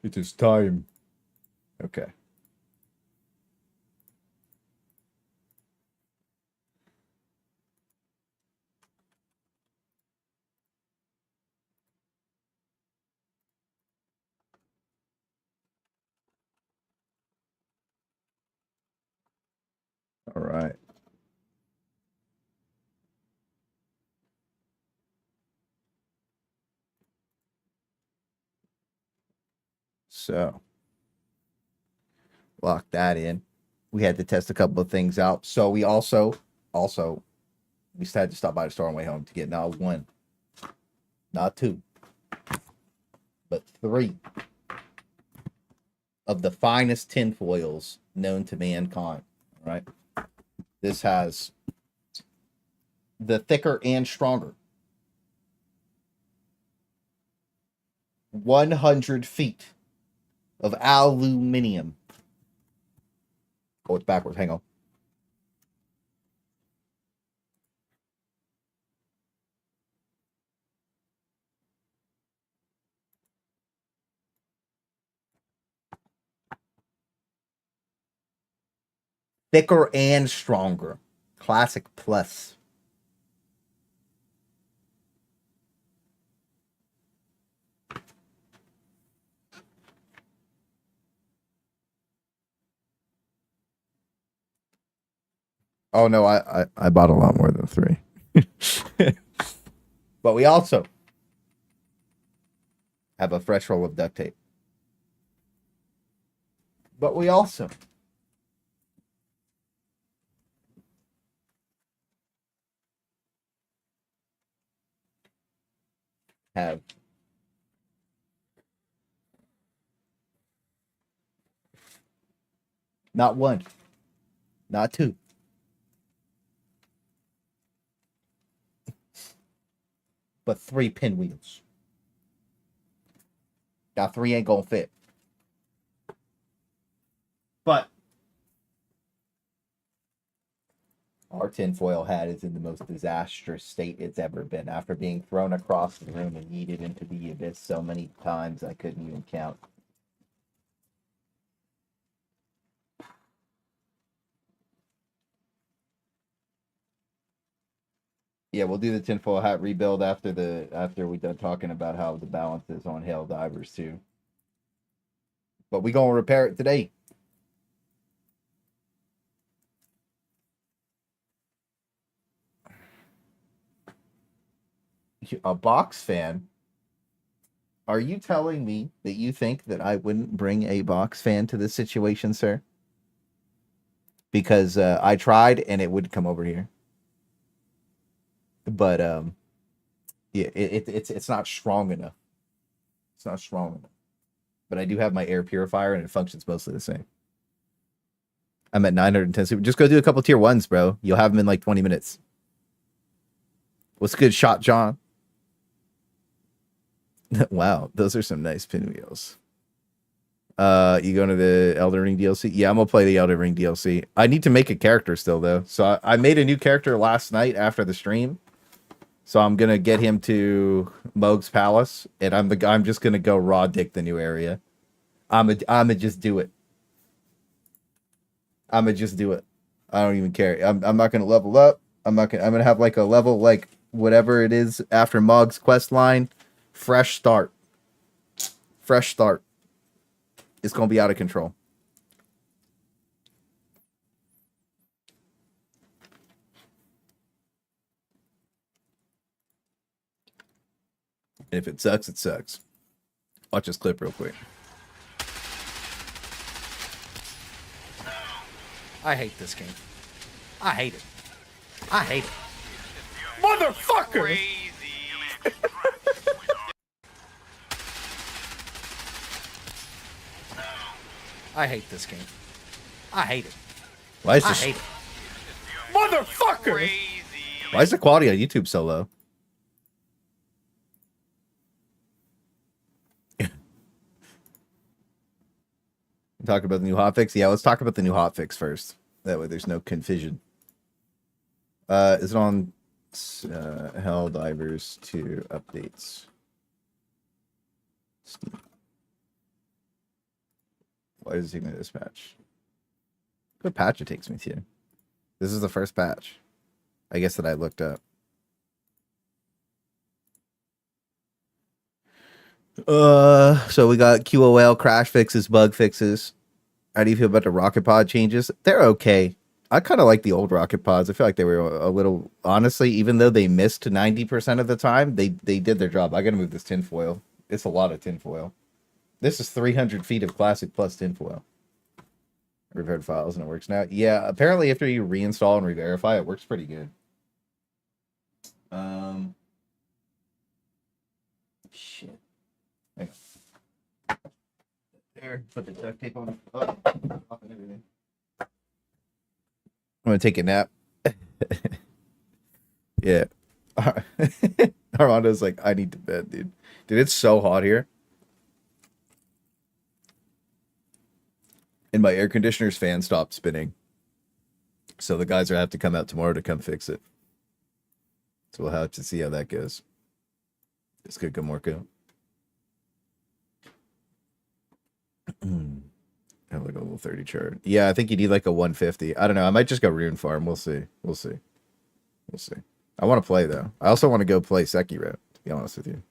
It is time. Okay. All right. So, lock that in. We had to test a couple of things out. So we also we still had to stop by the store on the way home to get not one, not two, but three of the finest tinfoils known to mankind. All right. This has the thicker and stronger 100 feet of aluminum. Oh, it's backwards. Hang on. Thicker and stronger. Classic plus. Oh no, I bought a lot more than three. But we also have a fresh roll of duct tape. But we also have not one, not two, but three pinwheels. Now three ain't gonna fit. But our tinfoil hat is in the most disastrous state it's ever been after being thrown across the room and yeeted into the abyss so many times I couldn't even count. Yeah, we'll do the tinfoil hat rebuild after we done talking about how the balance is on Helldivers too. But we gonna repair it today. A box fan? Are you telling me that you think that I wouldn't bring a box fan to this situation, sir? Because I tried and it would come over here. But yeah, it's not strong enough. It's not strong enough. But I do have my air purifier and it functions mostly the same. I'm at 910. Just go do a couple tier ones, bro. You'll have them in like 20 minutes. What's good, Shot John? Wow, those are some nice pinwheels. You going to the Elden Ring DLC? Yeah, I'm gonna play the Elden Ring DLC. I need to make a character still though. So I made a new character last night after the stream. So I'm gonna get him to Moog's Palace, and I'm just gonna go raw dick the new area. I'ma just do it. I'ma just do it. I don't even care. I'm not gonna level up. I'm gonna have like a level like whatever it is after Moog's quest line. Fresh start. Fresh start. It's gonna be out of control. And if it sucks, it sucks. Watch this clip real quick. I hate this game. I hate it. I hate it. Motherfucker! I hate this game. I hate it. Why is I this hate it. motherfucker? Why is the quality on YouTube so low? Talk about the new hotfix? Yeah, let's talk about the new hotfix first. That way there's no confusion. Is it on Helldivers 2 updates? Steam. Why does it take me to this patch? What patch it takes me to? This is the first patch, I guess, that I looked up. So we got QOL, crash fixes, bug fixes. How do you feel about the rocket pod changes? They're okay. I kind of like the old rocket pods. I feel like they were a little, honestly, even though they missed 90% of the time, they did their job. I gotta move this tinfoil. It's a lot of tinfoil. This is 300 feet of classic plus tinfoil. Repaired files and it works now. Yeah, apparently after you reinstall and re-verify, it works pretty good. Shit. Hang on. There, put the duct tape on. Oh, everything. I'm gonna take a nap. Yeah. Armando's like, I need to bed, dude. Dude, it's so hot here. And my air conditioner's fan stopped spinning. So the guys are have to come out tomorrow to come fix it. So we'll have to see how that goes. This could come work out. Have like a level 30 chart. Yeah, I think you need like a 150. I don't know. I might just go rune farm. We'll see. We'll see. We'll see. I want to play though. I also want to go play Sekiro, to be honest with you.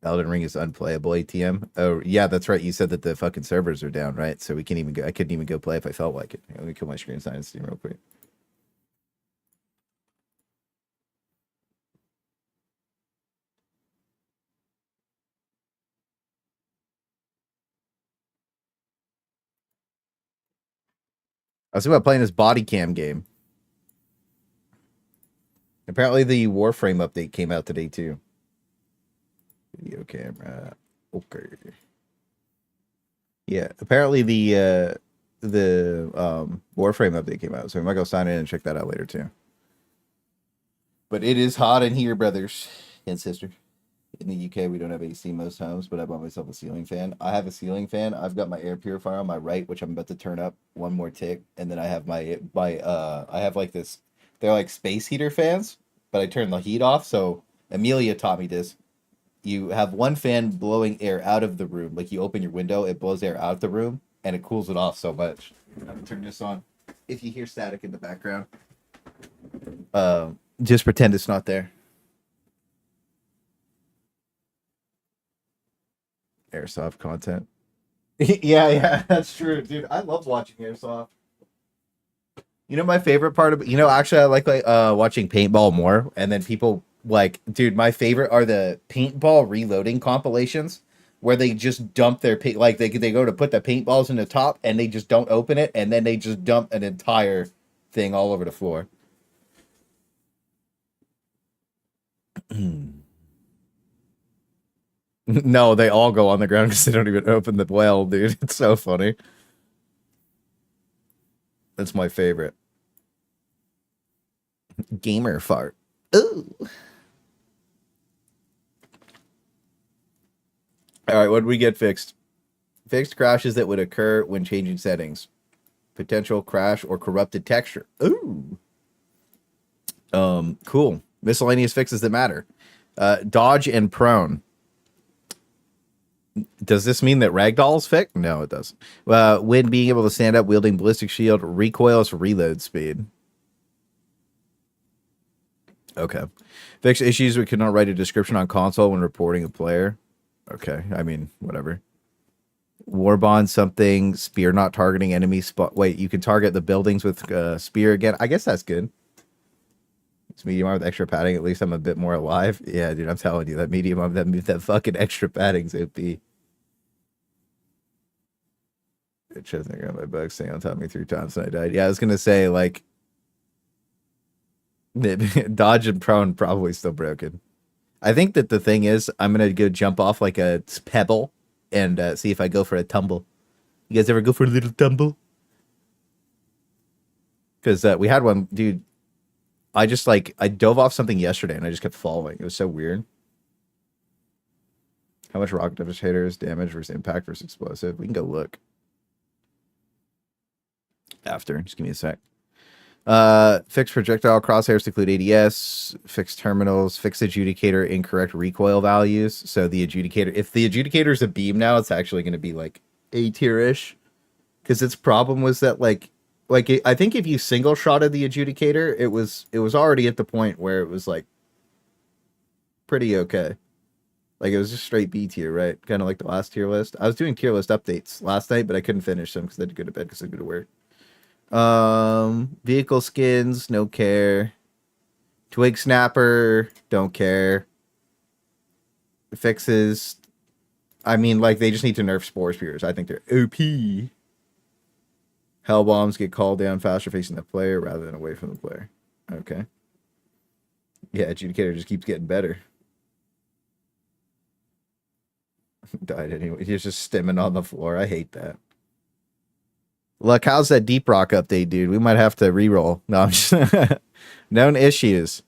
Elden Ring is unplayable, ATM. Oh yeah, that's right. You said that the fucking servers are down, right? So we can't even go. I couldn't even go play if I felt like it. Let me kill my screen sign and Steam real quick. I was thinking about playing this body cam game. Apparently the Warframe update came out today too. Video camera. Okay. Yeah, apparently the Warframe update came out, so we might go sign in and check that out later too. But it is hot in here, brothers and sisters. In the UK, we don't have AC most homes, but I bought myself a ceiling fan. I have a ceiling fan. I've got my air purifier on my right, which I'm about to turn up one more tick, and then I have I have like this. They're like space heater fans, but I turn the heat off. So Amelia taught me this. You have one fan blowing air out of the room. Like you open your window, it blows air out of the room, and it cools it off so much. I'm gonna turn this on. If you hear static in the background, just pretend it's not there. Airsoft content. Yeah, that's true, dude. I love watching Airsoft. You know, my favorite part of actually I like watching paintball more, and then people like, dude, my favorite are the paintball reloading compilations where they just dump their paint, like they go to put the paintballs in the top and they just don't open it, and then they just dump an entire thing all over the floor. No, they all go on the ground because they don't even open the well, dude. It's so funny. That's my favorite. Gamer fart. Ooh. All right, what did we get fixed? Fixed crashes that would occur when changing settings. Potential crash or corrupted texture. Ooh. Cool. Miscellaneous fixes that matter. Dodge and prone. Does this mean that Ragdoll's fixed? No, it doesn't. When being able to stand up wielding ballistic shield, recoilless reload speed. Okay. Fix issues we cannot write a description on console when reporting a player. Okay, I mean, whatever. Warbond something, spear not targeting enemy spot. Wait, you can target the buildings with spear again. I guess that's good. It's medium arm with extra padding. At least I'm a bit more alive. Yeah, dude, I'm telling you, that medium arm, that fucking extra padding's OP. It shows me on my bug staying on top of me 3 times and I died. Yeah, I was gonna say, like, dodge and prone probably still broken. I think that the thing is, I'm gonna go jump off like a pebble and see if I go for a tumble. You guys ever go for a little tumble? Because we had one, dude. I dove off something yesterday and I just kept falling. It was so weird. How much rocket devastators, damage versus impact versus explosive? We can go look after. Just give me a sec. Fix projectile crosshairs to include ADS, fix terminals, fix adjudicator incorrect recoil values. So the adjudicator, if the adjudicator is a beam now, it's actually going to be like A tier-ish. Because its problem was that I think if you single shotted the adjudicator, it was already at the point where it was like pretty okay. Like it was just straight B tier, right? Kind of like the last tier list. I was doing tier list updates last night, but I couldn't finish them because I had to go to bed because I had to go to work. Vehicle skins, no care. Twig snapper, don't care. Fixes, I mean, like they just need to nerf spore spears. I think they're OP. Hell bombs get called down faster facing the player rather than away from the player. Okay. Yeah, adjudicator just keeps getting better. Died anyway. He's just stimming on the floor. I hate that. Look, how's that Deep Rock update, dude? We might have to reroll. No, I'm just known issues.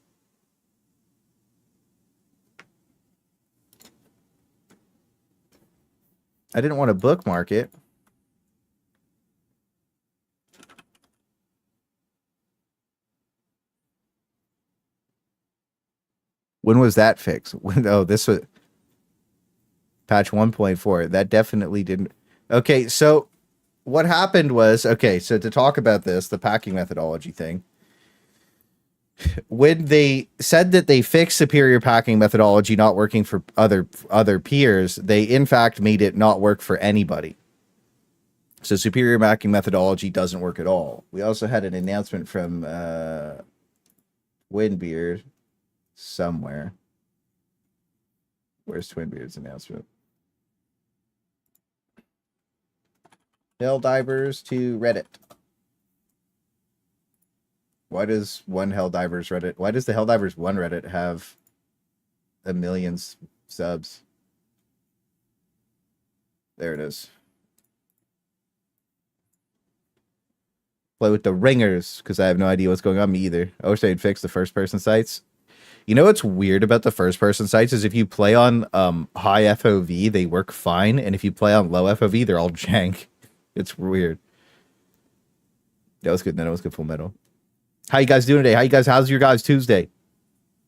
I didn't want to bookmark it. When was that fixed? Oh, this was patch 1.4. That definitely didn't. Okay, so what happened was, okay, so to talk about this, the packing methodology thing, when they said that they fixed superior packing methodology not working for other peers, they in fact made it not work for anybody. So superior packing methodology doesn't work at all. We also had an announcement from Windbeard somewhere. Where's Twinbeard's announcement? Helldivers to Reddit. Why does one Helldivers Reddit? Why does the Helldivers 1 Reddit have 1 million subs? There it is. Play with the ringers because I have no idea what's going on. Me either. I wish they'd fix the first person sites. You know what's weird about the first person sites is if you play on high FOV, they work fine, and if you play on low FOV, they're all jank. It's weird. That was good. That was good. Full Metal. How you guys doing today? How's your guys' Tuesday?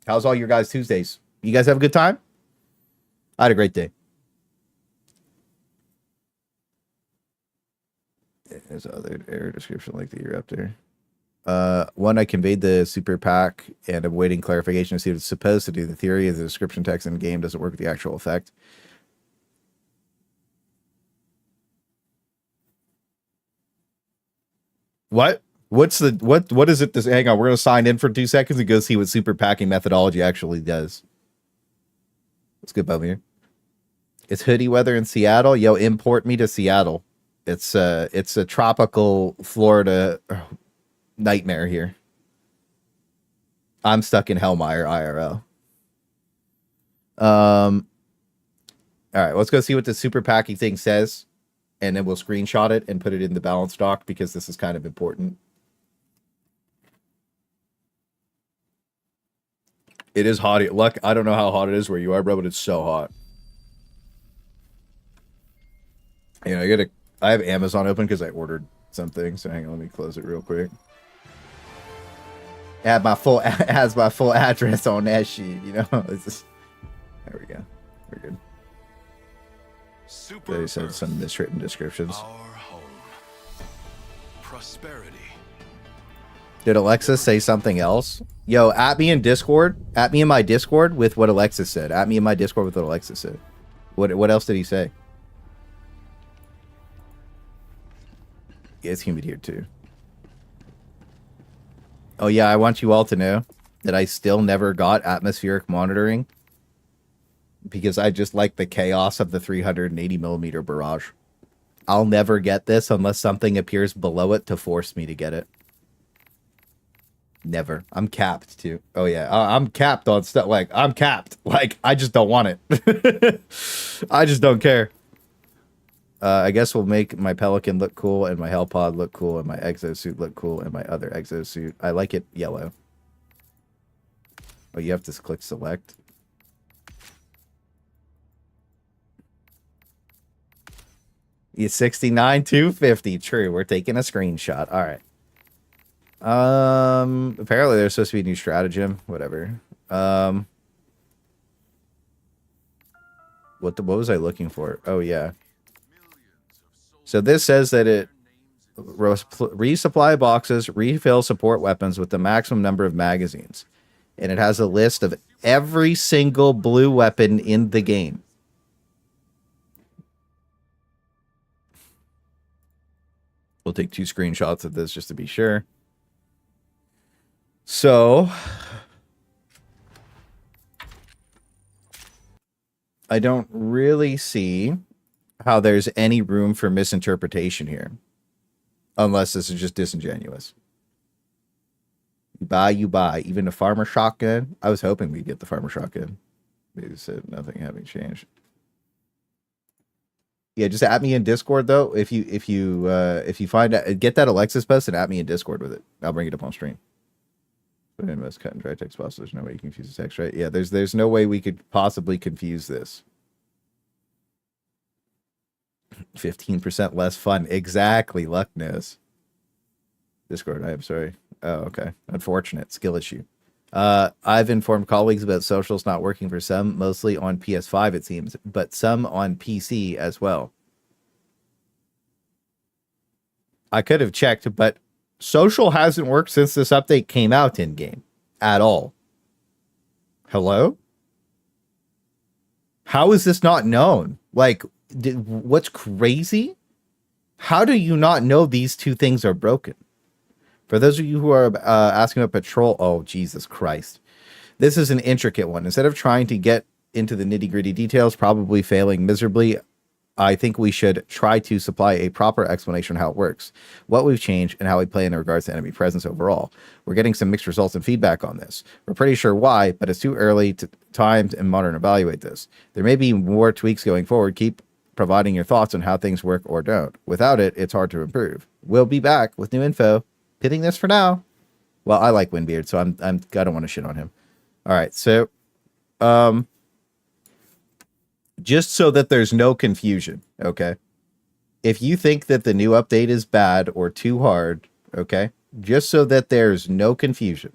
How's all your guys' Tuesdays? You guys have a good time? I had a great day. There's other error description like that you're up there. One, I conveyed the super pack and I'm waiting clarification to see what it's supposed to do. The theory of the description text in game doesn't work with the actual effect. What? What is it? Hang on, we're gonna sign in for 2 seconds and go see what super packing methodology actually does. Let's get Bum here. It's hoodie weather in Seattle. Yo, import me to Seattle. It's a tropical Florida nightmare here. I'm stuck in Hellmire IRL. All right, let's go see what the super packing thing says, and then we'll screenshot it and put it in the balance doc because this is kind of important. It is hot. Luck, I don't know how hot it is where you are, bro, but it's so hot. You know, I have Amazon open because I ordered something. So hang on, let me close it real quick. Has my full address on that shit. You know, it's just, there we go. We're good. They said some miswritten descriptions. Our home. Prosperity. Did Alexis say something else? Yo, at me in Discord. At me in my Discord with what Alexis said. At me in my Discord with what Alexis said. What else did he say? Yeah, it's humid here too. Oh yeah, I want you all to know that I still never got atmospheric monitoring because I just like the chaos of the 380 millimeter barrage. I'll never get this unless something appears below it to force me to get it. Never. I'm capped too. Oh yeah, I'm capped on stuff. Like I'm capped. Like I just don't want it. I just don't care. I guess we'll make my Pelican look cool and my Hellpod look cool and my exosuit look cool and my other exosuit. I like it yellow. Oh, you have to click select. It's 69, 250. True. We're taking a screenshot. All right. Apparently there's supposed to be a new stratagem. Whatever. What was I looking for? Oh yeah. So this says that it resupply boxes, refill support weapons with the maximum number of magazines, and it has a list of every single blue weapon in the game. We'll take 2 screenshots of this just to be sure. So I don't really see how there's any room for misinterpretation here. Unless this is just disingenuous. You buy. Even a farmer shotgun. I was hoping we'd get the farmer shotgun. They said nothing having changed. Yeah, just add me in Discord though. If you find out, get that Alexis post and add me in Discord with it. I'll bring it up on stream. But in most cut and dry text possible, there's no way you can confuse the text, right? Yeah, there's no way we could possibly confuse this. 15% less fun. Exactly, Luck knows. Discord, I am sorry. Oh, okay. Unfortunate. Skill issue. I've informed colleagues about socials not working for some, mostly on PS5 it seems, but some on PC as well. I could have checked, but social hasn't worked since this update came out in-game. At all. Hello? How is this not known? Like, what's crazy? How do you not know these two things are broken? For those of you who are asking about patrol, oh, Jesus Christ. This is an intricate one. Instead of trying to get into the nitty-gritty details, probably failing miserably, I think we should try to supply a proper explanation of how it works, what we've changed, and how we play in regards to enemy presence overall. We're getting some mixed results and feedback on this. We're pretty sure why, but it's too early to time and monitor and evaluate this. There may be more tweaks going forward. Keep providing your thoughts on how things work or don't. Without it, it's hard to improve. We'll be back with new info. Pitting this for now. Well, I like Windbeard, so I don't want to shit on him. All right, so just so that there's no confusion, okay? If you think that the new update is bad or too hard, okay? Just so that there's no confusion.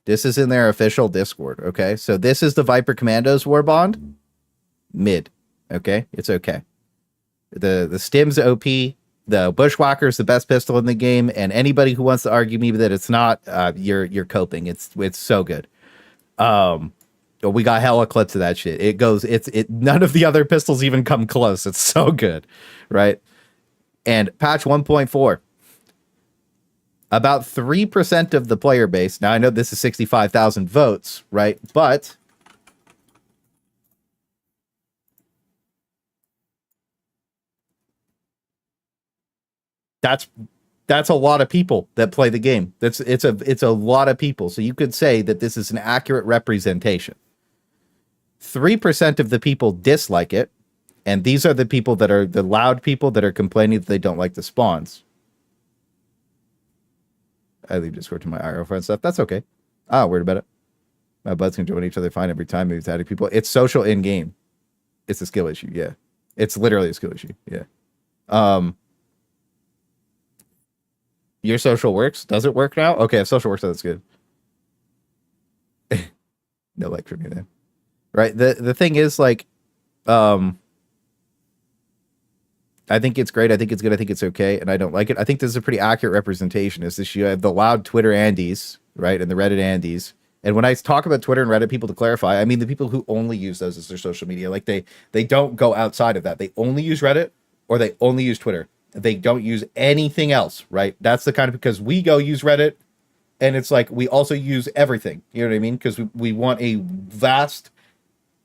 This is in their official Discord, okay? So this is the Viper Commandos war bond. Mid. Okay, it's okay. The Stim's OP. The Bushwhacker's the best pistol in the game, and anybody who wants to argue me that it's not, you're coping. It's so good. We got hella clips of that shit. It goes. None of the other pistols even come close. It's so good, right? And patch 1.4. About 3% of the player base. Now I know this is 65,000 votes, right? But that's a lot of people that play the game. It's a lot of people. So you could say that this is an accurate representation. 3% of the people dislike it, and these are the people that are the loud people that are complaining that they don't like the spawns. I leave Discord to my IRL friend stuff. That's okay. Worried about it. My buds can join each other fine every time he's adding people. It's social in game. It's a skill issue. Yeah, it's literally a skill issue. Yeah. Your social works? Does it work now? Okay, if social works, that's good. No like for me then. Right. The thing is, like, I think it's great. I think it's good. I think it's okay. And I don't like it. I think this is a pretty accurate representation. Is this you have the loud Twitter Andes, right? And the Reddit Andes. And when I talk about Twitter and Reddit people, to clarify, I mean the people who only use those as their social media. Like they don't go outside of that. They only use Reddit or they only use Twitter. They don't use anything else, right? That's the kind of, because we go use Reddit and it's like we also use everything. You know what I mean? Because we want a vast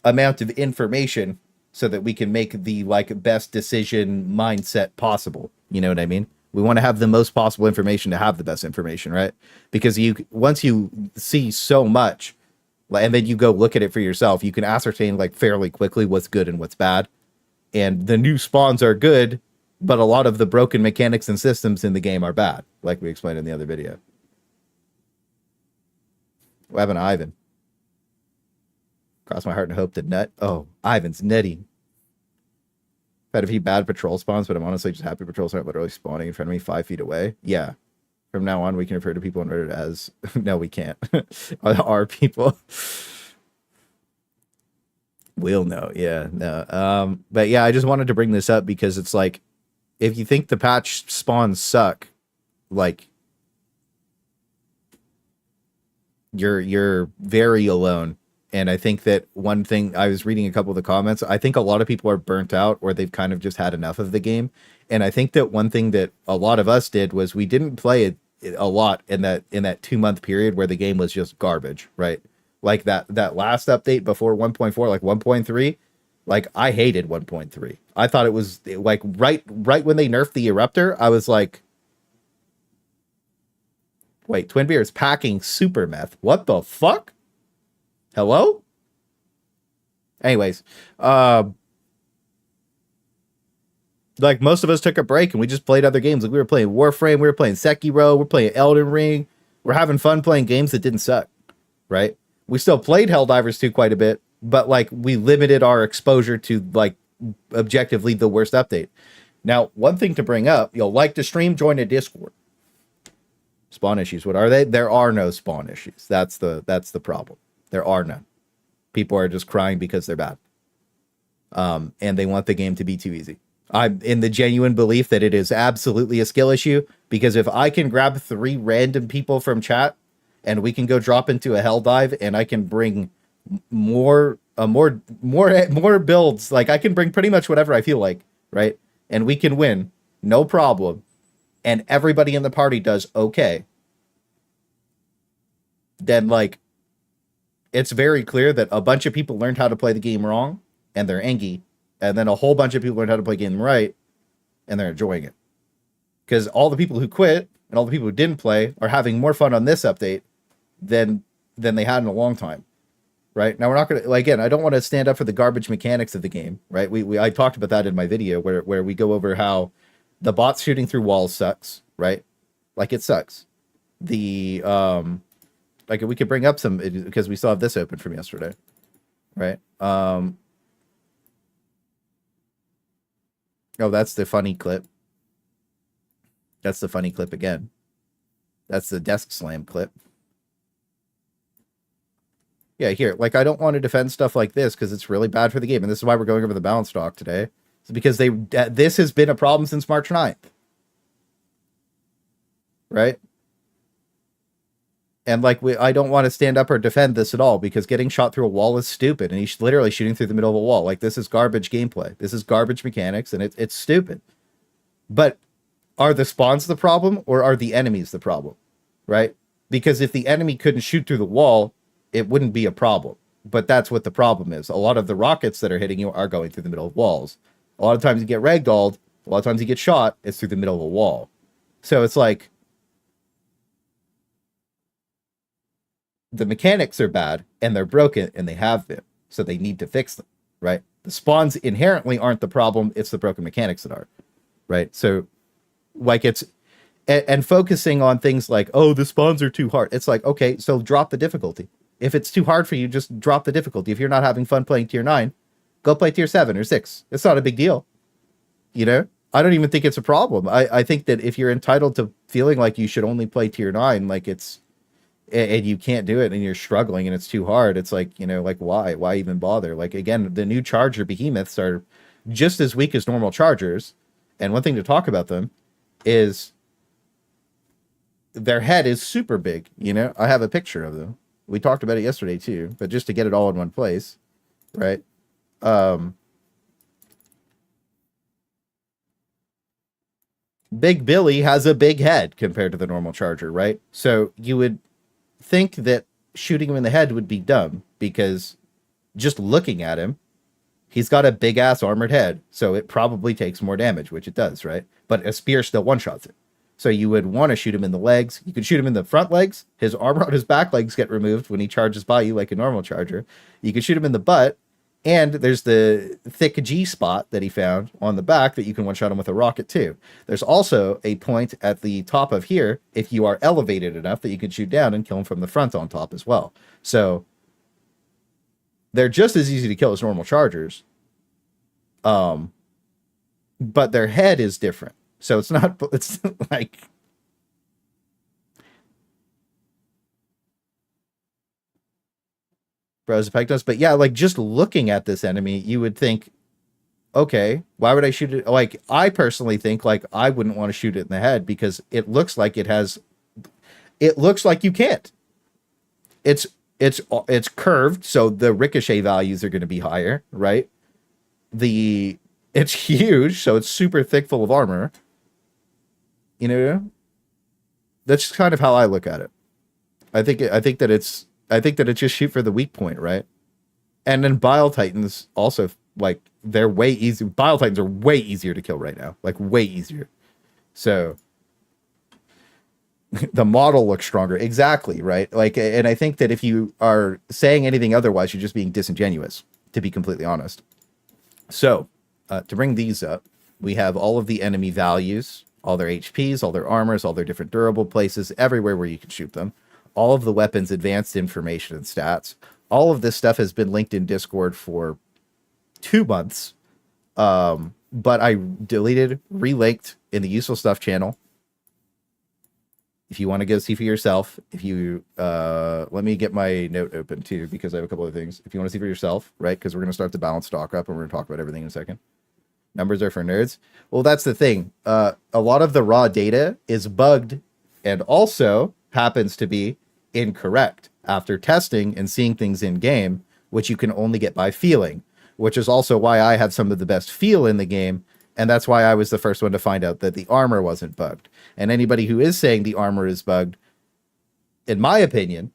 amount of information so that we can make the like best decision mindset possible. You know what I mean? We want to have the most possible information to have the best information, right? Because once you see so much and then you go look at it for yourself, you can ascertain like fairly quickly what's good and what's bad. And the new spawns are good, but a lot of the broken mechanics and systems in the game are bad, like we explained in the other video. What happened to Ivan? Cross my heart and hope that nut. Oh, Ivan's nutty. Had a few bad patrol spawns, but I'm honestly just happy patrols aren't literally spawning in front of me 5 feet away. Yeah. From now on, we can refer to people on Reddit as... No, we can't. Our people. We'll know. Yeah, no. But yeah, I just wanted to bring this up because it's like, if you think the patch spawns suck, like, you're very alone. And I think that one thing, I was reading a couple of the comments, I think a lot of people are burnt out or they've kind of just had enough of the game. And I think that one thing that a lot of us did was we didn't play it a lot in that 2-month period where the game was just garbage, right? Like that last update before 1.4, like 1.3, like I hated 1.3. I thought it was like right when they nerfed the Eruptor, I was like, wait, Twin Beer is packing super meth. What the fuck? Hello? Anyways, like most of us took a break and we just played other games. Like we were playing Warframe, we were playing Sekiro, we're playing Elden Ring. We're having fun playing games that didn't suck, right? We still played Helldivers 2 quite a bit, but like we limited our exposure to like objectively the worst update. Now, one thing to bring up, you'll like to stream, join a Discord. Spawn issues, what are they? There are no spawn issues. That's the problem. There are none. People are just crying because they're bad. And they want the game to be too easy. I'm in the genuine belief that it is absolutely a skill issue, because if I can grab 3 random people from chat and we can go drop into a hell dive and I can bring more builds, like I can bring pretty much whatever I feel like, right? And we can win, no problem. And everybody in the party does okay. Then like, it's very clear that a bunch of people learned how to play the game wrong and they're angry. And then a whole bunch of people learned how to play the game right and they're enjoying it. Because all the people who quit and all the people who didn't play are having more fun on this update than they had in a long time. Right? Now we're not going to, again, I don't want to stand up for the garbage mechanics of the game, right? I talked about that in my video where we go over how the bots shooting through walls sucks, right? Like it sucks. The like we could bring up some, because we still have this open from yesterday, right? Oh, that's the funny clip. That's the funny clip again. That's the desk slam clip. Yeah, here, like I don't want to defend stuff like this because it's really bad for the game, and this is why we're going over the balance stock today. It's because this has been a problem since March 9th. Right? And like I don't want to stand up or defend this at all, because getting shot through a wall is stupid, and he's literally shooting through the middle of a wall. Like this is garbage gameplay. This is garbage mechanics, and it's stupid. But are the spawns the problem, or are the enemies the problem? Right? Because if the enemy couldn't shoot through the wall, it wouldn't be a problem. But that's what the problem is. A lot of the rockets that are hitting you are going through the middle of walls. A lot of times you get ragdolled. A lot of times you get shot. It's through the middle of a wall. So it's like, the mechanics are bad and they're broken, and they have been. So they need to fix them, right? The spawns inherently aren't the problem. It's the broken mechanics that are, right? So like it's, and focusing on things like, oh, the spawns are too hard. It's like, okay, so drop the difficulty. If it's too hard for you, just drop the difficulty. If you're not having fun playing tier 9, go play tier 7 or 6. It's not a big deal. You know, I don't even think it's a problem. I think that if you're entitled to feeling like you should only play tier 9, like it's, and you can't do it and you're struggling and it's too hard, it's like, you know, like why even bother? Like, again, the new charger behemoths are just as weak as normal chargers. And one thing to talk about them is their head is super big. You know, I have a picture of them. We talked about it yesterday too, but just to get it all in one place, right? Big Billy has a big head compared to the normal charger, right? So you would think that shooting him in the head would be dumb, because just looking at him, he's got a big ass armored head, so it probably takes more damage, which it does, right? But a spear still one-shots it. So you would want to shoot him in the legs. You could shoot him in the front legs. His armor on his back legs get removed when he charges by you like a normal charger. You could shoot him in the butt, and there's the thick G spot that he found on the back that you can one-shot him with a rocket too. There's also a point at the top of here, if you are elevated enough, that you can shoot down and kill him from the front on top as well. So they're just as easy to kill as normal chargers. but their head is different. So it's not, it's like, Bros affect us. But yeah, like just looking at this enemy, you would think, okay, why would I shoot it? Like, I personally think like I wouldn't want to shoot it in the head because it looks like it looks like you can't. It's curved, so the ricochet values are going to be higher, right? It's huge, so it's super thick, full of armor. You know, that's kind of how I look at it. I think that it's just shoot for the weak point, right? And then Bile Titans also, like, they're way easier. Bile Titans are way easier to kill right now, like way easier. So the model looks stronger, exactly, right? Like, and I think that if you are saying anything otherwise, you're just being disingenuous, to be completely honest. So to bring these up, we have all of the enemy values, all their HPs, all their armors, all their different durable places, everywhere where you can shoot them, all of the weapons, advanced information and stats. All of this stuff has been linked in Discord for 2 months, but I deleted, relinked in the useful stuff channel. If you want to go see for yourself, if you let me get my note open too, because I have a couple of things. If you want to see for yourself, right? Because we're going to start the balance stock up and we're going to talk about everything in a second. Numbers are for nerds. Well, that's the thing. A lot of the raw data is bugged and also happens to be incorrect after testing and seeing things in game, which you can only get by feeling, which is also why I had some of the best feel in the game. And that's why I was the first one to find out that the armor wasn't bugged. And anybody who is saying the armor is bugged, in my opinion,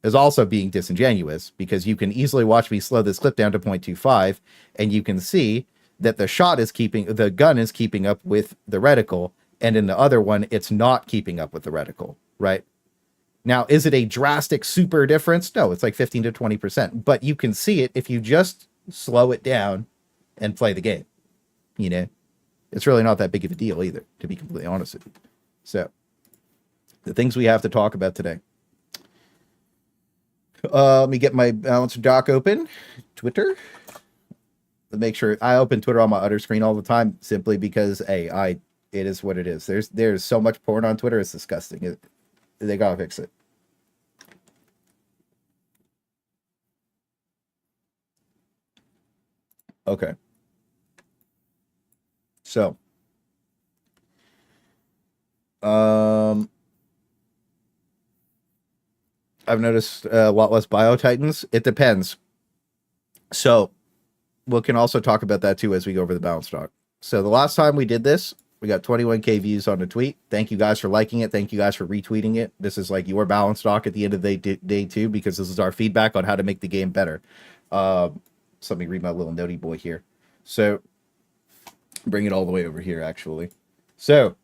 is also being disingenuous, because you can easily watch me slow this clip down to 0.25 and you can see that the gun is keeping up with the reticle, and in the other one, it's not keeping up with the reticle, right? Now, is it a drastic super difference? No, it's like 15 to 20%, but you can see it if you just slow it down and play the game. You know, it's really not that big of a deal either, to be completely honest with you. So, the things we have to talk about today. Let me get my balancer doc open. Twitter. Make sure I open Twitter on my other screen all the time, simply because, hey, it is what it is. There's so much porn on Twitter, it's disgusting. They gotta fix it. Okay. So, I've noticed a lot less Bio-Titans. It depends. So, we can also talk about that too as we go over the balance stock. So, the last time we did this, we got 21K views on the tweet. Thank you guys for liking it. Thank you guys for retweeting it. This is like your balance stock at the end of the day too, because this is our feedback on how to make the game better. So let me read my little notey boy here. So, bring it all the way over here, actually. So,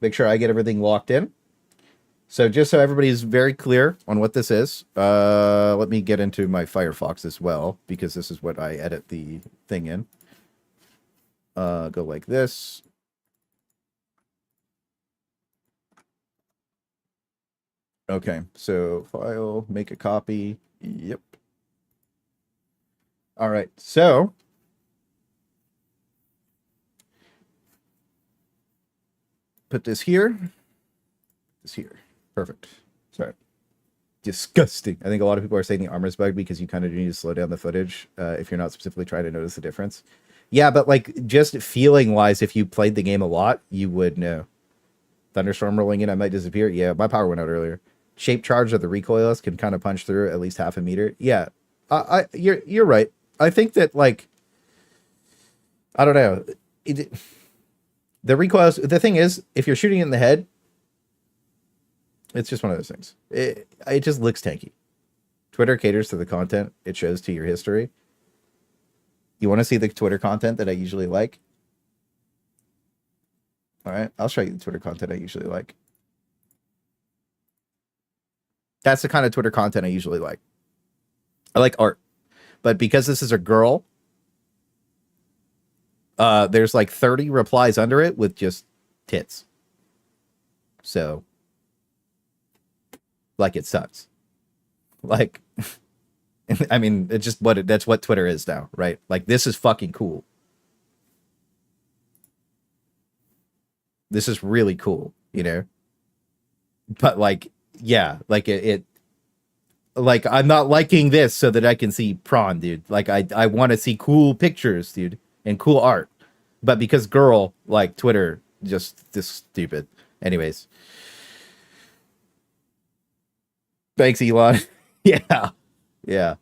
make sure I get everything locked in. So just so everybody's very clear on what this is, let me get into my Firefox as well, because this is what I edit the thing in. Go like this. Okay, so file, make a copy. Yep. All right, so put this here. This here. Perfect. Sorry. Disgusting. I think a lot of people are saying the armor's bugged because you kind of need to slow down the footage if you're not specifically trying to notice the difference. Yeah, but like just feeling wise, if you played the game a lot, you would know. Thunderstorm rolling in, I might disappear. Yeah, my power went out earlier. Shape charge of the recoilless can kind of punch through at least half a meter. Yeah, you're right. I think that, like, I don't know. The recoilless. The thing is, if you're shooting it in the head, it's just one of those things. It just looks tanky. Twitter caters to the content it shows to your history. You want to see the Twitter content that I usually like? All right, I'll show you the Twitter content I usually like. That's the kind of Twitter content I usually like. I like art. But because this is a girl, there's like 30 replies under it with just tits. So, like, it sucks. Like, I mean, it's just that's what Twitter is now, right? Like, this is fucking cool. This is really cool, you know? But like, yeah, like it like I'm not liking this so that I can see prawn, dude. Like I want to see cool pictures, dude, and cool art. But because girl, like Twitter, just this stupid. Anyways, thanks, Elon. Yeah, yeah.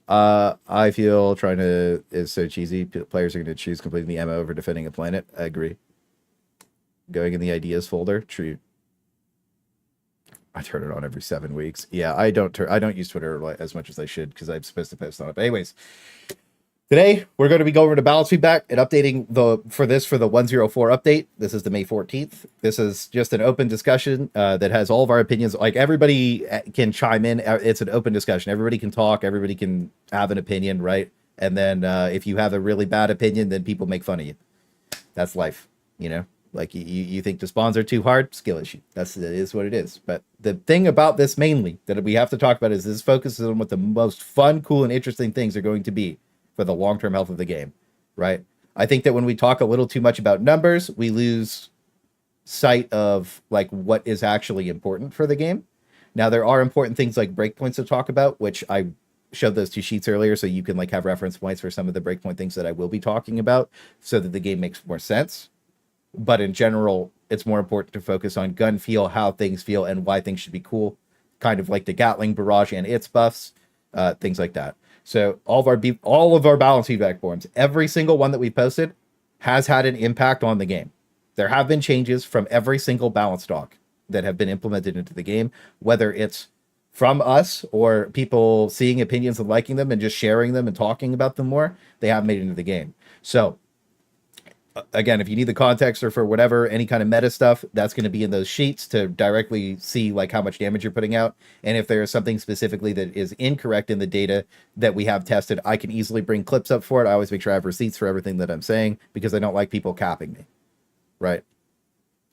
I feel trying to is so cheesy. Players are going to choose completing the MO over defending a planet. I agree. Going in the ideas folder. True. I turn it on every 7 weeks. Yeah, I don't use Twitter like, as much as I should because I'm supposed to post on it. But anyways, today we're going to be going over to balance feedback and updating for the 104 update. This is the May 14th. This is just an open discussion that has all of our opinions. Like everybody can chime in. It's an open discussion. Everybody can talk. Everybody can have an opinion, right? And then if you have a really bad opinion, then people make fun of you. That's life, you know. Like you think the spawns are too hard, skill issue. It is what it is. But the thing about this mainly that we have to talk about is this focuses on what the most fun, cool, and interesting things are going to be for the long-term health of the game, right? I think that when we talk a little too much about numbers, we lose sight of like what is actually important for the game. Now there are important things like breakpoints to talk about, which I showed those 2 sheets earlier, so you can like have reference points for some of the breakpoint things that I will be talking about, so that the game makes more sense. But in general, it's more important to focus on gun feel, how things feel, and why things should be cool. Kind of like the Gatling barrage and its buffs, things like that. So all of our balance feedback forums, every single one that we posted has had an impact on the game. There have been changes from every single balance doc that have been implemented into the game, whether it's from us or people seeing opinions and liking them and just sharing them and talking about them more. They have made it into the game. So again, if you need the context or for whatever, any kind of meta stuff, that's going to be in those sheets to directly see like how much damage you're putting out. And if there is something specifically that is incorrect in the data that we have tested, I can easily bring clips up for it. I always make sure I have receipts for everything that I'm saying because I don't like people capping me. Right.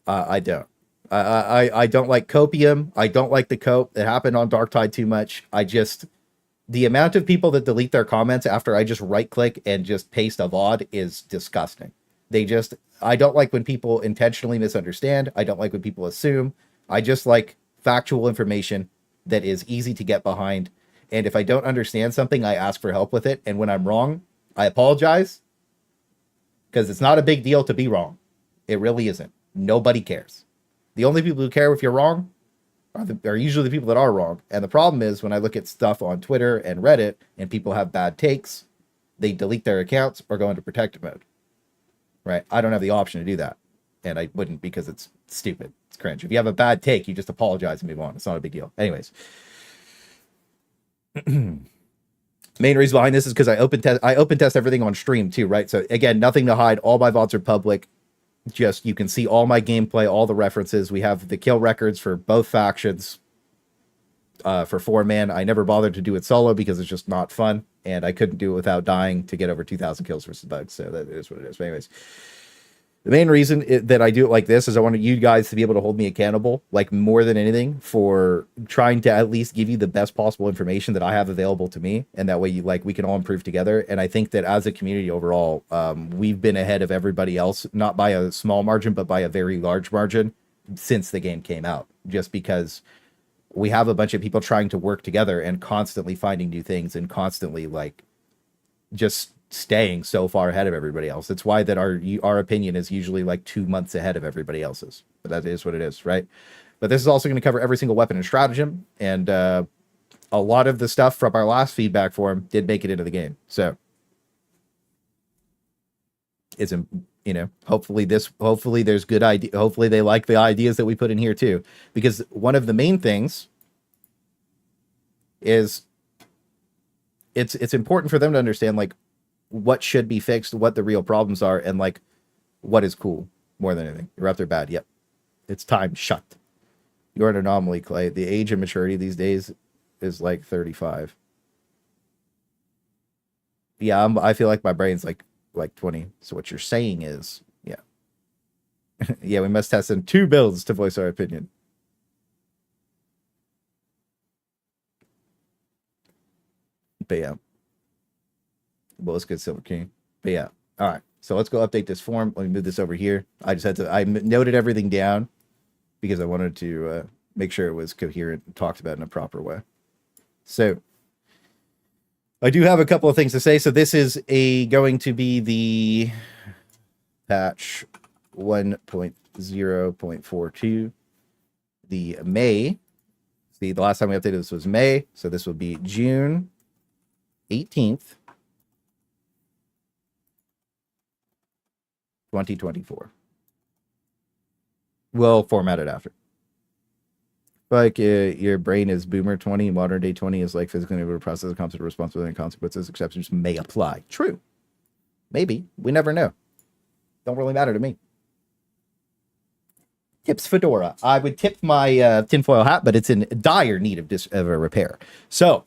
I don't. I don't like copium. I don't like the cope. It happened on Dark Tide too much. The amount of people that delete their comments after I just right click and just paste a VOD is disgusting. I don't like when people intentionally misunderstand. I don't like when people assume. I just like factual information that is easy to get behind. And if I don't understand something, I ask for help with it. And when I'm wrong, I apologize because it's not a big deal to be wrong. It really isn't. Nobody cares. The only people who care if you're wrong are usually the people that are wrong. And the problem is when I look at stuff on Twitter and Reddit and people have bad takes, they delete their accounts or go into protected mode. Right? I don't have the option to do that. And I wouldn't because it's stupid. It's cringe. If you have a bad take, you just apologize and move on. It's not a big deal. Anyways. Main reason behind this is because I open test everything on stream too, right? So again, nothing to hide. All my VODs are public. Just you can see all my gameplay, all the references. We have the kill records for both factions. For 4-man, I never bothered to do it solo because it's just not fun, and I couldn't do it without dying to get over 2,000 kills versus bugs. So that is what it is. But anyways, the main reason that I do it like this is I wanted you guys to be able to hold me accountable, like more than anything, for trying to at least give you the best possible information that I have available to me, and that way we can all improve together. And I think that as a community overall, we've been ahead of everybody else, not by a small margin, but by a very large margin since the game came out, just because we have a bunch of people trying to work together and constantly finding new things and constantly like just staying so far ahead of everybody else. That's why that our opinion is usually like 2 months ahead of everybody else's. But that is what it is, right? But this is also going to cover every single weapon and stratagem, and a lot of the stuff from our last feedback forum did make it into the game. So it's, you know, hopefully there's good idea. Hopefully they like the ideas that we put in here too, because one of the main things is it's important for them to understand like what should be fixed, what the real problems are, and like what is cool more than anything. You're out there bad. Yep. It's time. Shut. You're an anomaly, Clay. The age of maturity these days is like 35. Yeah, I feel like my brain's like 20. So what you're saying is, yeah. Yeah, we must test in 2 builds to voice our opinion. But yeah. Well, let's get Silver King. But yeah. All right. So let's go update this form. Let me move this over here. I noted everything down because I wanted to make sure it was coherent and talked about in a proper way. So I do have a couple of things to say. So this is going to be the patch 1.0.42. The May. See, the last time we updated this was May. So this will be June 18th. 2024. We'll format it after. Like your brain is boomer 20, modern day 20 is like physically able to process the concept of responsibility and consequences. Exceptions may apply. True. Maybe. We never know. Don't really matter to me. Tips Fedora. I would tip my tinfoil hat, but it's in dire need of a repair. So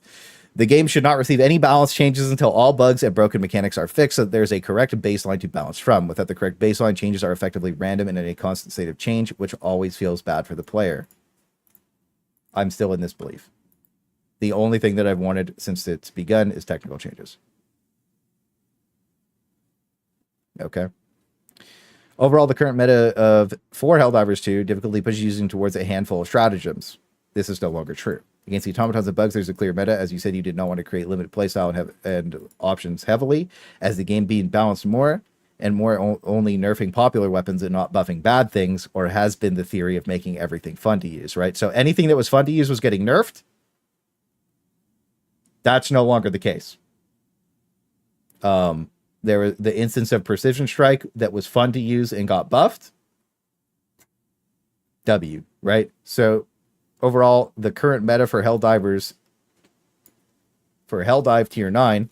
the game should not receive any balance changes until all bugs and broken mechanics are fixed, so that there's a correct baseline to balance from. Without the correct baseline, changes are effectively random and in a constant state of change, which always feels bad for the player. I'm still in this belief. The only thing that I've wanted since it's begun is technical changes. Okay. Overall, the current meta of for Helldivers 2 difficulty pushes using towards a handful of stratagems. This is no longer true. Against the automatons and bugs, there's a clear meta. As you said, you did not want to create limited playstyle and options heavily, as the game being balanced more and more only nerfing popular weapons and not buffing bad things, or has been the theory of making everything fun to use, right? So anything that was fun to use was getting nerfed. That's no longer the case. There was the instance of Precision Strike that was fun to use and got buffed. W, right? So overall, the current meta for Helldivers, for Helldive Tier 9,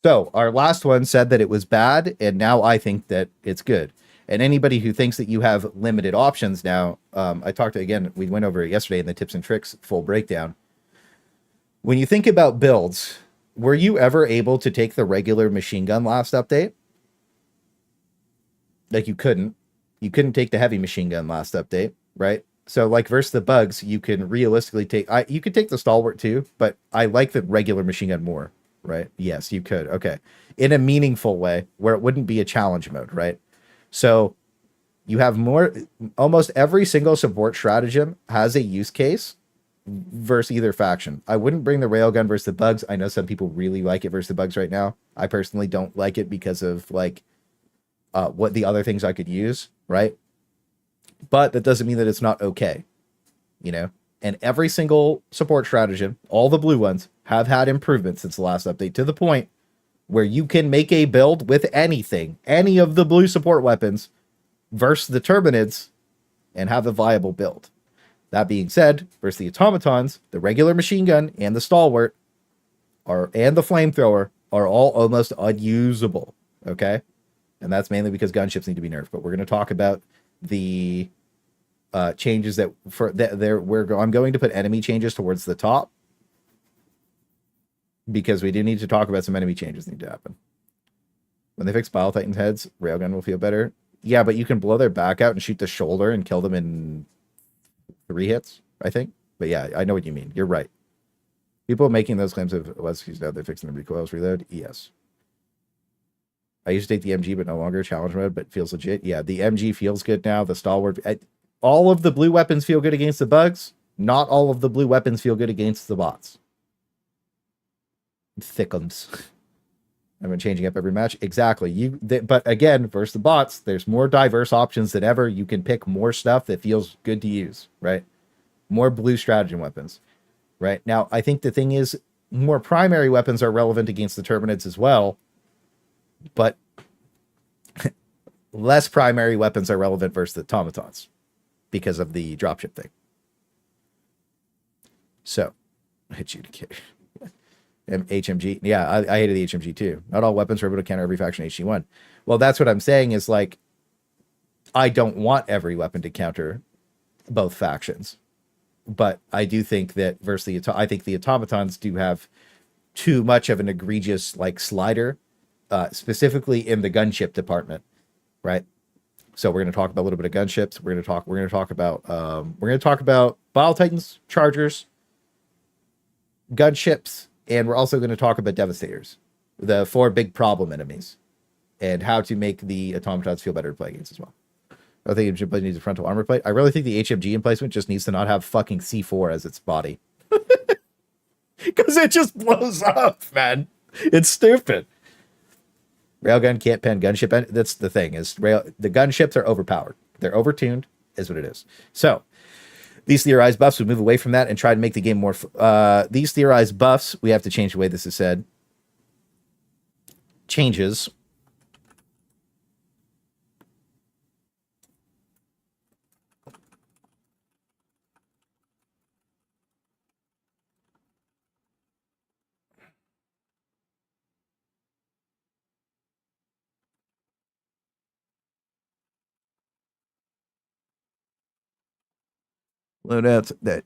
so our last one said that it was bad, and now I think that it's good. And anybody who thinks that you have limited options now, I talked to, again, we went over it yesterday in the tips and tricks full breakdown. When you think about builds, were you ever able to take the regular machine gun last update? Like you couldn't take the heavy machine gun last update, right? So like versus the bugs, you can realistically take, you could take the stalwart too, but I like the regular machine gun more. Right? Yes, you could. Okay. In a meaningful way where it wouldn't be a challenge mode, right? So you have more, almost every single support stratagem has a use case versus either faction. I wouldn't bring the railgun versus the bugs. I know some people really like it versus the bugs right now. I personally don't like it because of like what the other things I could use, right? But that doesn't mean that it's not okay, you know? And every single support stratagem, all the blue ones, have had improvements since the last update to the point where you can make a build with anything, any of the blue support weapons versus the Terminids and have a viable build. That being said, versus the automatons, the regular machine gun and the stalwart and the flamethrower are all almost unusable. Okay. And that's mainly because gunships need to be nerfed. But we're going to talk about the changes that I'm going to put enemy changes towards the top because we do need to talk about some enemy changes that need to happen. When they fix Bile Titan's heads, railgun will feel better. Yeah, but you can blow their back out and shoot the shoulder and kill them in 3 hits, I think. But yeah, I know what you mean. You're right. People making those claims of Leski's now they're fixing the recoils reload. Yes. I used to take the MG, but no longer challenge mode, but feels legit. Yeah, the MG feels good now. The stalwart, all of the blue weapons feel good against the bugs. Not all of the blue weapons feel good against the bots. Thickums. I've been changing up every match. Exactly. But again, versus the bots, there's more diverse options than ever. You can pick more stuff that feels good to use, right? More blue stratagem weapons, right? Now, I think the thing is, more primary weapons are relevant against the Terminids as well, but less primary weapons are relevant versus the automatons because of the dropship thing. So, I hit you to kick. HMG. Yeah, I hated the HMG too. Not all weapons are able to counter every faction HG1. Well, that's what I'm saying is like, I don't want every weapon to counter both factions. But I do think that versus I think the automatons do have too much of an egregious like slider, specifically in the gunship department, right? So we're going to talk about a little bit of gunships. We're going to talk about Bile Titans, Chargers, gunships, and we're also going to talk about Devastators, the 4 big problem enemies, and how to make the automatons feel better to play against as well. I think it needs a frontal armor plate. I really think the HMG emplacement just needs to not have fucking C4 as its body. Because it just blows up, man. It's stupid. Railgun can't pen gunship. That's the thing, is the gunships are overpowered. They're overtuned, is what it is. So, these theorized buffs would move away from that and try to make the game more... these theorized buffs, we have to change the way this is said. Changes... loadouts that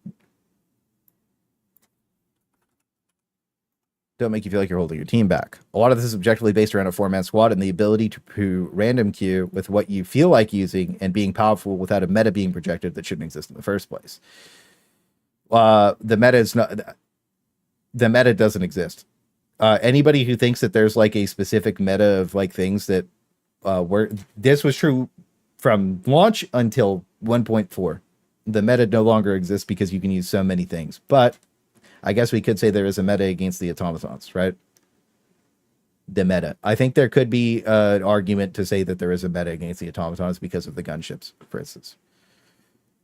don't make you feel like you're holding your team back. A lot of this is objectively based around a 4-man squad and the ability to random queue with what you feel like using and being powerful without a meta being projected that shouldn't exist in the first place. The meta doesn't exist. Anybody who thinks that there's like a specific meta of like things that this was true from launch until 1.4. The meta no longer exists because you can use so many things. But I guess we could say there is a meta against the automatons, right? The meta. I think there could be an argument to say that there is a meta against the automatons because of the gunships, for instance.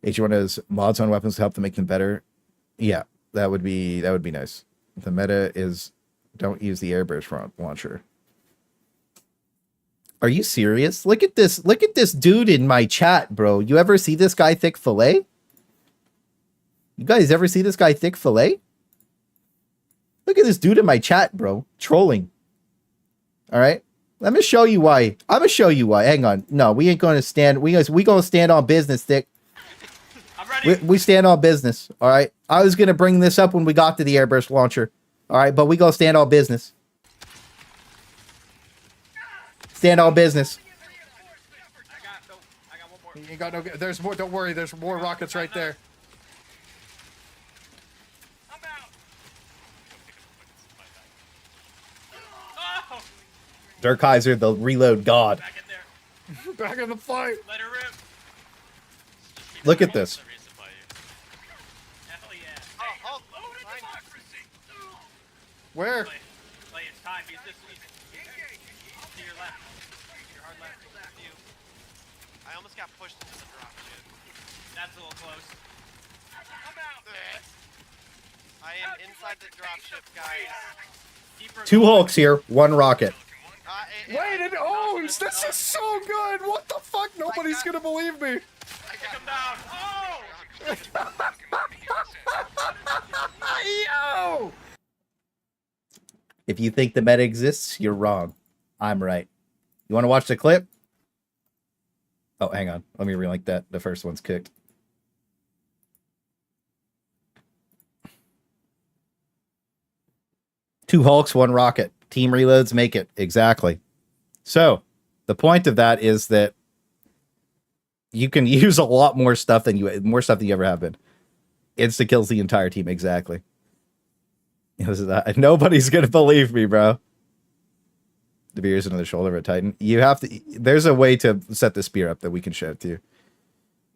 H1 has mods on weapons to help them make them better. Yeah, that would be nice. The meta is don't use the airburst launcher. Are you serious? Look at this dude in my chat, bro. You ever see this guy Thick Fillet? You guys ever see this guy Thick Fillet? Look at this dude in my chat, bro. Trolling. All right. Let me show you why. I'm gonna show you why. Hang on. No, we ain't gonna stand. We gonna stand on business, Thick. I'm ready. We stand on business. All right. I was gonna bring this up when we got to the airburst launcher. All right, but we gonna stand on business. Stand on business. I got one more. You ain't got no. There's more. Don't worry. There's more rockets right there. I'm out. Oh! Dirk Heiser, the reload god. Back in there. Back in the fight. Let her rip. Look at this. Hell yeah. Oh, Loaded democracy. Where? Play, it's time. Use this. To your left. Your hard left. To you. I almost got pushed into the drop ship. That's a little close. I'm out. I am inside the drop ship, guys. Keep her 2 going. Hulks here, 1 rocket. Wait, it owns. This is so good. What the fuck? Nobody's gonna believe me. Take him down. Oh! Yo! If you think the meta exists, you're wrong. I'm right. You want to watch the clip? Oh, hang on. Let me relink that. The first one's cooked. Two Hulks, 1 rocket. Team reloads make it. Exactly. So, the point of that is that you can use a lot more stuff than you ever have been. Insta kills the entire team. Exactly. Nobody's gonna believe me, bro. The beer is another shoulder of a Titan. You have to. There's a way to set the spear up that we can show it to you.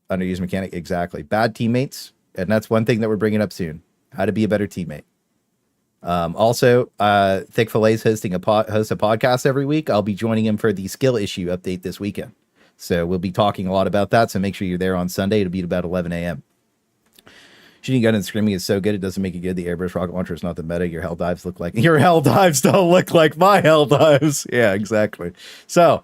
Underused mechanic. Exactly. Bad teammates, and that's one thing that we're bringing up soon. How to be a better teammate. Also, Thick Fillet's hosts a podcast every week. I'll be joining him for the skill issue update this weekend. So we'll be talking a lot about that. So make sure you're there on Sunday. It'll be about 11 a.m. Shooting gun and screaming is so good, it doesn't make it good. The airburst rocket launcher is not the meta. Your Helldives don't look like my Helldives. Yeah, exactly. So,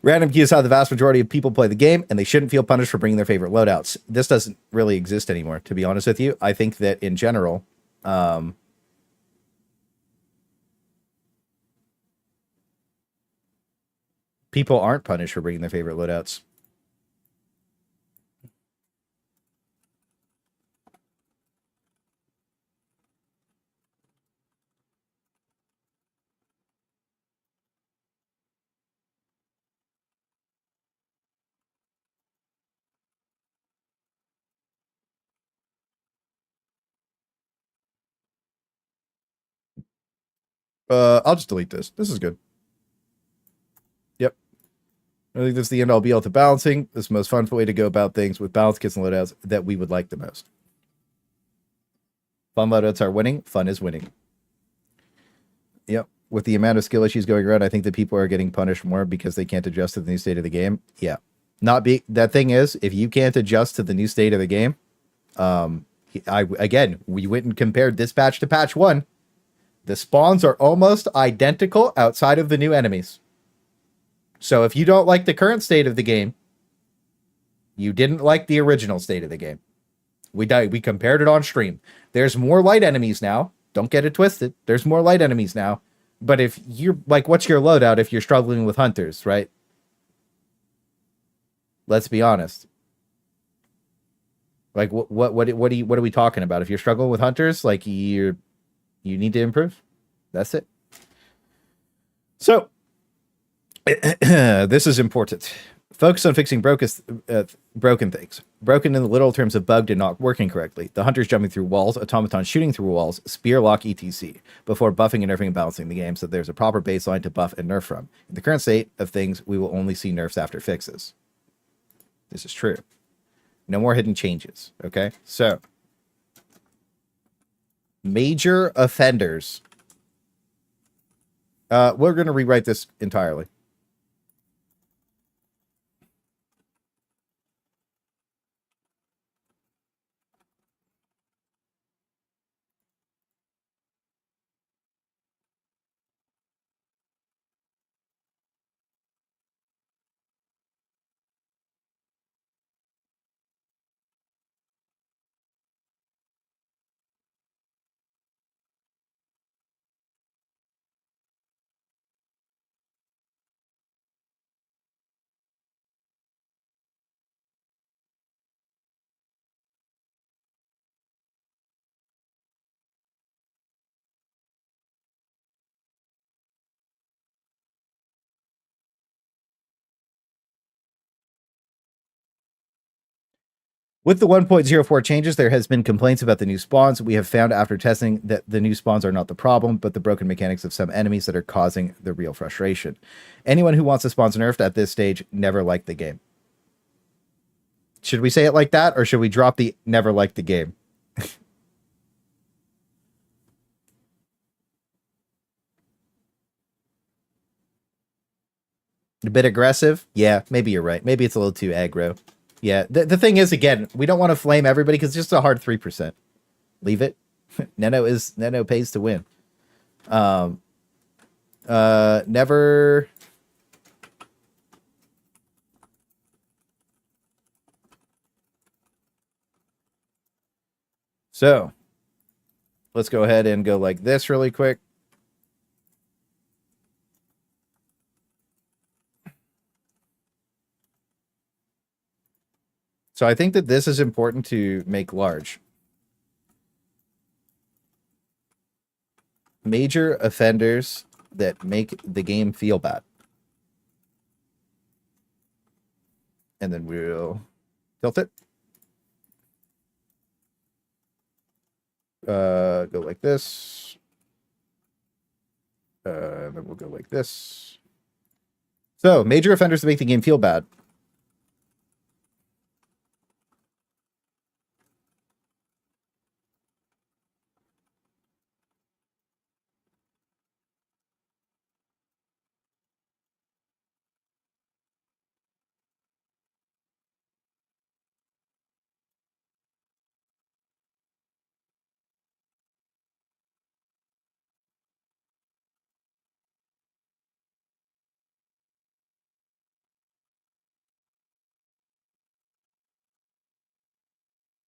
random queue is how the vast majority of people play the game, and they shouldn't feel punished for bringing their favorite loadouts. This doesn't really exist anymore, to be honest with you. I think that in general, People aren't punished for bringing their favorite loadouts. I'll just delete this. This is good. Yep. I think this is the end all be all to balancing. This is the most fun way to go about things with balance kits and loadouts that we would like the most. Fun loadouts are winning. Fun is winning. Yep. With the amount of skill issues going around, I think that people are getting punished more because they can't adjust to the new state of the game. Yeah. That thing is, if you can't adjust to the new state of the game, we went and compared this patch to patch 1. The spawns are almost identical outside of the new enemies. So if you don't like the current state of the game, you didn't like the original state of the game. We compared it on stream. There's more light enemies now. Don't get it twisted. There's more light enemies now. But if you're like, what's your loadout if you're struggling with hunters, right? Let's be honest. Like what are we talking about? If you're struggling with hunters, like you need to improve. That's it. So this is important. Focus on fixing broken things. Broken in the literal terms of bugged and not working correctly. The hunters jumping through walls, automatons shooting through walls, spear lock, etc. Before buffing and nerfing and balancing the game so there's a proper baseline to buff and nerf from. In the current state of things, we will only see nerfs after fixes. This is true. No more hidden changes. Okay, so major offenders. We're going to rewrite this entirely. With the 1.04 changes, there has been complaints about the new spawns. We have found after testing that the new spawns are not the problem, but the broken mechanics of some enemies that are causing the real frustration. Anyone who wants the spawns nerfed at this stage never liked the game. Should we say it like that, or should we drop the never liked the game? A bit aggressive? Yeah, maybe you're right. Maybe it's a little too aggro. Yeah, the thing is, again, we don't want to flame everybody because it's just a hard 3%. Leave it. Neno pays to win. Never. So, let's go ahead and go like this really quick. So I think that this is important to make large. Major offenders that make the game feel bad. And then we'll tilt it. Go like this. Then we'll go like this. So, major offenders that make the game feel bad.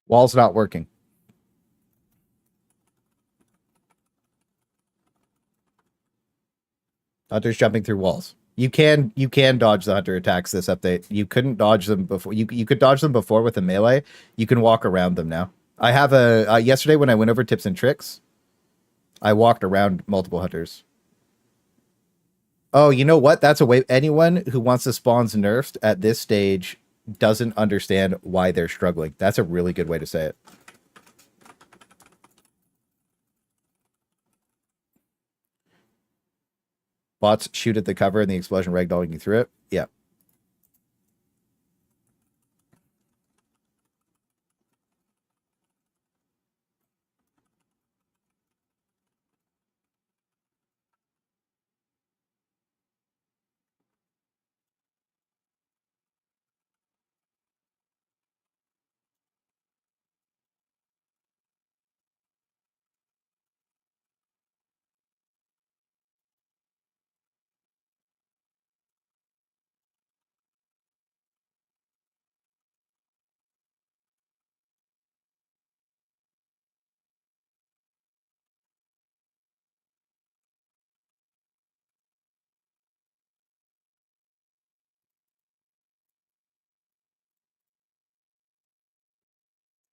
Wall's not working. Hunters jumping through walls. You can dodge the hunter attacks this update. You couldn't dodge them before. You could dodge them before with a melee. You can walk around them now. I have a yesterday when I went over tips and tricks, I walked around multiple hunters. Oh, you know what? That's a way. Anyone who wants the spawns nerfed at this stage doesn't understand why they're struggling. That's a really good way to say it. Bots shoot at the cover and the explosion ragdolling you through it. Yeah.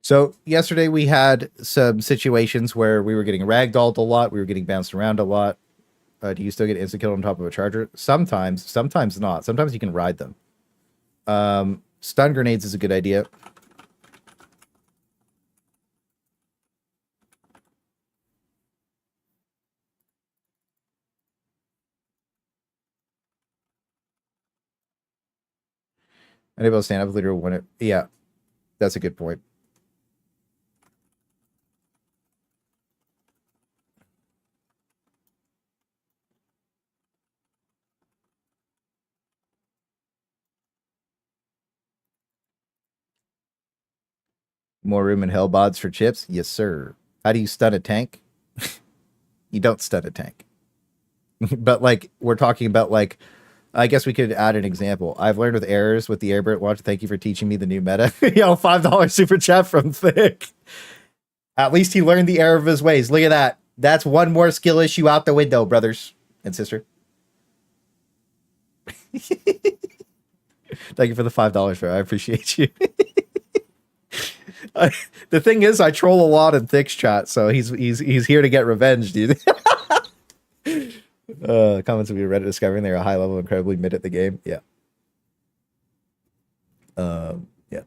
So yesterday we had some situations where we were getting ragdolled a lot. We were getting bounced around a lot. Do you still get instant kill on top of a charger? Sometimes, sometimes not. Sometimes you can ride them. Stun grenades is a good idea. Unable to stand up leader when it. Yeah, that's a good point. More room in Hellbods for chips? Yes, sir. How do you stun a tank? You don't stun a tank. But like we're talking about like I guess we could add an example. I've learned with errors with the Airbird watch. Thank you for teaching me the new meta. Yo, $5 super chat from Thick. At least he learned the error of his ways. Look at that. That's one more skill issue out the window, brothers and sister. Thank you for the $5, bro. I appreciate you. The thing is, I troll a lot in Thick's chat, so he's here to get revenge, dude. Comments will be Reddit discovering they're a high level, incredibly mid at the game. Yeah. Yeah.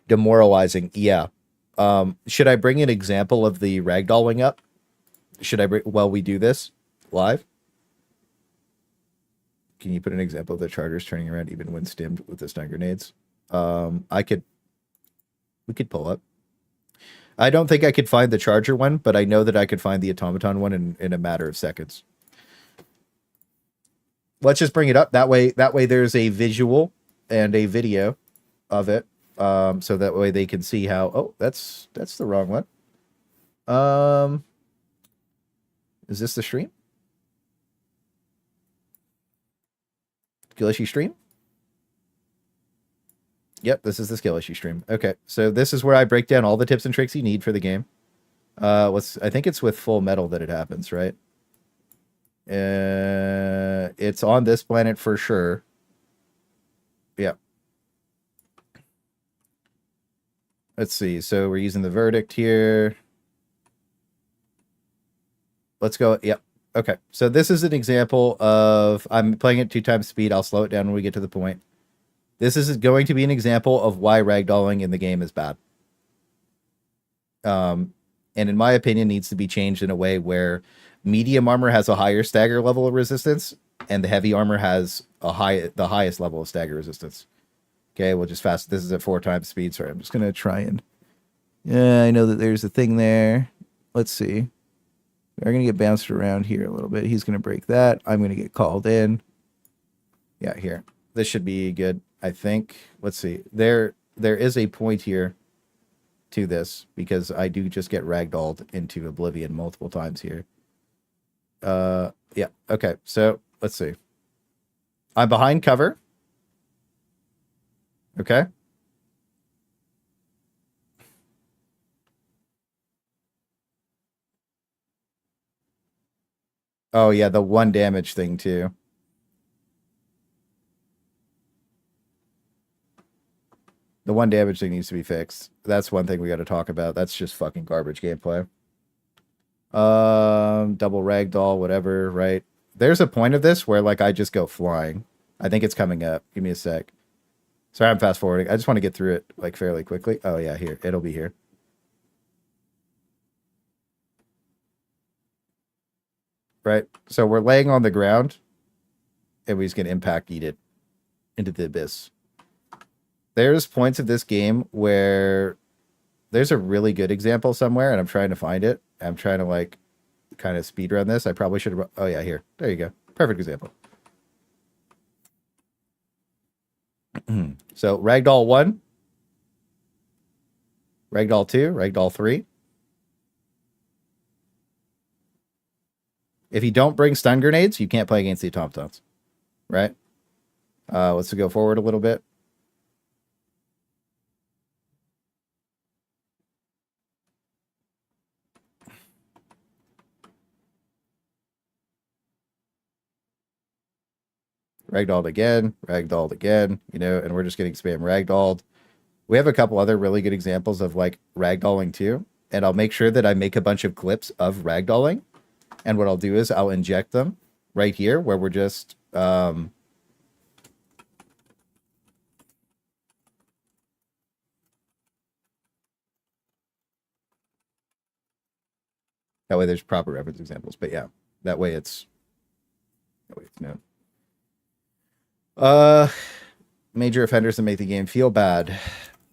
Demoralizing. Yeah. Should I bring an example of the ragdolling up? Should I bring while we do this live? Can you put an example of the chargers turning around even when stimmed with the stun grenades? We could pull up. I don't think I could find the charger one, but I know that I could find the automaton one in a matter of seconds. Let's just bring it up. That way there's a visual and a video of it. So that way they can see how, oh, that's the wrong one. Is this the stream? Skill issue stream? Yep, this is the skill issue stream. Okay, so this is where I break down all the tips and tricks you need for the game. I think it's with Full Metal that it happens, right? It's on this planet for sure. Yeah. Let's see. So we're using the verdict here. Let's go. Yep. Okay. So this is an example of I'm playing at 2 times speed. I'll slow it down when we get to the point. This is going to be an example of why ragdolling in the game is bad. And in my opinion, needs to be changed in a way where medium armor has a higher stagger level of resistance, and the heavy armor has the highest level of stagger resistance. Okay, we'll just fast. This is at 4 times speed. Sorry, I'm just gonna try and. Yeah, I know that there's a thing there. Let's see. We're gonna get bounced around here a little bit. He's gonna break that. I'm gonna get called in. Yeah, here. This should be good, I think. Let's see. There is a point here to this because I do just get ragdolled into oblivion multiple times here. Yeah. Okay. So let's see. I'm behind cover. Okay. Oh yeah, the 1 damage thing too. The 1 damage thing needs to be fixed. That's one thing we got to talk about. That's just fucking garbage gameplay. Double ragdoll, whatever, right? There's a point of this where like I just go flying. I think it's coming up. Give me a sec. Sorry, I'm fast forwarding. I just want to get through it like fairly quickly. Oh yeah, here. It'll be here. Right? So we're laying on the ground and we just get impact eat it into the abyss. There's points of this game where there's a really good example somewhere and I'm trying to find it. I'm trying to like kind of speed run this. I probably should have. Oh yeah, here. There you go. Perfect example. So Ragdoll 1, Ragdoll 2, Ragdoll 3. If you don't bring stun grenades, you can't play against the automatons. Right? Let's go forward a little bit. Ragdolled again, you know, and we're just getting spam ragdolled. We have a couple other really good examples of like ragdolling too, and I'll make sure that I make a bunch of clips of ragdolling, and what I'll do is I'll inject them right here where we're just that way there's proper reference examples, but yeah, that way it's known. Major offenders that make the game feel bad.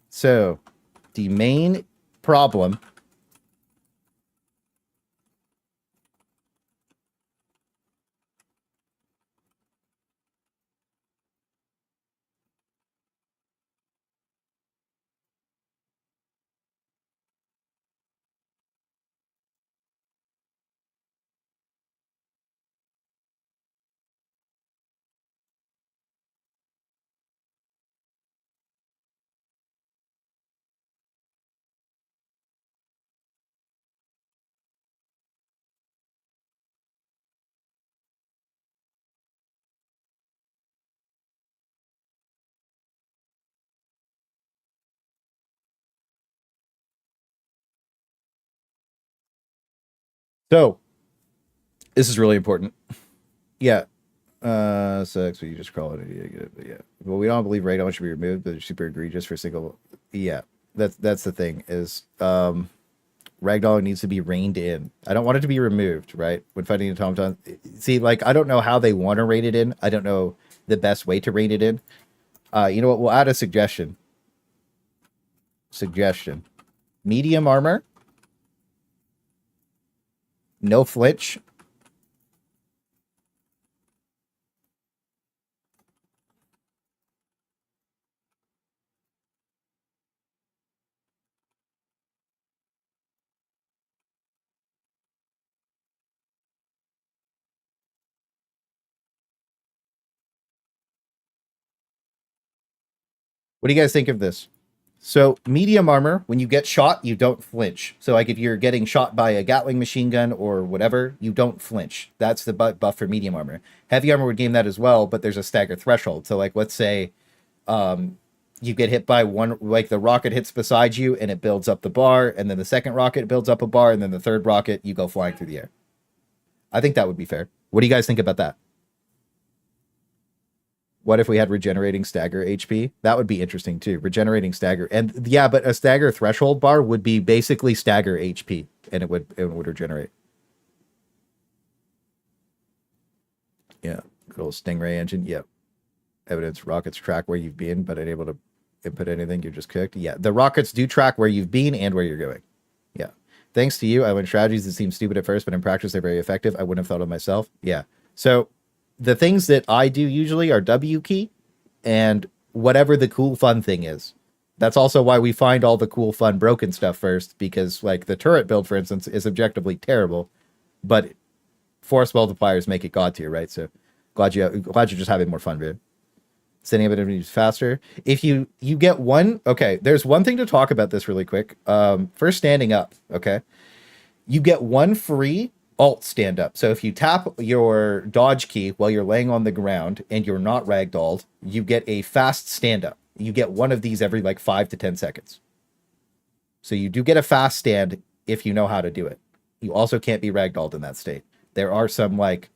So, the main problem So, this is really important. Yeah. So you just call it. Yeah. Well, we don't believe radon should be removed, but it's super egregious for single. Yeah. That's the thing is, ragdoll needs to be reined in. I don't want it to be removed, right? When fighting an automaton. See, like, I don't know how they want to rein it in. I don't know the best way to rein it in. You know what? We'll add a suggestion. Medium armor. No flinch. What do you guys think of this? So medium armor, when you get shot, you don't flinch. So like if you're getting shot by a Gatling machine gun or whatever, you don't flinch. That's the buff for medium armor. Heavy armor would gain that as well, but there's a stagger threshold. So like let's say you get hit by one, like the rocket hits beside you and it builds up the bar, and then the second rocket builds up a bar, and then the third rocket, you go flying through the air. I think that would be fair. What do you guys think about that? What if we had regenerating stagger HP? That would be interesting too. Regenerating stagger. And yeah, but a stagger threshold bar would be basically stagger HP, and it would regenerate. Yeah. Good old Stingray engine. Yep. Evidence rockets track where you've been, but unable to input anything, you're just cooked. Yeah. The rockets do track where you've been and where you're going. Yeah. Thanks to you, I learned strategies that seem stupid at first, but in practice they're very effective. I wouldn't have thought of myself. Yeah. So the things that I do usually are W key and whatever the cool fun thing is. That's also why we find all the cool fun broken stuff first, because like the turret build, for instance, is objectively terrible, but force multipliers make it god tier, right? So glad you're just having more fun, dude. Sending abilities faster. If you get one, okay, there's one thing to talk about this really quick. First, standing up, okay? You get one free alt stand up. So if you tap your dodge key while you're laying on the ground and you're not ragdolled, you get a fast stand up. You get one of these every like 5 to 10 seconds. So you do get a fast stand if you know how to do it. You also can't be ragdolled in that state. There are some like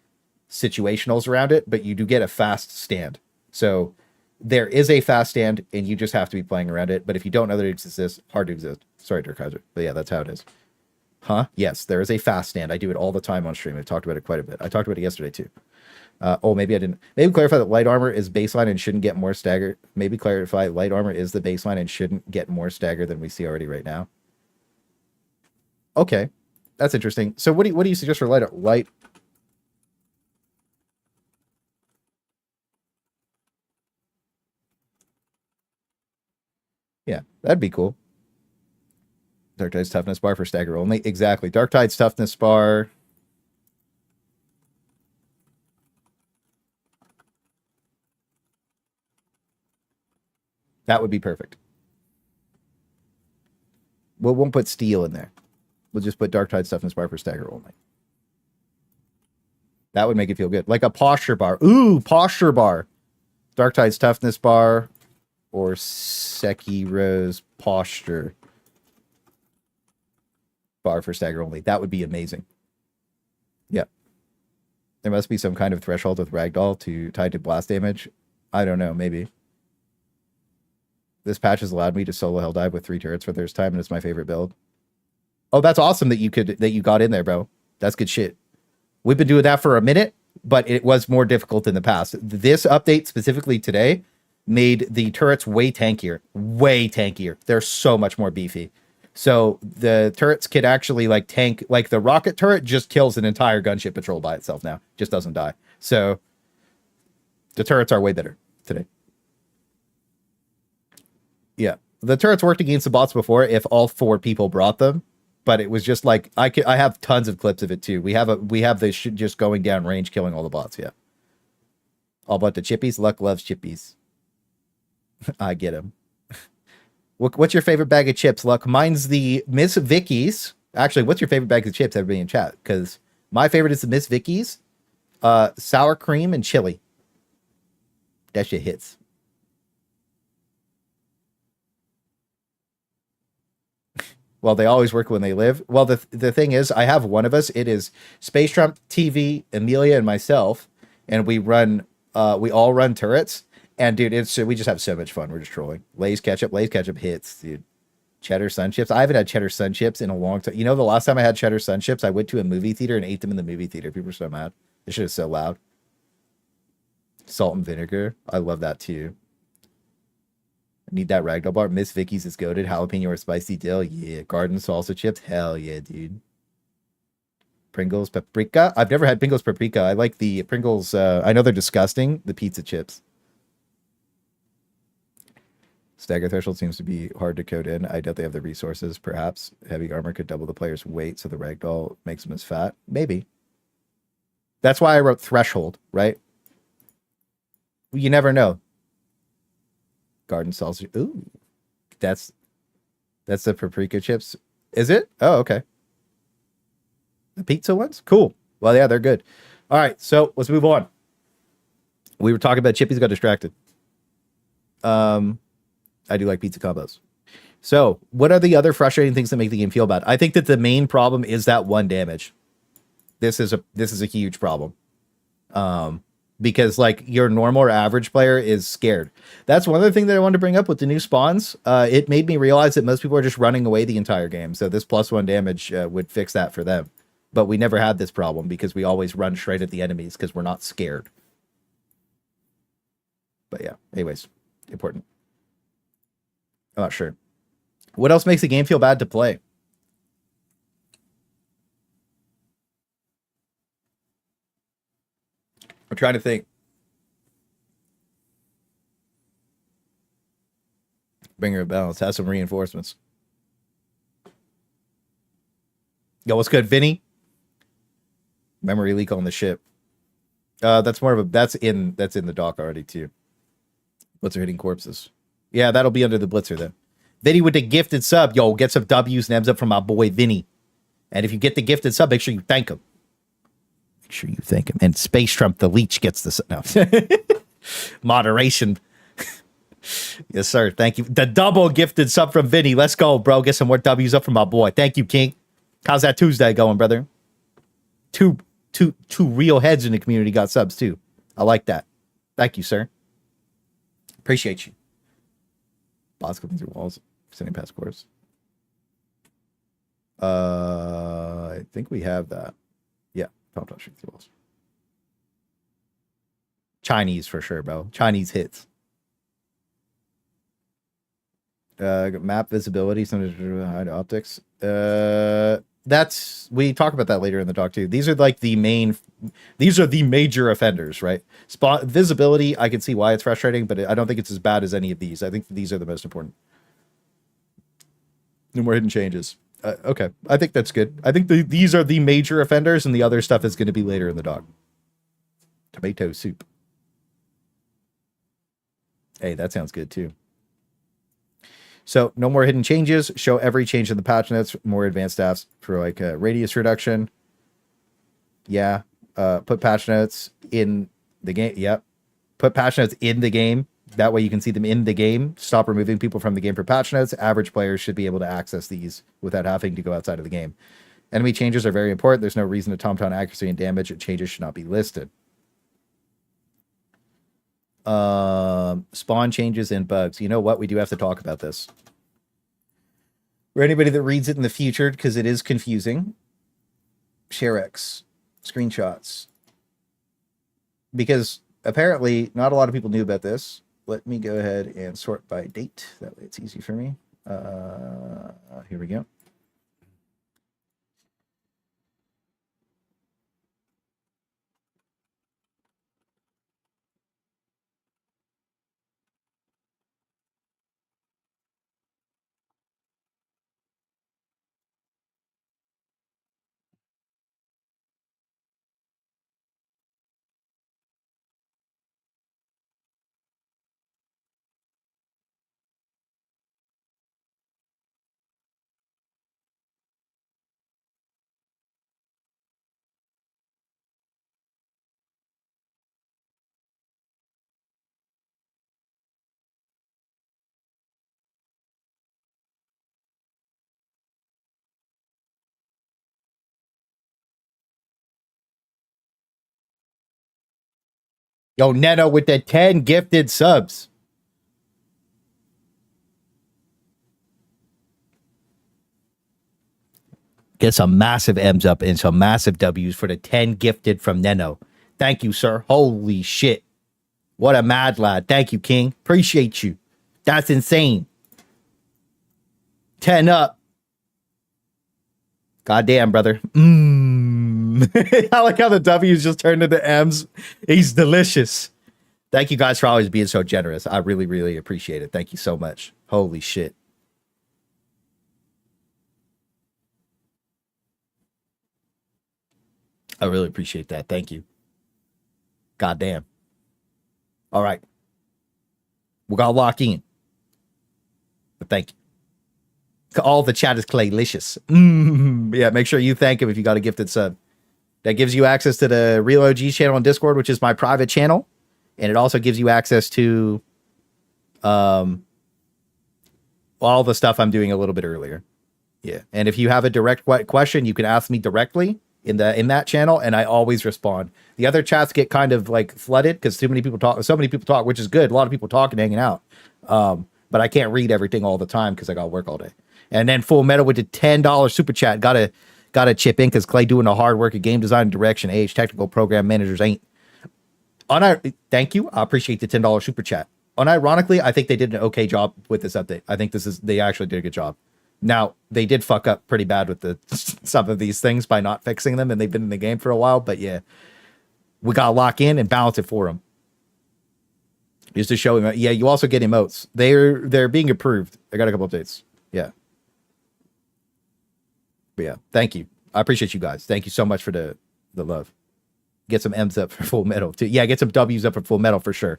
situationals around it, but you do get a fast stand. So there is a fast stand and you just have to be playing around it. But if you don't know that it exists, hard to exist. Sorry, Dirk Kaiser. But yeah, that's how it is. Huh? Yes, there is a fast stand. I do it all the time on stream. I've talked about it quite a bit. I talked about it yesterday too. Maybe I didn't. Maybe clarify that light armor is baseline and shouldn't get more stagger. Maybe clarify light armor is the baseline and shouldn't get more stagger than we see already right now. Okay, that's interesting. So what do you suggest for light? Yeah, that'd be cool. Dark Tide's toughness bar for stagger only. Exactly. Dark Tide's toughness bar. That would be perfect. We won't put steel in there. We'll just put Dark Tide's toughness bar for stagger only. That would make it feel good. Like a posture bar. Ooh, posture bar. Dark Tide's toughness bar or Sekiro's posture bar for stagger only. That would be amazing. Yeah. There must be some kind of threshold with Ragdoll tied to blast damage. I don't know, maybe. This patch has allowed me to solo Helldive with 3 turrets for the first time, and it's my favorite build. Oh, that's awesome that you got in there, bro. That's good shit. We've been doing that for a minute, but it was more difficult in the past. This update specifically today made the turrets way tankier. Way tankier. They're so much more beefy. So the turrets could actually like tank, like the rocket turret just kills an entire gunship patrol by itself now. Just doesn't die. So the turrets are way better today. Yeah. The turrets worked against the bots before if all 4 people brought them, but it was just like I have tons of clips of it too. We have this just going down range killing all the bots, yeah. All but the chippies. Luck loves chippies. I get him. What's your favorite bag of chips, Luck? Mine's the Miss Vicky's. Actually, what's your favorite bag of chips, everybody in chat? Because my favorite is the Miss Vicky's, sour cream and chili. That shit hits. Well, they always work when they live. Well, the thing is, I have one of us. It is Space Trump, TV, Amelia, and myself, and we all run turrets. And dude, we just have so much fun. We're just trolling. Lay's ketchup hits, dude. Cheddar Sun Chips. I haven't had Cheddar Sun Chips in a long time. You know, the last time I had Cheddar Sun Chips, I went to a movie theater and ate them in the movie theater. People were so mad. This shit is so loud. Salt and vinegar. I love that too. I need that Ragdoll bar. Miss Vicky's is goated. Jalapeno or spicy dill. Yeah. Garden salsa chips. Hell yeah, dude. Pringles paprika. I've never had Pringles paprika. I like the Pringles. I know they're disgusting. The pizza chips. Stagger threshold seems to be hard to code in. I doubt they have the resources. Perhaps heavy armor could double the player's weight, so the ragdoll makes them as fat. Maybe. That's why I wrote threshold, right? You never know. Garden salsa. Ooh, that's the paprika chips. Is it? Oh, okay. The pizza ones? Cool. Well, yeah, they're good. All right, so let's move on. We were talking about chippies, got distracted. I do like pizza combos. So what are the other frustrating things that make the game feel bad? I think that the main problem is that 1 damage. This is a huge problem. Because like your normal or average player is scared. That's one other thing that I wanted to bring up with the new spawns. It made me realize that most people are just running away the entire game. So this +1 damage would fix that for them. But we never had this problem because we always run straight at the enemies because we're not scared. But yeah, anyways, important. I'm not sure. What else makes a game feel bad to play? I'm trying to think. Bringer of balance. Has some reinforcements. Yo, what's good, Vinny? Memory leak on the ship. That's more of a that's in the dock already too. Blitzer hitting corpses. Yeah, that'll be under the Blitzer then. Vinny with the gifted sub. Yo, get some W's and M's up from my boy Vinny. And if you get the gifted sub, make sure you thank him. Make sure you thank him. And Space Trump, the leech, gets the no. Moderation. Yes, sir. Thank you. The double gifted sub from Vinny. Let's go, bro. Get some more W's up from my boy. Thank you, King. How's that Tuesday going, brother? Two real heads in the community got subs too. I like that. Thank you, sir. Appreciate you. Boss coming through walls, sending passports. I think we have that. Yeah, top through walls. Chinese for sure, bro. Chinese hits. Map visibility, some hide optics. That's we talk about that later in the doc too. These are like the major offenders, right? Spot visibility, I can see why it's frustrating, but I don't think it's as bad as any of these. I think these are the most important. No more hidden changes. Okay, I think that's good. I think these are the major offenders, and the other stuff is going to be later in the doc. Tomato soup. Hey, that sounds good too. So no more hidden changes. Show every change in the patch notes. More advanced staffs for like radius reduction. Yeah. Put patch notes in the game. Yep. Put patch notes in the game. That way you can see them in the game. Stop removing people from the game for patch notes. Average players should be able to access these without having to go outside of the game. Enemy changes are very important. There's no reason to tom-tom accuracy and damage. Changes should not be listed. Spawn changes and bugs. You know what? We do have to talk about this. For anybody that reads it in the future, because it is confusing. ShareX. Screenshots. Because apparently not a lot of people knew about this. Let me go ahead and sort by date. That way it's easy for me. Here we go. Yo, Neto with the 10 gifted subs. Get some massive M's up and some massive W's for the 10 gifted from Neno. Thank you, sir. Holy shit. What a mad lad. Thank you, King. Appreciate you. That's insane. 10 up. Goddamn, brother. I like how the W's just turned into M's. He's delicious. Thank you guys for always being so generous. I really, really appreciate it. Thank you so much. Holy shit. I really appreciate that. Thank you. Goddamn. All right. We got to lock in. But thank you. All the chat is Claylicious. Yeah, make sure you thank him if you got a gifted sub. That gives you access to the Real OGs channel on Discord, which is my private channel. And it also gives you access to all the stuff I'm doing a little bit earlier. Yeah. And if you have a direct question, you can ask me directly in that channel, and I always respond. The other chats get kind of like flooded because so many people talk, which is good. A lot of people talk and hanging out. But I can't read everything all the time because I got to work all day. And then Full Metal with the $10 super chat. Gotta chip in because Clay doing the hard work of game design and direction. Technical program managers ain't. Thank you. I appreciate the $10 super chat. Unironically, I think they did an okay job with this update. I think they actually did a good job. Now, they did fuck up pretty bad with some of these things by not fixing them, and they've been in the game for a while, but yeah, we gotta lock in and balance it for them. Just to show him, yeah, you also get emotes. They're being approved. I got a couple updates. Yeah. But yeah, thank you. I appreciate you guys. Thank you so much for the love. Get some M's up for Full Metal too. Yeah, get some W's up for Full Metal for sure.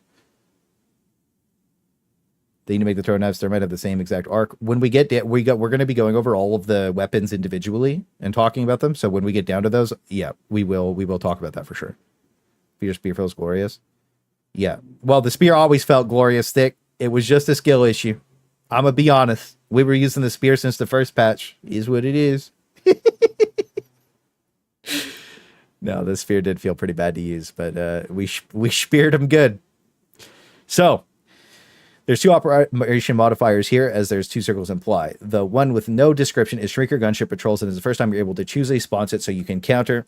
They need to make the throw knives. They might have the same exact arc. When we get we're going to be going over all of the weapons individually and talking about them. So when we get down to those, yeah, we will talk about that for sure. Your spear feels glorious. Yeah. Well, the spear always felt glorious thick. It was just a skill issue. I'm gonna be honest. We were using the spear since the first patch. Is what it is. No, the spear did feel pretty bad to use, but we speared him good. So there's 2 operation modifiers here, as there's 2 circles imply. The one with no description is Shrinker Gunship Patrols, and it's the first time you're able to choose a spawn set so you can counter.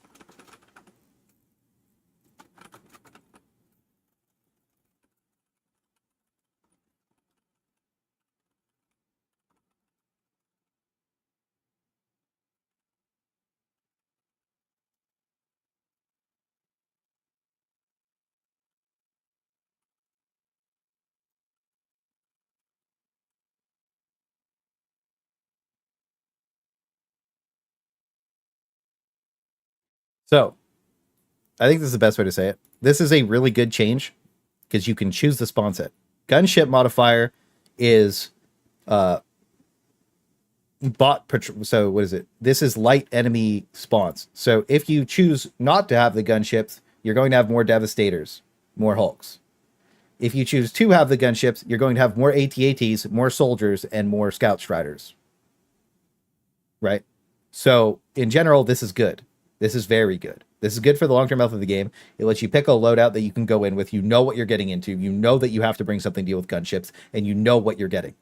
So I think this is the best way to say it. This is a really good change because you can choose the spawn set. Gunship modifier is so what is it? This is light enemy spawns. So if you choose not to have the gunships, you're going to have more devastators, more hulks. If you choose to have the gunships, you're going to have more AT-ATs, more soldiers, and more scout striders. Right? So in general, this is good. This is very good. This is good for the long-term health of the game. It lets you pick a loadout that you can go in with. You know what you're getting into. You know that you have to bring something to deal with gunships, and you know what you're getting.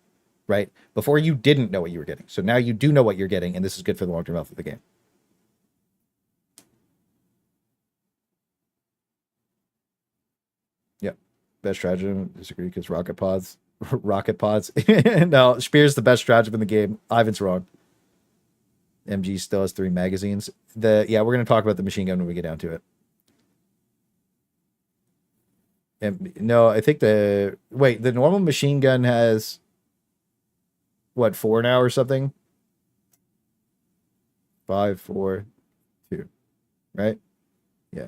Right? Before you didn't know what you were getting. So now you do know what you're getting, and this is good for the long-term health of the game. Yeah. Best stratagem. Disagree because rocket pods. Rocket pods. No, Spear's the best stratagem in the game. Ivan's wrong. MG still has 3 magazines. We're going to talk about the machine gun when we get down to it. No, I think the normal machine gun has what, 4 now or something? 5, 4, 2, right? Yeah.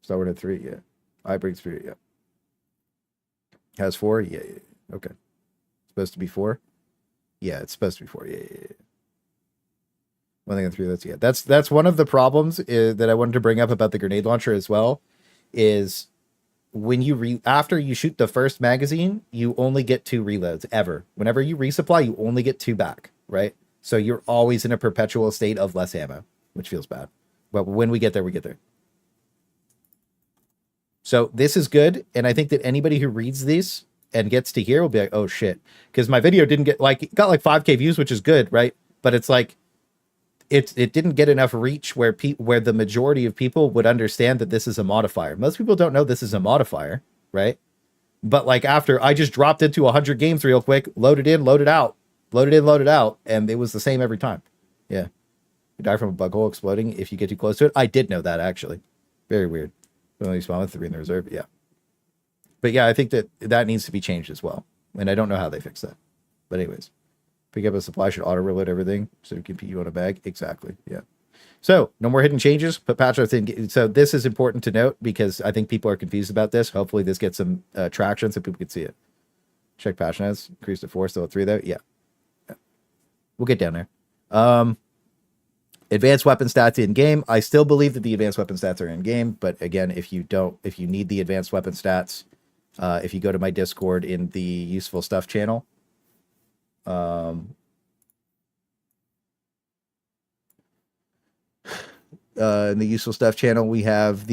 Starboard at 3, yeah. I break Spirit, yeah. Has 4, yeah. Okay. Supposed to be 4? Yeah, it's supposed to be 4, yeah. One thing on 3, that's one of the problems that I wanted to bring up about the grenade launcher as well, is when you after you shoot the first magazine, you only get 2 reloads ever. Whenever you resupply, you only get 2 back, right? So you're always in a perpetual state of less ammo, which feels bad. But when we get there, we get there. So this is good, and I think that anybody who reads these and gets to here will be like, oh shit. Because my video didn't get got 5K views, which is good, right? But it's like it didn't get enough reach where the majority of people would understand that this is a modifier. Most people don't know this is a modifier, right? But after I just dropped into 100 games real quick, loaded in, loaded out, loaded in, loaded out, and it was the same every time. Yeah. You die from a bug hole exploding if you get too close to it. I did know that, actually. Very weird. Only spawn with 3 in the reserve, yeah. But yeah, I think that needs to be changed as well. And I don't know how they fix that. But anyways. Pick up a supply, should auto-reload everything, so it can put you on a bag. Exactly, yeah. So, no more hidden changes. Put patch notes in. So this is important to note because I think people are confused about this. Hopefully this gets some traction so people can see it. Check patch notes. Increase to 4, still at 3 though. Yeah. We'll get down there. Advanced weapon stats in game. I still believe that the advanced weapon stats are in game, but again, if you need the advanced weapon stats, if you go to my Discord in the useful stuff channel, in the useful stuff channel, we have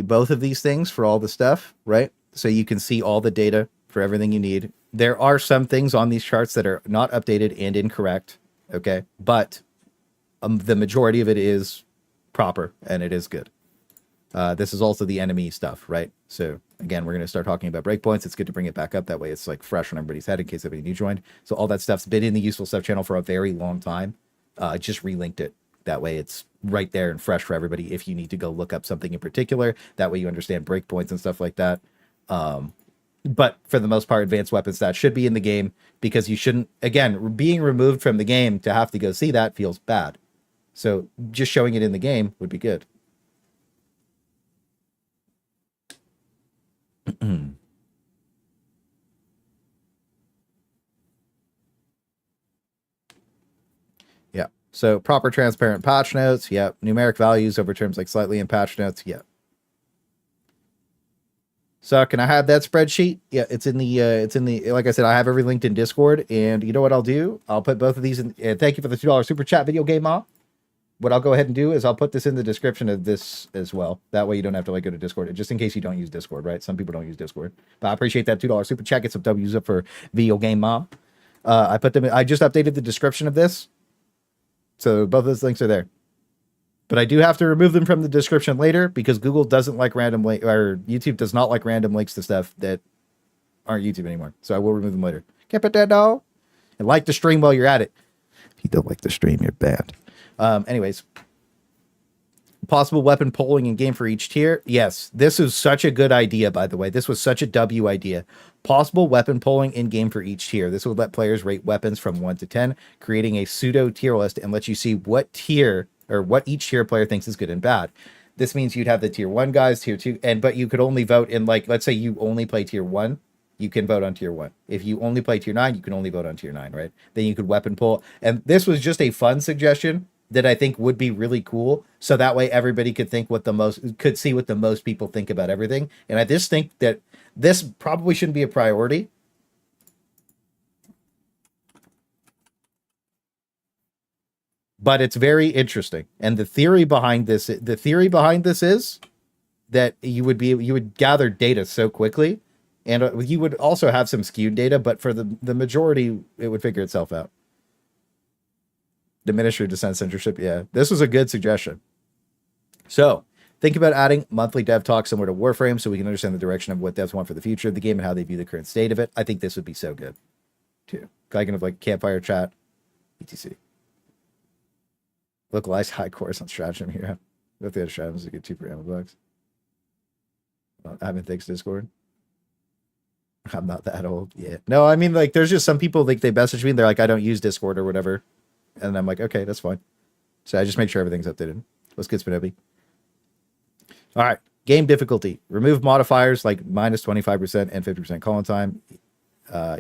both of these things for all the stuff, right? So you can see all the data for everything you need. There are some things on these charts that are not updated and incorrect, okay? But the majority of it is proper and it is good. This is also the enemy stuff, right? So again, we're going to start talking about breakpoints. It's good to bring it back up. That way it's fresh on everybody's head in case anybody new joined. So all that stuff's been in the useful stuff channel for a very long time. I just relinked it. That way it's right there and fresh for everybody if you need to go look up something in particular. That way you understand breakpoints and stuff like that. But for the most part, advanced weapon stats should be in the game because you shouldn't, again, being removed from the game to have to go see that feels bad. So just showing it in the game would be good. So proper transparent patch notes. Yep. Numeric values over terms like slightly in patch notes. Yep. So can I have that spreadsheet? Yeah, it's in the, like I said, I have every linked in Discord. And you know what I'll do? I'll put both of these in. And thank you for the $2 super chat, video game mom. What I'll go ahead and do is I'll put this in the description of this as well. That way you don't have to like go to Discord, just in case you don't use Discord, right? Some people don't use Discord, but I appreciate that $2 super chat. Get some W's up for video game mom. I put them. I just updated the description of this, so both of those links are there. But I do have to remove them from the description later because Google doesn't like random link, or YouTube does not like random links to stuff that aren't YouTube anymore. So I will remove them later. Keep it that dog. And like the stream while you're at it. If you don't like the stream, you're banned. Anyways, possible weapon polling in game for each tier. Yes, this is such a good idea, by the way. This was such a W idea. Possible weapon polling in game for each tier. This would let players rate weapons from 1 to 10, creating a pseudo tier list and let you see what tier or what each tier player thinks is good and bad. This means you'd have the tier 1 guys, tier 2, but you could only vote in, like, let's say you only play tier 1. You can vote on tier 1. If you only play tier 9, you can only vote on tier 9, right? Then you could weapon poll. And this was just a fun suggestion that I think would be really cool. So that way everybody could see what the most people think about everything. And I just think that this probably shouldn't be a priority. But it's very interesting. And the theory behind this is that you would gather data so quickly, and you would also have some skewed data, but for the majority, it would figure itself out. Diminish your dissent censorship. Yeah, this was a good suggestion. So think about adding monthly dev talks similar to Warframe so we can understand the direction of what devs want for the future of the game and how they view the current state of it. I think this would be so good too. Kind of like campfire chat, etc. Localized high course on stratagem here. If the other stratagems to get cheaper ammo bucks. I haven't thanks Discord. I'm not that old yet. No, I mean, like, there's just some people, like, they message me and they're like, I don't use Discord or whatever. And I'm like, okay, that's fine. So I just make sure everything's updated. Let's get Spinobi. All right. Game difficulty. Remove modifiers like minus 25% and 50% call time.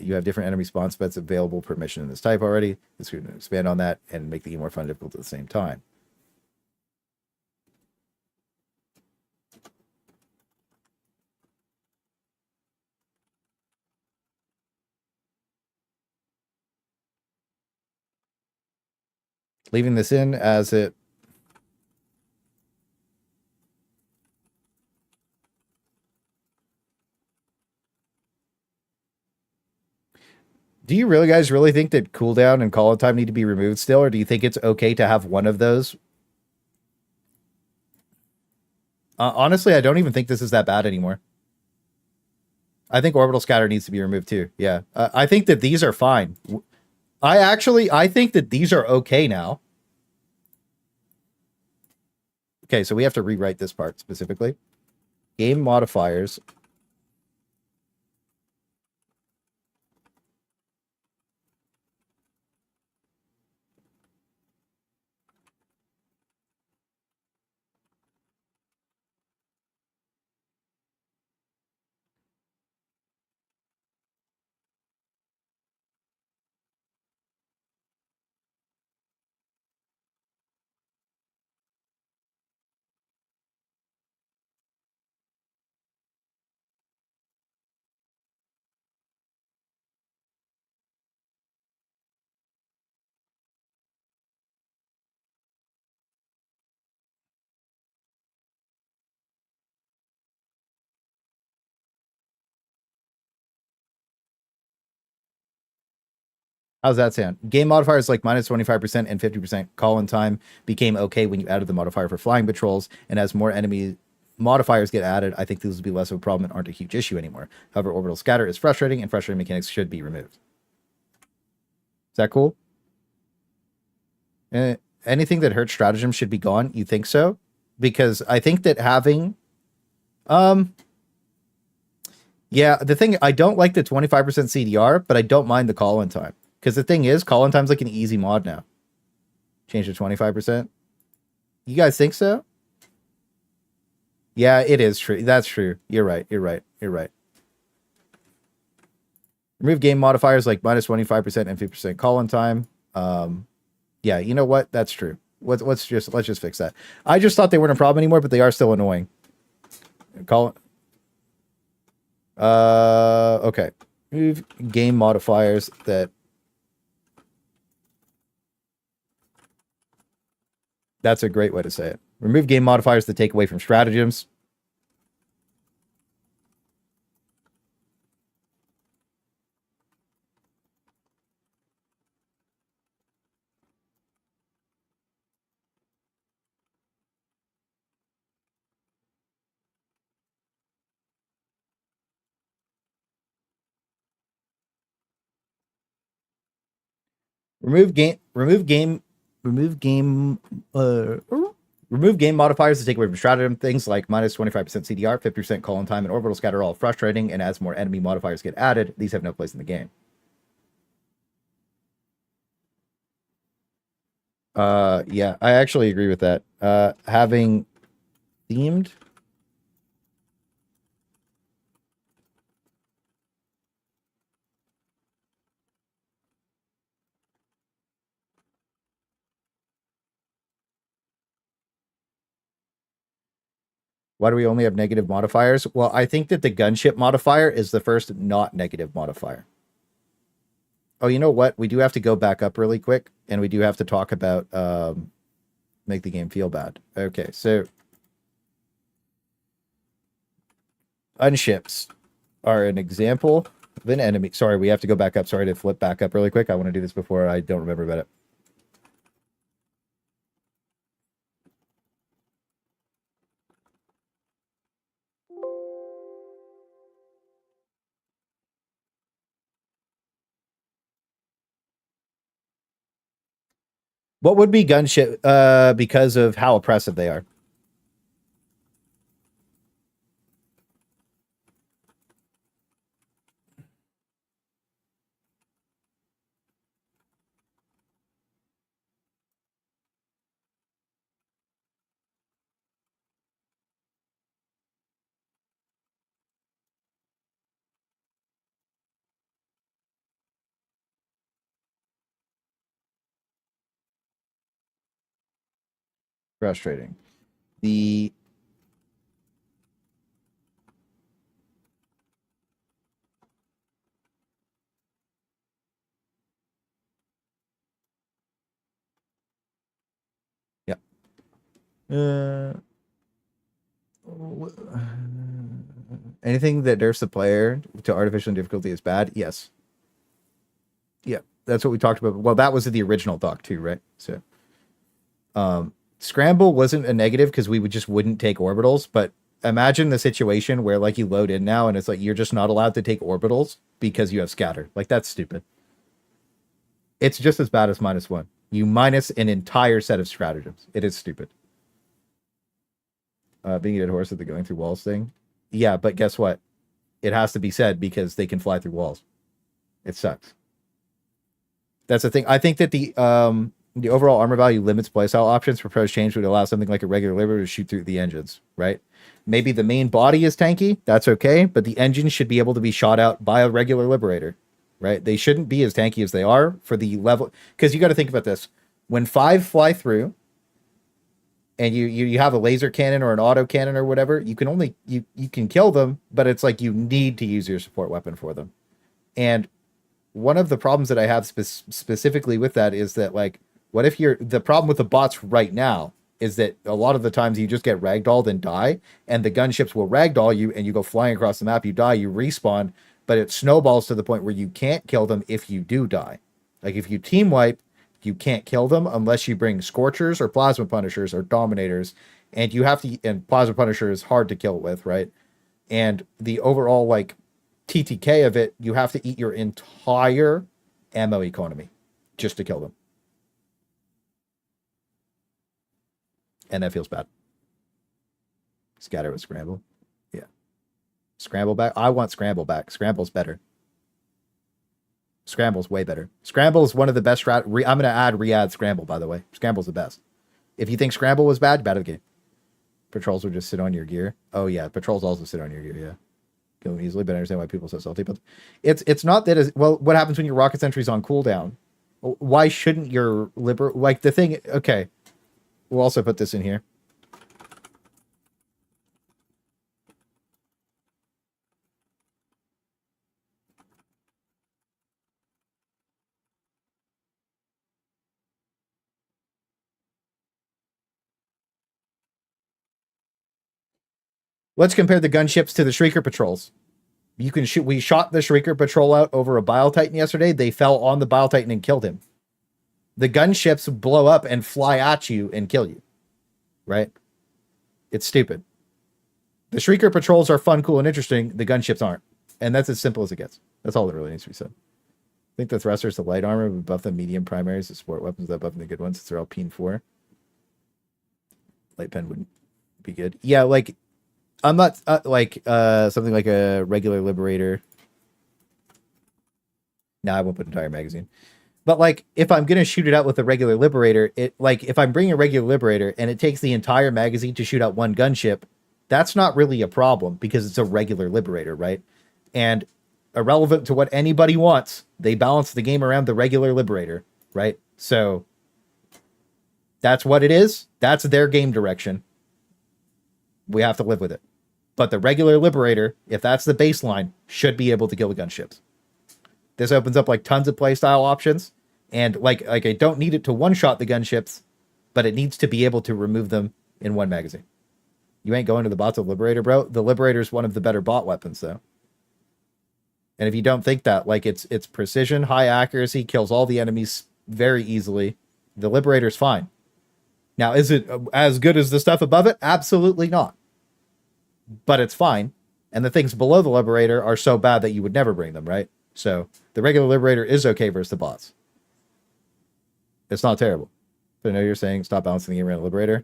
You have different enemy spawn specs available per mission in this type already. Let's expand on that and make the game more fun and difficult at the same time. Leaving this in as it. Do you really guys really think that cooldown and call time need to be removed still, or do you think it's okay to have one of those? Honestly, I don't even think this is that bad anymore. I think orbital scatter needs to be removed too. Yeah, I think that these are fine. I think that these are okay now. Okay, so we have to rewrite this part specifically. Game modifiers. How's that sound? Game modifiers like minus 25% and 50% call-in time became okay when you added the modifier for flying patrols, and as more enemy modifiers get added, I think these will be less of a problem and aren't a huge issue anymore. However, orbital scatter is frustrating, and frustrating mechanics should be removed. Is that cool? Anything that hurts stratagem should be gone? You think so? Because I think that having... Yeah, the thing, I don't like the 25% CDR, but I don't mind the call-in time. Because the thing is, call-in time's like an easy mod now. Change to 25%. You guys think so? Yeah, it is true. That's true. You're right. Remove game modifiers like minus 25% and 50% call-in time. Yeah, you know what? That's true. Let's just fix that. I just thought they weren't a problem anymore, but they are still annoying. Call it. Okay. Move game modifiers that. That's a great way to say it. Remove game modifiers that take away from stratagems. Remove game. Remove game. Remove game. Remove game modifiers to take away from stratagem. Things like minus 25% CDR, 50% call time, and orbital scatter are all frustrating. And as more enemy modifiers get added, these have no place in the game. Yeah, I actually agree with that. Having themed. Why do we only have negative modifiers? Well, I think that the gunship modifier is the first not negative modifier. Oh, you know what? We do have to go back up really quick, and we do have to talk about make the game feel bad. Okay, so unships are an example of an enemy. Sorry, we have to go back up. Sorry to flip back up really quick. I want to do this before I don't remember about it. What would be gunship because of how oppressive they are? Frustrating. The yeah. Anything that nerfs the player to artificial difficulty is bad. Yes. Yeah, that's what we talked about. Well, that was in the original doc too, right? So, scramble wasn't a negative because we wouldn't take orbitals. But imagine the situation where like you load in now and it's like you're just not allowed to take orbitals because you have scatter. Like that's stupid. It's just as bad as -1. You minus an entire set of stratagems. It is stupid. Being a dead horse at the going through walls thing. Yeah, but guess what? It has to be said because they can fly through walls. It sucks. That's the thing. I think that the overall armor value limits playstyle options. Proposed change would allow something like a regular liberator to shoot through the engines, right? Maybe the main body is tanky. That's okay, but the engines should be able to be shot out by a regular liberator, right? They shouldn't be as tanky as they are for the level. Because you got to think about this. When 5 fly through, and you have a laser cannon or an auto cannon or whatever, you can only you can kill them, but it's like you need to use your support weapon for them. And one of the problems that I have specifically with that is that like, what if the problem with the bots right now is that a lot of the times you just get ragdolled and die, and the gunships will ragdoll you and you go flying across the map, you die, you respawn, but it snowballs to the point where you can't kill them if you do die. Like if you team wipe, you can't kill them unless you bring Scorchers or Plasma Punishers or Dominators, and you have to. And Plasma Punisher is hard to kill with, right? And the overall like TTK of it, you have to eat your entire ammo economy just to kill them, and that feels bad. Scatter with Scramble, yeah. Scramble back. I want Scramble back. Scramble's better. Scramble's way better. Scramble is one of the best I'm going to add Scramble, by the way. Scramble's the best. If you think Scramble was bad, bad of the game. Patrols will just sit on your gear. Oh, yeah. Patrols also sit on your gear, yeah. Kill them easily, but I understand why people are so salty. But it's not that as well. What happens when your rocket sentry's on cooldown Why shouldn't your like the thing? Okay, we'll also put this in here. Let's compare the gunships to the Shrieker patrols. You can shoot. We shot the Shrieker patrol out over a Bile Titan yesterday. They fell on the Bile Titan and killed him. The gunships blow up and fly at you and kill you. Right? It's stupid. The Shrieker patrols are fun, cool, and interesting. The gunships aren't. And that's as simple as it gets. That's all that really needs to be said. I think the thrusters, the light armor, we buff the medium primaries, the sport weapons, that buffing the good ones. They're all Peen 4. Light pen wouldn't be good. Yeah, like, I'm not something like a regular Liberator. No, I won't put entire magazine. But like, if I'm gonna shoot it out with a regular Liberator, it like if I'm bringing a regular Liberator and it takes the entire magazine to shoot out one gunship, that's not really a problem because it's a regular Liberator, right? And irrelevant to what anybody wants, they balance the game around the regular Liberator, right? So that's what it is. That's their game direction. We have to live with it. But the regular Liberator, if that's the baseline, should be able to kill the gunships. This opens up like tons of playstyle options. And like I don't need it to one-shot the gunships, but it needs to be able to remove them in one magazine. You ain't going to the bots of Liberator, bro. The Liberator is one of the better bot weapons, though. And if you don't think that, like it's precision, high accuracy, kills all the enemies very easily. The Liberator's fine. Now, is it as good as the stuff above it? Absolutely not. But it's fine. And the things below the Liberator are so bad that you would never bring them, right? So the regular Liberator is okay versus the bots. It's not terrible. But I know you're saying stop balancing the game around the Liberator.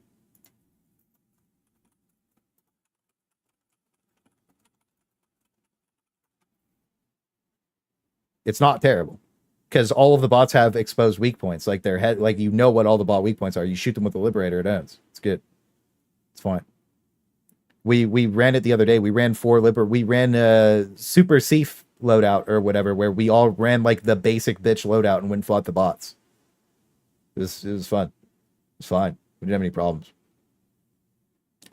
It's not terrible. Because all of the bots have exposed weak points. Like their head, like you know what all the bot weak points are. You shoot them with the Liberator, it ends. It's good. It's fine. We ran it the other day. We ran we ran Super Thief loadout or whatever, where we all ran like the basic bitch loadout and went and fought the bots. It was fun. It's fine. We didn't have any problems.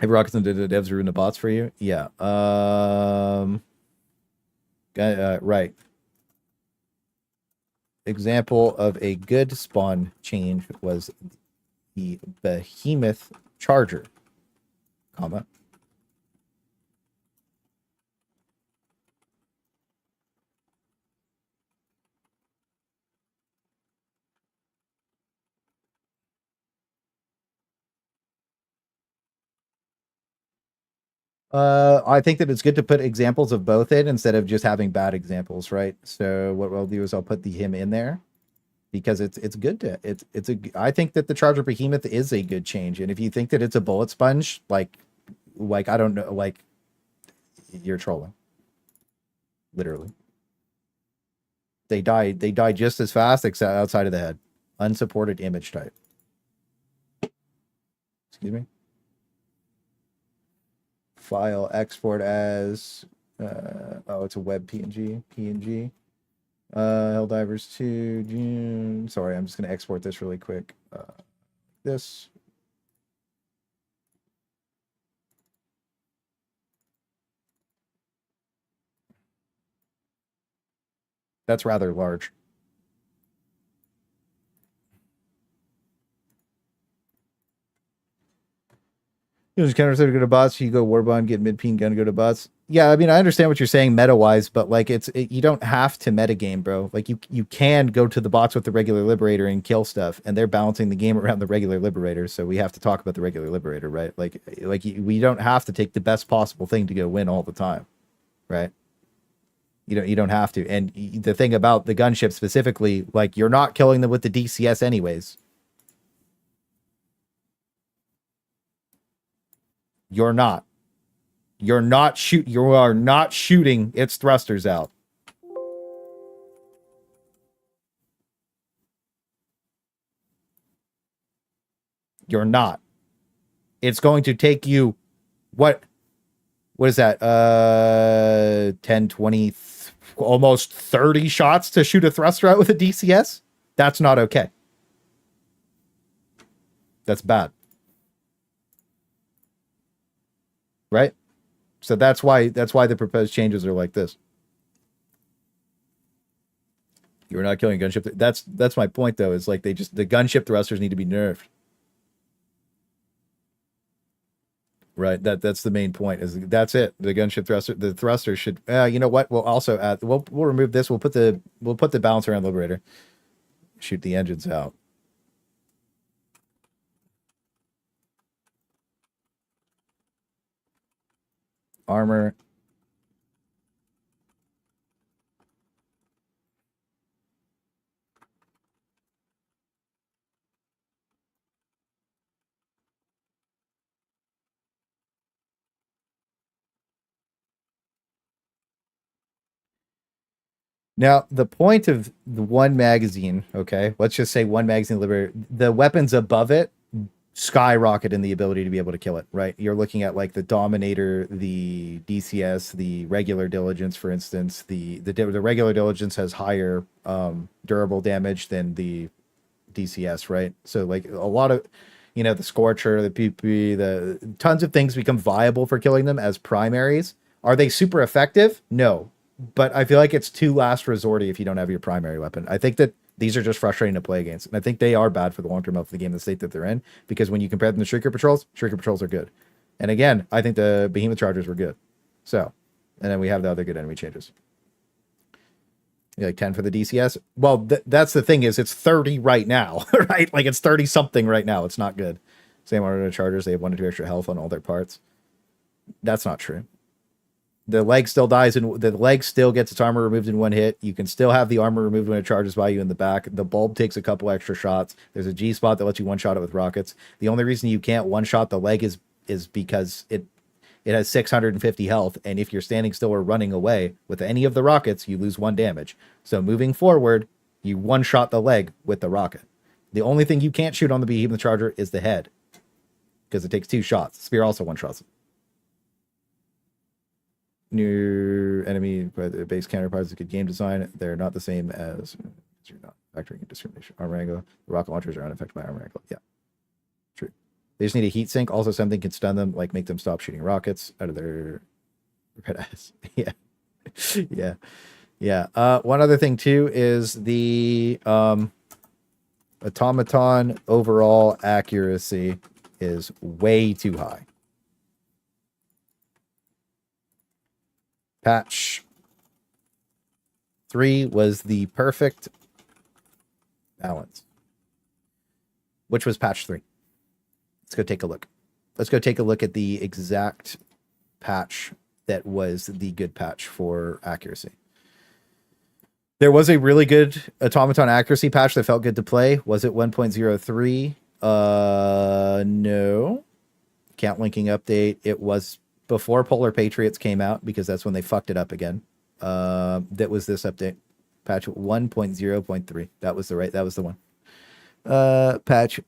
Hey, Rocketson, did the devs ruin the bots for you? Yeah. Right. Example of a good spawn change was the Behemoth Charger, comma. I think that it's good to put examples of both in instead of just having bad examples, right? So what I'll do is I'll put the him in there because it's good to I think that the Charger Behemoth is a good change, and if you think that it's a bullet sponge, like I don't know, like you're trolling. Literally, they die just as fast except outside of the head. Unsupported image type. Excuse me. File export as it's a web PNG. Helldivers 2 June. Sorry, I'm just gonna export this really quick. This. That's rather large. You just counter to go to bots. You go Warbond, get mid-peen gun, go to bots. Yeah, I mean, I understand what you're saying meta-wise, but like you don't have to metagame, bro. Like you can go to the bots with the regular Liberator and kill stuff, and they're balancing the game around the regular Liberator. So we have to talk about the regular Liberator, right? Like we don't have to take the best possible thing to go win all the time, right? You don't have to. And the thing about the gunship specifically, like you're not killing them with the DCS anyways. You're not. You are not shooting its thrusters out. You're not. It's going to take you what is that? 10, 20, almost 30 shots to shoot a thruster out with a DCS? That's not okay. That's bad. Right? So that's why the proposed changes are like this. You're not killing gunship. That's my point though, is like the gunship thrusters need to be nerfed. Right. That's the main point. That's it. The gunship thruster should you know what? We'll also add we'll remove this. We'll put the balancer on Liberator. Shoot the engines out. Armor. Now, the point of the one magazine, okay, let's just say one magazine Liberator, the weapons above it skyrocket in the ability to be able to kill it, right? You're looking at like the Dominator, the DCS, the regular Diligence, for instance. The regular Diligence has higher durable damage than the DCS, right? So like a lot of, you know, the Scorcher, the PP, the tons of things become viable for killing them as primaries. Are they super effective? No. But I feel like it's too last resorty if you don't have your primary weapon. I think that these are just frustrating to play against. And I think they are bad for the long-term health of the game, the state that they're in, because when you compare them to Shrieker Patrols are good. And again, I think the Behemoth Chargers were good. So, and then we have the other good enemy changes. Like 10 for the DCS. Well, that's the thing is it's 30 right now, right? Like it's 30 something right now. It's not good. Same order to Chargers. They have 1 to 2 extra health on all their parts. That's not true. The leg still dies and the leg still gets its armor removed in 1 hit. You can still have the armor removed when it charges by you in the back. The bulb takes a couple extra shots. There's a G spot that lets you one-shot it with rockets. The only reason you can't one-shot the leg is because it has 650 health, and if you're standing still or running away with any of the rockets, you lose 1 damage. So moving forward, you one-shot the leg with the rocket. The only thing you can't shoot on the Behemoth Charger is the head, because it takes 2 shots. Spear also one-shots it. New enemy base counterparts is good game design. They're not the same as you're not factoring in discrimination. Armor angle. The rocket launchers are unaffected by armor angle. Yeah, true. They just need a heat sink. Also, something can stun them, like make them stop shooting rockets out of their red eyes. Yeah, yeah. One other thing too is the automaton overall accuracy is way too high. Patch 3 was the perfect balance. Which was patch 3? Let's go take a look. Let's go take a look at the exact patch that was the good patch for accuracy. There was a really good automaton accuracy patch that felt good to play. Was it 1.03? No. Count linking update. It was before Polar Patriots came out, because that's when they fucked it up again. That was this update. Patch 1.0.3. That was the one. Patch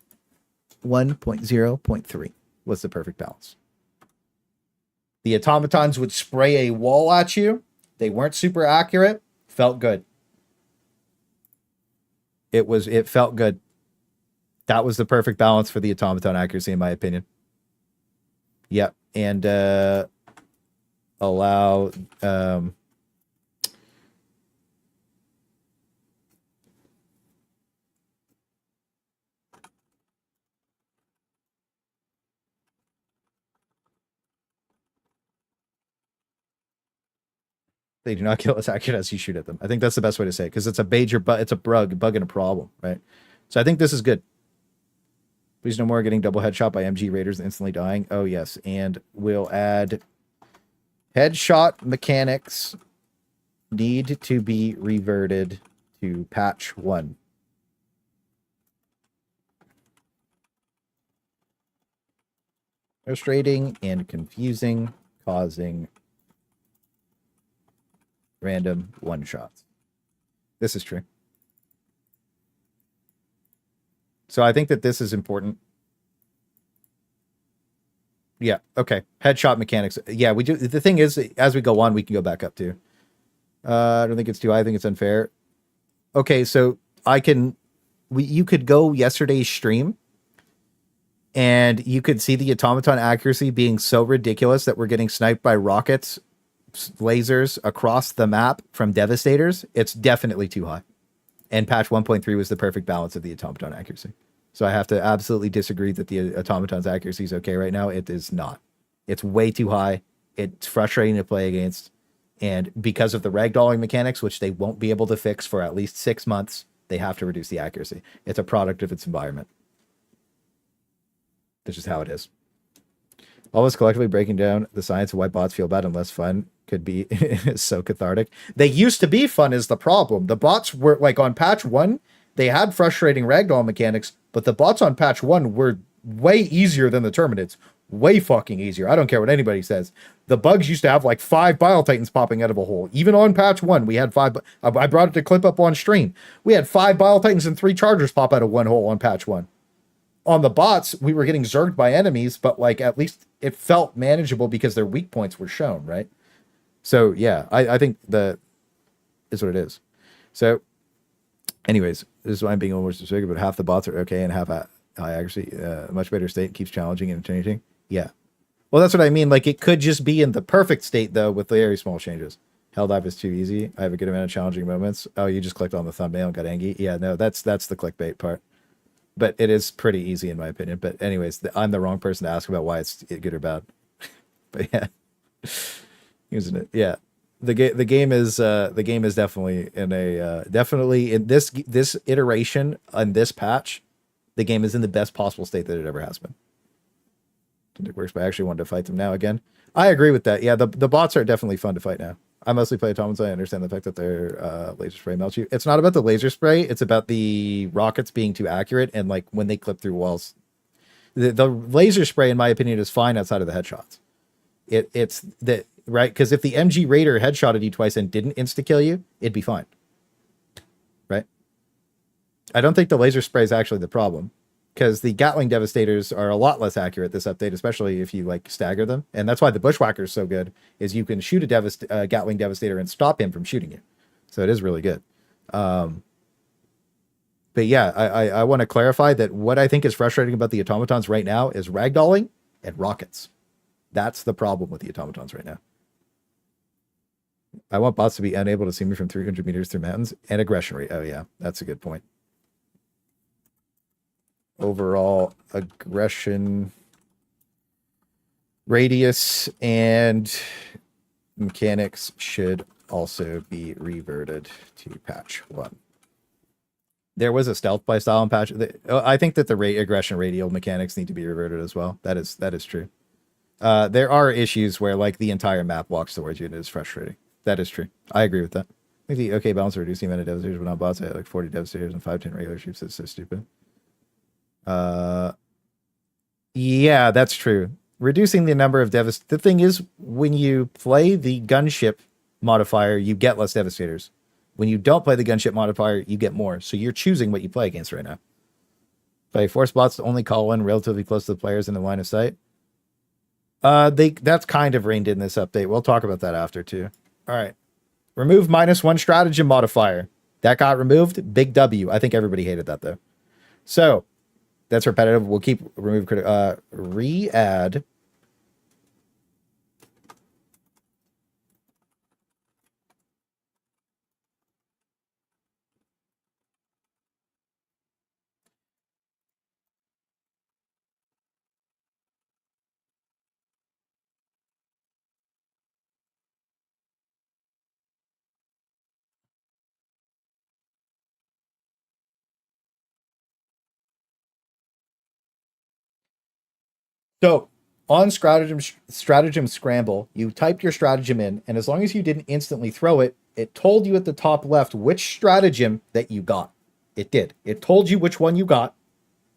1.0.3 was the perfect balance. The automatons would spray a wall at you. They weren't super accurate. Felt good. It felt good. That was the perfect balance for the automaton accuracy, in my opinion. Yep. And allow they do not kill as accurate as you shoot at them. I think that's the best way to say it, because it's a major it's a bug and a problem, right? So I think this is good. Please no more getting double headshot by MG Raiders and instantly dying. Oh, yes. And we'll add headshot mechanics need to be reverted to patch 1. Frustrating and confusing, causing random one-shots. This is true. So I think that this is important. Yeah, okay. Headshot mechanics. Yeah, we do. The thing is, as we go on, we can go back up too. I don't think it's too high. I think it's unfair. Okay, so I can you could go yesterday's stream and you could see the automaton accuracy being so ridiculous that we're getting sniped by rockets, lasers across the map from devastators. It's definitely too high. And patch 1.3 was the perfect balance of the automaton accuracy. So I have to absolutely disagree that the automaton's accuracy is okay right now. It is not. It's way too high. It's frustrating to play against. And because of the ragdolling mechanics, which they won't be able to fix for at least 6 months, they have to reduce the accuracy. It's a product of its environment. That's just how it is. All of us collectively breaking down the science of why bots feel bad and less fun could be so cathartic. They used to be fun is the problem. The bots were like on patch 1, they had frustrating ragdoll mechanics, but the bots on patch 1 were way easier than the Terminids. Way fucking easier. I don't care what anybody says. The bugs used to have like 5 Bile Titans popping out of a hole. Even on patch 1, we had 5. I brought it to clip up on stream. We had 5 Bile Titans and 3 Chargers pop out of one hole on patch 1. On the bots, we were getting zerged by enemies, but like at least it felt manageable because their weak points were shown, right? So yeah, I think that is what it is. So anyways, this is why I'm being a little more specific, but half the bots are okay and half high accuracy, much better state, keeps challenging and changing. Yeah. Well, that's what I mean. Like it could just be in the perfect state though with very small changes. Helldive is too easy. I have a good amount of challenging moments. Oh, you just clicked on the thumbnail and got angry. Yeah, no, that's the clickbait part. But it is pretty easy in my opinion. But anyways, I'm the wrong person to ask about why it's good or bad. But yeah, isn't it? Yeah, the game is definitely in a definitely in this iteration on this patch, the game is in the best possible state that it ever has been. It works, but I actually wanted to fight them now again. I agree with that. Yeah, the bots are definitely fun to fight now. I mostly play automatons. I understand the fact that their laser spray melts you. It's not about the laser spray. It's about the rockets being too accurate and like when they clip through walls. The laser spray, in my opinion, is fine outside of the headshots. It's that right because if the MG Raider headshotted you twice and didn't insta kill you, it'd be fine. Right? I don't think the laser spray is actually the problem. Because the Gatling Devastators are a lot less accurate this update, especially if you like stagger them. And that's why the Bushwhacker is so good, is you can shoot a Gatling Devastator and stop him from shooting you. So it is really good. But yeah, I want to clarify that what I think is frustrating about the automatons right now is ragdolling and rockets. That's the problem with the automatons right now. I want bots to be unable to see me from 300 meters through mountains and aggression rate. Oh yeah, that's a good point. Overall aggression radius and mechanics should also be reverted to patch 1. There was a stealth playstyle in patch. I think that the aggression radial mechanics need to be reverted as well. That is true. There are issues where like the entire map walks towards you and it is frustrating. That is true. I agree with that. I think the okay balance of reducing the amount of devastators but not bots. I had like 40 devastators and 510 regular ships. That's so stupid. Yeah, that's true. Reducing the number of the thing is, when you play the gunship modifier, you get less devastators. When you don't play the gunship modifier, you get more. So you're choosing what you play against right now. If I force bots to only call in relatively close to the players in the line of sight, that's kind of reined in this update. We'll talk about that after too. All right, remove -1 stratagem modifier. That got removed. Big W. I think everybody hated that though. So. That's repetitive. We'll keep remove re-add. So on stratagem scramble, you typed your stratagem in, and as long as you didn't instantly throw it, it told you at the top left which stratagem that you got. It did. It told you which one you got.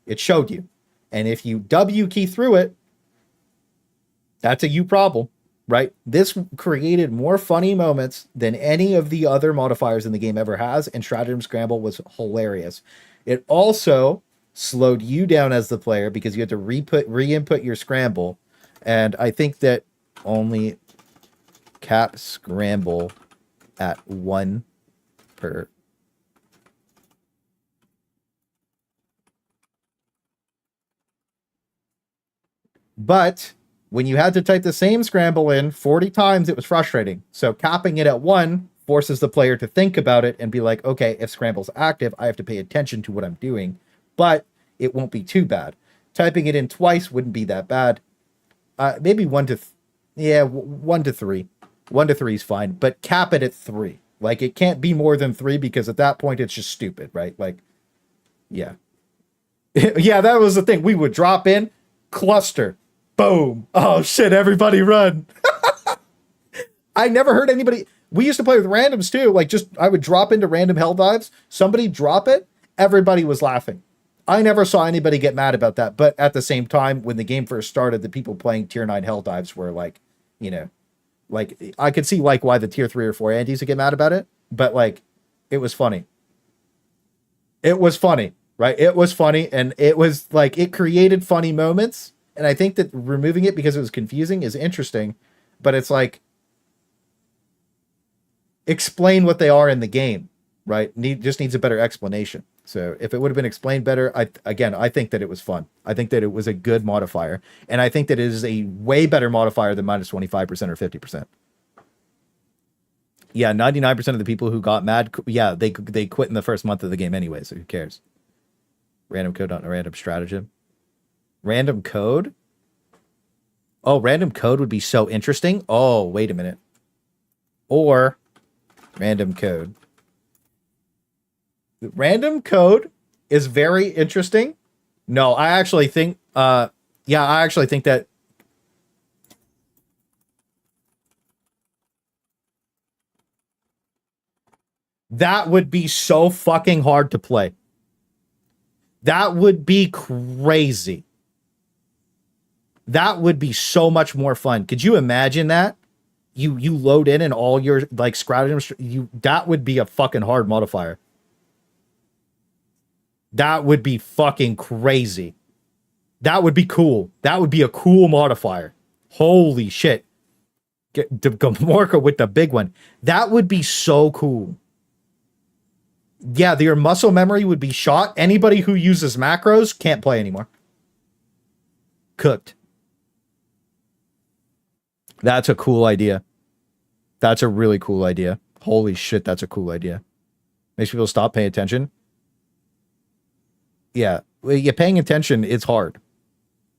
It showed you. And if you W key through it, that's a you problem, right? This created more funny moments than any of the other modifiers in the game ever has, and stratagem scramble was hilarious. It also slowed you down as the player because you had to re-input your scramble, and I think that only cap scramble at 1 per But when you had to type the same scramble in 40 times, it was frustrating. So capping it at 1 forces the player to think about it and be like, okay, if scramble's active, I have to pay attention to what I'm doing, but it won't be too bad. Typing it in twice wouldn't be that bad. Maybe 1 to 1 to 3. 1 to 3 is fine, but cap it at 3. Like, it can't be more than 3 because at that point it's just stupid, right? Like, yeah. Yeah, that was the thing. We would drop in, cluster, boom. Oh shit, everybody run. I never heard anybody. We used to play with randoms too. Like, just I would drop into random Helldives, somebody drop it, everybody was laughing. I never saw anybody get mad about that. But at the same time, when the game first started, the people playing tier 9 Helldives were like, you know, like, I could see like why the tier 3 or 4 Andes would get mad about it, but like, it was funny. It was funny, right? It was funny, and it was like, it created funny moments. And I think that removing it because it was confusing is interesting, but it's like, explain what they are in the game, right? Just needs a better explanation. So if it would have been explained better, I think that it was fun. I think that it was a good modifier, and I think that it is a way better modifier than minus 25% or 50%. Yeah, 99% of the people who got mad, yeah, they quit in the first month of the game anyway, so who cares? Random code on a random stratagem. Random code? Oh, random code would be so interesting. Oh, wait a minute. Or random code. Random code is very interesting. No, I actually think, I actually think that that would be so fucking hard to play. That would be crazy. That would be so much more fun. Could you imagine that? You load in and all your like stratagems, that would be a fucking hard modifier. That would be fucking crazy. That would be cool. That would be a cool modifier. Holy shit. Get Gamorka with the big one. That would be so cool. Yeah, your muscle memory would be shot. Anybody who uses macros can't play anymore. Cooked. That's a cool idea. That's a really cool idea. Holy shit, that's a cool idea. Makes people stop paying attention. Yeah, paying attention, it's hard.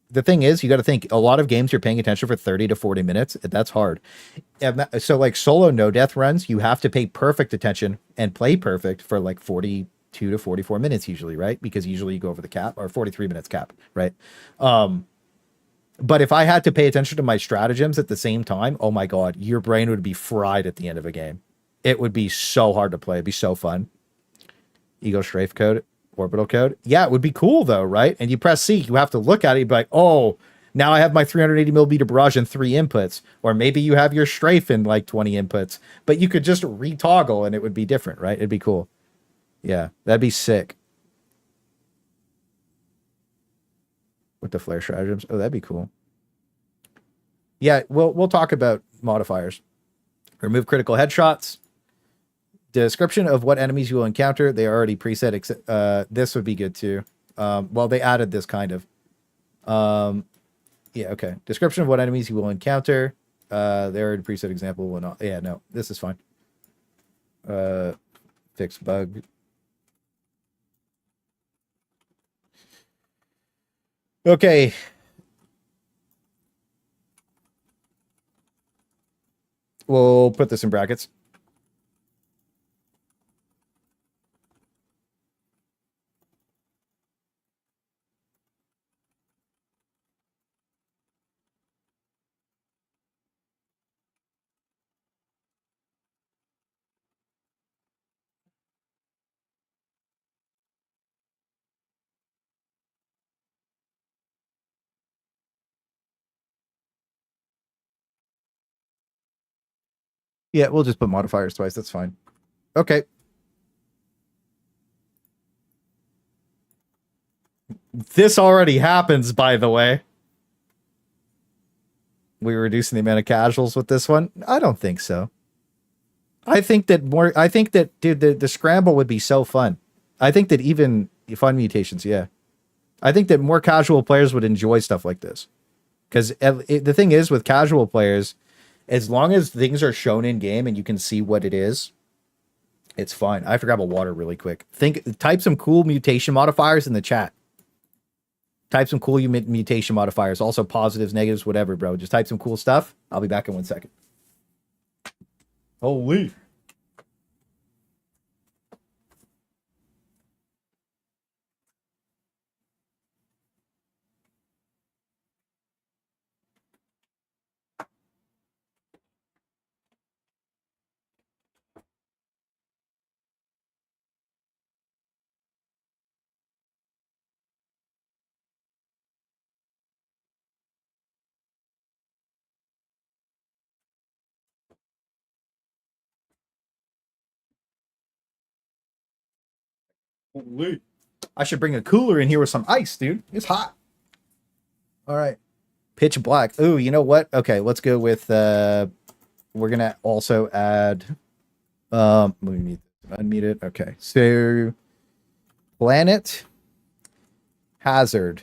The thing is, you got to think, a lot of games you're paying attention for 30 to 40 minutes. That's hard. So like solo no death runs, you have to pay perfect attention and play perfect for like 42 to 44 minutes usually, right? Because usually you go over the cap, or 43 minutes cap, right? But if I had to pay attention to my stratagems at the same time, oh my God, your brain would be fried at the end of a game. It would be so hard to play. It'd be so fun. Ego strafe code. Orbital code. Yeah, it would be cool though, right? And you press C, you have to look at it, you'd be like, oh, now I have my 380 millimeter barrage in 3 inputs. Or maybe you have your strafe in like 20 inputs, but you could just retoggle and it would be different, right? It'd be cool. Yeah, that'd be sick. With the flare stratagems. Oh, that'd be cool. Yeah, we'll talk about modifiers. Remove critical headshots. Description of what enemies you will encounter. They are already preset. This would be good too. Well, they added this kind of. Yeah, okay. Description of what enemies you will encounter. They already preset example. Will not. Yeah, no, this is fine. Fix bug. Okay. We'll put this in brackets. Yeah, we'll just put modifiers twice. That's fine. Okay. This already happens, by the way. We're reducing the amount of casuals with this one. I don't think so. I think that, dude, the scramble would be so fun. I think that even fun mutations, yeah. I think that more casual players would enjoy stuff like this. Because the thing is with casual players, as long as things are shown in game and you can see what it is, it's fine. I have to grab a water really quick. Type some cool mutation modifiers in the chat. Type some cool mutation modifiers. Also positives, negatives, whatever, bro. Just type some cool stuff. I'll be back in 1 second. Holy. Holy. I should bring a cooler in here with some ice, dude. It's hot. All right. Pitch black. Ooh, you know what? Okay, let's go with we're gonna also add let me unmute it. Okay. So planet hazard.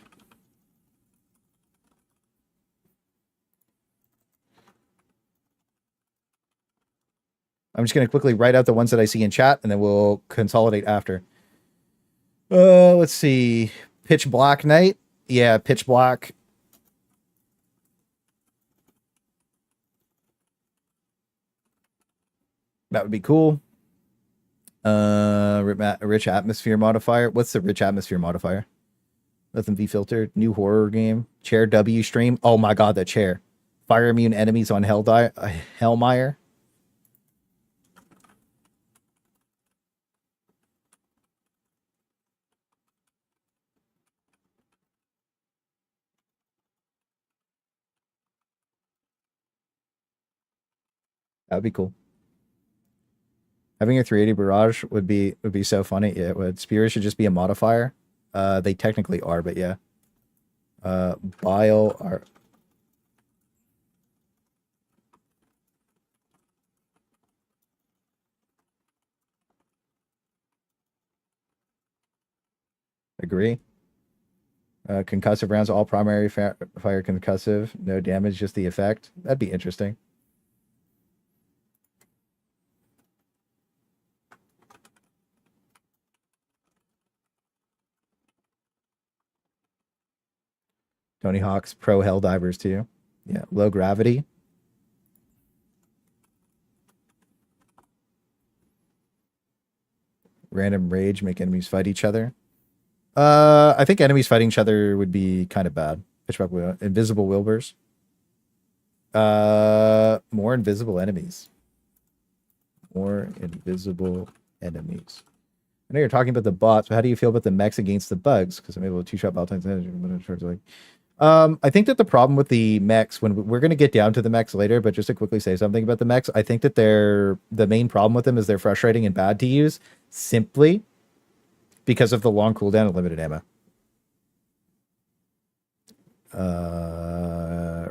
I'm just gonna quickly write out the ones that I see in chat and then we'll consolidate after. Let's see. Pitch black night. Yeah, pitch black. That would be cool. Rich atmosphere modifier. What's the rich atmosphere modifier? Let them be filtered. New horror game. Chair W stream. Oh my god, that chair. Fire immune enemies on Hellmire. That would be cool. Having a 380 barrage would be so funny. Yeah, it would. Spears should just be a modifier. They technically are, but yeah. Bile are. Agree. Concussive rounds, all primary fire concussive, no damage, just the effect. That'd be interesting. Tony Hawk's Pro Helldivers too. Yeah, low gravity. Random rage, make enemies fight each other. I think enemies fighting each other would be kind of bad. Invisible Wilburs. More invisible enemies. More invisible enemies. I know you're talking about the bots, but how do you feel about the mechs against the bugs? Because I'm able to two-shot Valentine's energy. I think that the problem with the mechs, when we're going to get down to the mechs later, but just to quickly say something about the mechs, I think that the main problem with them is they're frustrating and bad to use simply because of the long cooldown and limited ammo.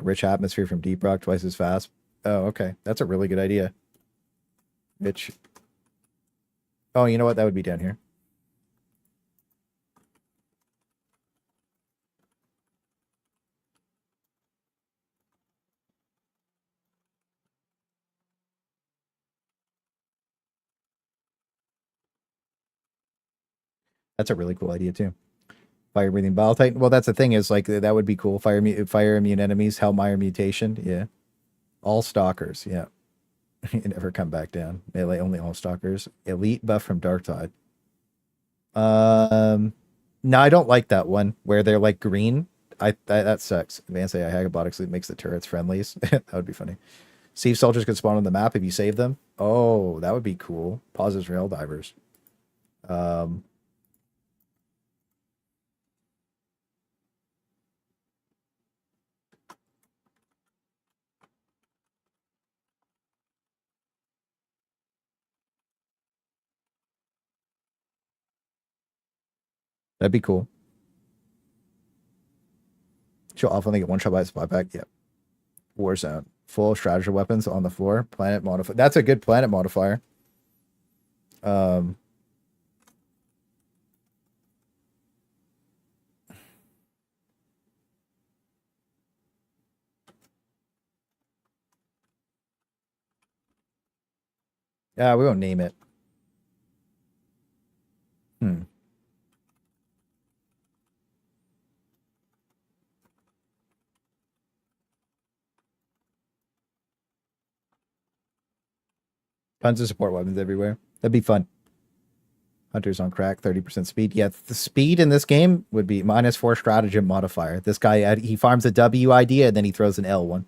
Rich atmosphere from Deep Rock, twice as fast. Oh, okay. That's a really good idea. Rich. Oh, you know what? That would be down here. That's a really cool idea too. Fire breathing bile titan. Well, that's the thing is like that would be cool. Fire immune enemies, Hellmire mutation. Yeah. All stalkers. Yeah. You never come back down. Melee only all stalkers. Elite buff from Dark Tide. No, I don't like that one where they're like green. That sucks. Advanced AI Hagabotics makes the turrets friendlies. That would be funny. See if soldiers could spawn on the map if you save them. Oh, that would be cool. Pauses for Helldivers. That'd be cool. She'll often get one shot by a spot back. Yep. Warzone. Full strategy weapons on the floor. Planet modifier. That's a good planet modifier. Yeah, we won't name it. Tons of support weapons everywhere. That'd be fun. Hunters on crack, 30% speed. Yeah, the speed in this game would be -4 stratagem modifier. This guy, he farms a W idea and then he throws an L one.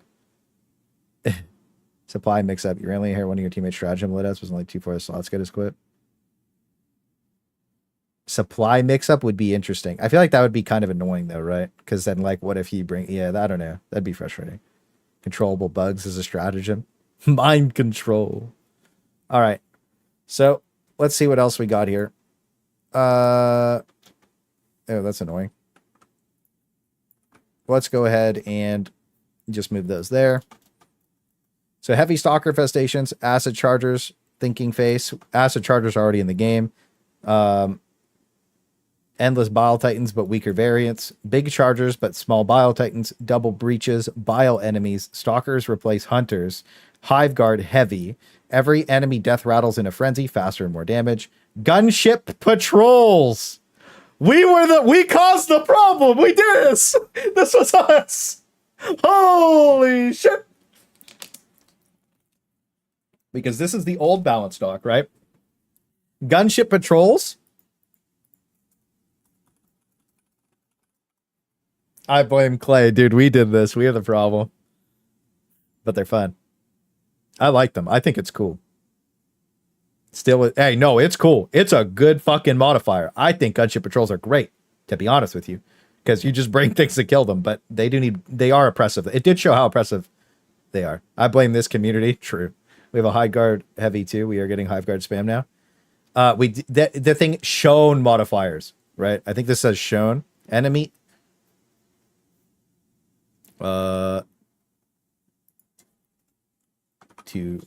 Supply mix up. You randomly hear one of your teammates stratagem loadouts was only 2 slots get his quit. Supply mix up would be interesting. I feel like that would be kind of annoying though, right? Because then, like, what if you bring? Yeah, I don't know. That'd be frustrating. Controllable bugs as a stratagem. Mind control. All right. So let's see what else we got here. Oh, that's annoying. Let's go ahead and just move those there. So heavy stalker infestations, acid chargers, thinking face. Acid chargers are already in the game. Endless bile titans, but weaker variants. Big chargers, but small bile titans. Double breaches, bile enemies. Stalkers replace hunters. Hive guard heavy. Every enemy death rattles in a frenzy, faster and more damage. Gunship patrols. We caused the problem. We did this. This was us. Holy shit. Because this is the old balance stock, right? Gunship patrols. I blame Clay. Dude, we did this. We are the problem. But they're fun. I like them. I think it's cool. Still, hey, no, it's cool. It's a good fucking modifier. I think gunship patrols are great, to be honest with you. Because you just bring things to kill them, but they are oppressive. It did show how oppressive they are. I blame this community. True. We have a high guard heavy too. We are getting hive guard spam now. The thing shown modifiers, right? I think this says shown enemy. To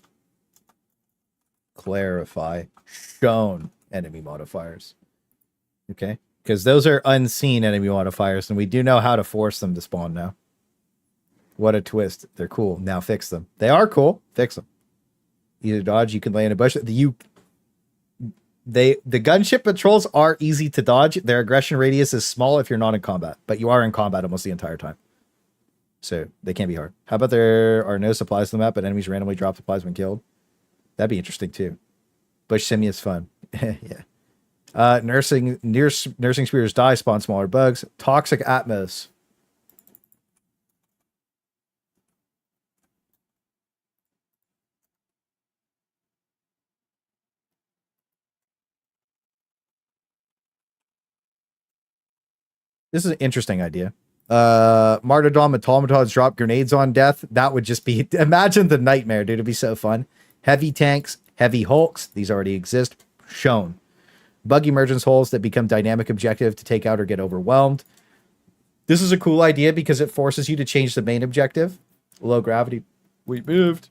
clarify, shown enemy modifiers. Okay, because those are unseen enemy modifiers, and we do know how to force them to spawn now. What a twist! They're cool. Now fix them. They are cool. Fix them. Either dodge, you can lay in a bush. The gunship patrols are easy to dodge. Their aggression radius is small if you're not in combat, but you are in combat almost the entire time. So they can't be hard. How about there are no supplies on the map, but enemies randomly drop supplies when killed? That'd be interesting too. Bush Simi is fun. Yeah. Nursing spears die, spawn smaller bugs. Toxic Atmos. This is an interesting idea. Martyrdom automatons drop grenades on death. That would just be, imagine the nightmare, dude. It'd be so fun. Heavy tanks, heavy hulks. These already exist. Shown. Bug emergence holes that become dynamic objective to take out or get overwhelmed. This is a cool idea because it forces you to change the main objective. Low gravity. We moved.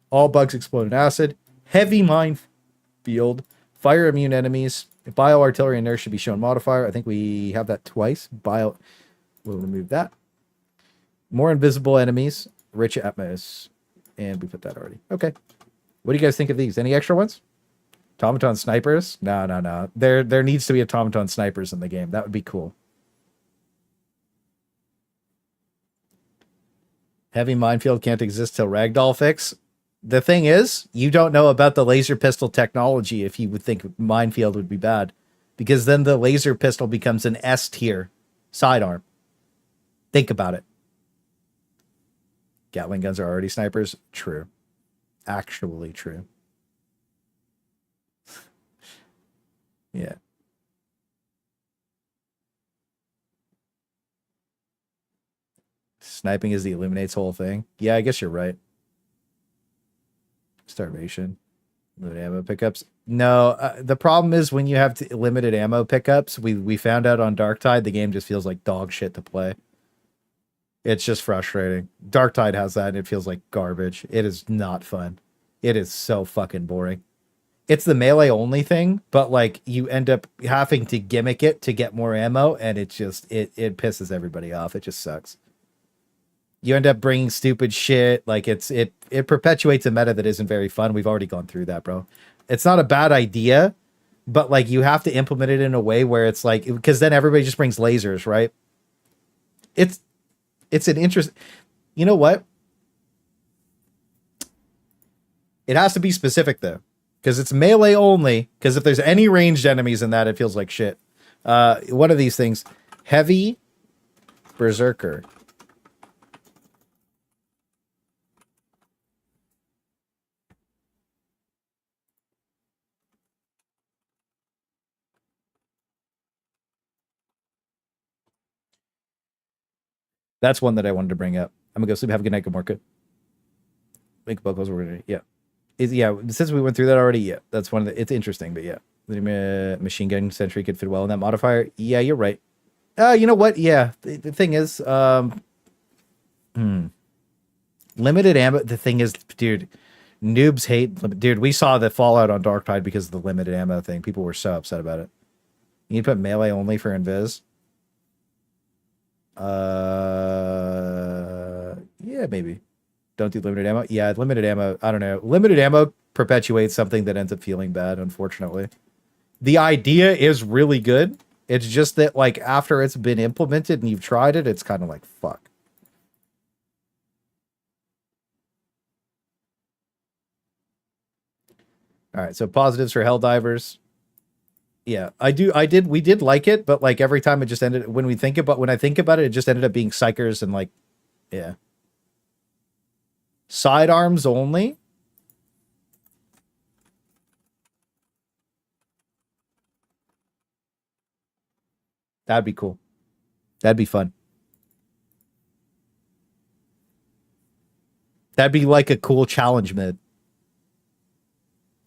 All bugs explode in acid. Heavy minefield. Fire immune enemies. Bio artillery and nurse should be shown modifier. I think we have that twice. Bio. We'll remove that. More invisible enemies. Rich Atmos. And we put that already. Okay. What do you guys think of these? Any extra ones? Automaton snipers? No. There needs to be automaton snipers in the game. That would be cool. Heavy minefield can't exist till Ragdoll fix. The thing is, you don't know about the laser pistol technology if you would think minefield would be bad. Because then the laser pistol becomes an S tier sidearm. Think about it. Gatling guns are already snipers. True. Actually true. Yeah. Sniping is the eliminates whole thing. Yeah, I guess you're right. Starvation. Limited ammo pickups. No, the problem is when you have limited ammo pickups, we found out on Darktide, the game just feels like dog shit to play. It's just frustrating. Darktide has that and it feels like garbage. It is not fun. It is so fucking boring. It's the melee only thing, but like you end up having to gimmick it to get more ammo, and it just it pisses everybody off. It just sucks. You end up bringing stupid shit. Like it perpetuates a meta that isn't very fun. We've already gone through that, bro. It's not a bad idea, but like you have to implement it in a way where it's like, because then everybody just brings lasers, right? It's an interest. You know what? It has to be specific though, because it's melee only. Because if there's any ranged enemies in that, it feels like shit. One of these things, heavy berserker. That's one that I wanted to bring up. I'm gonna go sleep. Have a good night, Gamorka. Make vocals. We're gonna yeah. Since we went through that already, yeah. That's one of the. It's interesting, but yeah. The machine gun sentry could fit well in that modifier. Yeah, you're right. You know what? Yeah. The thing is, limited ammo. The thing is, dude, noobs hate. Dude, we saw the fallout on Darktide because of the limited ammo thing. People were so upset about it. You need to put melee only for invis. Yeah, maybe. Don't do limited ammo. Yeah, limited ammo. I don't know. Limited ammo perpetuates something that ends up feeling bad, unfortunately. The idea is really good. It's just that, like, after it's been implemented and you've tried it, it's kind of like, fuck. All right, so positives for Helldivers. Yeah, we did like it, but like every time it just ended, when I think about it, it just ended up being psychers and like, yeah. Sidearms only. That'd be cool. That'd be fun. That'd be like a cool challenge mid.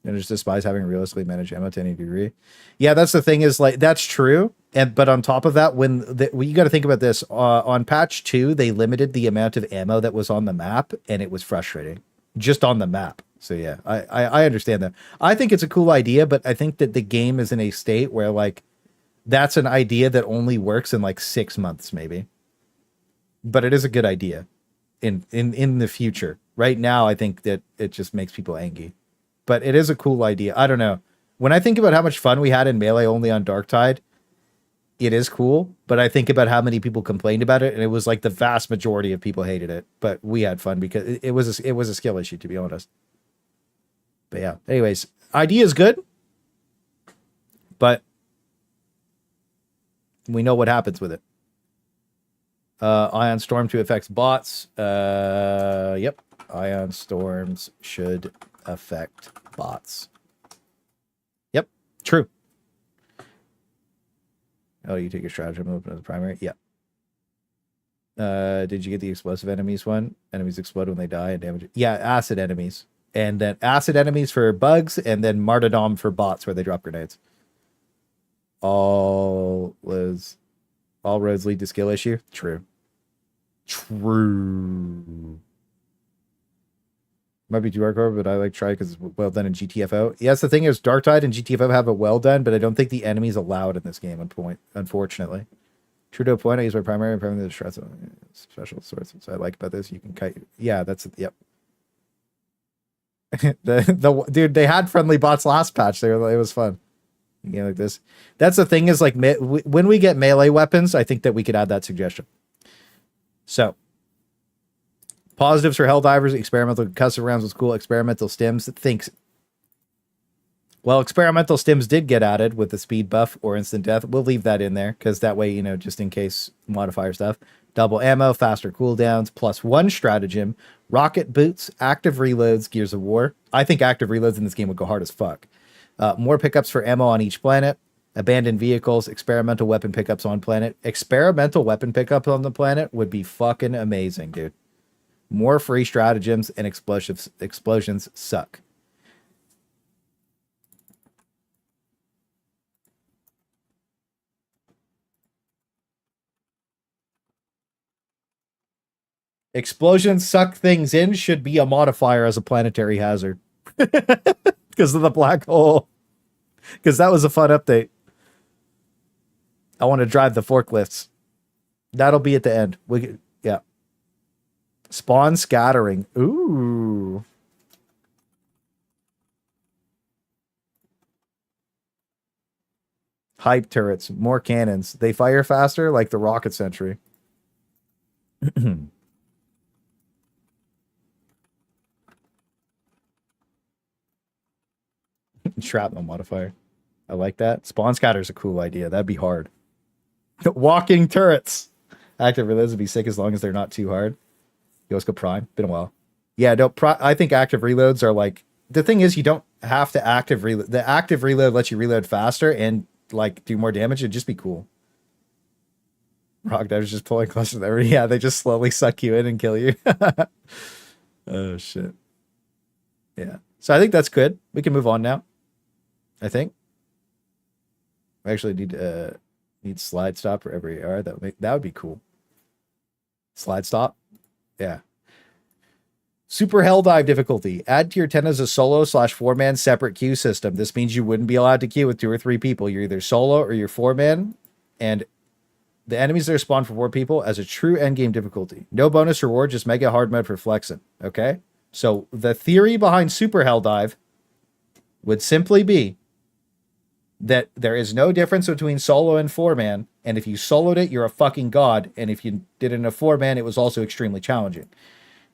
And just despise having realistically managed ammo to any degree. Yeah, that's the thing is like, that's true. But on top of that, you got to think about this on patch 2, they limited the amount of ammo that was on the map, and it was frustrating just on the map. So yeah, I understand that. I think it's a cool idea, but I think that the game is in a state where like that's an idea that only works in like 6 months maybe. But it is a good idea in the future. Right now, I think that it just makes people angry. But it is a cool idea. I don't know. When I think about how much fun we had in melee only on Darktide, it is cool. But I think about how many people complained about it, and it was like the vast majority of people hated it. But we had fun because it was a skill issue, to be honest. But yeah. Anyways, idea is good, but we know what happens with it. Ion Storm 2 affects bots. Yep. Ion Storms should affect bots. Yep, true. Oh, you take a stratagem open as the primary? Yeah. Did you get the explosive enemies one? Enemies explode when they die and damage. Yeah, acid enemies. And then acid enemies for bugs, and then martyrdom for bots where they drop grenades. All roads lead to skill issue? True. True. Might be too hardcore, but I like try because it's well done in GTFO. Yes, the thing is, Darktide and GTFO have it well done, but I don't think the enemy's allowed in this game. Unfortunately, true to a point. I use my primary and primary stress special sorts. So I like about this. You can kite. Yeah, that's yep. the dude, they had friendly bots last patch. It was fun. Yeah, like this. That's the thing is like when we get melee weapons, I think that we could add that suggestion. So. Positives for Helldivers, experimental concussive rounds was cool. Experimental stims thinks. Well, experimental stims did get added with the speed buff or instant death. We'll leave that in there because that way, you know, just in case modifier stuff. Double ammo, faster cooldowns, +1 stratagem, rocket boots, active reloads, Gears of War. I think active reloads in this game would go hard as fuck. More pickups for ammo on each planet. Abandoned vehicles, experimental weapon pickups on planet. Experimental weapon pickups on the planet would be fucking amazing, dude. More free stratagems and explosions suck. Explosions suck things in should be a modifier as a planetary hazard. Because of the black hole. Because that was a fun update. I want to drive the forklifts. That'll be at the end. Yeah. Spawn scattering. Ooh. Hype turrets, more cannons. They fire faster like the rocket sentry. Shrapnel modifier. I like that. Spawn scatter is a cool idea. That'd be hard. Walking turrets. Active reloads would be sick as long as they're not too hard. Yo, let's go prime. Been a while. Yeah, no, I think active reloads are like, the thing is you don't have to active reload. The active reload lets you reload faster and like do more damage. It'd just be cool. Ragdoll just pulling closer to them. Yeah, they just slowly suck you in and kill you. Oh shit. Yeah. So I think that's good. We can move on now. I think. I actually need slide stop for every AR. That would be cool. Slide stop. Yeah. Super Helldive difficulty. Add tier 10 as a solo / 4-man separate queue system. This means you wouldn't be allowed to queue with 2 or 3 people. You're either solo or you're 4-man, and the enemies that spawn for 4 people as a true endgame difficulty. No bonus reward, just mega hard mode for flexing. Okay? So the theory behind Super Helldive would simply be that there is no difference between solo and 4-man, and if you soloed it, you're a fucking god, and if you did it in a 4-man, it was also extremely challenging.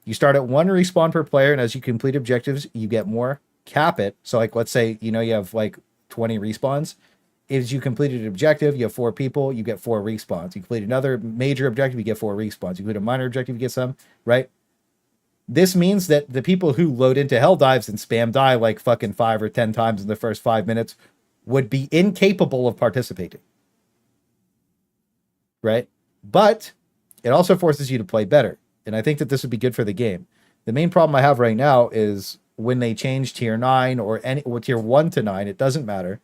You start at 1 respawn per player, and as you complete objectives, you get more. Cap it. So, like, let's say, you have, like, 20 respawns. As you completed an objective, you have 4 people, you get 4 respawns. You complete another major objective, you get 4 respawns. You complete a minor objective, you get some, right? This means that the people who load into Helldives and spam die, like, fucking 5 or 10 times in the first 5 minutes would be incapable of participating. Right? But it also forces you to play better. And I think that this would be good for the game. The main problem I have right now is when they change tier 9 or tier 1 to 9, it doesn't matter.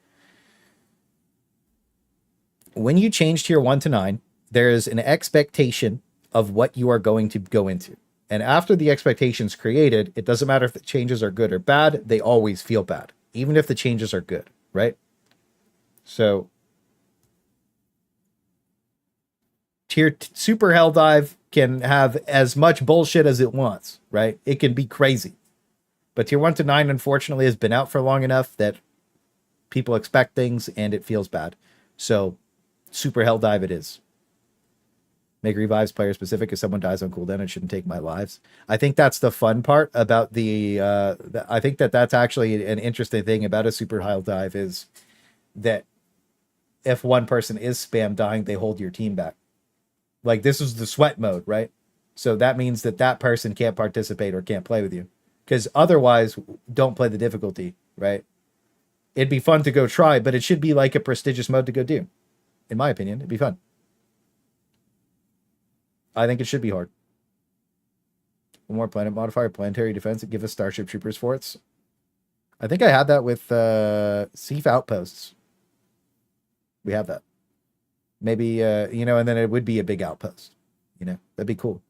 When you change tier 1 to 9, there is an expectation of what you are going to go into. And after the expectation's created, it doesn't matter if the changes are good or bad, they always feel bad, even if the changes are good, right? So Super Helldive can have as much bullshit as it wants, right? It can be crazy. But tier 1 to 9, unfortunately, has been out for long enough that people expect things and it feels bad. So Super Helldive it is. Make revives player specific. If someone dies on cooldown, it shouldn't take my lives. I think that's the fun part about I think that's actually an interesting thing about a Super Helldive is that if one person is spam dying, they hold your team back. Like, this is the sweat mode, right? So that means that person can't participate or can't play with you. Because otherwise, don't play the difficulty, right? It'd be fun to go try, but it should be like a prestigious mode to go do. In my opinion, it'd be fun. I think it should be hard. One more planet modifier, planetary defense, give us Starship Troopers forts. I think I had that with Seaf Outposts. We have that. Maybe, and then it would be a big outpost. That'd be cool.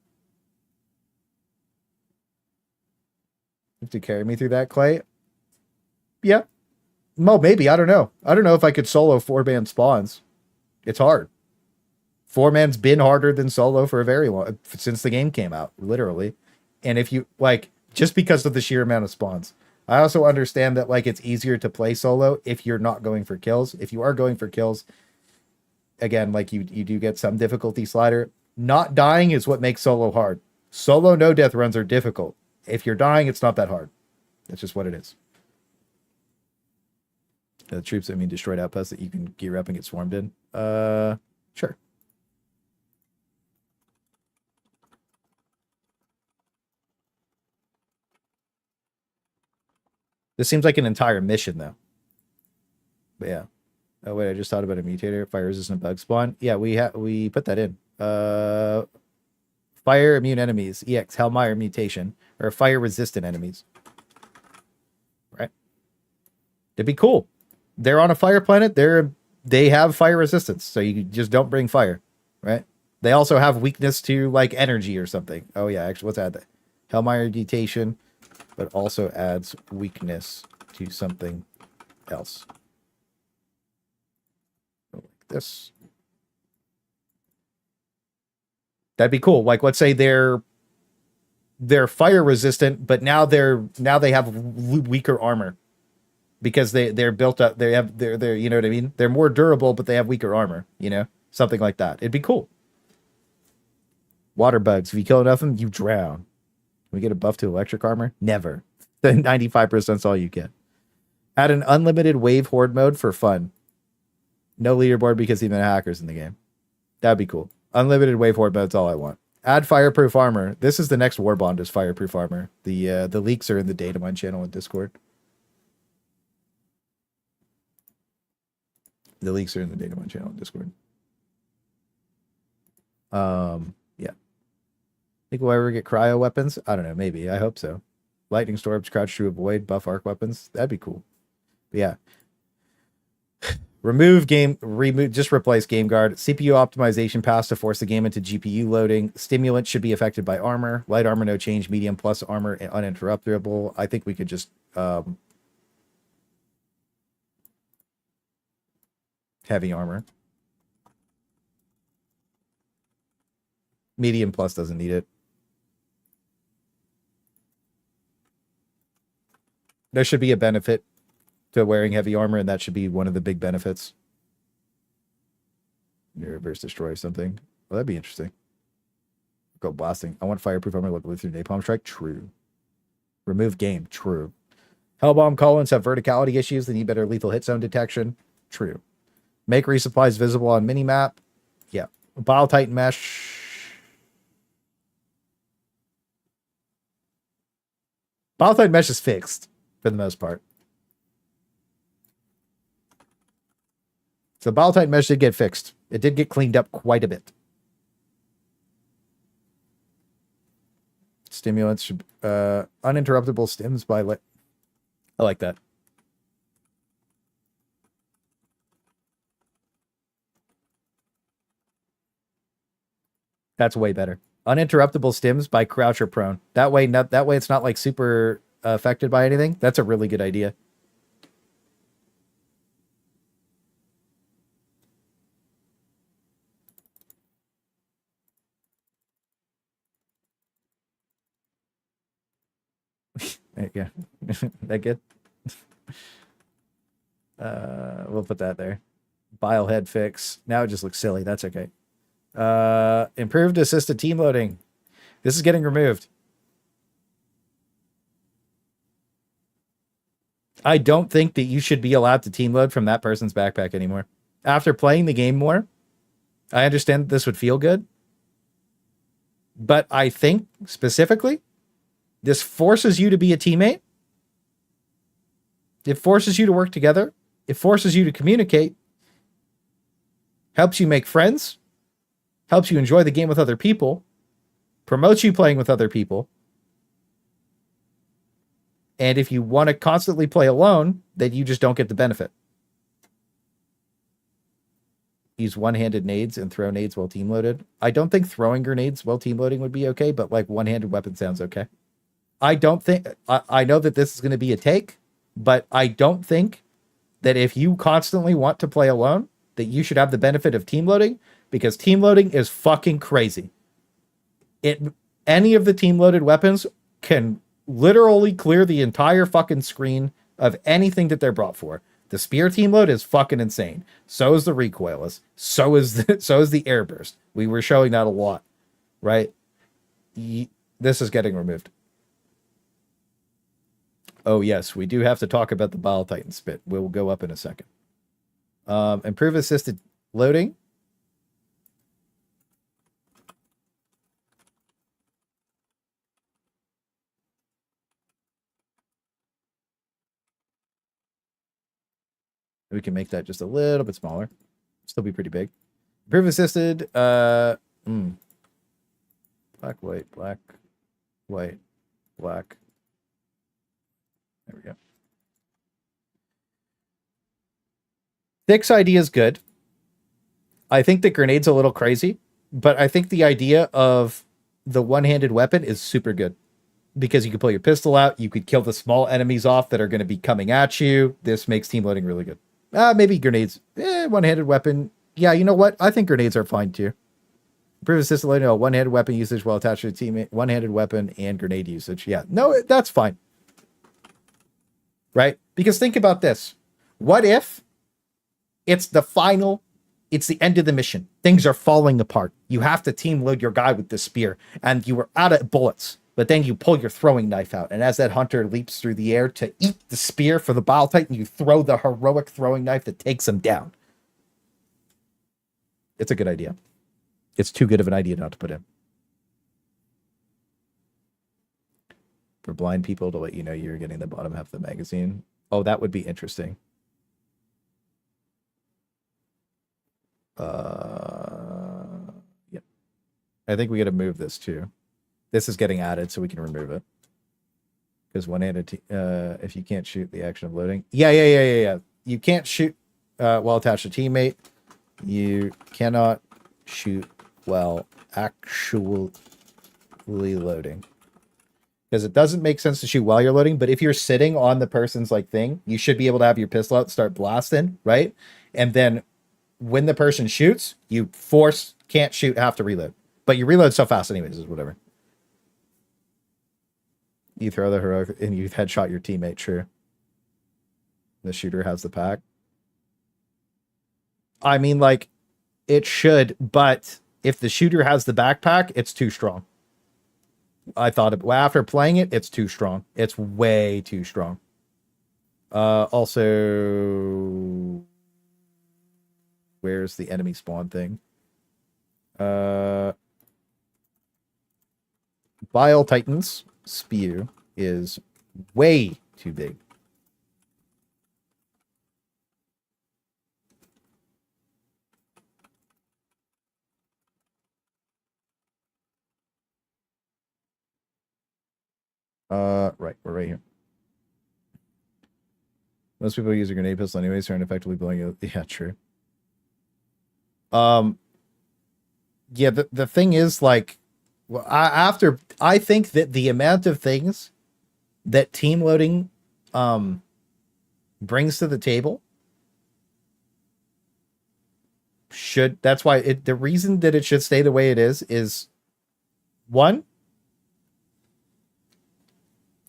You have to carry me through that, Clay? Yeah. Well, maybe. I don't know. I don't know if I could solo 4-man spawns. It's hard. 4-man's been harder than solo for a very long, since the game came out, literally. And if you, just because of the sheer amount of spawns. I also understand that, it's easier to play solo if you're not going for kills. If you are going for kills, again, you do get some difficulty slider. Not dying is what makes solo hard. Solo no-death runs are difficult. If you're dying, it's not that hard. That's just what it is. The troops, destroyed outposts that you can gear up and get swarmed in. Sure. This seems like an entire mission, though. But yeah. Oh, wait, I just thought about a mutator. Fire-resistant bug spawn. Yeah, we put that in. Fire-immune enemies. EX, Hellmeyer mutation. Or fire-resistant enemies. Right? It'd be cool. They're on a fire planet. They have fire resistance, so you just don't bring fire, right? They also have weakness to, energy or something. Oh, yeah, actually, let's add that. Hellmeyer mutation, but also adds weakness to something else. Like this. That'd be cool. Let's say they're fire resistant, but now they have weaker armor. because they're built up. They're you know what I mean. They're more durable, but they have weaker armor. You know, something like that. It'd be cool. Water bugs. If you kill enough of them, you drown. Can we get a buff to electric armor? Never. Then 95% is all you get. Add an unlimited wave horde mode for fun. No leaderboard because even hackers in the game. That'd be cool. Unlimited wave horde mode's all I want. Add fireproof armor. This is the next war bond is fireproof armor. The leaks are in the data mine channel in Discord. The leaks are in the data mine channel in Discord. Yeah. Think we'll ever get cryo weapons? I don't know. Maybe. I hope so. Lightning storms, crouch to avoid, buff arc weapons. That'd be cool. But yeah. Just replace game guard. CPU optimization pass to force the game into GPU loading. Stimulant should be affected by armor. Light armor, no change. Medium plus armor, uninterruptible. I think we could just heavy armor. Medium plus doesn't need it. There should be a benefit to wearing heavy armor, and that should be one of the big benefits. You reverse destroy something. Well, that'd be interesting. Go blasting. I want fireproof armor like through napalm strike. True. Remove game. True. Hellbomb colons have verticality issues. They need better lethal hit zone detection. True. Make resupplies visible on minimap. Yeah. Bile Titan mesh. Bile Titan mesh is fixed for the most part. So Bile Titan mesh did get fixed. It did get cleaned up quite a bit. Stimulants should uninterruptible stims by I like that. That's way better. Uninterruptible stims by crouch or prone. That way it's not like super affected by anything. That's a really good idea. Yeah. That good? We'll put that there. Bile head fix. Now it just looks silly. That's okay. Improved assisted team loading. This is getting removed. I don't think that you should be allowed to team load from that person's backpack anymore. After playing the game more, I understand that this would feel good. But I think specifically, this forces you to be a teammate. It forces you to work together. It forces you to communicate. Helps you make friends. Helps you enjoy the game with other people. Promotes you playing with other people. And if you want to constantly play alone, then you just don't get the benefit. Use one-handed nades and throw nades while team loaded. I don't think throwing grenades while team loading would be okay, but like one-handed weapon sounds okay. I don't think... I know that this is going to be a take, but I don't think that if you constantly want to play alone, that you should have the benefit of team loading, because team loading is fucking crazy. Any of the team loaded weapons can literally clear the entire fucking screen of anything that they're brought for. The spear team load is fucking insane. So is the recoilless. So is the air burst. We were showing that a lot, right? This is getting removed. Oh yes, we do have to talk about the Bile Titan spit. We'll go up in a second. Improve assisted loading. We can make that just a little bit smaller. Still be pretty big. Improve assisted. Black, white, black, white, black. There we go. Thick's idea is good. I think the grenade's a little crazy, but I think the idea of the one-handed weapon is super good. Because you could pull your pistol out, you could kill the small enemies off that are going to be coming at you. This makes team loading really good. Maybe grenades. One-handed weapon. Yeah, you know what? I think grenades are fine too. Improve assisted loading, one-handed weapon usage while attached to a teammate. One-handed weapon and grenade usage. Yeah, no, that's fine. right? Because think about this. What if it's the end of the mission. Things are falling apart. You have to team load your guy with the spear, and you were out of bullets. But then you pull your throwing knife out, and as that hunter leaps through the air to eat the spear for the Bile Titan, you throw the heroic throwing knife that takes him down. It's a good idea. It's too good of an idea not to put in. For blind people to let you know you're getting the bottom half of the magazine. Oh, that would be interesting. Yep. I think we got to move this too. This is getting added, so we can remove it. Because one-handed, if you can't shoot the action of loading. Yeah. You can't shoot while attached to teammate. You cannot shoot while actually loading. Because it doesn't make sense to shoot while you're loading, but if you're sitting on the person's like thing, you should be able to have your pistol out, start blasting, right? And then when the person shoots, you can't shoot, have to reload. But you reload so fast anyways, is whatever. You throw the heroic and you headshot your teammate, true. The shooter has the pack. I mean, like, it should, but if the shooter has the backpack, it's too strong. I thought after playing it, it's too strong. It's way too strong. Also, where's the enemy spawn thing? Bile Titan's spew is way too big. Right, we're right here. Most people use a grenade pistol anyways, so aren't effectively blowing it. Yeah, true. Yeah, the thing is, like, well, I think that the amount of things that team loading brings to the table that's why the reason that it should stay the way it is one,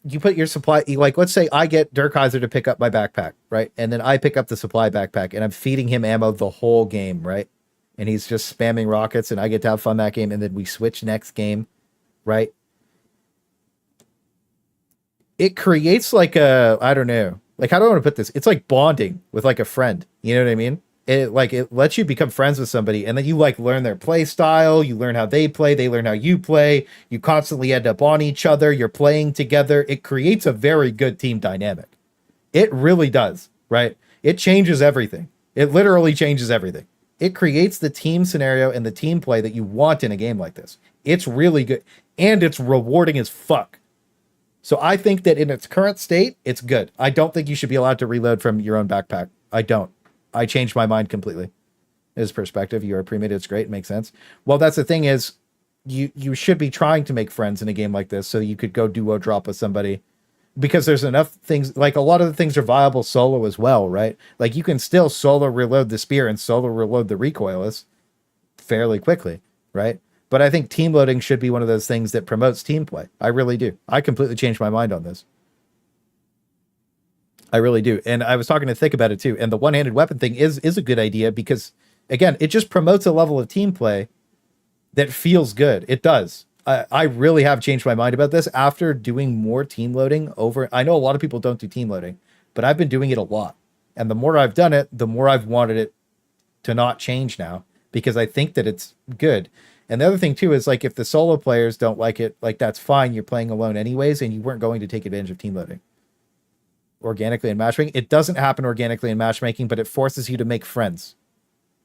you put your supply, like, let's say I get Durkheiser to pick up my backpack, right? And then I pick up the supply backpack and I'm feeding him ammo the whole game, right? And he's just spamming rockets and I get to have fun that game. And then we switch next game, right? It creates like I don't know, like, how do I want to put this? It's like bonding with like a friend. You know what I mean? It lets you become friends with somebody, and then you like learn their play style, you learn how they learn how you play, you constantly end up on each other, you're playing together. It creates a very good team dynamic. It really does, right? It changes everything. It literally changes everything. It creates the team scenario and the team play that you want in a game like this. It's really good, and it's rewarding as fuck. So I think that in its current state, it's good. I don't think you should be allowed to reload from your own backpack. I don't. I changed my mind completely. His perspective, you're a premade, it's great, it makes sense. Well, that's the thing is, you should be trying to make friends in a game like this so you could go duo drop with somebody, because there's enough things, like a lot of the things are viable solo as well, right? Like you can still solo reload the spear and solo reload the recoilless fairly quickly, right? But I think team loading should be one of those things that promotes team play. I really do. I completely changed my mind on this. I really do. And I was talking to Thick about it too. And the one-handed weapon thing is a good idea because, again, it just promotes a level of team play that feels good. It does. I really have changed my mind about this after doing more team loading over. I know a lot of people don't do team loading, but I've been doing it a lot. And the more I've done it, the more I've wanted it to not change now, because I think that it's good. And the other thing too is, like, if the solo players don't like it, like, that's fine. You're playing alone anyways, and you weren't going to take advantage of team loading organically in matchmaking. It doesn't happen organically in matchmaking, but it forces you to make friends,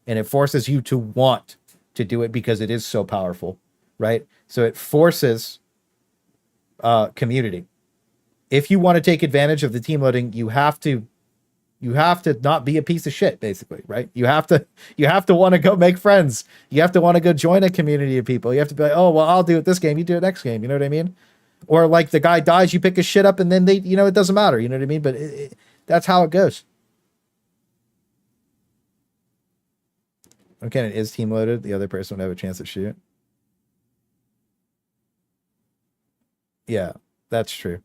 and it forces you to want to do it because it is so powerful, right? So it forces community. If you want to take advantage of the team loading, you have to not be a piece of shit, basically, right? You have to want to go make friends. You have to want to go join a community of people. You have to be like, oh, well, I'll do it this game, you do it next game. You know what I mean? Or like the guy dies, you pick his shit up, and then it doesn't matter. You know what I mean? But that's how it goes. Okay, it is team loaded. The other person would have a chance to shoot. Yeah, that's true.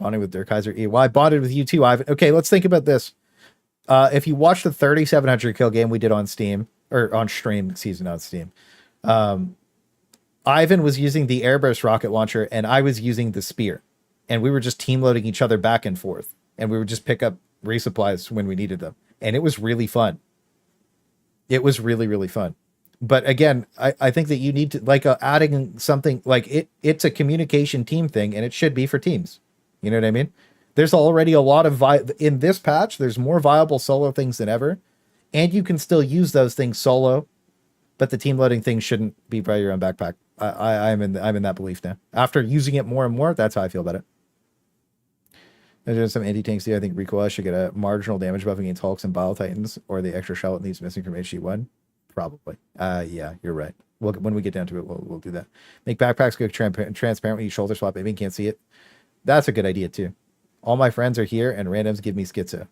Bonding with Durkaiser E. Well, I bonded with you too, Ivan. Okay, let's think about this. If you watch the 3700 kill game we did on Steam, or on stream, excuse me, not Steam, Ivan was using the airburst rocket launcher and I was using the spear. And we were just team loading each other back and forth. And we would just pick up resupplies when we needed them. And it was really fun. It was really, really fun. But again, I think that you need to, like, adding something, like, it's a communication team thing, and it should be for teams. You know what I mean? There's already a lot of, in this patch, there's more viable solo things than ever. And you can still use those things solo, but the team loading thing shouldn't be by your own backpack. I'm in that belief now. After using it more and more, that's how I feel about it. There's some anti-tanks here. I think Recoil should get a marginal damage buff against Hulks and Bile Titans, or the extra shell it needs missing from HG1. Probably. Yeah, you're right. When we get down to it, we'll do that. Make backpacks go transparent when you shoulder swap. Maybe you can't see it. That's a good idea too. All my friends are here, and randoms give me schizo.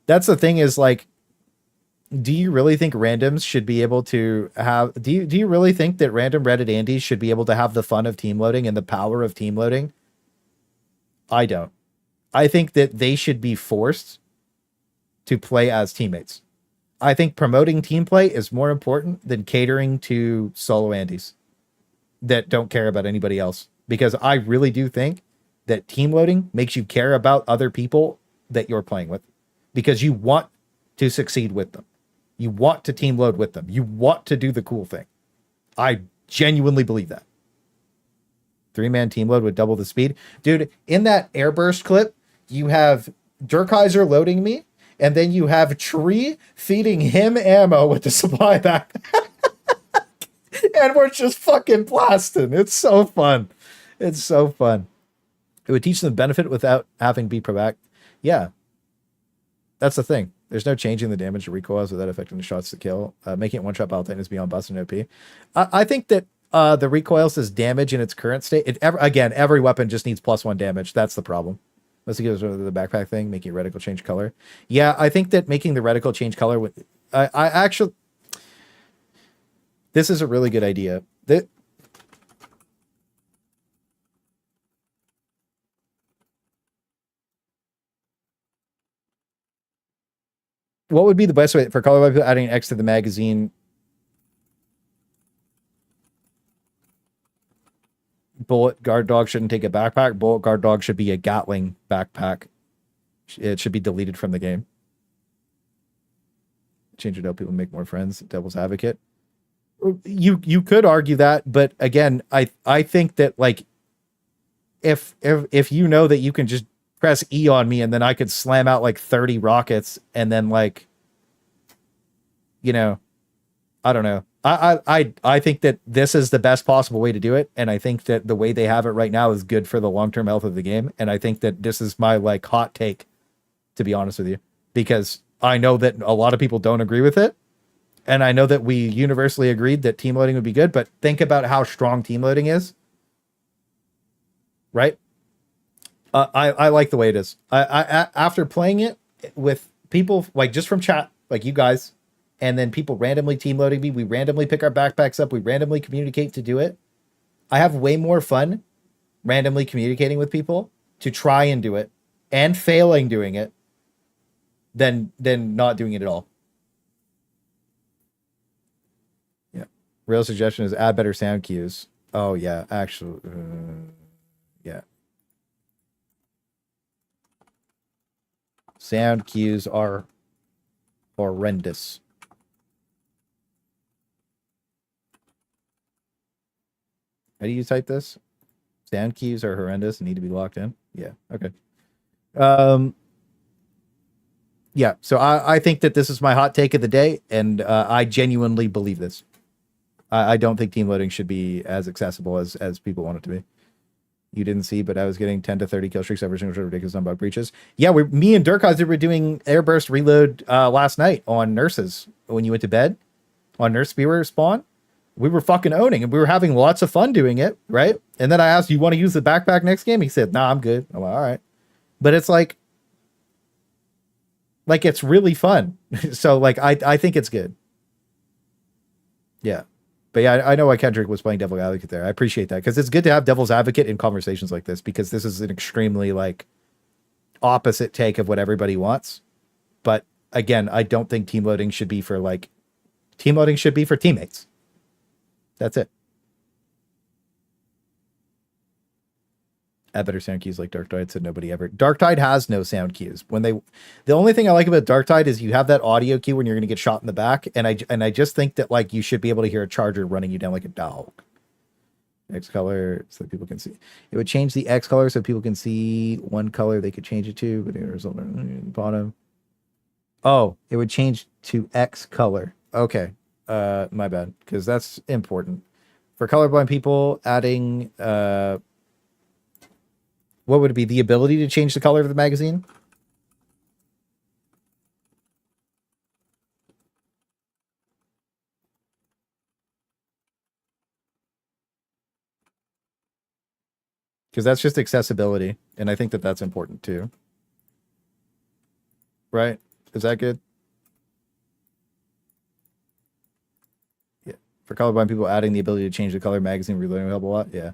That's the thing is, like, do you really think randoms should be able to have? Do you really think that random Reddit Andes should be able to have the fun of team loading and the power of team loading? I don't. I think that they should be forced to play as teammates. I think promoting team play is more important than catering to solo Andes that don't care about anybody else. Because I really do think that team loading makes you care about other people that you're playing with. Because you want to succeed with them. You want to team load with them. You want to do the cool thing. I genuinely believe that. 3-man team load would double the speed. Dude, in that airburst clip, you have Durkaiser loading me, and then you have Tree feeding him ammo with the supply back. And we're just fucking blasting. It's so fun. It's so fun. It would teach them benefit without having to be proactive. Yeah. That's the thing. There's no changing the damage to recoils without affecting the shots to kill. Making it one-shot Bile Titan is beyond busting OP. I think that the recoil says damage in its current state. Every weapon just needs +1 damage. That's the problem. Let's get to the backpack thing, making reticle change color. Yeah, I think that making the reticle change color with I actually, this is a really good idea. What would be the best way for color without adding X to the magazine? Bullet guard dog shouldn't take a backpack. Bullet guard dog should be a Gatling backpack. It should be deleted from the game. Change it up. People make more friends. Devil's advocate. You could argue that, but again, I think that, like, if you know that you can just press E on me and then I could slam out like 30 rockets and then, like, you know, I don't know. I think that this is the best possible way to do it, and I think that the way they have it right now is good for the long-term health of the game, and I think that this is my, like, hot take, to be honest with you, because I know that a lot of people don't agree with it, and I know that we universally agreed that team loading would be good, but think about how strong team loading is, right? I like the way it is. I after playing it with people, like, just from chat, like you guys, and then people randomly team loading me, we randomly pick our backpacks up, we randomly communicate to do it. I have way more fun randomly communicating with people to try and do it and failing doing it than not doing it at all. Yeah. Real suggestion is add better sound cues. Oh yeah, actually, yeah. Sound cues are horrendous. How do you type this? Sound cues are horrendous and need to be locked in. Yeah. Okay. Yeah. So I think that this is my hot take of the day, and I genuinely believe this. I don't think team loading should be as accessible as people want it to be. You didn't see, but I was getting 10 to 30 kill streaks every single ridiculous on bug breaches. Yeah, me and Durkaiser were doing airburst reload last night on nurses when you went to bed on nurse spear spawn. We were fucking owning, and we were having lots of fun doing it, right? And then I asked, you want to use the backpack next game? He said, nah, I'm good. I'm like, all right. But it's like it's really fun. So, like, I think it's good. Yeah. But yeah, I know why Kendrick was playing devil's advocate there. I appreciate that because it's good to have devil's advocate in conversations like this because this is an extremely like opposite take of what everybody wants. But again, I don't think team loading should be for like team loading should be for teammates. That's it. I better sound cues like Darktide said nobody ever. Darktide has no sound cues. The only thing I like about Darktide is you have that audio cue when you're going to get shot in the back, and I just think that like you should be able to hear a charger running you down like a dog. X color so that people can see. It would change the X color so people can see one color they could change it to, but it result in the bottom. Oh, it would change to X color. Okay. My bad, because that's important. For colorblind people, adding what would it be? The ability to change the color of the magazine? Because that's just accessibility. And I think that that's important too. Right? Is that good? Yeah. For colorblind people, adding the ability to change the color magazine reloading will help a lot. Yeah.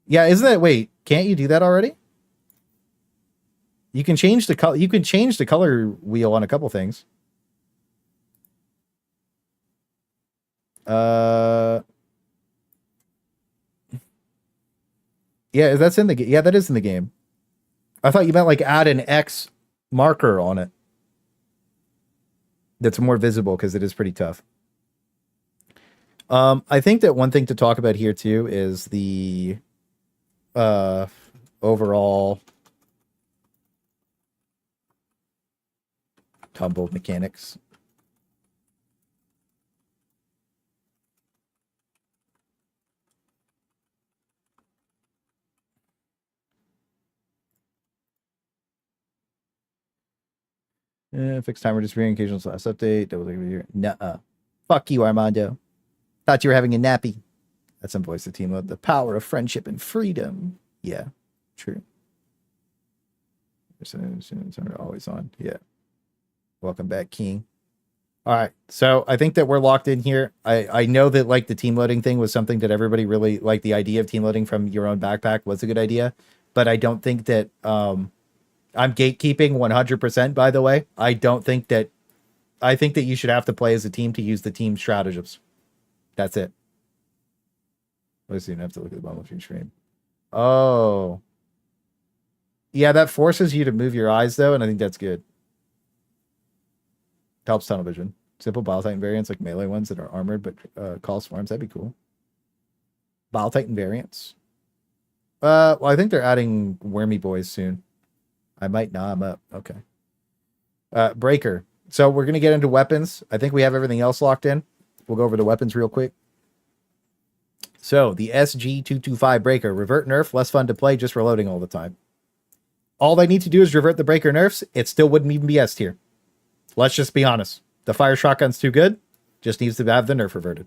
Yeah, isn't that wait, can't you do that already? You can change the color wheel on a couple things. Yeah, that's in the game. Yeah, that is in the game. I thought you meant like add an X marker on it. That's more visible because it is pretty tough. I think that one thing to talk about here too is the overall tumble mechanics. Fixed timer disappearing occasional last update. Double here. Nuh-uh. Fuck you, Armando. Thought you were having a nappy. That's some voice of team mode. The power of friendship and freedom. Yeah, true. Always on. Yeah. Welcome back, King. All right. So I think that we're locked in here. I know that like the team loading thing was something that everybody really like. The idea of team loading from your own backpack was a good idea, but I don't think that I'm gatekeeping 100%, by the way. I think that you should have to play as a team to use the team stratagems. That's it. Let's see. You have to look at the bottom of your screen. Oh. Yeah, that forces you to move your eyes, though, and I think that's good. Helps tunnel vision. Simple Bile Titan variants, like melee ones that are armored but call swarms. That'd be cool. Bile Titan variants. Well, I think they're adding Wormy Boys soon. I might nah them up. Okay. Breaker. So we're going to get into weapons. I think we have everything else locked in. We'll go over the weapons real quick. So the SG225 Breaker. Revert nerf. Less fun to play. Just reloading all the time. All they need to do is revert the Breaker nerfs. It still wouldn't even be S tier. Let's just be honest. The fire shotgun's too good. Just needs to have the nerf reverted.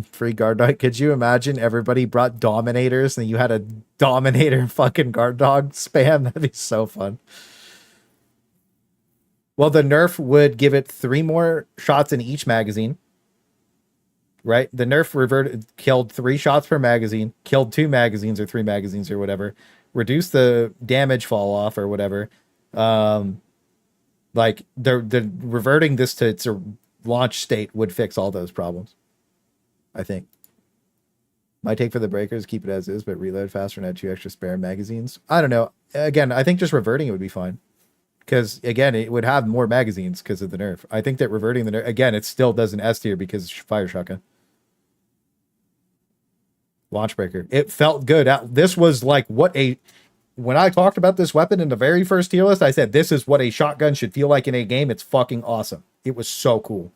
Free guard dog. Could you imagine everybody brought dominators and you had a dominator fucking guard dog spam? That'd be so fun. Well, the nerf would give it 3 more shots in each magazine. Right? The nerf killed 3 shots per magazine, killed 2 magazines or 3 magazines or whatever, reduce the damage fall off or whatever. Like the reverting this to its launch state would fix all those problems. I think. My take for the breakers, keep it as is, but reload faster and add 2 extra spare magazines. I don't know. Again, I think just reverting it would be fine. Because, again, it would have more magazines because of the nerf. I think that reverting the nerf... Again, it still does an S tier because it's fire shotgun. Launch breaker. It felt good. This was like what a... When I talked about this weapon in the very first tier list, I said, this is what a shotgun should feel like in a game. It's fucking awesome. It was so cool.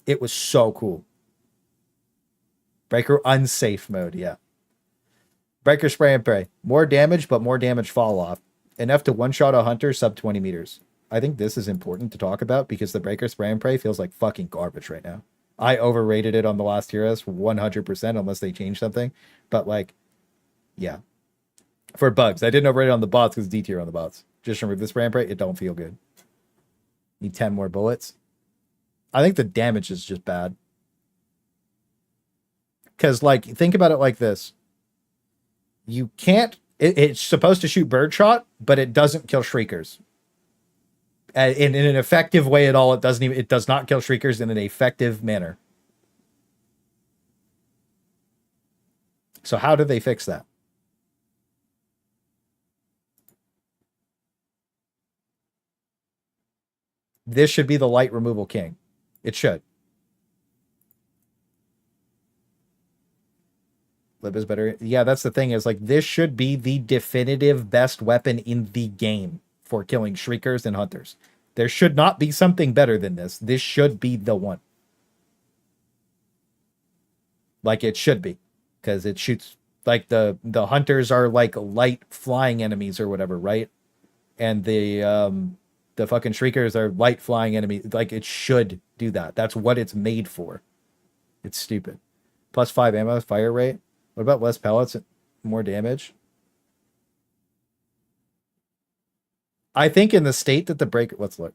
It was so cool. Breaker unsafe mode, yeah. Breaker spray and pray. More damage, but more damage fall off. Enough to one-shot a hunter sub 20 meters. I think this is important to talk about because the Breaker spray and pray feels like fucking garbage right now. I overrated it on the last tier list 100% unless they change something. But like, yeah. For bugs. I didn't overrate it on the bots because D tier on the bots. Just remove the spray and pray. It don't feel good. Need 10 more bullets. I think the damage is just bad. Because, like, think about it like this. You can't... It's supposed to shoot birdshot, but it doesn't kill shriekers. In an effective way at all, it does not kill shriekers in an effective manner. So how do they fix that? This should be the light removal king. It should. Lib is better. Yeah, that's the thing, is like this should be the definitive best weapon in the game for killing shriekers and hunters. There should not be something better than this. This should be the one. Like it should be. Because it shoots, like the hunters are like light flying enemies or whatever, right? And the fucking shriekers are light flying enemies. Like it should do that. That's what it's made for. It's stupid. +5 ammo, fire rate. What about less pellets, more damage? I think in the state that the break... Let's look.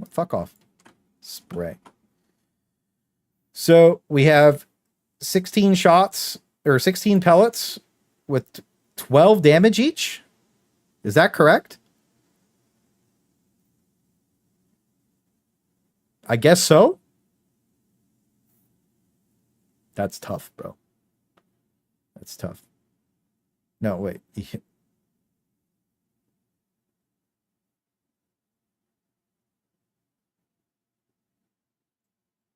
Fuck off. Spray. So we have 16 shots, or 16 pellets with 12 damage each? Is that correct? I guess so. That's tough, bro. That's tough. No, wait.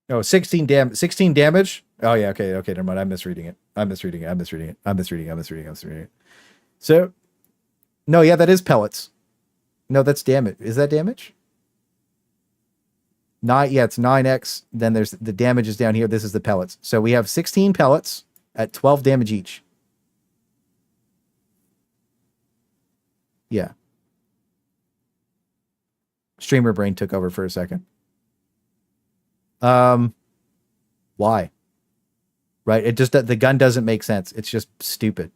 Oh, 16 damage. Oh yeah, okay, never mind. I'm misreading it. So, no, yeah, that is pellets. No, that's damage. Is that damage? Yeah, it's 9x. Then there's the damage is down here. This is the pellets. So we have 16 pellets at 12 damage each. Yeah. Streamer brain took over for a second. Why? Right? It just, the gun doesn't make sense. It's just stupid.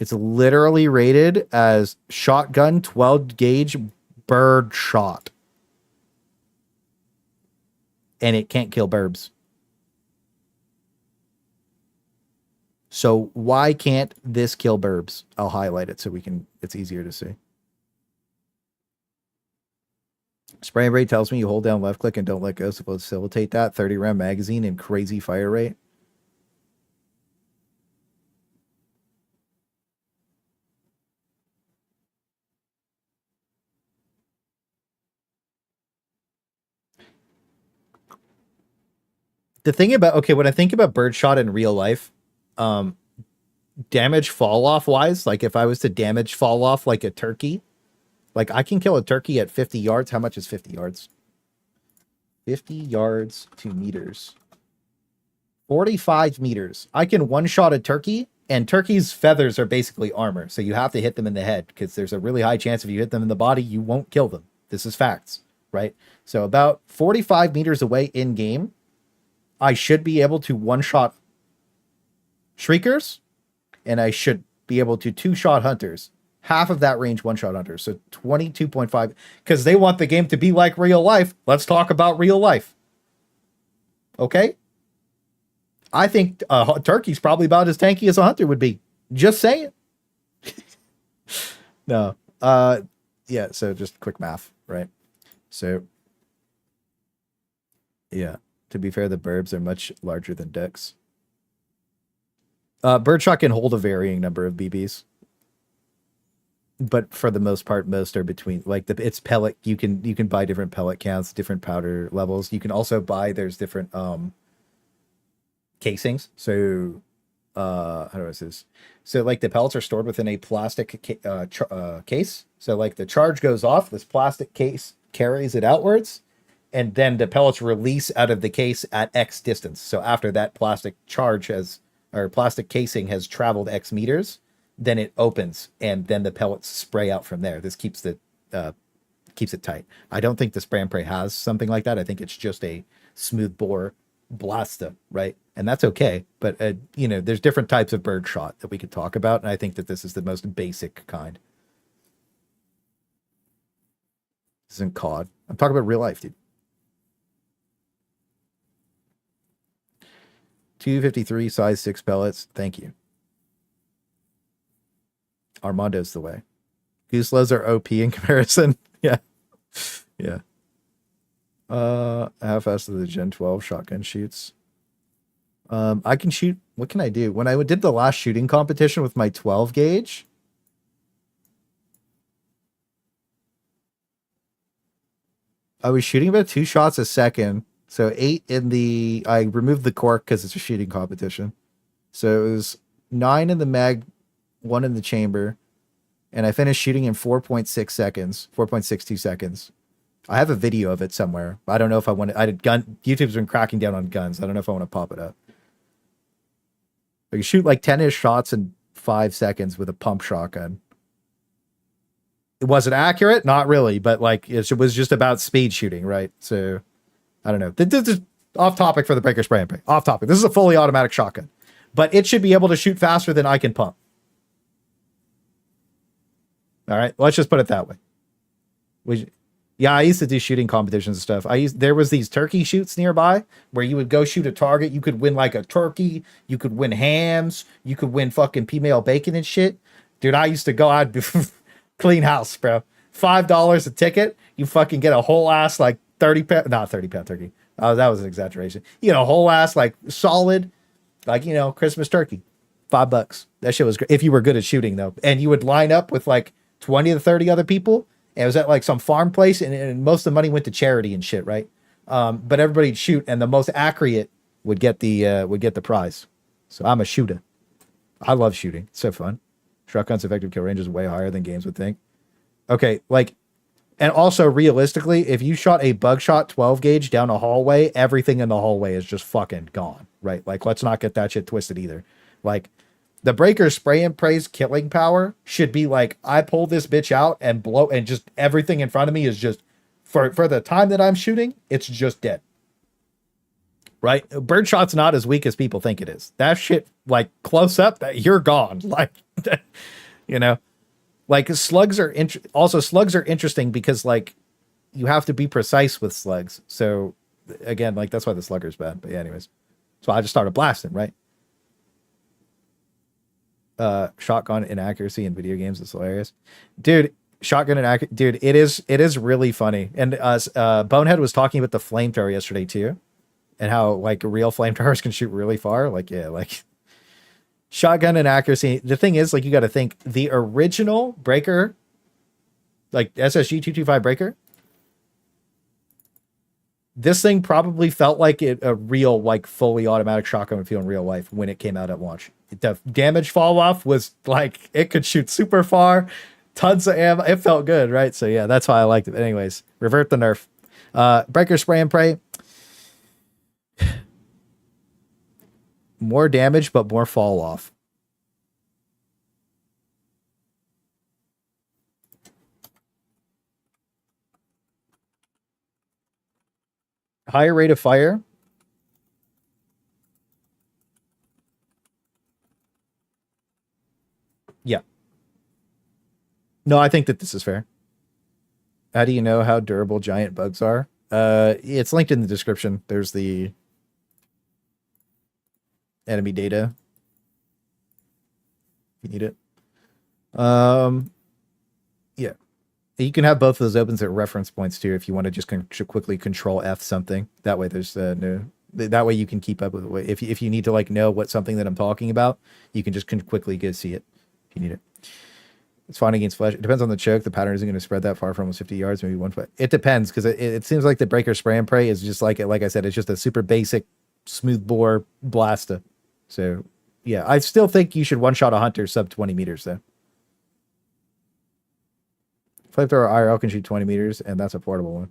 It's literally rated as shotgun 12 gauge bird shot. And it can't kill burbs. So why can't this kill burbs? I'll highlight it so it's easier to see. Spray and rate tells me you hold down left click and don't let go to facilitate that. 30 round magazine and crazy fire rate. The thing about, okay, when I think about birdshot in real life, damage fall off wise, like if I was to damage fall off like a turkey, like I can kill a turkey at 50 yards. How much is 50 yards? 50 yards to meters. 45 meters. I can one-shot a turkey, and turkeys' feathers are basically armor. So you have to hit them in the head because there's a really high chance if you hit them in the body, you won't kill them. This is facts, right? So about 45 meters away in game, I should be able to one-shot shriekers, and I should be able to two-shot hunters. Half of that range one-shot hunters, so 22.5. Because they want the game to be like real life. Let's talk about real life. Okay? I think a turkey's probably about as tanky as a hunter would be. Just saying. No. Yeah, so just quick math, right? So, yeah. To be fair, the burbs are much larger than dicks. Birdshot can hold a varying number of BBs. But for the most part, most are between, like, it's pellet. You can buy different pellet counts, different powder levels. You can also buy, there's different casings. So, how do I say this? So, like, the pellets are stored within a plastic case. So, like, the charge goes off, this plastic case carries it outwards, and then the pellets release out of the case at X distance. So after that plastic plastic casing has traveled X meters, then it opens, and then the pellets spray out from there. This keeps it tight. I don't think the spray and pray has something like that. I think it's just a smooth bore blasta, right? And that's okay. But you know, there's different types of bird shot that we could talk about, and I think that this is the most basic kind. This isn't COD. I'm talking about real life, dude. 253 size 6 pellets. Thank you. Armando's the way. Gooselows are OP in comparison. Yeah. Yeah. How fast are the Gen 12 shotgun shoots? I can shoot. What can I do? When I did the last shooting competition with my 12 gauge, I was shooting about 2 shots a second. So 8 in the, I removed the cork because it's a shooting competition. So it was 9 in the mag, 1 in the chamber. And I finished shooting in 4.6 seconds, 4.62 seconds. I have a video of it somewhere. I don't know if I want to, YouTube's been cracking down on guns. I don't know if I want to pop it up. I can shoot like 10-ish shots in 5 seconds with a pump shotgun. It wasn't accurate, not really, but like it was just about speed shooting, right? So I don't know. This is off topic for the breaker spray and pray. Off topic. This is a fully automatic shotgun, but it should be able to shoot faster than I can pump. All right, let's just put it that way. Yeah, I used to do shooting competitions and stuff. There was these turkey shoots nearby where you would go shoot a target. You could win like a turkey. You could win hams. You could win fucking female bacon and shit. Dude, I used to go out clean house, bro. $5 a ticket. You fucking get a whole ass like 30-pound, not 30-pound turkey. Oh, that was an exaggeration. You get a whole ass like solid, like, you know, Christmas turkey. $5. That shit was great. If you were good at shooting though. And you would line up with like 20 to 30 other people. And it was at like some farm place, and most of the money went to charity and shit, right? But everybody'd shoot, and the most accurate would get the prize. So I'm a shooter. I love shooting. It's so fun. Shotgun's effective kill range is way higher than games would think. Okay, like, and also realistically, if you shot a bugshot 12 gauge down a hallway, everything in the hallway is just fucking gone, right? Like, let's not get that shit twisted either. Like, the breaker spray and pray's killing power should be like, I pull this bitch out and blow, and just everything in front of me is just, for the time that I'm shooting, it's just dead. Right? Birdshot's not as weak as people think it is. That shit, like, close up, you're gone. Like, you know, like slugs are slugs are interesting because like you have to be precise with slugs. So again, like that's why the slugger's bad. But yeah, anyways, so I just started blasting, right? Shotgun inaccuracy in video games is hilarious, dude. Shotgun inaccuracy, dude. It is really funny. And Bonehead was talking about the flamethrower yesterday too, and how like real flamethrowers can shoot really far. Like, yeah, like shotgun inaccuracy. The thing is, like, you got to think the original breaker, like SSG 225 breaker. This thing probably felt like a real, like, fully automatic shotgun would feel in real life when it came out at launch. The damage fall off was like, it could shoot super far, tons of ammo. It felt good, right? So yeah, that's why I liked it. But anyways, revert the nerf. Breaker spray and pray. More damage, but more fall off. Higher rate of fire. Yeah. No, I think that this is fair. How do you know how durable giant bugs are? It's linked in the description. There's the enemy data. If you need it. Yeah. You can have both of those opens at reference points too if you want to just quickly control F something. That way there's no. That way you can keep up with it. If you need to like know what something that I'm talking about, you can just quickly go see it if you need it. It's fine against flesh. It depends on the choke. The pattern isn't going to spread that far for almost 50 yards, maybe 1 foot. It depends because it seems like the breaker spray and pray is just like I said, it's just a super basic smooth bore blaster. So yeah, I still think you should one shot a hunter sub 20 meters though. Flamethrower IRL can shoot 20 meters, and that's a portable one.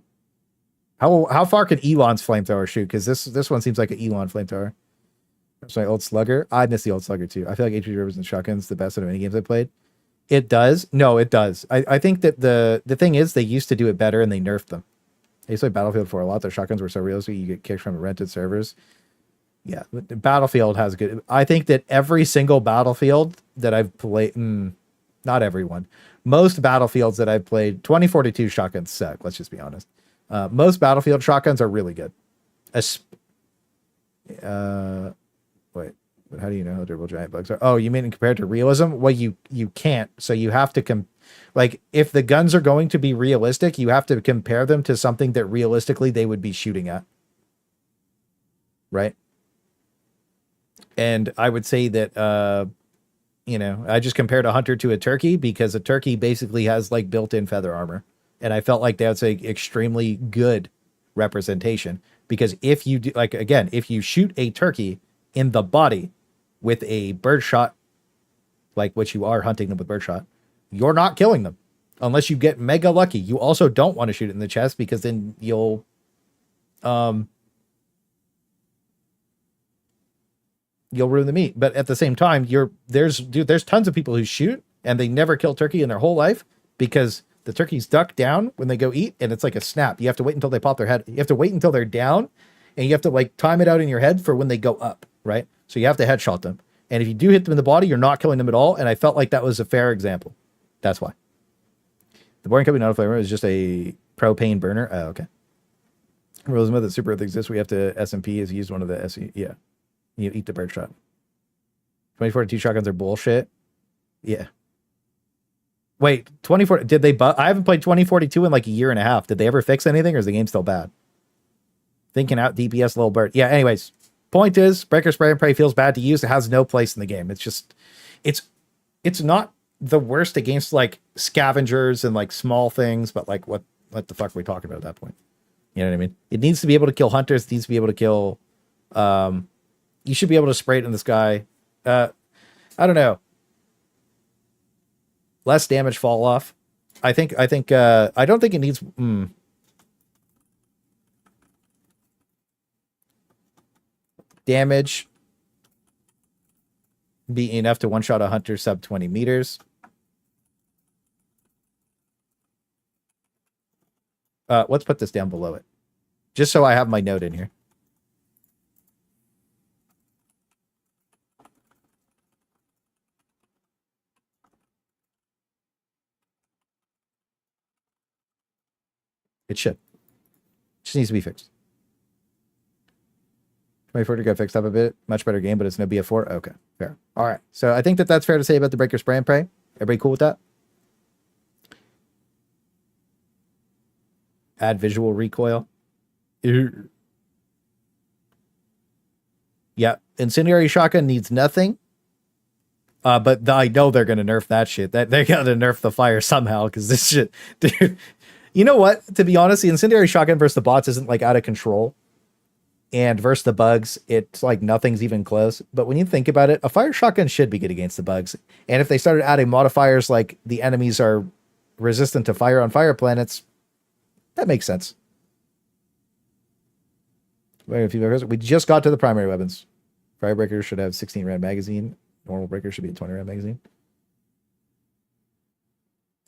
How far can Elon's flamethrower shoot? Because this one seems like an Elon flamethrower. That's my old slugger. I miss the old slugger too. I feel like HP Rivers and Shotgun's the best out of any games I played. It does. No, it does. I think that the thing is they used to do it better and they nerfed them. I used to play Battlefield 4 a lot. Their shotguns were so realistic you get kicked from rented servers. Yeah, the Battlefield has good. I think that every single Battlefield that I've played, not everyone, most Battlefields that I've played, 2042 shotguns suck. Let's just be honest. Most Battlefield shotguns are really good. Wait, but how do you know how durable giant bugs are? Oh, you mean compared to realism? Well, you can't. So you have to like if the guns are going to be realistic, you have to compare them to something that realistically they would be shooting at. Right? And I would say that I just compared a hunter to a turkey because a turkey basically has like built-in feather armor. And I felt like that's a extremely good representation because if you do, like, again, if you shoot a turkey in the body with a birdshot, like what you are hunting them with birdshot, you're not killing them unless you get mega lucky. You also don't want to shoot it in the chest because then you'll ruin the meat. But at the same time, there's tons of people who shoot and they never kill turkey in their whole life because the turkeys duck down when they go eat, and it's like a snap. You have to wait until they pop their head. You have to wait until they're down, and you have to like time it out in your head for when they go up, right? So you have to headshot them. And if you do hit them in the body, you're not killing them at all. And I felt like that was a fair example. That's why. The boring company modifier is just a propane burner. Oh, okay. Realism that super earth exists. We have to SMP is used one of the SE. Yeah. You eat the birdshot. 2042 shotguns are bullshit. Yeah. Wait, 24, did they I haven't played 2042 in like a year and a half. Did they ever fix anything or is the game still bad? Thinking out DPS little bird. Yeah, anyways, point is Breaker Spray and Pray feels bad to use. It has no place in the game. It's just, it's not the worst against like scavengers and like small things, but like what the fuck are we talking about at that point? You know what I mean? It needs to be able to kill hunters. It needs to be able to kill, you should be able to spray it in the sky. I don't know. Less damage fall off. I don't think it needs damage be enough to one-shot a hunter sub 20 meters. Let's put this down below it. Just so I have my note in here. It should. Just needs to be fixed. 2040 got fixed up a bit. Much better game, but it's no BF4. Okay, fair. All right. So I think that that's fair to say about the Breaker Spray and Pray. Everybody cool with that? Add visual recoil. Yeah. Incendiary Shotgun needs nothing. But I know they're going to nerf that shit. That they got to nerf the fire somehow because this shit, dude. You know what? To be honest, the Incendiary Shotgun versus the bots isn't like out of control. And versus the bugs, it's like nothing's even close. But when you think about it, a fire shotgun should be good against the bugs. And if they started adding modifiers like the enemies are resistant to fire on fire planets, that makes sense. We just got to the primary weapons. Firebreaker should have 16 round magazine. Normal breaker should be a 20 round magazine.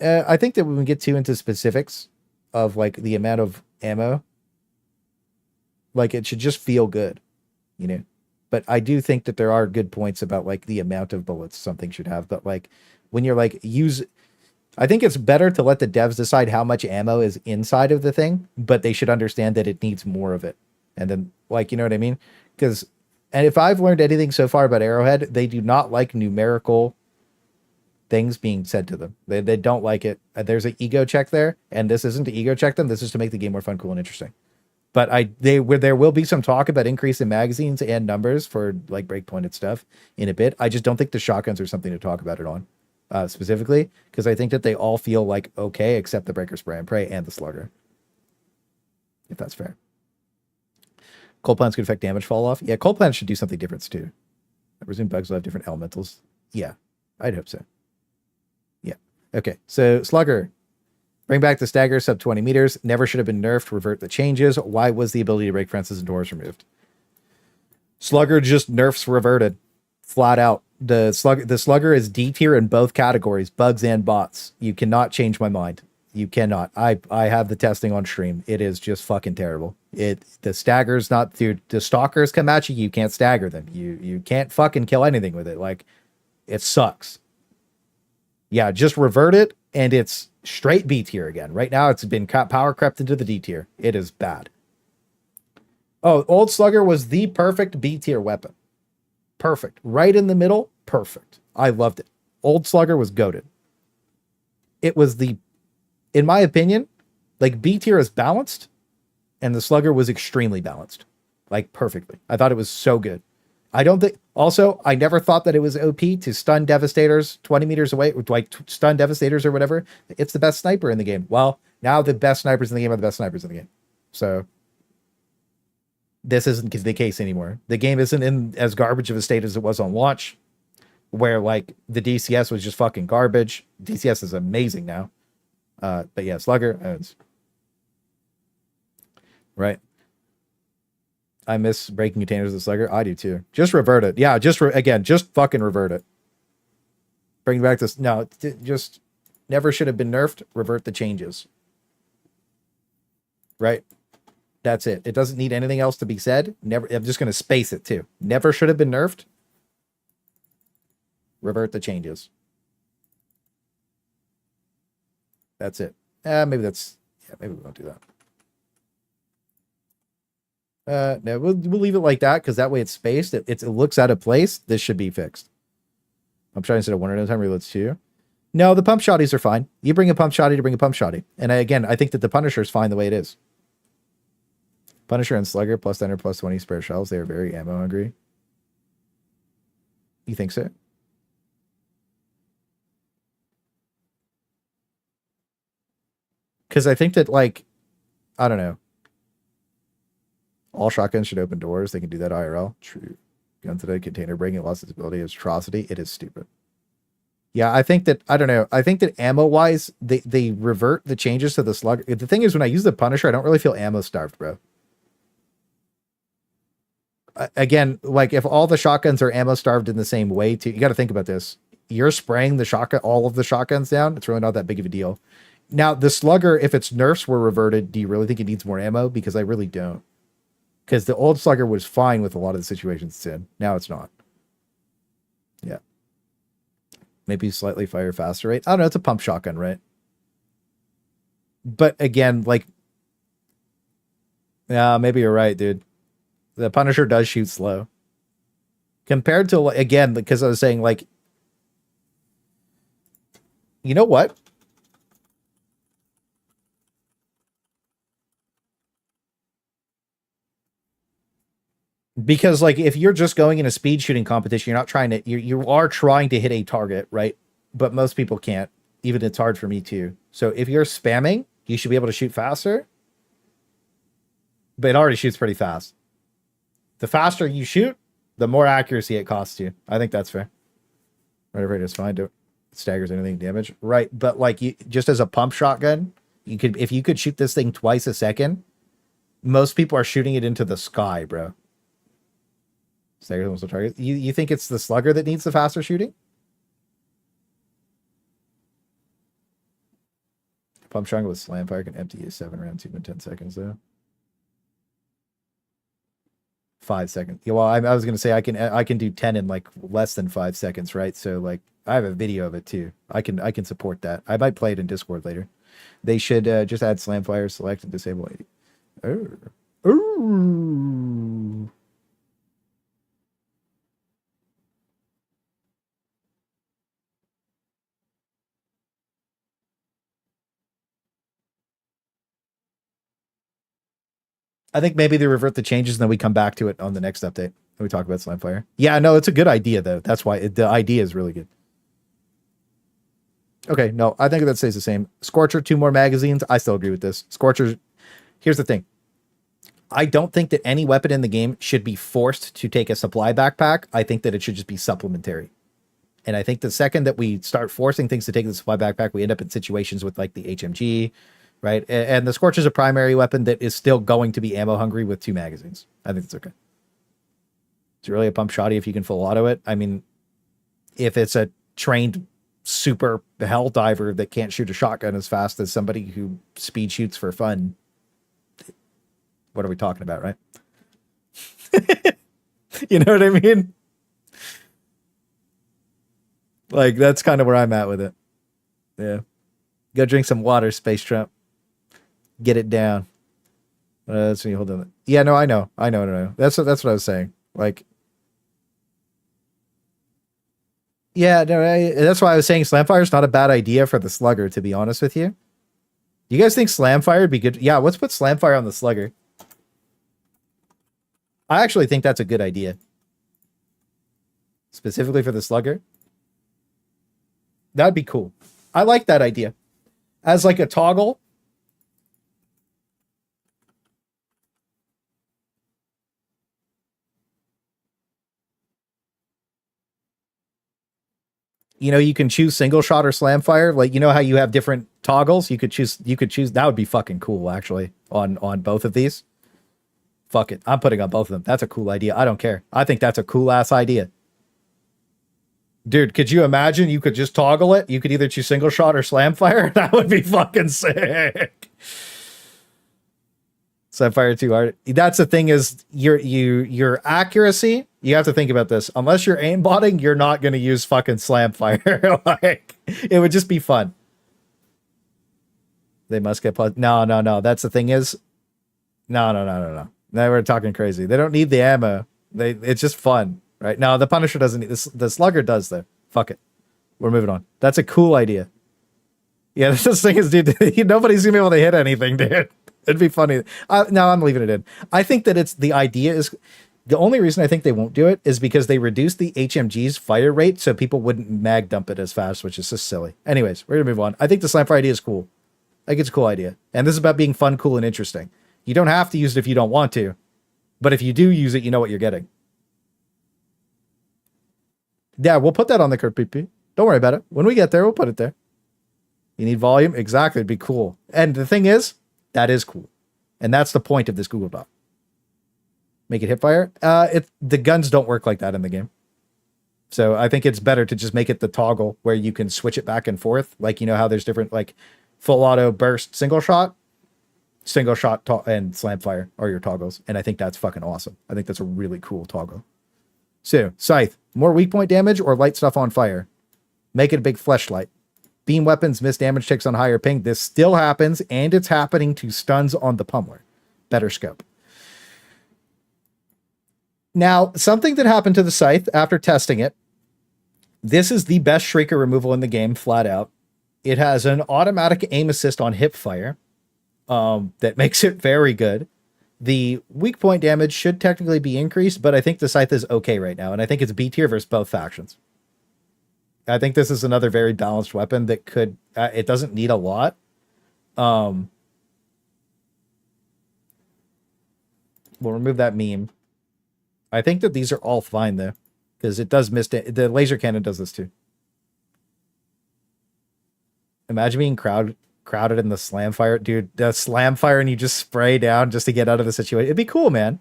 I think that when we get too into specifics of like the amount of ammo, like it should just feel good, you know. But I do think that there are good points about like the amount of bullets something should have. But like when you're like I think it's better to let the devs decide how much ammo is inside of the thing, but they should understand that it needs more of it. And then like, you know what I mean? And if I've learned anything so far about Arrowhead, they do not like numerical things being said to them. They don't like it. There's an ego check there, and this isn't to ego check them. This is to make the game more fun, cool, and interesting. But there will be some talk about increase in magazines and numbers for like breakpointed stuff in a bit. I just don't think the shotguns are something to talk about it on specifically, because I think that they all feel like okay, except the Breaker Spray and Pray and the Slugger. If that's fair. Cold plants could affect damage fall off. Yeah, cold plants should do something different too. I presume bugs will have different elementals. Yeah, I'd hope so. Yeah. Okay, so Slugger. Bring back the stagger sub 20 meters. Never should have been nerfed. Revert the changes. Why was the ability to break fences and doors removed? Slugger just nerfs reverted. Flat out. The Slugger is D tier in both categories, bugs and bots. You cannot change my mind. You cannot. I have the testing on stream. It is just fucking terrible. The staggers not dude, the stalkers come at you, you can't stagger them. You can't fucking kill anything with it. Like, it sucks. Yeah, just revert it and it's straight B tier again. Right now it's been power crept into the D tier. It is bad. Oh, Old Slugger was the perfect B tier weapon. Perfect. Right in the middle, perfect. I loved it. Old Slugger was goated. It was in my opinion, like B tier is balanced, and the Slugger was extremely balanced. Like perfectly. I thought it was so good. I never thought that it was OP to stun Devastators 20 meters away, like stun Devastators or whatever. It's the best sniper in the game. Well, now the best snipers in the game are the best snipers in the game. So this isn't the case anymore. The game isn't in as garbage of a state as it was on launch, where like the DCS was just fucking garbage. DCS is amazing now. But yeah, Slugger, right. I miss breaking containers with Slugger. I do too. Just revert it. Yeah, just fucking revert it. Bring back this. No, just never should have been nerfed. Revert the changes. Right. That's it. It doesn't need anything else to be said. Never. I'm just going to space it too. Never should have been nerfed. Revert the changes. That's it. Maybe we won't do that. No, we'll leave it like that because that way it's spaced. It looks out of place. This should be fixed. I'm trying instead of one at a time, reloads two. No, the pump shotties are fine. You bring a pump shotty to bring a pump shotty. And I think that the Punisher is fine the way it is. Punisher and Slugger plus 10 or plus 20 spare shells. They are very ammo hungry. You think so? Because I think that, like, I don't know. All shotguns should open doors. They can do that IRL. True. Gun today, container breaking, lost its ability as atrocity. It is stupid. Yeah, I think that, I don't know. I think that ammo-wise, they revert the changes to the Slugger. The thing is, when I use the Punisher, I don't really feel ammo-starved, bro. Again, like, if all the shotguns are ammo-starved in the same way, too, you got to think about this. You're spraying the shotgun, all of the shotguns down. It's really not that big of a deal. Now, the Slugger, if its nerfs were reverted, do you really think it needs more ammo? Because I really don't. Because the old Slugger was fine with a lot of the situations it's in. Now it's not. Yeah. Maybe slightly fire faster rate. I don't know. It's a pump shotgun, right? But again, like... Yeah, maybe you're right, dude. The Punisher does shoot slow. Compared to, again, because I was saying, like... You know what? Because, like, if you're just going in a speed shooting competition, you're not trying to, you are trying to hit a target, right? But most people can't. Even it's hard for me too. So if you're spamming, you should be able to shoot faster. But it already shoots pretty fast. The faster you shoot, the more accuracy it costs you. I think that's fair. Right rate is fine. Don't staggers anything damage. Right. But like, you just as a pump shotgun, if you could shoot this thing twice a second, most people are shooting it into the sky, bro. Stagger almost a target. You think it's the Slugger that needs the faster shooting? Pump shotgun with slam fire can empty a 7-round tube in 10 seconds though. 5 seconds. Yeah, well, I was gonna say I can do 10 in like less than 5 seconds, right? So like I have a video of it too. I can support that. I might play it in Discord later. They should just add slam fire, select and disable 80. Ooh. I think maybe they revert the changes and then we come back to it on the next update and we talk about Slimefire. Yeah, no, it's a good idea though. That's why the idea is really good. Okay, no, I think that stays the same. Scorcher, 2 more magazines. I still agree with this. Scorcher, here's the thing. I don't think that any weapon in the game should be forced to take a supply backpack. I think that it should just be supplementary. And I think the second that we start forcing things to take the supply backpack, we end up in situations with like the HMG, right? And the Scorch is a primary weapon that is still going to be ammo hungry with 2 magazines. I think that's okay. It's really a pump shotty if you can full auto it. I mean, if it's a trained super Helldiver that can't shoot a shotgun as fast as somebody who speed shoots for fun. What are we talking about, right? You know what I mean? Like, that's kind of where I'm at with it. Yeah. Go drink some water, Space Trump. Get it down. That's when you hold on. Yeah, no, I know. No. That's what I was saying. Like, yeah, no, that's why I was saying Slamfire is not a bad idea for the Slugger, to be honest with you. You guys think Slamfire would be good? Yeah, let's put Slamfire on the Slugger. I actually think that's a good idea. Specifically for the Slugger. That'd be cool. I like that idea. As like a toggle. You know, you can choose single shot or slam fire. Like, you know how you have different toggles? You could choose, that would be fucking cool, actually, on both of these. Fuck it. I'm putting on both of them. That's a cool idea. I don't care. I think that's a cool ass idea. Dude, could you imagine you could just toggle it? You could either choose single shot or slam fire. That would be fucking sick. Slam fire too hard. That's the thing is your accuracy. You have to think about this. Unless you're aimbotting, you're not going to use fucking slam fire. Like, it would just be fun. They must get plus. No. That's the thing is, no. Now we're talking crazy. They don't need the ammo. It's just fun, right? No, the Punisher doesn't need this. The Slugger does though. Fuck it. We're moving on. That's a cool idea. Yeah, this thing is, dude. Nobody's gonna be able to hit anything, dude. It'd be funny. No, I'm leaving it in. I think that it's the idea is the only reason I think they won't do it is because they reduced the HMG's fire rate so people wouldn't mag dump it as fast, which is just silly. Anyways, we're gonna move on. I think the Slamfire idea is cool. I think it's a cool idea, and this is about being fun, cool, and interesting. You don't have to use it if you don't want to, but if you do use it, you know what you're getting. Yeah, we'll put that on the card, PP. Don't worry about it. When we get there, we'll put it there. You need volume? Exactly. It'd be cool. And the thing is, that is cool. And that's the point of this Google Doc. Make it hip fire. The guns don't work like that in the game. So I think it's better to just make it the toggle where you can switch it back and forth. Like, you know how there's different, like, full auto burst, single shot and slam fire are your toggles. And I think that's fucking awesome. I think that's a really cool toggle. So, Scythe, more weak point damage or light stuff on fire? Make it a big fleshlight. Beam weapons miss damage ticks on higher ping. This still happens, and it's happening to stuns on the pummeler. Better scope. Now, something that happened to the Scythe after testing it. This is the best Shrieker removal in the game, flat out. It has an automatic aim assist on hip fire. That makes it very good. The weak point damage should technically be increased, but I think the Scythe is okay right now, and I think it's B tier versus both factions. I think this is another very balanced weapon that could... it doesn't need a lot. We'll remove that meme. I think that these are all fine, though, because it does miss... The laser cannon does this, too. Imagine being crowded in the slam fire. Dude, the slam fire and you just spray down just to get out of the situation. It'd be cool, man.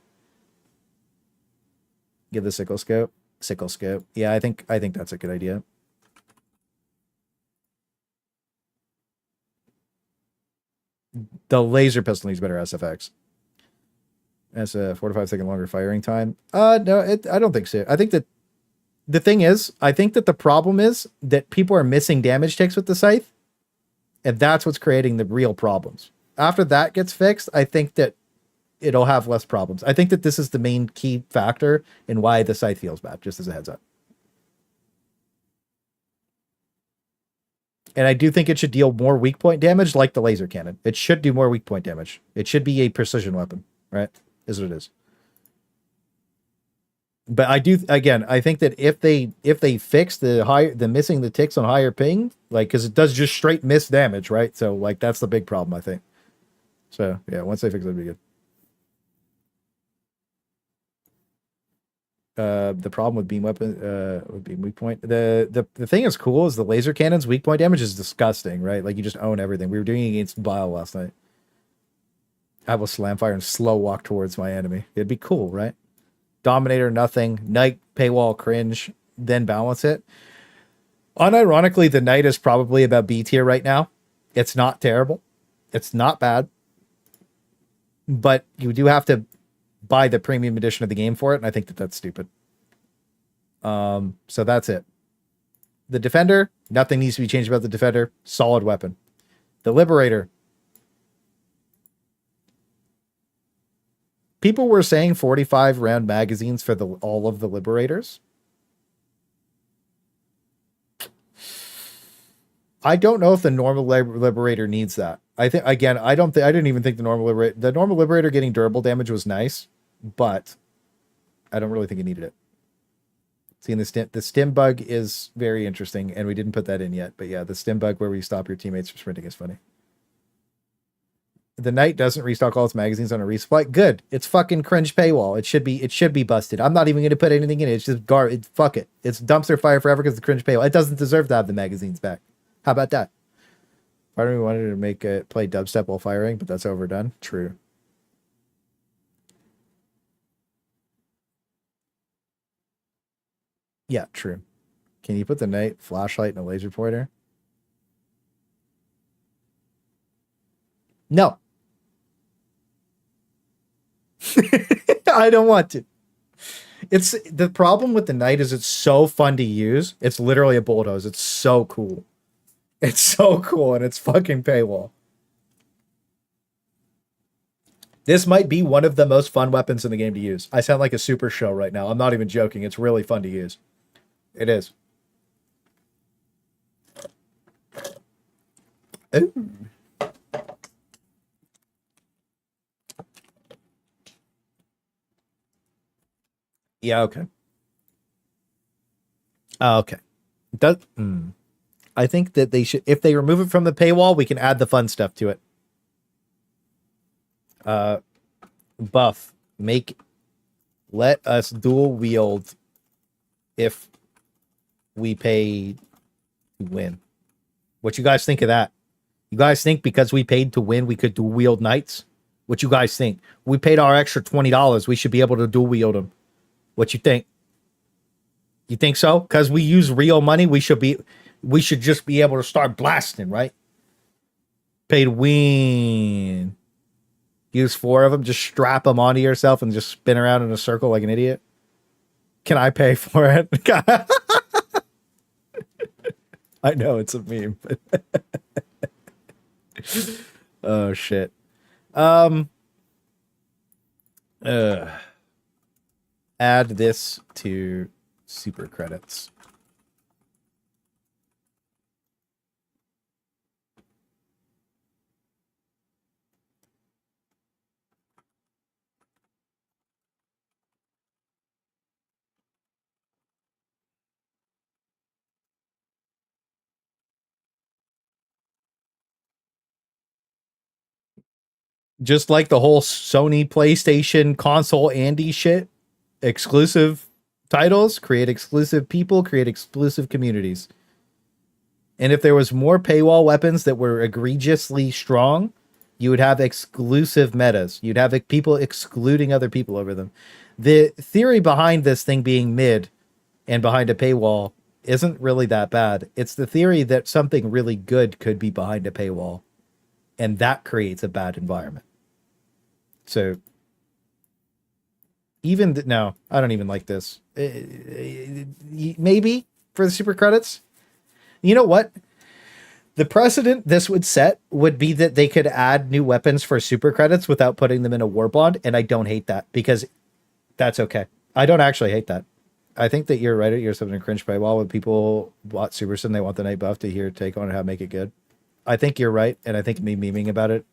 Give the sickle scope. Sickle scope. Yeah, I think that's a good idea. The laser pistol needs better SFX. That's a 4 to 5 second longer firing time. No, I don't think so. I think that the thing is, I think that the problem is that people are missing damage ticks with the Scythe. And that's what's creating the real problems. After that gets fixed, I think that it'll have less problems. I think that this is the main key factor in why the Scythe feels bad, just as a heads up. And I do think it should deal more weak point damage like the laser cannon. It should do more weak point damage. It should be a precision weapon, right? Is what it is. But I do, again, I think that if they fix the missing the ticks on higher ping, like, because it does just straight miss damage, right? So, like, that's the big problem, I think. So, yeah, once they fix it, it'll be good. The problem with beam weapon would be weak point. The thing is cool is the laser cannon's weak point damage is disgusting, right? Like, you just own everything. We were doing it against Vile last night. I will slam fire and slow walk towards my enemy. It'd be cool, right? Dominator, nothing. Night, paywall, cringe, then balance it. Unironically, the Knight is probably about B tier right now. It's not terrible. It's not bad. But you do have to buy the premium edition of the game for it, and I think that that's stupid. So that's it. The Defender, nothing needs to be changed about the Defender. Solid weapon. The Liberator. People were saying 45 round magazines for all of the Liberators. I don't know if the normal Liberator needs that. I think, again, I didn't even think the normal Liberator getting durable damage was nice, but I don't really think it needed it. Seeing the stim bug is very interesting, and we didn't put that in yet. But yeah, the stim bug where we stop your teammates from sprinting is funny. The Knight doesn't restock all its magazines on a resupply. Good. It's fucking cringe paywall. It should be busted. I'm not even going to put anything in it. It's just fuck it. It's dumpster fire forever because the cringe paywall. It doesn't deserve to have the magazines back. How about that? Part of me wanted to make it play dubstep while firing, but that's overdone. True. Yeah, true. Can you put the Knight flashlight and a laser pointer? No. I don't want to. It's the problem with the Knight is it's so fun to use. It's literally a bullet hose. It's so cool. It's so cool, and it's fucking paywall. This might be one of the most fun weapons in the game to use. I sound like a super show right now. I'm not even joking. It's really fun to use. It is. Ooh. Yeah, okay. Okay. I think that they should, if they remove it from the paywall, we can add the fun stuff to it. Buff. Let us dual wield if we pay to win. What you guys think of that? You guys think because we paid to win, we could dual wield knights? What you guys think? We paid our extra $20. We should be able to dual wield them. What you think? You think so? Because we use real money, we should just be able to start blasting, right? Pay to win. Use 4 of them. Just strap them onto yourself and just spin around in a circle like an idiot. Can I pay for it? I know it's a meme. Oh shit. Add this to super credits. Just like the whole Sony PlayStation console Andy shit, exclusive titles, create exclusive people, create exclusive communities. And if there was more paywall weapons that were egregiously strong, you would have exclusive metas. You'd have people excluding other people over them. The theory behind this thing being mid and behind a paywall isn't really that bad. It's the theory that something really good could be behind a paywall, and that creates a bad environment. So even no, I don't even like this. Maybe for the super credits. You know what? The precedent this would set would be that they could add new weapons for super credits without putting them in a war bond, and I don't hate that because that's okay. I don't actually hate that. I think that you're right. You're something to cringe paywall when people bought Superson, and they want the Night buff to hear take on how to make it good. I think you're right, and I think me memeing about it.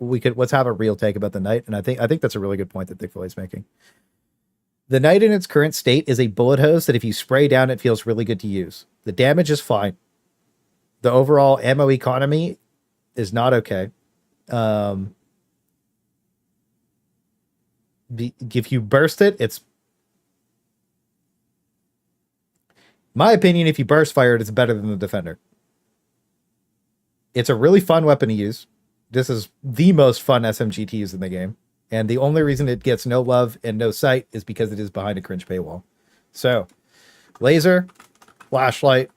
Let's have a real take about the Knight, and I think that's a really good point that Thick Fillet's making. The Knight in its current state is a bullet hose that if you spray down, it feels really good to use. The damage is fine. The overall ammo economy is not okay. If you burst it, it's my opinion. If you burst fire it, it's better than the Defender. It's a really fun weapon to use. This is the most fun SMG to use in the game. And the only reason it gets no love and no sight is because it is behind a cringe paywall. So Laser, flashlight.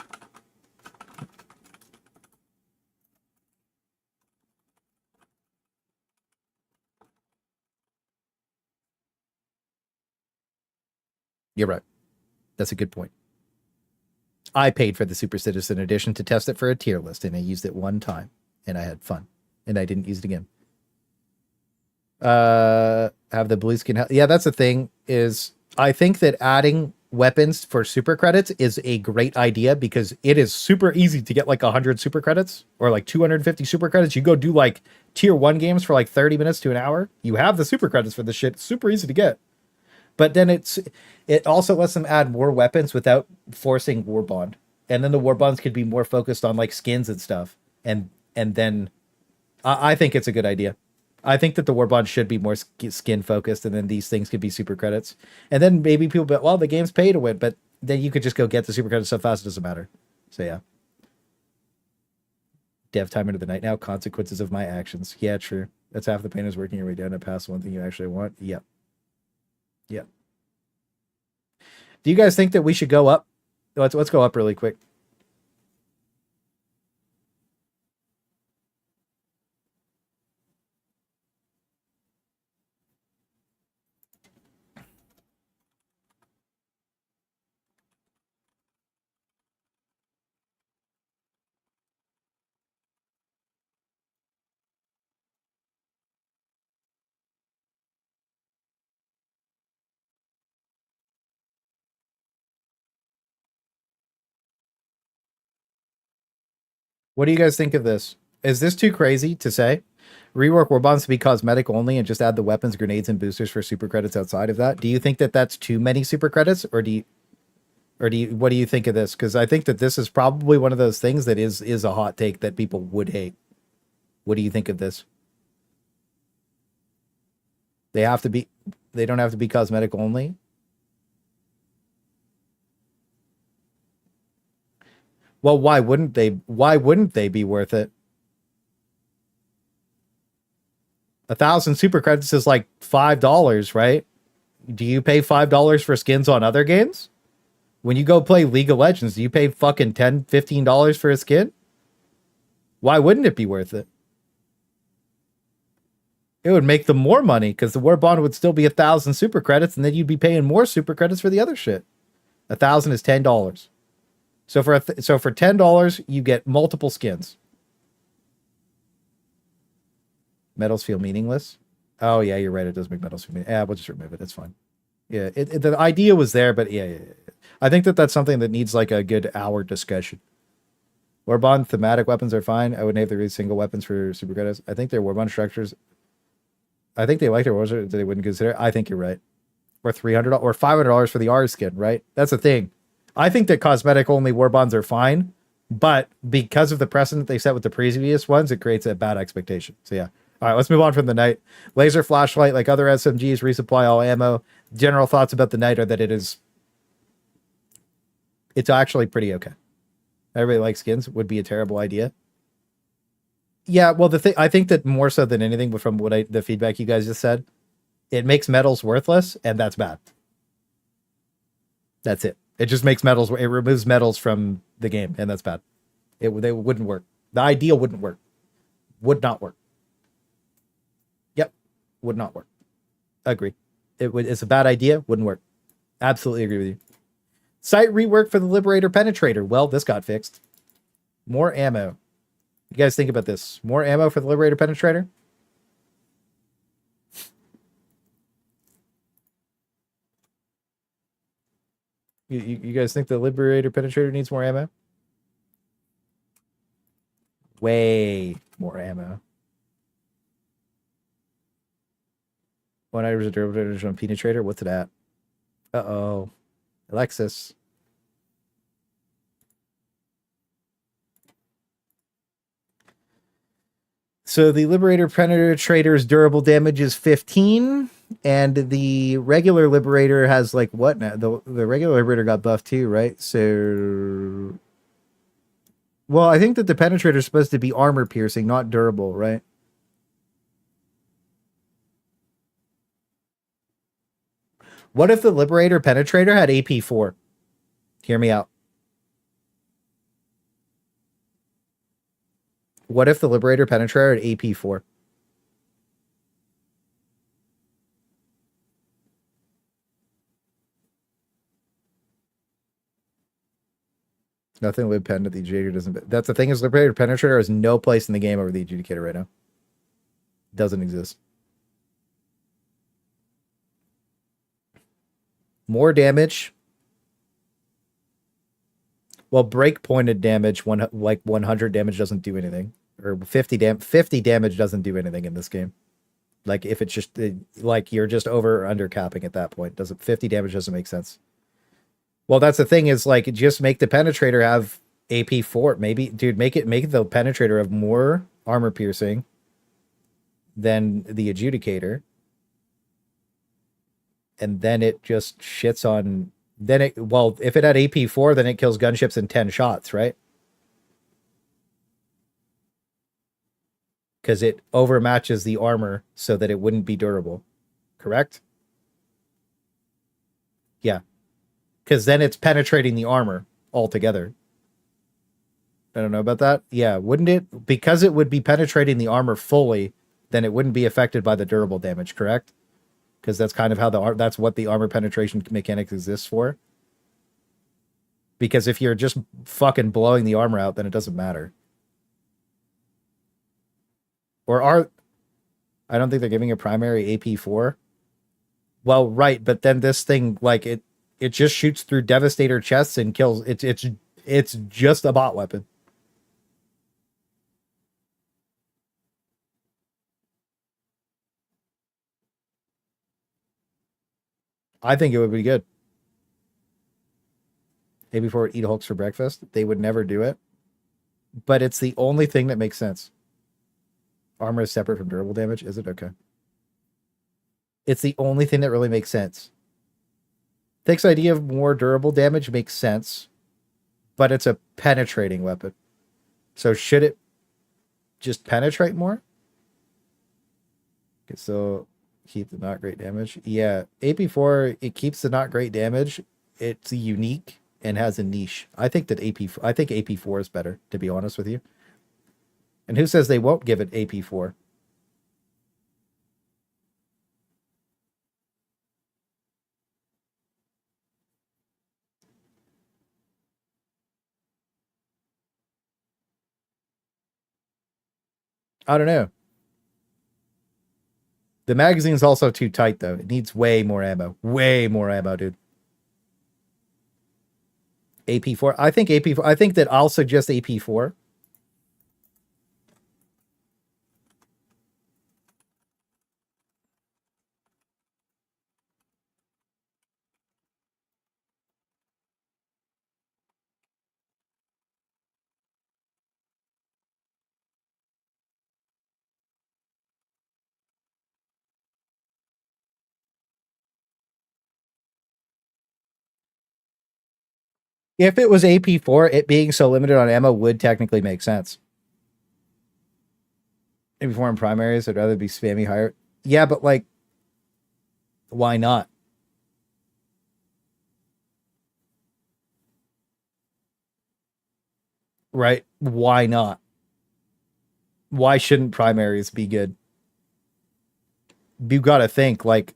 You're right. That's a good point. I paid for the Super Citizen Edition to test it for a tier list, and I used it one time, and I had fun, and I didn't use it again. Have the blue skin. Yeah, that's the thing. Is I think that adding weapons for super credits is a great idea because it is super easy to get like 100 super credits or like 250 super credits. You go do like tier 1 games for like 30 minutes to an hour. You have the super credits for the shit. It's super easy to get. But then it also lets them add more weapons without forcing war bond. And then the war bonds could be more focused on like skins and stuff. And then I think it's a good idea. I think that the war bond should be more skin focused, and then these things could be super credits. And then maybe people be, well, the game's pay to win, but then you could just go get the super credits so fast it doesn't matter. So yeah. Dev time into the night now. Consequences of my actions. Yeah, true. That's half the pain is working your way down to pass one thing you actually want. Yep. Yep. Do you guys think that we should go up? Let's go up really quick. What do you guys think of this? Is this too crazy to say? Rework war bonds to be cosmetic only and just add the weapons, grenades, and boosters for super credits outside of that. Do you think that that's too many super credits, or what do you think of this? Because I think that this is probably one of those things that is a hot take that people would hate. What do you think of this? They don't have to be cosmetic only. Well, why wouldn't they? Why wouldn't they be worth it? 1,000 super credits is like $5, right? Do you pay $5 for skins on other games? When you go play League of Legends, do you pay fucking $10, $15 for a skin? Why wouldn't it be worth it? It would make them more money because the war bond would still be 1,000 super credits, and then you'd be paying more super credits for the other shit. 1,000 is $10. So for $10, you get multiple skins. Medals feel meaningless. Oh yeah, you're right. It does make medals feel meaningless. Yeah, we'll just remove it. It's fine. Yeah, the idea was there, but yeah. I think that that's something that needs like a good hour discussion. Warbond thematic weapons are fine. I wouldn't have to read single weapons for super credits. I think their Warbond structures. I think they like their Warbond that they wouldn't consider. I think you're right. Or $300 or $500 for the R skin, right? That's the thing. I think that cosmetic only Warbonds are fine, but because of the precedent they set with the previous ones, it creates a bad expectation. So yeah. All right, let's move on from the night. Laser flashlight, like other SMGs, resupply all ammo. General thoughts about the night are that it's actually pretty okay. Everybody likes skins. Would be a terrible idea. Yeah, well, I think that more so than anything, from the feedback you guys just said, it makes metals worthless, and that's bad. That's it. It just makes metals. It removes metals from the game, and that's bad. They wouldn't work. The ideal wouldn't work. Would not work. Yep, would not work. Agree. It's a bad idea. Wouldn't work. Absolutely agree with you. Site rework for the Liberator Penetrator. Well, this got fixed. More ammo. You guys think about this? More ammo for the Liberator Penetrator? You guys think the Liberator Penetrator needs more ammo? Way more ammo. 1 item is a durable damage on Penetrator. What's it at? Uh-oh. Alexis. So the Liberator Penetrator's durable damage is 15, and the regular Liberator has like what now? The regular Liberator got buffed too, right? So, well, I think that the Penetrator is supposed to be armor piercing, not durable, right? What if the Liberator Penetrator had AP4? Hear me out. What if the Liberator Penetrator at AP4? Nothing lib pen at the adjudicator doesn't. That's the thing is Liberator Penetrator has no place in the game over the adjudicator right now. Doesn't exist. More damage. Well, break pointed damage, like 100 damage doesn't do anything. Or 50 damage doesn't do anything in this game. Like if it's just like you're just over or under capping at that point. Doesn't 50 damage doesn't make sense. Well, that's the thing is like just make the penetrator have AP4. Maybe, dude, make the penetrator have more armor piercing than the adjudicator. And then it just shits on if it had AP4, then it kills gunships in 10 shots, right? Because it overmatches the armor so that it wouldn't be durable. Correct? Yeah. Because then it's penetrating the armor altogether. I don't know about that. Yeah, wouldn't it? Because it would be penetrating the armor fully, then it wouldn't be affected by the durable damage, correct? Because that's kind of how that's what the armor penetration mechanics exists for. Because if you're just fucking blowing the armor out, then it doesn't matter. I don't think they're giving a primary AP4. Well, right, but then this thing, like, it just shoots through Devastator chests and kills. It's just a bot weapon. I think it would be good. AP4 would eat hulks for breakfast. They would never do it. But it's the only thing that makes sense. Armor is separate from durable damage. Is it? Okay. It's the only thing that really makes sense. Thick's idea of more durable damage makes sense, but it's a penetrating weapon. So should it just penetrate more? Okay, so keep the not great damage. Yeah, AP4, it keeps the not great damage. It's unique and has a niche. I think AP4 is better, to be honest with you. And who says they won't give it AP4? I don't know. The magazine's also too tight, though. It needs way more ammo. Way more ammo, dude. AP4. I think AP4. I think that I'll suggest AP4. If it was AP4, it being so limited on ammo would technically make sense. AP4 in primaries, I'd rather be spammy higher. Yeah, but like, why not? Right? Why not? Why shouldn't primaries be good? You gotta think, like,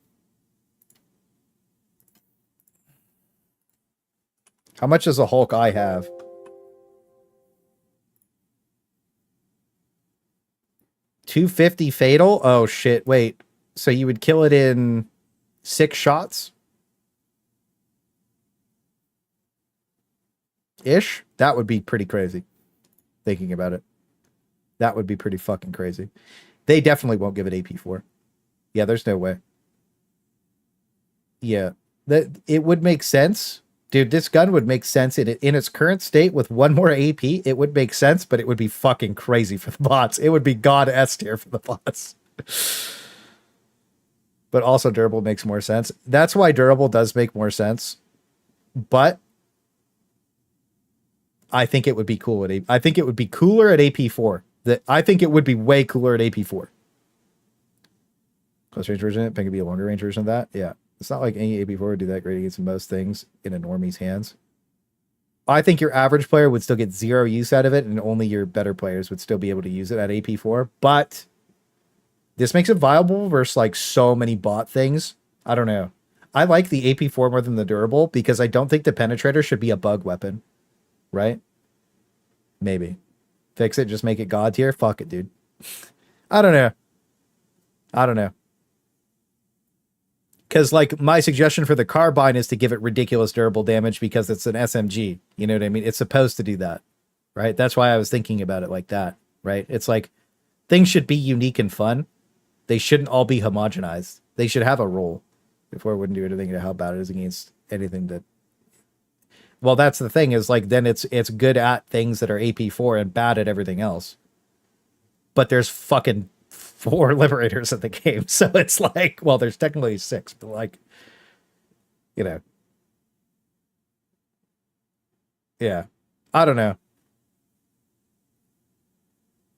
how much does a Hulk eye have? 250 fatal? Oh shit, wait. So you would kill it in 6 shots? Ish? That would be pretty crazy. Thinking about it. That would be pretty fucking crazy. They definitely won't give it AP4. Yeah, there's no way. Yeah. It would make sense. Dude, this gun would make sense in its current state with one more AP. It would make sense, but it would be fucking crazy for the bots. It would be God S tier for the bots. But also durable makes more sense. That's why durable does make more sense. But I think it would be cool at I think it would be cooler at AP4. I think it would be way cooler at AP4. Close range version, it could be a longer range version of that. Yeah. It's not like any AP4 would do that great against most things in a normie's hands. I think your average player would still get 0 use out of it, and only your better players would still be able to use it at AP4. But this makes it viable versus like so many bot things. I don't know. I like the AP4 more than the durable because I don't think the penetrator should be a bug weapon, right? Maybe. Fix it, just make it god tier. Fuck it, dude. I don't know. Because, like, my suggestion for the carbine is to give it ridiculous durable damage because it's an SMG. You know what I mean? It's supposed to do that, right? That's why I was thinking about it like that, right? It's like, things should be unique and fun. They shouldn't all be homogenized. They should have a role. Before I wouldn't do anything to help out it is against anything that... Well, that's the thing, is, like, then it's good at things that are AP4 and bad at everything else. But there's fucking 4 liberators in the game, so it's like, well, there's technically 6, but like, you know, yeah, I don't know.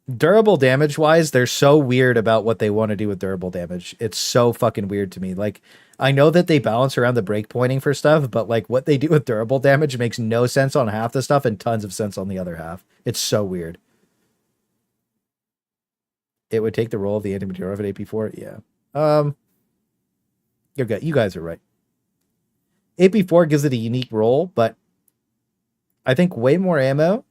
Durable damage wise, they're so weird about what they want to do with durable damage. It's so fucking weird to me. Like, I know that they balance around the break pointing for stuff, but like what they do with durable damage makes no sense on half the stuff and tons of sense on the other half. It's so weird. It would take the role of the anti-material of an AP4. Yeah. You guys are right. AP4 gives it a unique role, but I think way more ammo.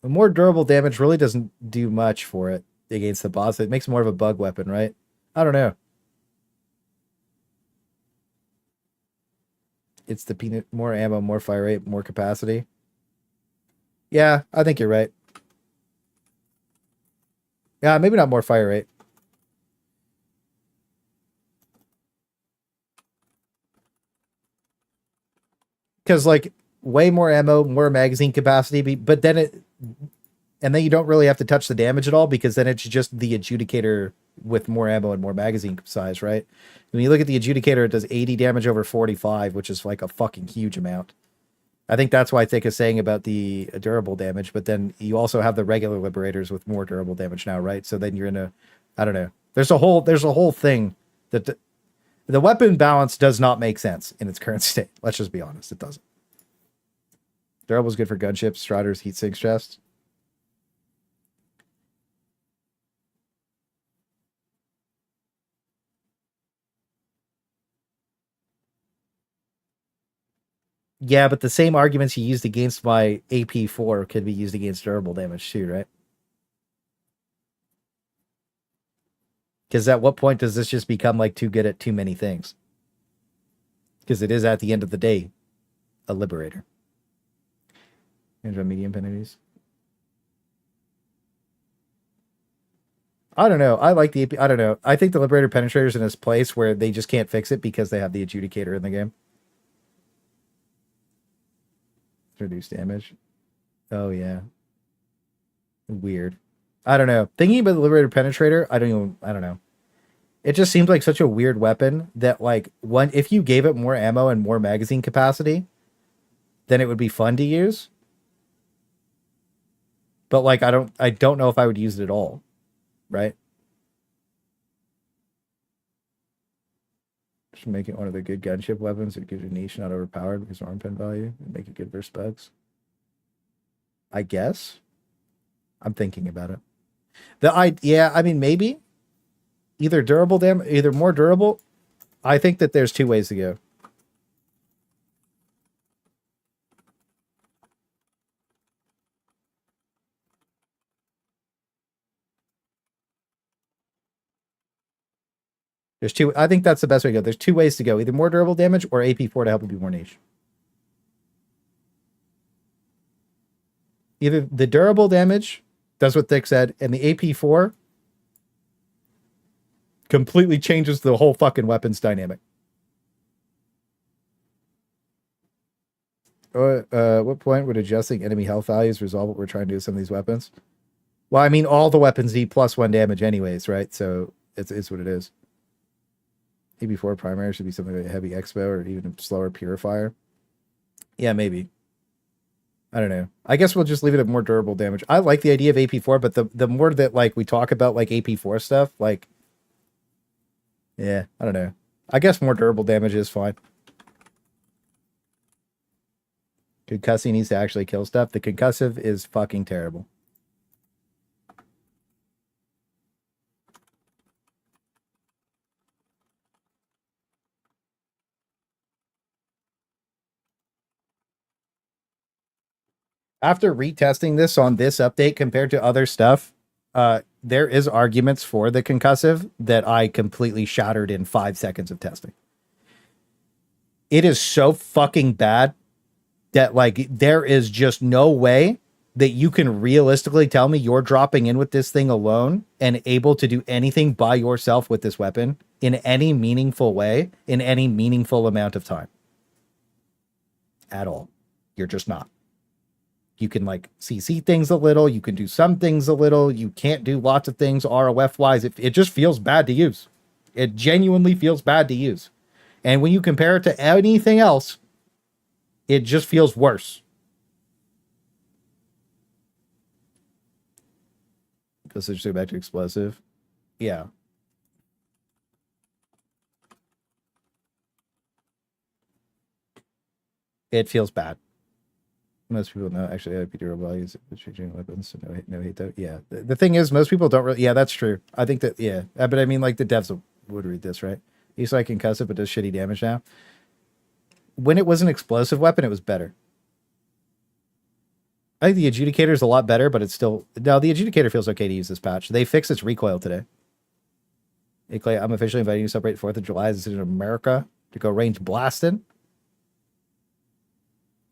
The more durable damage really doesn't do much for it against the boss. It makes more of a bug weapon, right? I don't know. It's the peanut, more ammo, more fire rate, more capacity. Yeah, I think you're right. Yeah, maybe not more fire rate. Because, like, way more ammo, more magazine capacity, but then and then you don't really have to touch the damage at all because then it's just the adjudicator with more ammo and more magazine size, right? When you look at the adjudicator, it does 80 damage over 45, which is like a fucking huge amount. I think that's why Thick is saying about the durable damage, but then you also have the regular liberators with more durable damage now, right? So then you're in a, I don't know. There's a whole thing that the weapon balance does not make sense in its current state. Let's just be honest, it doesn't. Durable is good for gunships, striders, heat sinks, chests. Yeah, but the same arguments you used against my AP4 could be used against durable damage too, right? Because at what point does this just become like too good at too many things? Because it is, at the end of the day, a liberator. Medium penalties. I don't know. I like the AP. I don't know. I think the liberator penetrator's in this place where they just can't fix it because they have the adjudicator in the game. Reduce damage. Oh yeah. Weird. I don't know. Thinking about the liberator penetrator, I don't know. It just seems like such a weird weapon that, like, if you gave it more ammo and more magazine capacity, then it would be fun to use. But like I don't know if I would use it at all. Right? Just make it one of the good gunship weapons that gives your niche not overpowered because of arm pen value and make it good versus bugs. I guess. I'm thinking about it. Yeah, I mean, maybe. Either more durable. I think that there's 2 ways to go. I think that's the best way to go. There's 2 ways to go. Either more durable damage or AP4 to help it be more niche. Either the durable damage does what Thick said, and the AP4 completely changes the whole fucking weapons dynamic. What point would adjusting enemy health values resolve what we're trying to do with some of these weapons? Well, I mean, all the weapons need +1 damage anyways, right? So it's what it is. AP4 primary should be something like a heavy expo or even a slower purifier. Yeah, maybe. I don't know. I guess we'll just leave it at more durable damage. I like the idea of AP4, but the more that like we talk about like AP4 stuff, like, yeah, I don't know. I guess more durable damage is fine. Concussing needs to actually kill stuff. The concussive is fucking terrible. After retesting this on this update compared to other stuff, there is arguments for the concussive that I completely shattered in 5 seconds of testing. It is so fucking bad that like there is just no way that you can realistically tell me you're dropping in with this thing alone and able to do anything by yourself with this weapon in any meaningful way, in any meaningful amount of time. At all. You're just not. You can like CC things a little. You can do some things a little. You can't do lots of things ROF wise. It just feels bad to use. It genuinely feels bad to use. And when you compare it to anything else, it just feels worse. Let's just go back to explosive. Yeah. It feels bad. Most people know actually IP durable values changing weapons, so no hate though. Yeah. The thing is, most people don't really. Yeah, that's true. I think that, yeah. But I mean, like, the devs would read this, right? He's like concussive, but does shitty damage now. When it was an explosive weapon, it was better. I think the adjudicator is a lot better, but it's still. No, the adjudicator feels okay to use this patch. They fixed its recoil today. Hey, Clay, I'm officially inviting you to celebrate 4th of July as a citizen of America to go range blasting.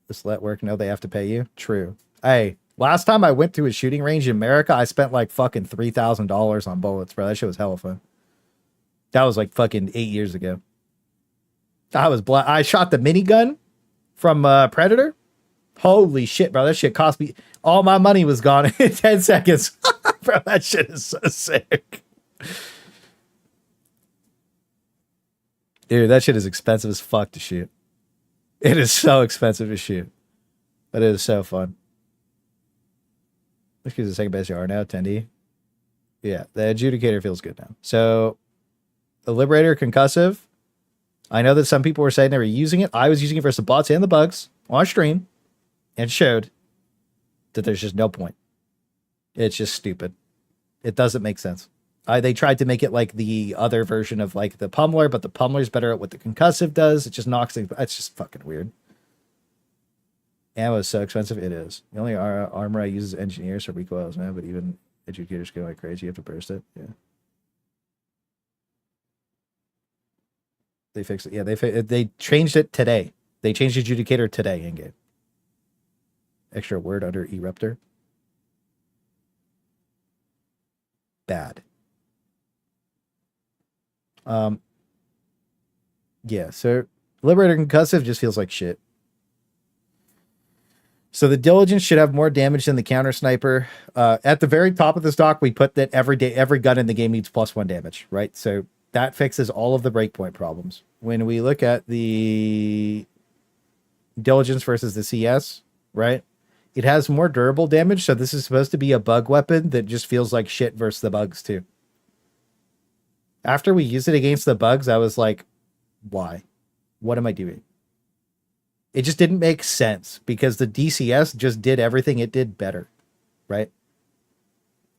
Just let work know they have to pay you. True. Hey, last time I went to a shooting range in America, I spent like fucking $3,000 on bullets, bro. That shit was hella fun. That was like fucking 8 years ago. I shot the minigun from Predator. Holy shit, bro. That shit cost me. All my money was gone in 10 seconds. Bro, that shit is so sick. Dude, that shit is expensive as fuck to shoot. It is so expensive to shoot. But it is so fun. Let's use the second best yard now, 10D. Yeah, the adjudicator feels good now. So, the Liberator concussive. I know that some people were saying they were using it. I was using it versus the bots and the bugs on stream. And showed that there's just no point. It's just stupid. It doesn't make sense. They tried to make it like the other version of like the pummeler, but the pummeler's better at what the concussive does. It just knocks things. It's just fucking weird. Ammo is so expensive. It is. The only armor I use is engineers, so recoils, man. But even educators go like crazy. You have to burst it. Yeah. They fixed it. Yeah, they changed it today. They changed the adjudicator today in game. Extra word under eruptor. Bad. Yeah, so Liberator concussive just feels like shit. So the Diligence should have more damage than the counter sniper. At the very top of this doc, we put that every gun in the game needs +1 damage, right? So that fixes all of the breakpoint problems. When we look at the Diligence versus the CS, right? It has more durable damage, so this is supposed to be a bug weapon that just feels like shit versus the bugs too. After we used it against the bugs, I was like, why? What am I doing? It just didn't make sense because the DCS just did everything it did better, right?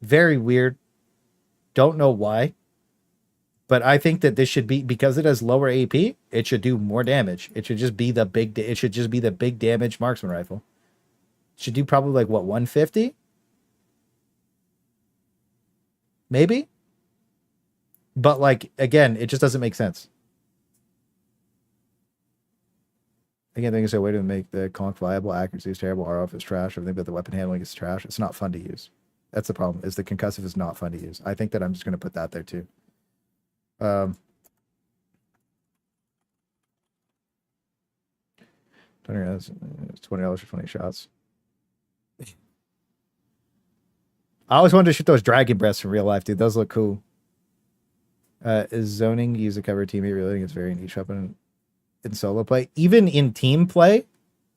Very weird. Don't know why. But I think that this should be, because it has lower AP, it should do more damage. It should just be the big damage marksman rifle. Should do probably like what, 150? Maybe? But like, again, it just doesn't make sense. Again, I think it's a way to make the conch viable. Accuracy is terrible. RF is trash. Everything but the weapon handling is trash. It's not fun to use. That's the problem, is the concussive is not fun to use. I think that I'm just going to put that there too. $20 for 20 shots. I always wanted to shoot those dragon breaths in real life, dude. Those look cool. Is zoning use a cover teammate reloading? It's very niche weapon in solo play. Even in team play,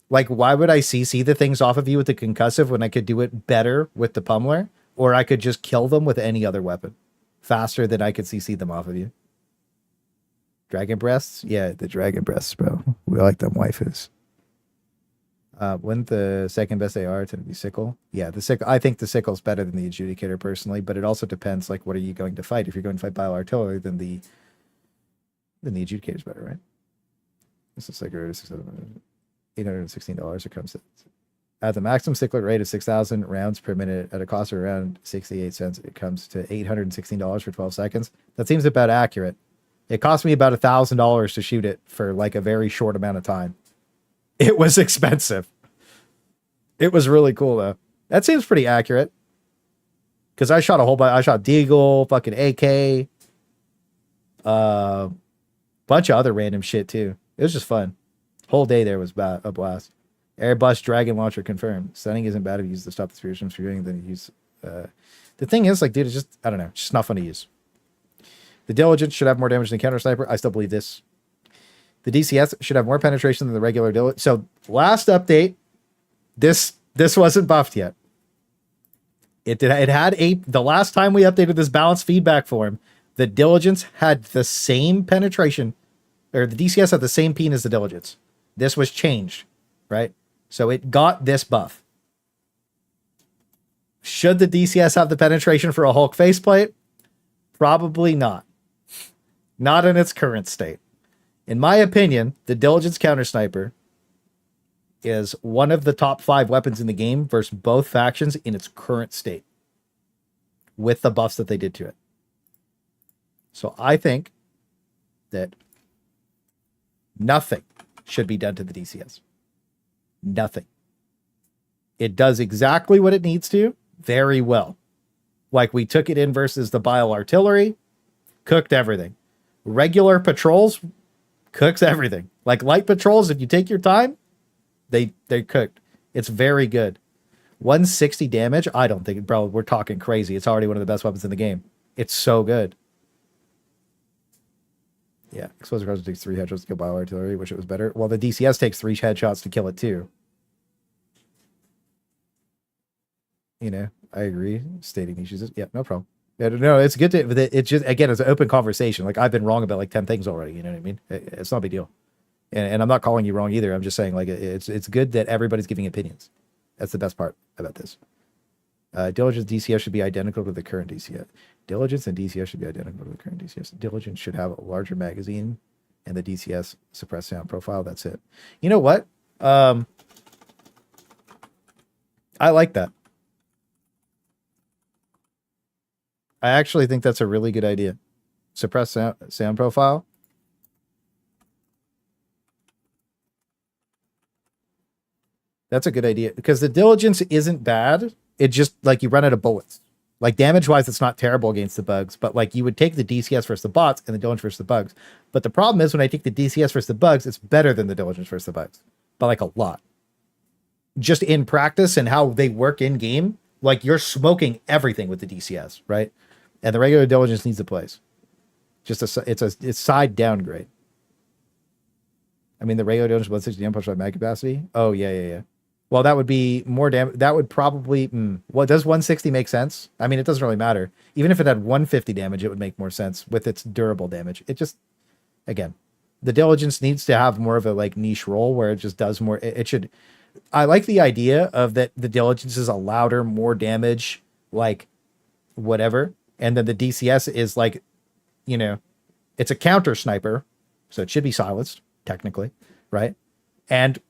like, why would I CC the things off of you with the concussive when I could do it better with the pummeler? Or I could just kill them with any other weapon faster than I could CC them off of you. Dragon breasts? Yeah, the dragon breasts, bro. We like them waifus. Wouldn't the second best AR tend to be sickle? Yeah, the sickle. I think the sickle's better than the adjudicator personally, but it also depends. Like, what are you going to fight? If you're going to fight bio artillery, then the adjudicator's better, right? This is like $816. It comes to at the maximum cycler rate of 6,000 rounds per minute at a cost of around 68 cents. It comes to $816 for 12 seconds. That seems about accurate. It cost me about $1,000 to shoot it for like a very short amount of time. It was expensive. It was really cool though. That seems pretty accurate. Because I shot a whole bunch. I shot Deagle, fucking AK, bunch of other random shit too. It was just fun. Whole day there was a blast. Airbus Dragon Launcher confirmed. Stunning isn't bad if you use to stop the spears from shooting. Then you use. The thing is, like, dude, it's just, I don't know, it's just not fun to use. The Diligence should have more damage than Counter Sniper. I still believe this. The DCS should have more penetration than the regular Diligence. So last update, this wasn't buffed yet. It had the last time we updated this balanced feedback form, the Diligence had the same penetration, or the DCS had the same peen as the Diligence. This was changed, right? So it got this buff. Should the DCS have the penetration for a Hulk faceplate? Probably not. Not in its current state. In my opinion, the Diligence Counter Sniper is one of the top 5 weapons in the game versus both factions in its current state with the buffs that they did to it. So I think that nothing should be done to the DCS. Nothing. It does exactly what it needs to very well. Like we took it in versus the bile artillery, cooked everything. Regular patrols cooks everything. Like light patrols, if you take your time, they cooked. It's very good. 160 damage. I don't think, bro, we're talking crazy. It's already one of the best weapons in the game. It's so good. Yeah, explosive cards takes 3 headshots to kill bile artillery. Wish it was better. Well, the DCS takes 3 headshots to kill it too. You know, I agree. Stating issues. Yeah, no problem. Yeah, no, it's good to. It's just, again, it's an open conversation. Like I've been wrong about like 10 things already. You know what I mean? It's not a big deal. And I'm not calling you wrong either. I'm just saying like it's good that everybody's giving opinions. That's the best part about this. Diligence DCS should be identical to the current DCS. Diligence and DCS should be identical to the current DCS. Diligence should have a larger magazine and the DCS suppressed sound profile. That's it. You know what? I like that. I actually think that's a really good idea. Suppressed sound profile. That's a good idea because the Diligence isn't bad. It just like you run out of bullets. Like damage wise, it's not terrible against the bugs, but like you would take the DCS versus the bots and the Diligence versus the bugs. But the problem is when I take the DCS versus the bugs, it's better than the Diligence versus the bugs, but like a lot. Just in practice and how they work in game, like you're smoking everything with the DCS, right? And the regular Diligence needs a place. It's side downgrade. I mean, the regular Diligence 160 damage by mag capacity. Oh yeah. Well, that would be more damage. That would probably. Well, does 160 make sense? I mean, it doesn't really matter. Even if it had 150 damage, it would make more sense with its durable damage. It just, again, the Diligence needs to have more of a like niche role where it just does more. It should. I like the idea of that the Diligence is a louder, more damage, like whatever, and then the DCS is like, you know, it's a counter sniper, so it should be silenced technically, right? And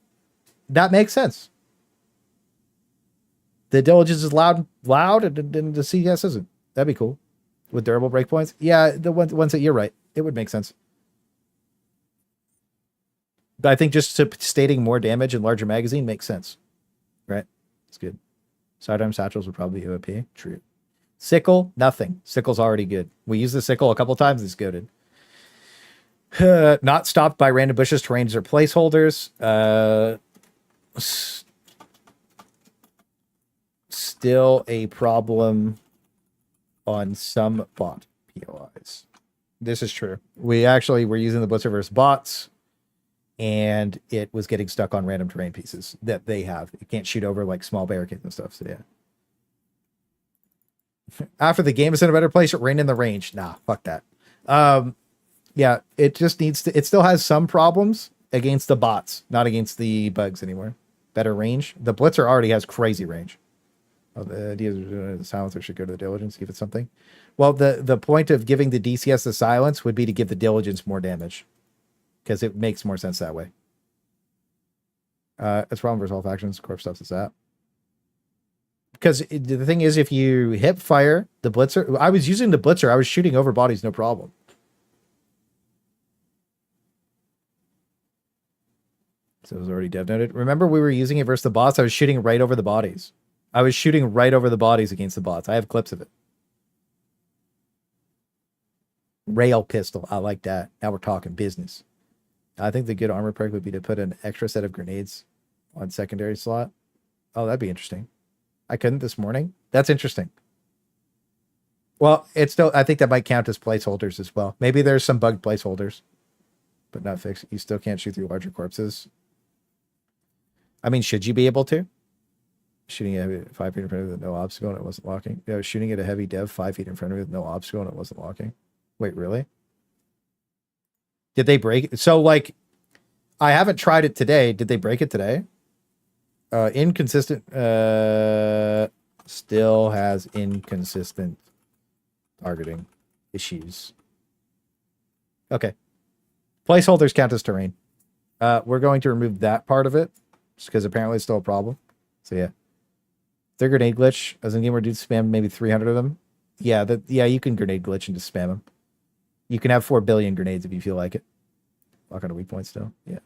that makes sense. The Diligence is loud, and the CS isn't. That'd be cool. With durable breakpoints. Yeah, the ones that you're right. It would make sense. But I think just stating more damage and larger magazine makes sense. Right? It's good. Sidearm satchels would probably be OP. True. Sickle, nothing. Sickle's already good. We used the sickle a couple times. It's goated. Not stopped by random bushes, terrains, or placeholders. Still a problem on some bot POIs. This is true. We actually were using the Blitzerverse bots, and it was getting stuck on random terrain pieces that they have. It can't shoot over like small barricades and stuff. So yeah. After the game is in a better place, it rain in the range. Nah, fuck that. Yeah, it just needs to. It still has some problems against the bots, not against the bugs anymore. Better range. The Blitzer already has crazy range. Oh, the idea is the silencer should go to the diligence, give it something. Well, the point of giving the DCS the silence would be to give the diligence more damage, because it makes more sense that way. It's problem versus all factions. Corpse stuff is that. Because the thing is, if you hip fire the Blitzer, I was using the Blitzer, I was shooting over bodies, no problem. So it was already dev noted. Remember, we were using it versus the bots. I was shooting right over the bodies. I was shooting right over the bodies against the bots. I have clips of it. Rail pistol. I like that. Now we're talking business. I think the good armor perk would be to put an extra set of grenades on secondary slot. Oh, that'd be interesting. I couldn't this morning. That's interesting. Well, it's still, I think that might count as placeholders as well. Maybe there's some bugged placeholders, but not fixed. You still can't shoot through larger corpses. I mean, should you be able to? Shooting a heavy 5 feet in front of it with no obstacle and it wasn't locking. Yeah, I was shooting at a heavy dev 5 feet in front of it with no obstacle and it wasn't locking. Wait, really? Did they break it? So, like, I haven't tried it today. Did they break it today? Inconsistent. Still has inconsistent targeting issues. Okay. Placeholders count as terrain. We're going to remove that part of it just because apparently it's still a problem. So yeah. Their grenade glitch, as in game where dudes spam maybe 300 of them. Yeah, you can grenade glitch and just spam them. You can have 4 billion grenades if you feel like it. Lock on a weak point still. Yeah.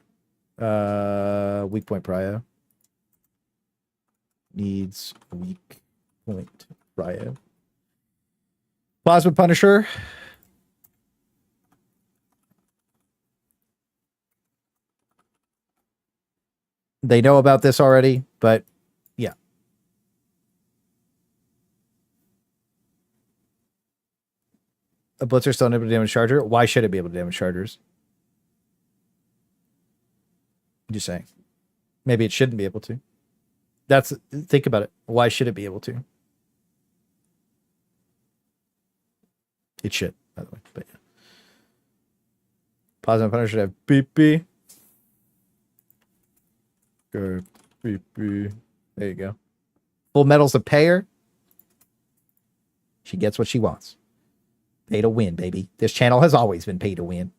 Weak point prio. Needs weak point prio. Plasma Punisher. They know about this already, but yeah. A Blitzer still unable to damage Charger? Why should it be able to damage Chargers? I'm just saying. Maybe it shouldn't be able to. Think about it. Why should it be able to? It should, by the way. But yeah. Plasma Punisher should have BP. Go BP. There you go. Full Metal's a payer. She gets what she wants. Pay to win, baby. This channel has always been pay to win.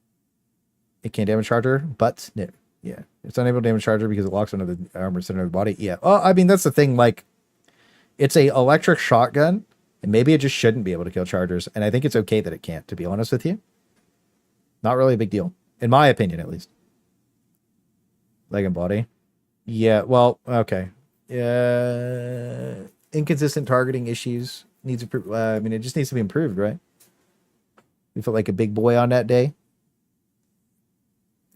It can't damage Charger, but no. Yeah. It's unable to damage Charger because it locks onto the armor center of the body. Yeah. Well, I mean, that's the thing. Like, it's a electric shotgun, and maybe it just shouldn't be able to kill Chargers. And I think it's okay that it can't, to be honest with you. Not really a big deal. In my opinion, at least. Leg and body. Yeah, well, okay. Inconsistent targeting issues. Needs I mean, it just needs to be improved, right? You felt like a big boy on that day?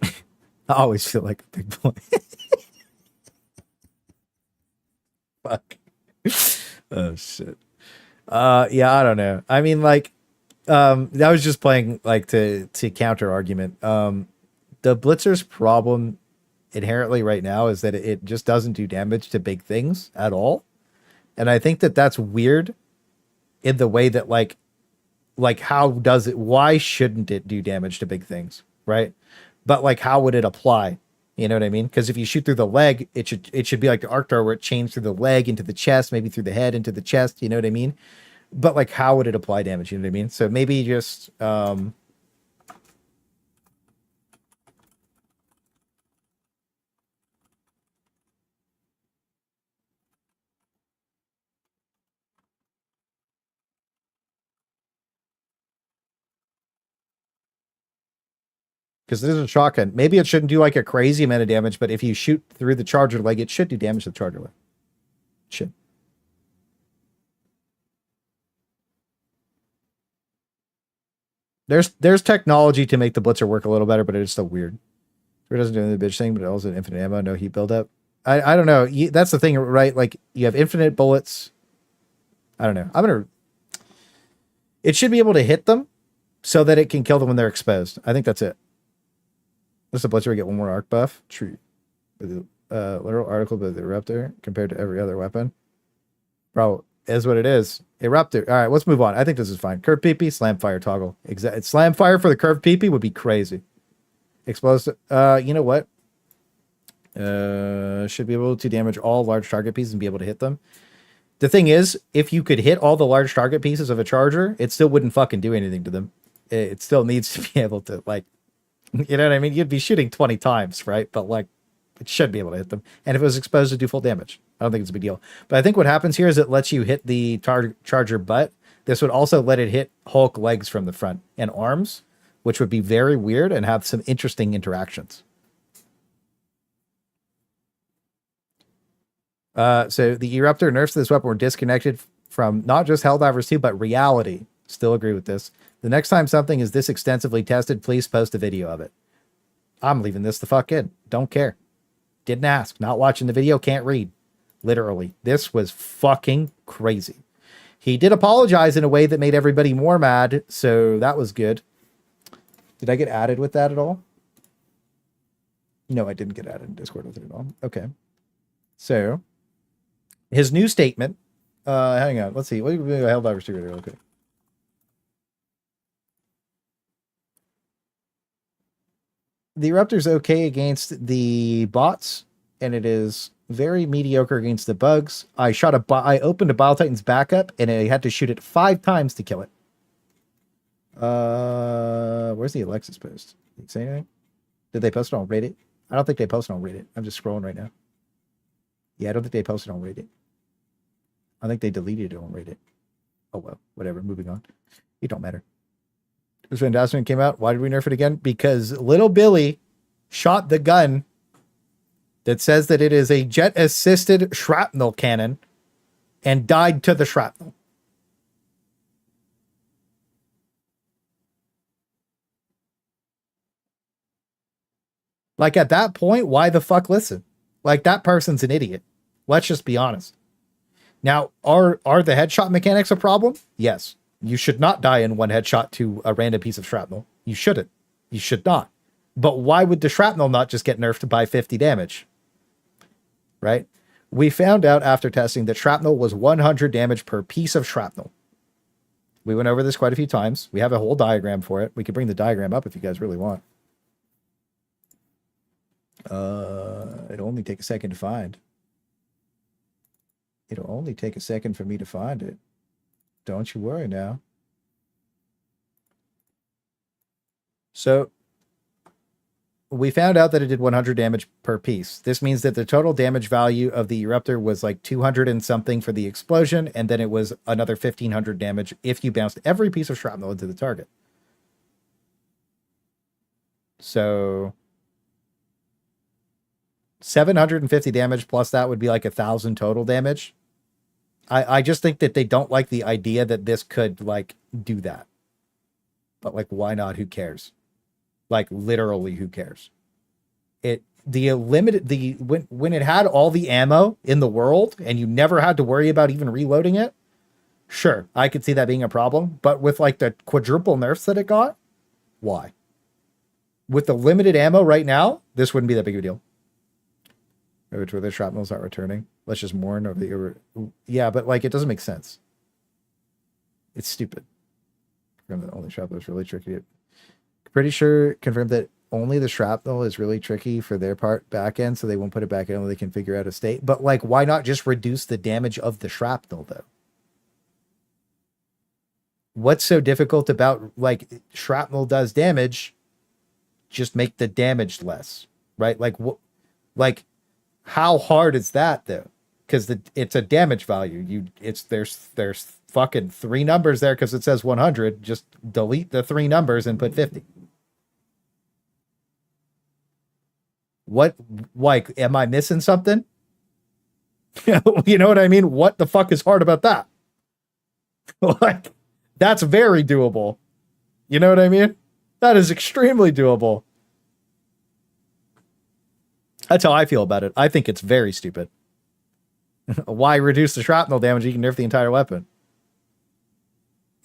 I always feel like a big boy. Fuck. Oh, shit. Yeah, I don't know. I mean, like, I was just playing, like, to counter argument. The Blitzer's problem inherently right now is that it just doesn't do damage to big things at all. And I think that that's weird in the way that, like how does it, why shouldn't it do damage to big things, right? But like, how would it apply? You know what I mean? Because if you shoot through the leg, it should be like the Arctar where it chains through the leg into the chest, maybe through the head into the chest. You know what I mean? But like, how would it apply damage? You know what I mean? So maybe just because this is a shotgun. Maybe it shouldn't do like a crazy amount of damage, but if you shoot through the Charger leg, it should do damage to the Charger leg. It should. There's technology to make the Blitzer work a little better, but it's still weird. It doesn't do the bitch thing, but it also infinite ammo, no heat buildup. I don't know. That's the thing, right? Like, you have infinite bullets. I don't know. It should be able to hit them so that it can kill them when they're exposed. I think that's it. This is a Blitzer, we get one more arc buff. True. The literal article by the Eruptor compared to every other weapon. Bro, Is what it is. Eruptor. All right, let's move on. I think this is fine. Curved PP, slam fire toggle. Slam fire for the curved PP would be crazy. Explosive. You know what? Should be able to damage all large target pieces and be able to hit them. The thing is, if you could hit all the large target pieces of a charger, it still wouldn't fucking do anything to them. It still needs to be able to, like, you know what I mean? You'd be shooting 20 times, right? But, like, it should be able to hit them. And if it was exposed to do full damage, I don't think it's a big deal. But I think what happens here is it lets you hit the charger butt. This would also let it hit Hulk legs from the front and arms, which would be very weird and have some interesting interactions. So the Eruptor nerfs to this weapon were disconnected from not just Helldivers 2, but reality. Still agree with this. The next time something is this extensively tested, please post a video of it. I'm leaving this the fuck in. Don't care. Didn't ask. Not watching the video. Can't read. Literally. This was fucking crazy. He did apologize in a way that made everybody more mad, so that was good. Did I get added with that at all? No, I didn't get added in Discord with it at all. Okay. So, his new statement. Hang on. Let's see. What do we do? Helldivers 2 really quick. The Eruptor's okay against the bots, and it is very mediocre against the bugs. I opened a Bile Titan's backup, and I had to shoot it 5 times to kill it. Where's the Alexis post? Did you say anything? Did they post it on Reddit? I don't think they posted on Reddit. I'm just scrolling right now. Yeah, I don't think they posted on Reddit. I think they deleted it on Reddit. Oh, well, whatever. Moving on. It don't matter. It was fantastic when it came out. Why did we nerf it again? Because little Billy shot the gun that says that it is a jet-assisted shrapnel cannon and died to the shrapnel. Like, at that point, why the fuck listen? Like, that person's an idiot. Let's just be honest. Now, are the headshot mechanics a problem? Yes. You should not die in one headshot to a random piece of shrapnel. You shouldn't. You should not. But why would the shrapnel not just get nerfed by 50 damage? Right? We found out after testing that shrapnel was 100 damage per piece of shrapnel. We went over this quite a few times. We have a whole diagram for it. We could bring the diagram up if you guys really want. It'll only take a second to find. It'll only take a second for me to find it. Don't you worry now. So we found out that it did 100 damage per piece. This means that the total damage value of the Eruptor was like 200 and something for the explosion, and then it was another 1500 damage if you bounced every piece of shrapnel into the target. So 750 damage plus that would be like 1,000 total damage. I just think that they don't like the idea that this could, like, do that. But, like, why not? Who cares? Like, literally, who cares? When it had all the ammo in the world and you never had to worry about even reloading it, sure, I could see that being a problem. But with, like, the quadruple nerfs that it got, why? With the limited ammo right now, this wouldn't be that big of a deal. Which where the shrapnel's not returning. Let's just mourn over the... Yeah, but, like, it doesn't make sense. It's stupid. Confirm that only shrapnel is really tricky. Pretty sure confirmed that only the shrapnel is really tricky for their part back end, so they won't put it back in until they can figure out a state. But, like, why not just reduce the damage of the shrapnel, though? What's so difficult about, like, shrapnel does damage? Just make the damage less, right? Like, what? Like, how hard is that, though? Because it's a damage value. There's fucking 3 numbers there because it says 100. Just delete the 3 numbers and put 50. What, like, am I missing something? You know what I mean? What the fuck is hard about that? Like, that's very doable. You know what I mean? That is extremely doable. That's how I feel about it. I think it's very stupid. Why reduce the shrapnel damage? You can nerf the entire weapon.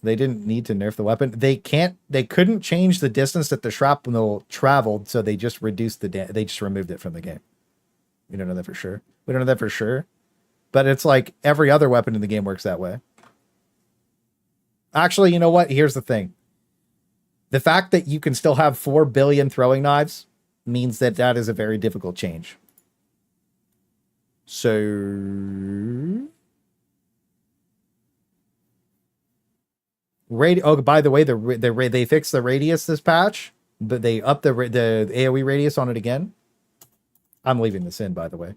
They didn't need to nerf the weapon. They couldn't change the distance that the shrapnel traveled, so they just reduced they just removed it from the game. We don't know that for sure. We don't know that for sure. But it's like every other weapon in the game works that way. Actually, you know what? Here's the thing. The fact that you can still have 4 billion throwing knives means that that is a very difficult change. So... Oh, by the way, they fixed the radius this patch, but they upped the AoE radius on it again. I'm leaving this in, by the way.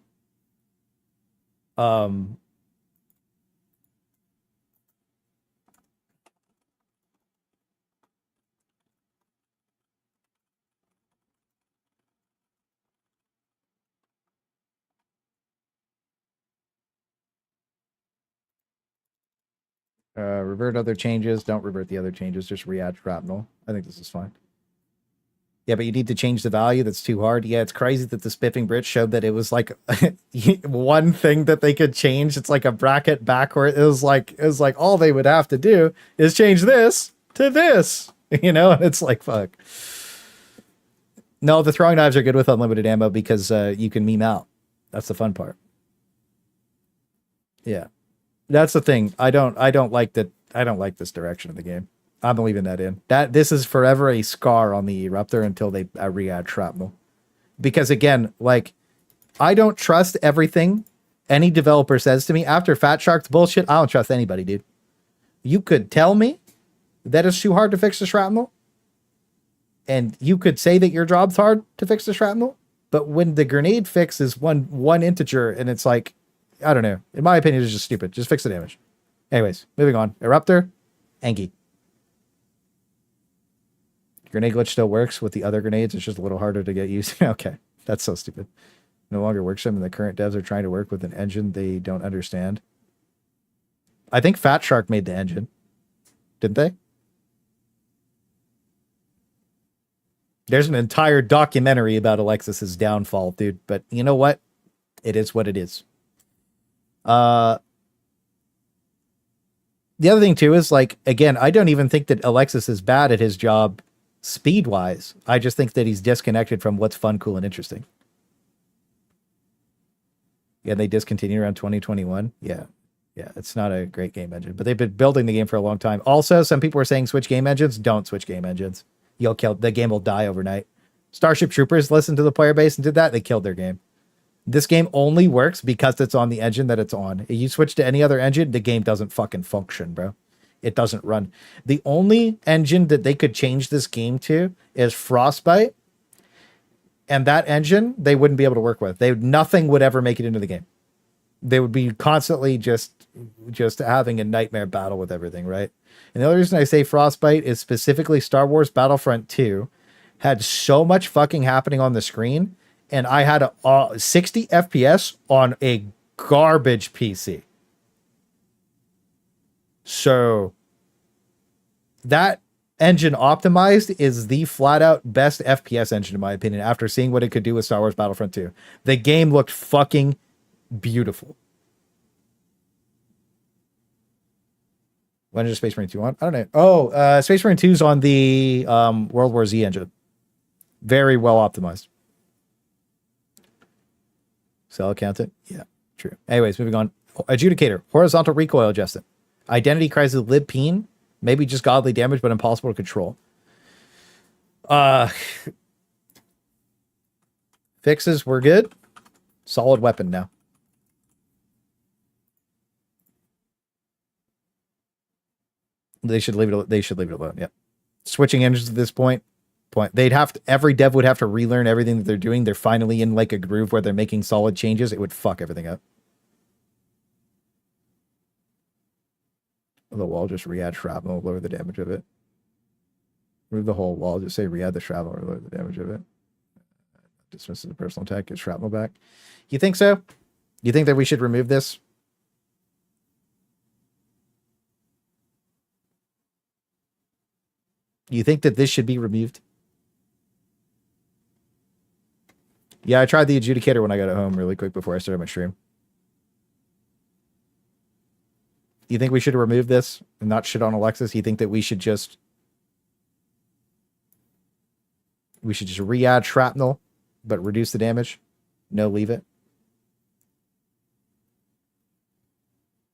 Revert other changes. Don't revert the other changes. Just re-add shrapnel. I think this is fine. Yeah, but you need to change the value. That's too hard. Yeah, it's crazy that the Spiffing Brit showed that it was like one thing that they could change. It's like a bracket backward. It was like all they would have to do is change this to this. You know, and it's like fuck. No, the throwing knives are good with unlimited ammo because you can meme out. That's the fun part. Yeah. That's the thing. I don't like that. I don't like this direction of the game. I'm leaving that in. This is forever a scar on the Eruptor until they re-add shrapnel. Because again, like, I don't trust everything any developer says to me. After Fat Shark's bullshit, I don't trust anybody, dude. You could tell me that it's too hard to fix the shrapnel, and you could say that your job's hard to fix the shrapnel, but when the grenade fix is one integer, and it's like, I don't know. In my opinion, it's just stupid. Just fix the damage. Anyways, moving on. Eruptor, Enki. Grenade glitch still works with the other grenades. It's just a little harder to get used. Okay, that's so stupid. No longer works them, and the current devs are trying to work with an engine they don't understand. I think Fat Shark made the engine. Didn't they? There's an entire documentary about Alexis's downfall, dude. But you know what? It is what it is. The other thing too is, like, again, I don't even think that Alexis is bad at his job speed wise. I just think that he's disconnected from what's fun, cool, and interesting. Yeah, they discontinued around 2021. Yeah, it's not a great game engine, but they've been building the game for a long time. Also, some people are saying switch game engines. Don't switch game engines. You'll kill the game. Will die overnight. Starship Troopers listened to the player base and did that. They killed their game. This game only works because it's on the engine that it's on. If you switch to any other engine, the game doesn't fucking function, bro. It doesn't run. The only engine that they could change this game to is Frostbite. And that engine, they wouldn't be able to work with. Nothing would ever make it into the game. They would be constantly just having a nightmare battle with everything, right? And the other reason I say Frostbite is specifically Star Wars Battlefront 2 had so much fucking happening on the screen, and I had a 60 FPS on a garbage PC. So that engine optimized is the flat out best FPS engine, in my opinion, after seeing what it could do with Star Wars Battlefront 2. The game looked fucking beautiful. When did Space Marine 2 on? I don't know. Oh, Space Marine 2's on the World War Z engine. Very well optimized. Cell accountant? Yeah, true. Anyways, moving on. Adjudicator. Horizontal recoil adjusted. Identity crisis libpeen. Maybe just godly damage, but impossible to control. Fixes were good. Solid weapon now. They should leave it. They should leave it alone. Yeah. Switching engines at this point. Every dev would have to relearn everything that they're doing. They're finally in like a groove where they're making solid changes. It would fuck everything up. The wall, just re-add shrapnel, lower the damage of it. Remove the whole wall, just say re-add the shrapnel or lower the damage of it. Dismiss the personal attack, get shrapnel back. You think so? You think that we should remove this? You think that this should be removed? Yeah, I tried the adjudicator when I got at home really quick before I started my stream. You think we should remove this and not shit on Alexis? You think that we should just re-add shrapnel, but reduce the damage? No, leave it.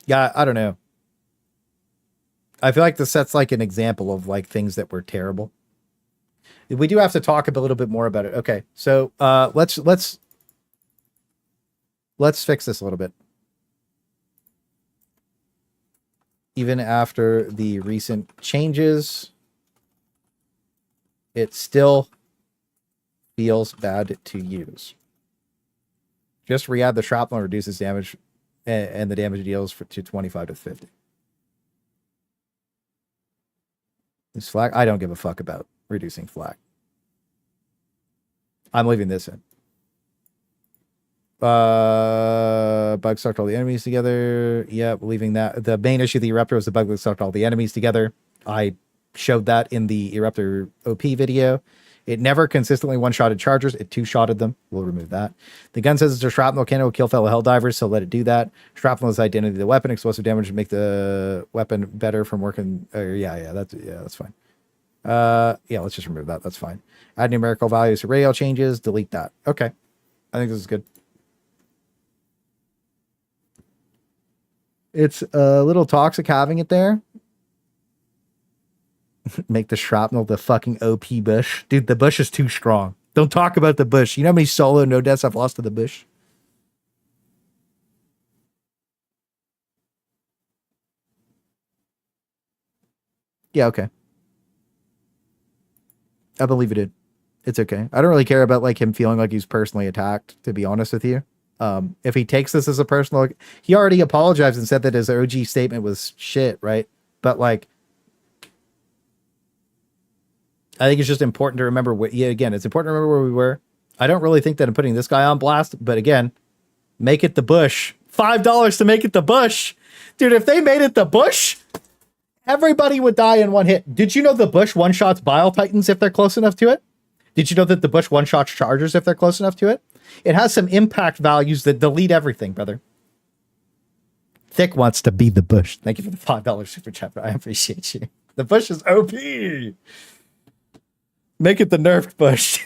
Yeah, I don't know. I feel like this sets like an example of like things that were terrible. We do have to talk a little bit more about it. Okay, so let's fix this a little bit. Even after the recent changes, it still feels bad to use. Just re-add the shrapnel reduces damage, and the damage deals to 25 to 50. This flak, I don't give a fuck about reducing flak. I'm leaving this in. Bug sucked all the enemies together. Yep, leaving that. The main issue of the Eruptor was the bug that sucked all the enemies together. I showed that in the Eruptor OP video. It never consistently one-shotted chargers. It two-shotted them. We'll remove that. The gun says it's a shrapnel cannon will kill fellow Helldivers, so let it do that. Shrapnel is the identity of the weapon. Explosive damage make the weapon better from working. That's fine. Yeah, let's just remove that. That's fine. Add numerical values to radial changes. Delete that. Okay. I think this is good. It's a little toxic having it there. Make the shrapnel the fucking OP bush. Dude, the bush is too strong. Don't talk about the bush. You know how many solo no deaths I've lost to the bush? Yeah, okay. I believe it did. It's okay. I don't really care about like him feeling like he's personally attacked, to be honest with you. If he takes this as a personal, he already apologized and said that his OG statement was shit, right? But like, I think it's just important to remember it's important to remember where we were. I don't really think that I'm putting this guy on blast, but again, make it the bush. $5 to make it the bush. Dude, if they made it the bush, everybody would die in one hit. Did you know the bush one-shots Bile Titans if they're close enough to it? Did you know that the bush one-shots Chargers if they're close enough to it? It has some impact values that delete everything, brother. Thick wants to be the bush. Thank you for the $5 super chat, bro. I appreciate you. The bush is OP. Make it the nerfed bush.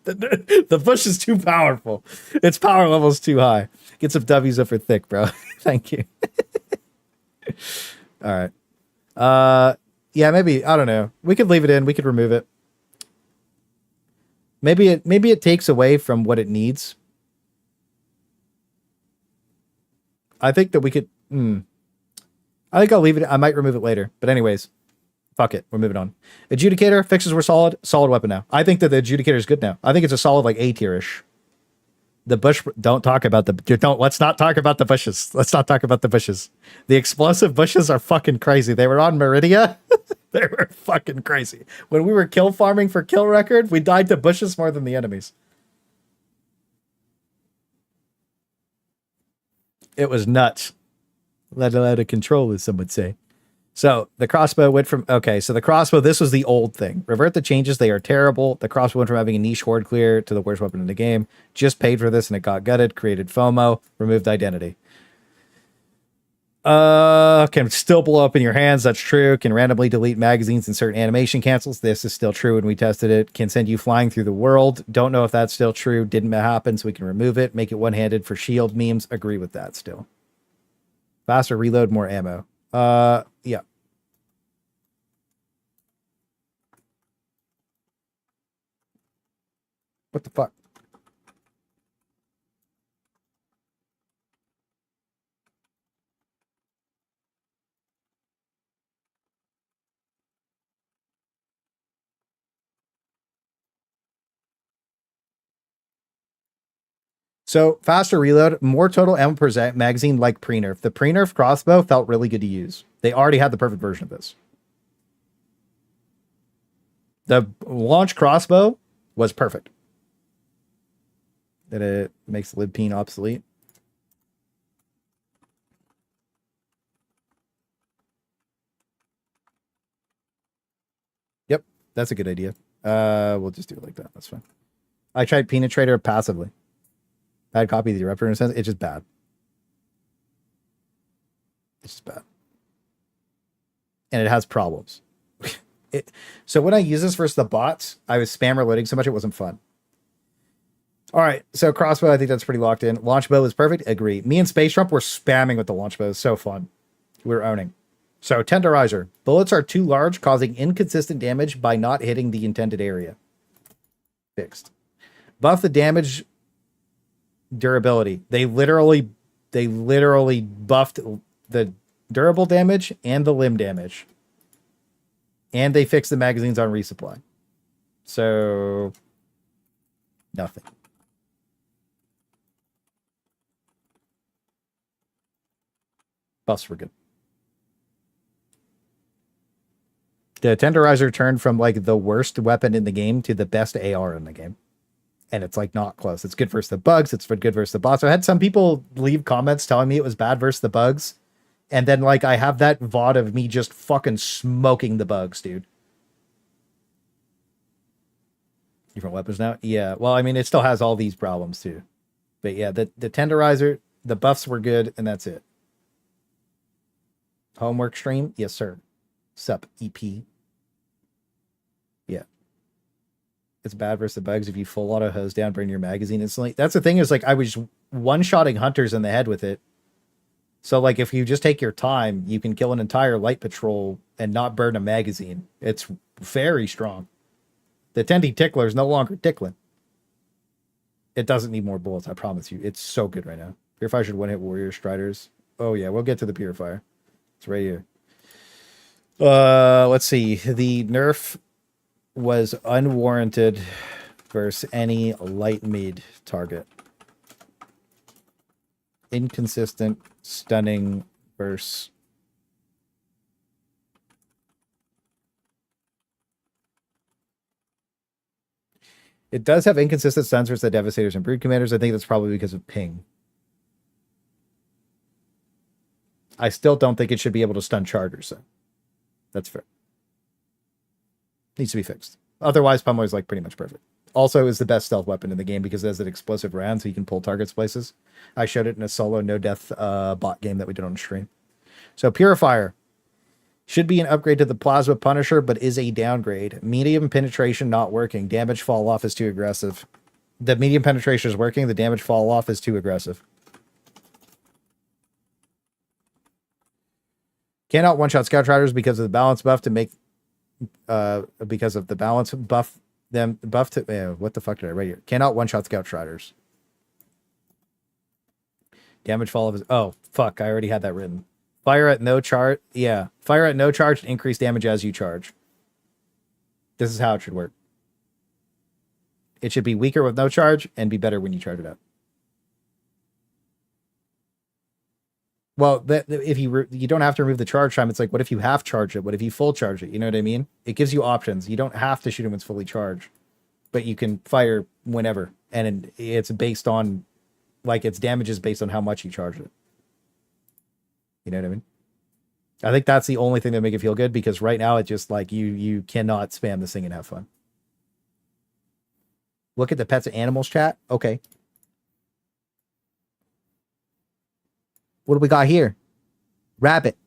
The bush is too powerful. Its power level is too high. Get some W's up for Thick, bro. Thank you. All right. Yeah, maybe, I don't know. We could leave it in. We could remove it. Maybe it takes away from what it needs. I think that we could. I think I'll leave it. I might remove it later. But anyways, fuck it. We're moving on. Adjudicator fixes were solid. Solid weapon now. I think that the Adjudicator is good now. I think it's a solid like A tier-ish. The bush. Don't talk about the. Don't. Let's not talk about the bushes. Let's not talk about the bushes. The explosive bushes are fucking crazy. They were on Meridia. They were fucking crazy. When we were kill farming for kill record, we died to bushes more than the enemies. It was nuts. Let out of control, as some would say. So the crossbow went from, okay, so the crossbow, this was the old thing. Revert the changes, they are terrible. The crossbow went from having a niche horde clear to the worst weapon in the game. Just paid for this and it got gutted, created FOMO, removed identity. Can still blow up in your hands, that's true. Can randomly delete magazines and certain animation cancels. This is still true when we tested it. Can send you flying through the world. Don't know if that's still true. Didn't happen, so we can remove it. Make it one-handed for shield memes. Agree with that still. Faster reload, more ammo. Yeah. What the fuck? So faster reload, more total ammo per magazine like pre-nerf. The pre-nerf crossbow felt really good to use. They already had the perfect version of this. The launch crossbow was perfect. That it makes the lid peen obsolete. Yep, that's a good idea. We'll just do it like that. That's fine. I tried Penetrator passively. Bad copy of the Eruptor in a sense. It's just bad. It's just bad. And it has problems. So when I use this versus the bots, I was spam reloading so much it wasn't fun. All right, so crossbow, I think that's pretty locked in. Launch bow is perfect. Agree. Me and Space Trump were spamming with the launch bow. So fun. We're owning. So tenderizer. Bullets are too large, causing inconsistent damage by not hitting the intended area. Fixed. Buff the damage durability. They literally buffed the durable damage and the limb damage. And they fixed the magazines on resupply. So nothing. Buffs were good. The tenderizer turned from like the worst weapon in the game to the best AR in the game. And it's like not close. It's good versus the bugs. It's good versus the bots. So I had some people leave comments telling me it was bad versus the bugs. And then like I have that VOD of me just fucking smoking the bugs, dude. Different weapons now? Yeah. Well, I mean, it still has all these problems too. But yeah, the tenderizer, the buffs were good, and that's it. Homework stream? Yes, sir. Sup, EP. Yeah. It's bad versus the bugs if you full auto hose down, burn your magazine instantly. That's the thing is like I was one-shotting hunters in the head with it. So like if you just take your time, you can kill an entire light patrol and not burn a magazine. It's very strong. The Tendy Tickler is no longer tickling. It doesn't need more bullets, I promise you. It's so good right now. Purifier should one-hit warrior striders. Oh yeah, we'll get to the Purifier. It's right here. Let's see. The nerf was unwarranted versus any light mid target. Inconsistent, stunning versus... It does have inconsistent stuns versus the Devastators and Brood Commanders. I think that's probably because of ping. I still don't think it should be able to stun chargers, so that's fair. Needs to be fixed. Otherwise, Pummeler is like pretty much perfect. Also is the best stealth weapon in the game because it has an explosive round, so you can pull targets places. I showed it in a solo no-death bot game that we did on stream. So Purifier should be an upgrade to the Plasma Punisher, but is a downgrade. Medium penetration not working. Damage fall off is too aggressive. The medium penetration is working. The damage fall off is too aggressive. Cannot one-shot Scout Riders because of the balance buff to make... because of the balance buff them... Buff to... what the fuck did I write here? Cannot one-shot Scout Riders. Damage fall off is... Oh, fuck. I already had that written. Fire at no charge. Yeah. Fire at no charge and increase damage as you charge. This is how it should work. It should be weaker with no charge and be better when you charge it up. Well, if you don't have to remove the charge time, it's like, what if you half charge it? What if you full charge it? You know what I mean? It gives you options. You don't have to shoot him when it's fully charged, but you can fire whenever. And it's based on, like, its damage is based on how much you charge it. You know what I mean? I think that's the only thing that make it feel good because right now it just like you cannot spam this thing and have fun. Look at the pets and animals chat. Okay. What do we got here? Rabbit.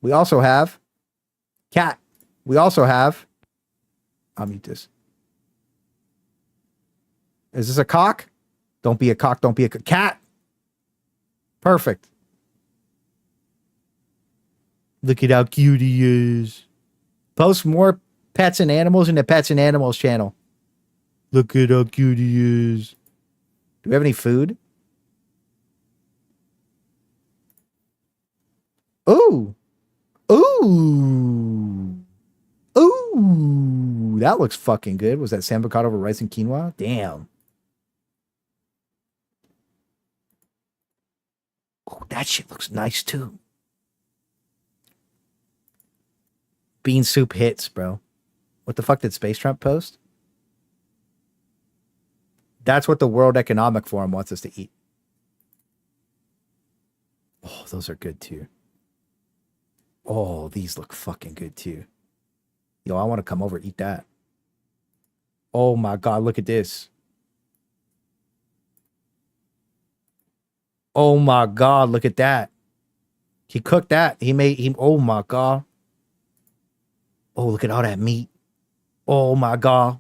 We also have cat. We also have... I'll mute this. Is this a cock? Don't be a cock. Don't be a cat. Perfect. Look at how cute he is. Post more pets and animals in the Pets and Animals channel. Look at how cute he is. Do we have any food? Ooh. Ooh. Ooh. That looks fucking good. Was that Sambucado over rice and quinoa? Damn. Oh, that shit looks nice too. Bean soup hits, bro. What the fuck did Space Trump post? That's what the World Economic Forum wants us to eat. Oh, those are good too. Oh, these look fucking good too. Yo, I want to come over and eat that. Oh my God, look at this. Oh my God, look at that. He cooked that. Oh my God. Oh, look at all that meat. Oh my God.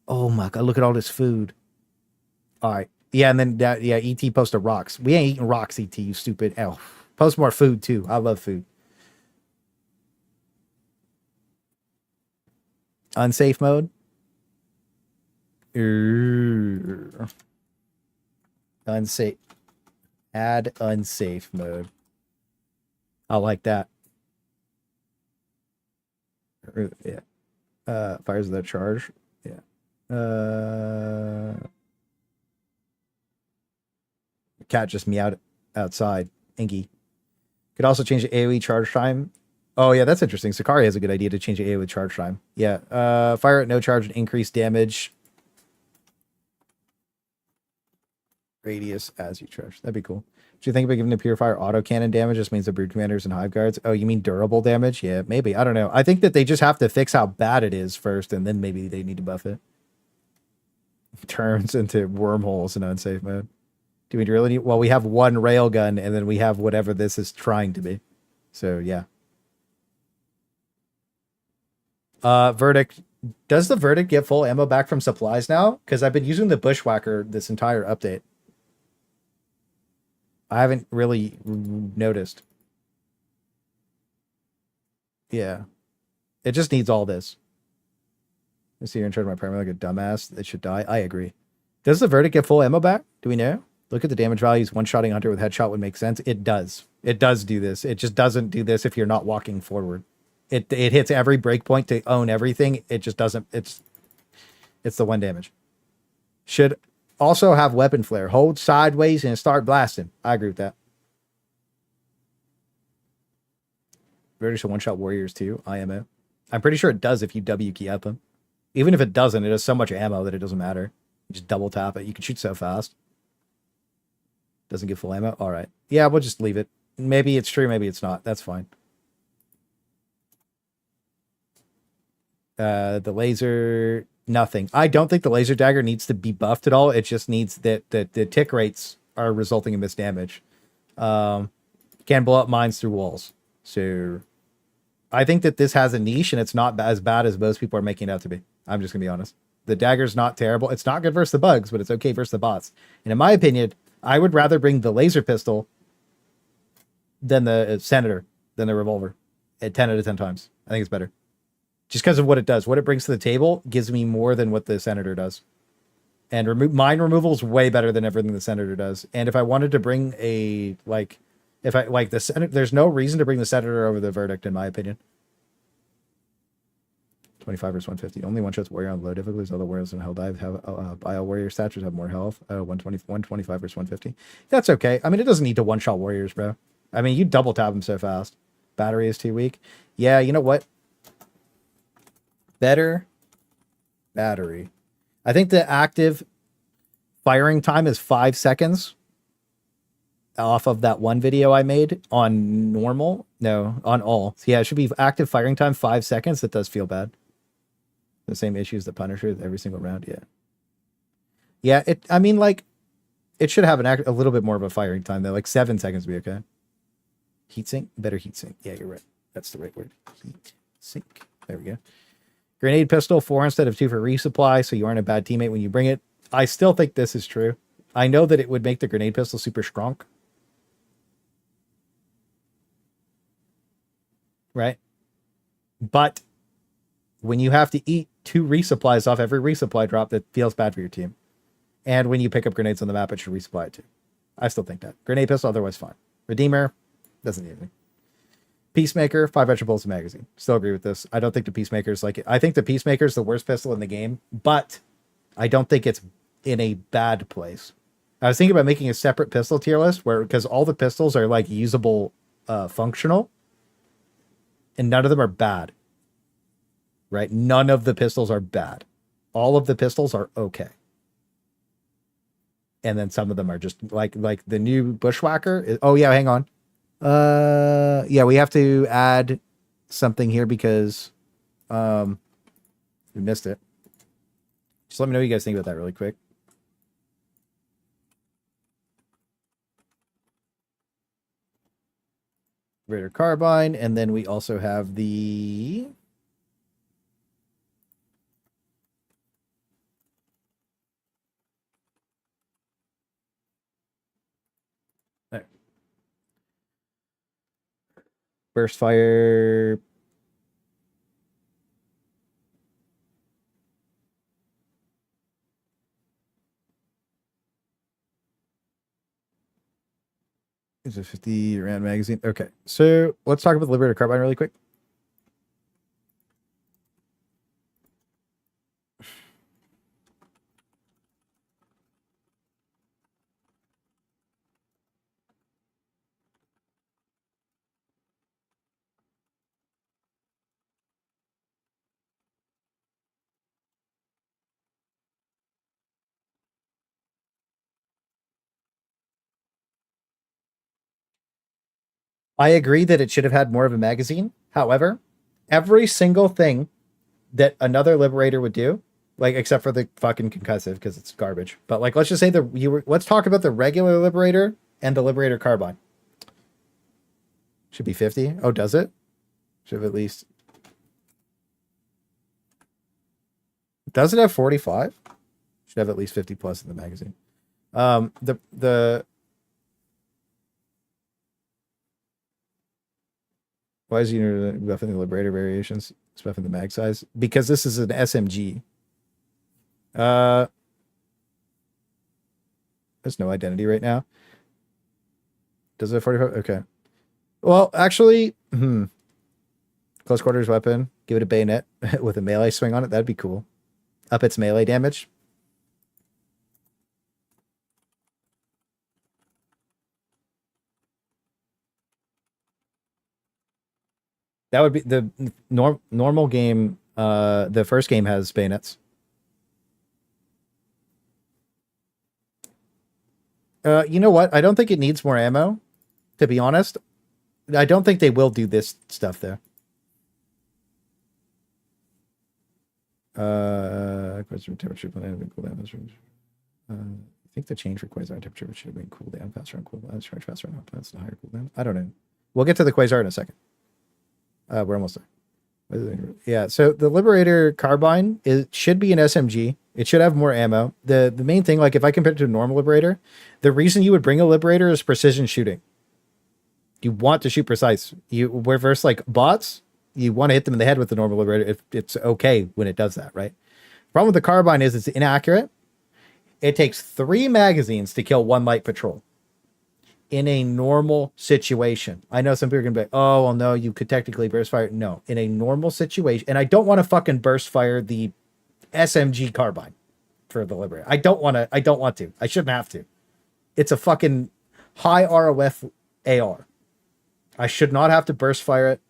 Oh my God, look at all this food. All right. Yeah, and then yeah, ET posted rocks. We ain't eating rocks, ET, you stupid elf. Post more food too. I love food. Unsafe mode. Unsafe. Add unsafe mode. I like that. Yeah. Fires without charge. Yeah. Cat just meowed outside. Inky. Could also change the AoE charge time. Oh yeah, that's interesting. Sakari has a good idea to change the AoE charge time. Yeah. Fire at no charge and increase damage radius as you charge. That'd be cool. Do you think about giving the purifier auto cannon damage? Just means the brood commanders and hive guards. Oh, you mean durable damage? Yeah, maybe. I don't know. I think that they just have to fix how bad it is first, and then maybe they need to buff it. Turns into wormholes in unsafe mode. Do we really need? Well, we have one railgun, and then we have whatever this is trying to be. So yeah. Verdict. Does the Verdict get full ammo back from supplies now? Because I've been using the Bushwhacker this entire update. I haven't really noticed. Yeah. It just needs all this. I see you're in charge of my primary like a dumbass. It should die. I agree. Does the Verdict get full ammo back? Do we know? Look at the damage values. One-shotting Hunter with headshot would make sense. It does. It does do this. It just doesn't do this if you're not walking forward. It hits every breakpoint to own everything. It just doesn't. It's the one damage. Should also have weapon flare. Hold sideways and start blasting. I agree with that. Verdict should one-shot warriors too. IMO. I'm pretty sure it does if you W key up them. Even if it doesn't, it has so much ammo that it doesn't matter. You just double tap it. You can shoot so fast. Doesn't get full ammo. All right. Yeah, we'll just leave it. Maybe it's true. Maybe it's not. That's fine. The laser, nothing. I don't think the laser dagger needs to be buffed at all. It just needs that the tick rates are resulting in missed damage. Can blow up mines through walls. So I think that this has a niche and it's not as bad as most people are making it out to be. I'm just gonna be honest. The dagger's not terrible. It's not good versus the bugs, but it's okay versus the bots. And in my opinion, I would rather bring the laser pistol than the senator, than the revolver at 10 out of 10 times. I think it's better. Just because of what it does. What it brings to the table gives me more than what the senator does. And mine removal is way better than everything the senator does. And if I wanted to bring a, like, if I, like, the senator, there's no reason to bring the senator over the Verdict, in my opinion. 25 versus 150. Only one shots warrior on low difficulties. Other warriors in Helldive have bio warrior statues have more health. 125 versus 150. That's okay. I mean, it doesn't need to one-shot warriors, bro. I mean, you double tap them so fast. Battery is too weak. Yeah, you know what? Better battery. I think the active firing time is 5 seconds off of that one video I made on normal. No, on all. So yeah, it should be active firing time 5 seconds. That does feel bad. The same issues that Punisher every single round. Yeah. Yeah. I mean, like, it should have a little bit more of a firing time though. Like 7 seconds would be okay. Heatsink? Better heatsink. Yeah, you're right. That's the right word. Heat sink. There we go. Grenade pistol, 4 instead of 2 for resupply, so you aren't a bad teammate when you bring it. I still think this is true. I know that it would make the grenade pistol super strong. Right? But when you have to eat 2 resupplies off every resupply drop, that feels bad for your team. And when you pick up grenades on the map, it should resupply it too. I still think that. Grenade pistol, otherwise fine. Redeemer, doesn't need anything. Peacemaker, 5 extra bullets a magazine. Still agree with this. I don't think the Peacemaker's like it. I think the Peacemaker's the worst pistol in the game, but I don't think it's in a bad place. I was thinking about making a separate pistol tier list where, because all the pistols are like usable, functional, and none of them are bad. Right? None of the pistols are bad. All of the pistols are okay. And then some of them are just like the new Bushwhacker. Oh yeah, hang on. Yeah, we have to add something here because we missed it. Just let me know what you guys think about that really quick. Raider carbine, and then we also have the Burst fire. Is a 50 round magazine? Okay, so let's talk about the Liberator Carbine really quick. I agree that it should have had more of a magazine. However, every single thing that another Liberator would do, like except for the fucking concussive because it's garbage. But like, let's just say let's talk about the regular Liberator and the Liberator Carbine. Should be 50. Oh, does it? Should have at least. Does it have 45? Should have at least 50 plus in the magazine. The why is he buffing the Liberator variations? It's buffing the mag size because this is an SMG. There's no identity right now. Does it have 45? Okay. Well, actually, close quarters weapon. Give it a bayonet with a melee swing on it. That'd be cool. Up its melee damage. That would be the normal game. The first game has bayonets. You know what? I don't think it needs more ammo, to be honest. I don't think they will do this stuff there. Temperature I think the change for Quasar temperature should have been cooldown faster on cooldown. Charge faster on offense and higher cooldown. I don't know. We'll get to the Quasar in a second. We're almost there. Yeah, so the Liberator Carbine should be an SMG. It should have more ammo. The main thing, like if I compare it to a normal Liberator, the reason you would bring a Liberator is precision shooting. You want to shoot precise. Where versus like bots, you want to hit them in the head with the normal Liberator. It's okay when it does that, right? The problem with the Carbine is it's inaccurate. It takes 3 magazines to kill 1 light patrol. In a normal situation. I know some people are going to be like, oh, well, no, you could technically burst fire. No, in a normal situation. And I don't want to fucking burst fire the SMG Carbine for the Liberator. I don't want to. I shouldn't have to. It's a fucking high ROF AR. I should not have to burst fire it.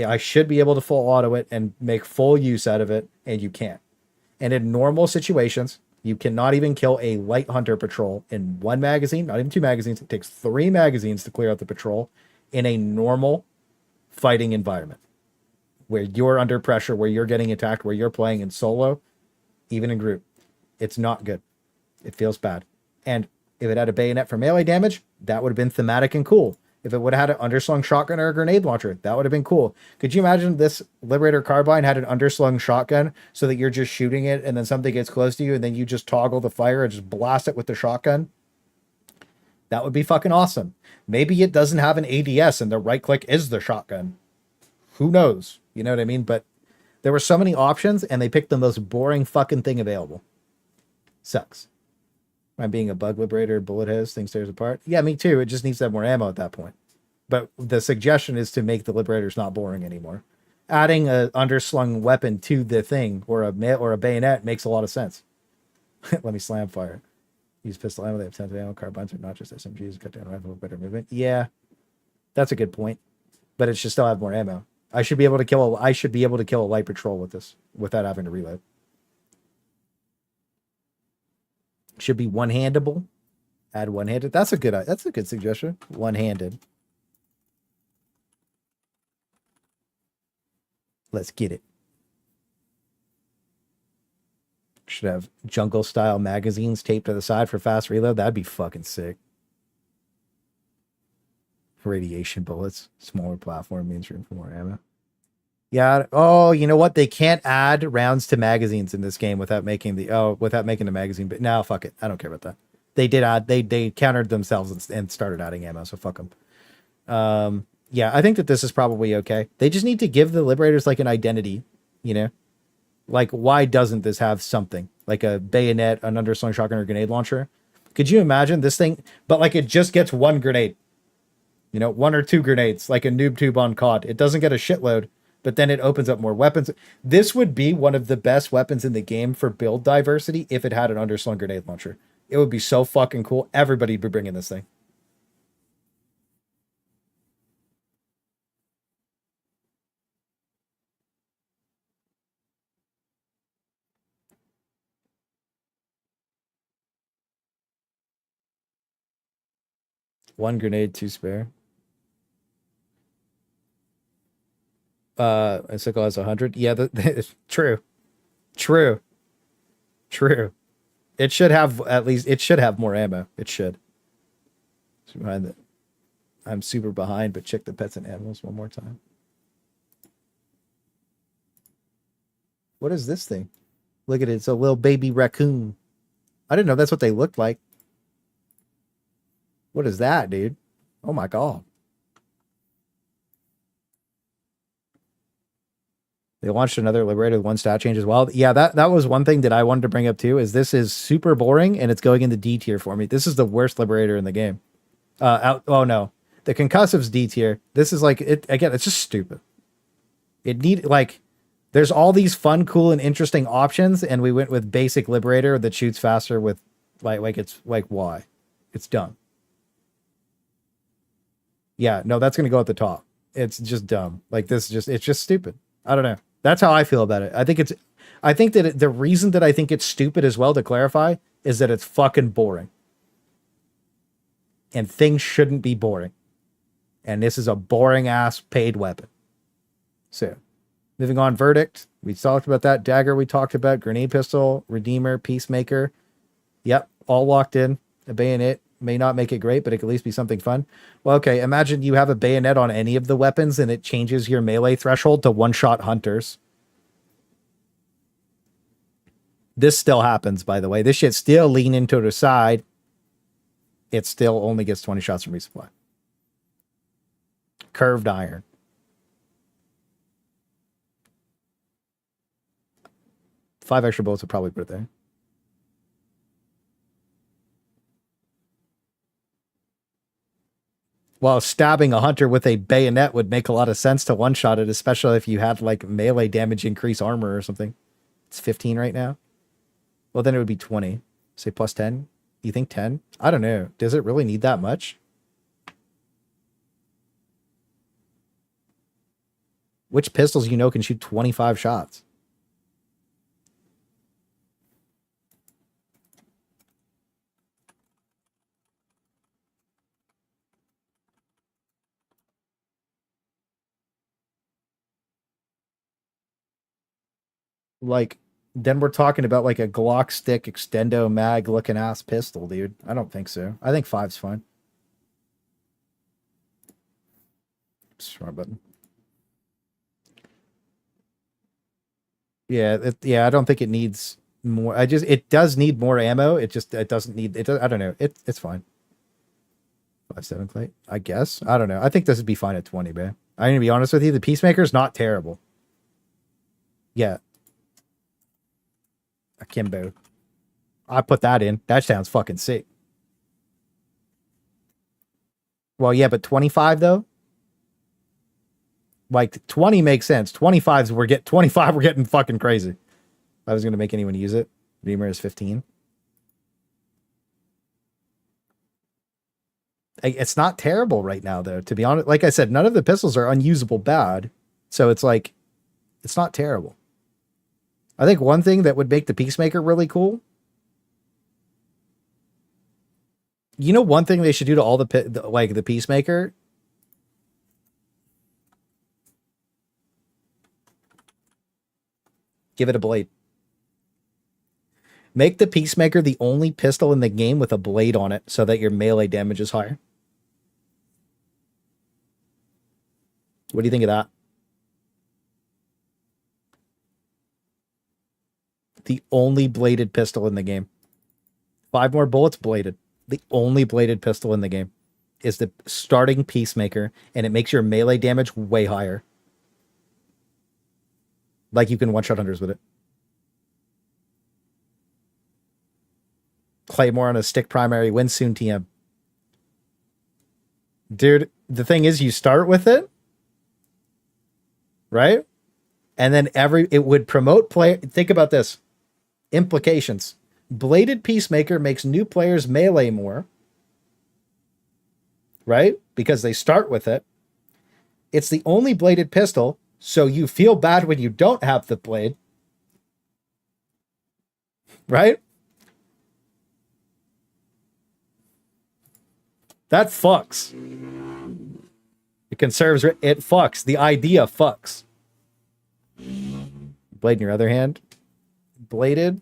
I should be able to full auto it and make full use out of it, and you can't. And in normal situations, you cannot even kill a light hunter patrol in 1 magazine, not even 2 magazines. It takes 3 magazines to clear out the patrol in a normal fighting environment where you're under pressure, where you're getting attacked, where you're playing in solo, even in group. It's not good. It feels bad. And if it had a bayonet for melee damage, that would have been thematic and cool. If it would have had an underslung shotgun or a grenade launcher, that would have been cool. Could you imagine this Liberator Carbine had an underslung shotgun so that you're just shooting it and then something gets close to you and then you just toggle the fire and just blast it with the shotgun? That would be fucking awesome. Maybe it doesn't have an ADS and the right click is the shotgun. Who knows? You know what I mean? But there were so many options and they picked the most boring fucking thing available. Sucks. I'm being a bug Liberator, bullet hose, things tears apart. Yeah, me too. It just needs to have more ammo at that point. But the suggestion is to make the Liberators not boring anymore. Adding an underslung weapon to the thing or a bayonet makes a lot of sense. Let me slam fire. Use pistol ammo. They have tons of ammo. Carbines are not just SMGs. Cut down rifle with better movement. Yeah, that's a good point. But it should still have more ammo. I should be able to kill a light patrol with this without having to reload. Should be one-handable. Add one-handed. That's a good suggestion. One-handed. Let's get it. Should have jungle-style magazines taped to the side for fast reload. That'd be fucking sick. Radiation bullets. Smaller platform means room for more ammo. Yeah. Oh, you know what? They can't add rounds to magazines in this game without making the magazine. But now, fuck it. I don't care about that. They did add. They countered themselves and started adding ammo. So fuck them. yeah, I think that this is probably okay. They just need to give the liberators like an identity, you know? Like, why doesn't this have something? Like a bayonet, an underslung shotgun, or grenade launcher? Could you imagine this thing? But like it just gets one grenade. You know, one or two grenades, like a noob tube on COD. It doesn't get a shitload, but then it opens up more weapons. This would be one of the best weapons in the game for build diversity if it had an underslung grenade launcher. It would be so fucking cool. Everybody'd be bringing this thing. One grenade, two spare. A sickle has 100. Yeah, true. True. True. It should have at least, it should have more ammo. It should. Behind the, I'm super behind, but check the pets and animals one more time. What is this thing? Look at it. It's a little baby raccoon. I didn't know that's what they looked like. What is that, dude? Oh my God. They launched another Liberator with one stat change as well. Yeah, that was one thing that I wanted to bring up too, is this is super boring and it's going in the D tier for me. This is the worst Liberator in the game. Oh no. The concussive's D tier. This is like, it again, it's just stupid. It need, like, there's all these fun, cool, and interesting options, and we went with basic Liberator that shoots faster with, like it's, like, why? It's dumb. Yeah, no, that's going to go at the top. It's just dumb. Like, this just, it's just stupid. I don't know. That's how I feel about it. I think that the reason that I think it's stupid as well, to clarify, is that it's fucking boring. And things shouldn't be boring. And this is a boring ass paid weapon. So, moving on, verdict. We talked about that. Dagger we talked about. Grenade pistol, Redeemer, Peacemaker. Yep, all locked in. A bayonet may not make it great, but it could at least be something fun. Well, okay, imagine you have a bayonet on any of the weapons and it changes your melee threshold to one-shot hunters. This still happens, by the way. This shit still leaning to the side. It still only gets 20 shots from resupply. Curved iron. Five extra bullets would probably put it there. While stabbing a hunter with a bayonet would make a lot of sense to one-shot it, especially if you had like melee damage increase armor or something. It's 15 right now. Well, then it would be 20. Say plus 10. You think 10? I don't know. Does it really need that much? Which pistols you know can shoot 25 shots? Like, then we're talking about like a Glock stick extendo mag looking ass pistol, dude. I don't think so. I think 5's fine. Smart button. Yeah, yeah, I don't think it needs more. It does need more ammo. It doesn't need it. I don't know. It's fine. 5.7 plate, I guess. I don't know. I think this would be fine at 20, man. I'm gonna be honest with you. The Peacemaker's not terrible. Yeah. Akimbo. I put that in. That sounds fucking sick. Well, yeah, but 25 though? Like 20 makes sense. 25 we're getting fucking crazy. If I was gonna make anyone use it. Reamer is 15. It's not terrible right now though, to be honest. Like I said, none of the pistols are unusable bad. So it's like, it's not terrible. I think one thing that would make the Peacemaker really cool. You know, one thing they should do to all the Peacemaker. Give it a blade. Make the Peacemaker the only pistol in the game with a blade on it so that your melee damage is higher. What do you think of that? The only bladed pistol in the game. 5 more bullets, bladed. The only bladed pistol in the game. is the starting Peacemaker, and it makes your melee damage way higher. Like you can one-shot hunters with it. Claymore on a stick primary, win soon TM. Dude, the thing is you start with it, right? And then it would promote play. Think about this. Implications. Bladed Peacemaker makes new players melee more, right? Because they start with it. It's the only bladed pistol, so you feel bad when you don't have the blade, right? That fucks. It conserves, it fucks. The idea fucks. Blade in your other hand. Bladed.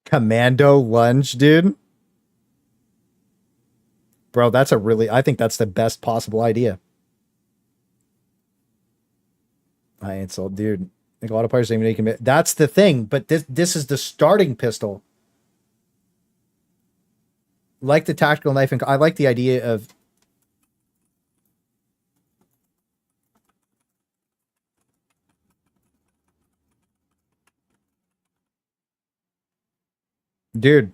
Commando lunge, dude. Bro, that's I think that's the best possible idea. I insult, dude. I think a lot of players don't even commit. That's the thing, but this is the starting pistol. Like the tactical knife, and I like the idea of dude.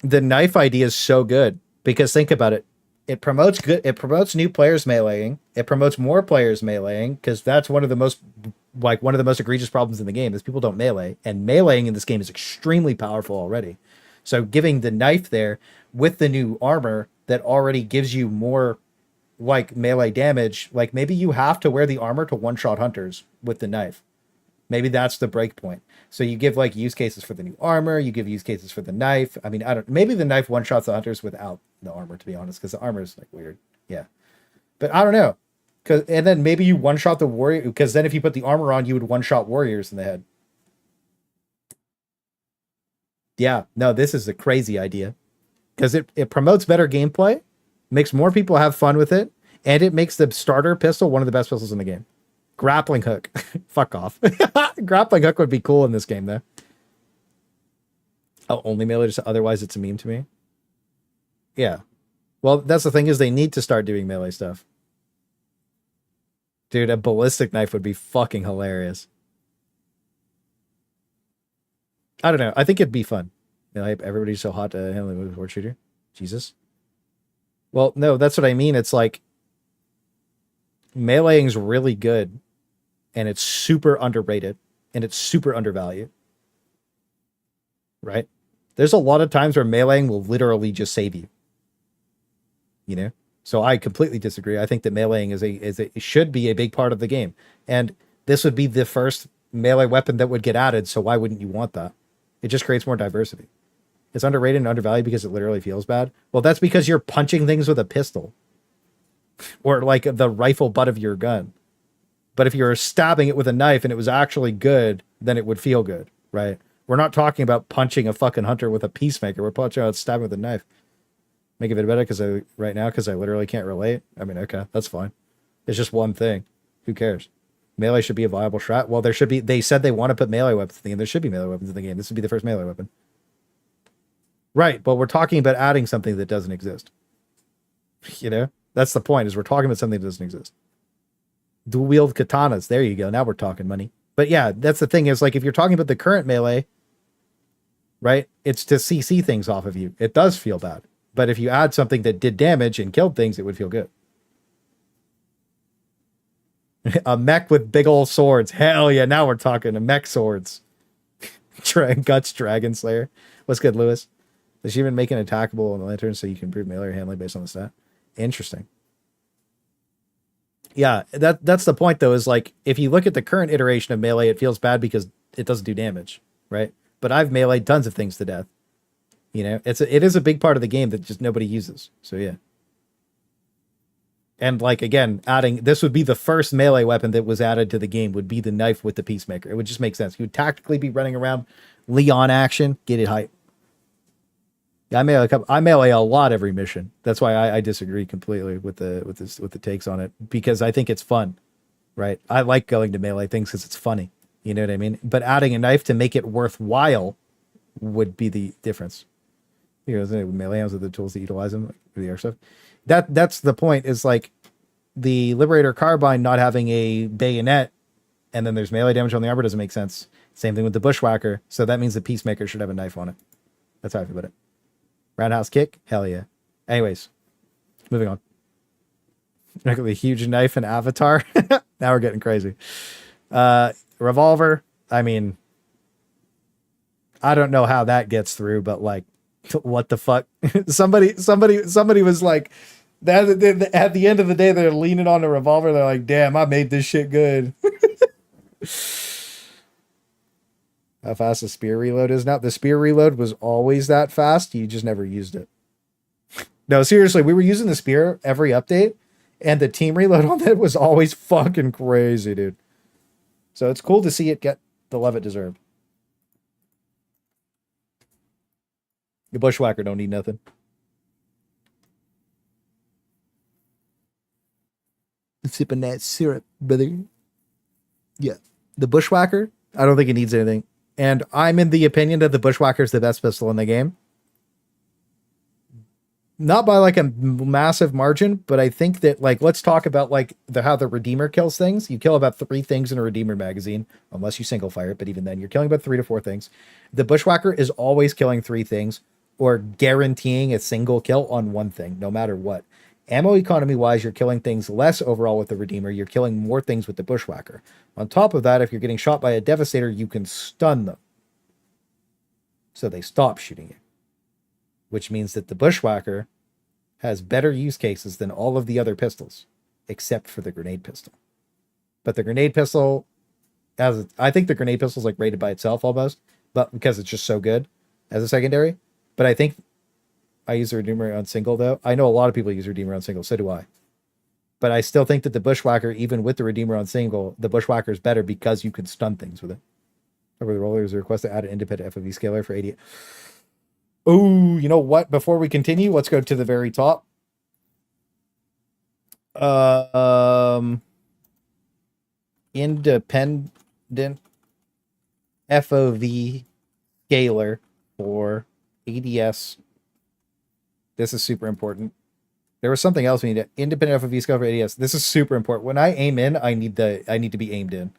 The knife idea is so good because think about it. It promotes new players meleeing. It promotes more players meleeing because that's one of the most egregious problems in the game is people don't melee, and meleeing in this game is extremely powerful already. So giving the knife there with the new armor that already gives you more like melee damage, like maybe you have to wear the armor to one-shot hunters with the knife. Maybe that's the break point. So you give like use cases for the new armor, you give use cases for the knife. I mean, maybe the knife one-shots the hunters without the armor, to be honest, because the armor is like weird. Yeah. But I don't know. And then maybe you one-shot the warrior, because then if you put the armor on, you would one-shot warriors in the head. Yeah, no, this is a crazy idea. Because it promotes better gameplay, makes more people have fun with it, and it makes the starter pistol one of the best pistols in the game. Grappling hook. Fuck off. Grappling hook would be cool in this game, though. Oh, only melee, just otherwise it's a meme to me. Yeah. Well, that's the thing is they need to start doing melee stuff. Dude, a ballistic knife would be fucking hilarious. I don't know. I think it'd be fun. You know, everybody's so hot to handle a horde shooter. Jesus. Well, no, that's what I mean. It's like meleeing's really good, and it's super underrated, and it's super undervalued. Right? There's a lot of times where meleeing will literally just save you. You know? So I completely disagree. I think that meleeing it should be a big part of the game. And this would be the first melee weapon that would get added, so why wouldn't you want that? It just creates more diversity. It's underrated and undervalued because it literally feels bad. Well, that's because you're punching things with a pistol. Or like the rifle butt of your gun. But if you're stabbing it with a knife and it was actually good, then it would feel good, right? We're not talking about punching a fucking hunter with a peacemaker. We're talking about stabbing with a knife. Make it a bit better because I literally can't relate. I mean, okay, that's fine. It's just one thing. Who cares? Melee should be a viable strat. Well, there should be. They said they want to put melee weapons in the game. There should be melee weapons in the game. This would be the first melee weapon. Right, but we're talking about adding something that doesn't exist. You know? That's the point, is we're talking about something that doesn't exist. Dual wield katanas. There you go. Now we're talking money. But yeah, that's the thing is, like, if you're talking about the current melee, right, it's to CC things off of you. It does feel bad. But if you add something that did damage and killed things, it would feel good. A mech with big old swords. Hell yeah, now we're talking. A mech swords. Guts Dragon Slayer. What's good, Lewis? Does she even make an attackable on the lantern so you can improve melee or handling based on the stat? Interesting. Yeah, that's the point though, is like if you look at the current iteration of melee, it feels bad because it doesn't do damage, right? But I've meleeed tons of things to death. You know, it is a big part of the game that just nobody uses. So yeah. And like again, adding this would be the first melee weapon that was added to the game would be the knife with the peacemaker. It would just make sense. You would tactically be running around Leon action, get it hype. Yeah, I melee a lot every mission. That's why I disagree completely with the takes on it, because I think it's fun, right? I like going to melee things because it's funny. You know what I mean? But adding a knife to make it worthwhile would be the difference. You know, melee arms are the tools to utilize them, like the air stuff. That's the point, is like the Liberator Carbine not having a bayonet and then there's melee damage on the armor doesn't make sense. Same thing with the Bushwhacker. So that means the Peacemaker should have a knife on it. That's how I feel about it. Roundhouse kick? Hell yeah. Anyways, moving on. Look at the huge knife and Avatar. Now we're getting crazy. Revolver. I mean, I don't know how that gets through, but like, what the fuck? somebody was like, at the end of the day, they're leaning on the revolver. They're like, damn, I made this shit good. How fast the spear reload is now. The spear reload was always that fast. You just never used it. No, seriously, we were using the spear every update, and the team reload on that was always fucking crazy, dude. So it's cool to see it get the love it deserved. The Bushwhacker don't need nothing. Sipping that syrup, brother. Yeah. The Bushwhacker, I don't think it needs anything. And I'm in the opinion that the Bushwhacker is the best pistol in the game. Not by like a massive margin, but I think that, like, let's talk about like how the Redeemer kills things. You kill about 3 things in a Redeemer magazine, unless you single fire it, but even then you're killing about 3 to 4 things. The Bushwhacker is always killing 3 things or guaranteeing a single kill on 1 thing, no matter what. Ammo economy wise, you're killing things less overall with the Redeemer. You're killing more things with the Bushwhacker. On top of that, if you're getting shot by a Devastator, you can stun them. So they stop shooting you. Which means that the Bushwhacker has better use cases than all of the other pistols, except for the grenade pistol. But the grenade pistol, I think the grenade pistol is like rated by itself almost, but because it's just so good as a secondary. But I think I use the Redeemer on single, though. I know a lot of people use Redeemer on single, so do I. But I still think that the Bushwhacker, even with the Redeemer on single, the Bushwhacker is better because you can stun things with it. Over the rollers, a request to add an independent FOV scaler for 80. Oh, you know what? Before we continue, let's go to the very top. Independent FOV scaler for ADS. This is super important. There was something else we need. Independent FOV scaler for ADS. This is super important. When I aim in, I need to be aimed in.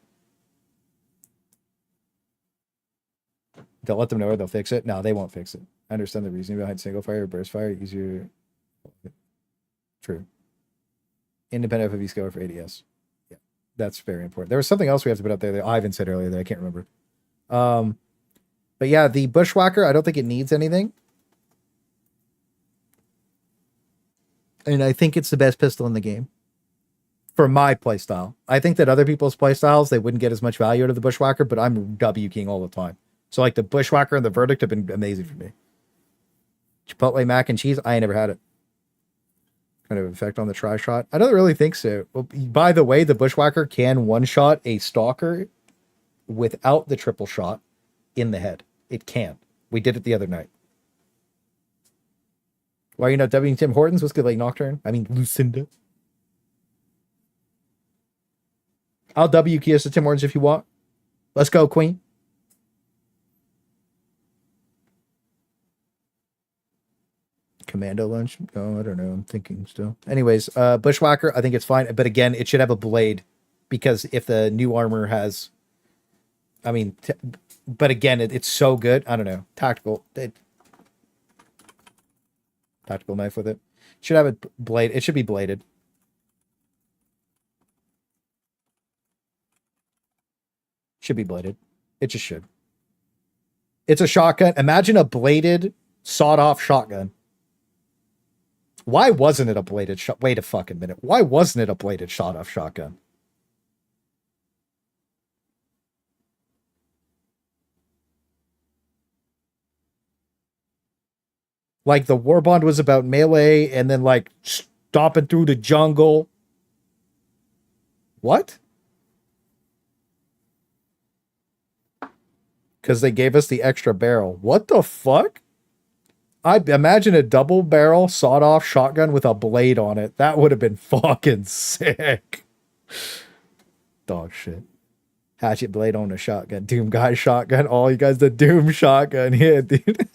Don't let them know or they'll fix it. No, they won't fix it. I understand the reasoning behind single fire or burst fire. Easier. True. Independent FOV scaler for ADS. Yeah, that's very important. There was something else we have to put up there that Ivan said earlier that I can't remember. But yeah, the Bushwhacker, I don't think it needs anything. And I think it's the best pistol in the game. For my playstyle. I think that other people's playstyles, they wouldn't get as much value out of the Bushwhacker, but I'm W king all the time. So like the Bushwhacker and the Verdict have been amazing for me. Chipotle mac and cheese, I ain't never had it. Kind of effect on the tri-shot. I don't really think so. Well, by the way, the Bushwhacker can one-shot a Stalker without the triple shot in the head. It can. We did it the other night. Why are you not Wing Tim Hortons? What's good, like Nocturne? I mean, Lucinda. I'll W Kios to Tim Hortons if you want. Let's go, Queen. Commando lunch? Oh, I don't know. I'm thinking still. Anyways, Bushwhacker, I think it's fine. But again, it should have a blade. Because if the new armor has... I mean... but again, it's so good. I don't know. Tactical. Tactical knife with it. Should have a blade. It should be bladed. Should be bladed. It just should. It's a shotgun. Imagine a bladed Sawed-off shotgun. Why wasn't it a bladed shot? Wait a fucking minute. Why wasn't it a bladed sawed-off shotgun? Like the Warbond was about melee and then like stomping through the jungle. What? Because they gave us the extra barrel. What the fuck? I imagine a double barrel sawed off shotgun with a blade on it. That would have been fucking sick. Dog shit. Hatchet blade on a shotgun. Doom guy shotgun. Oh, you guys, the Doom shotgun. Yeah, dude.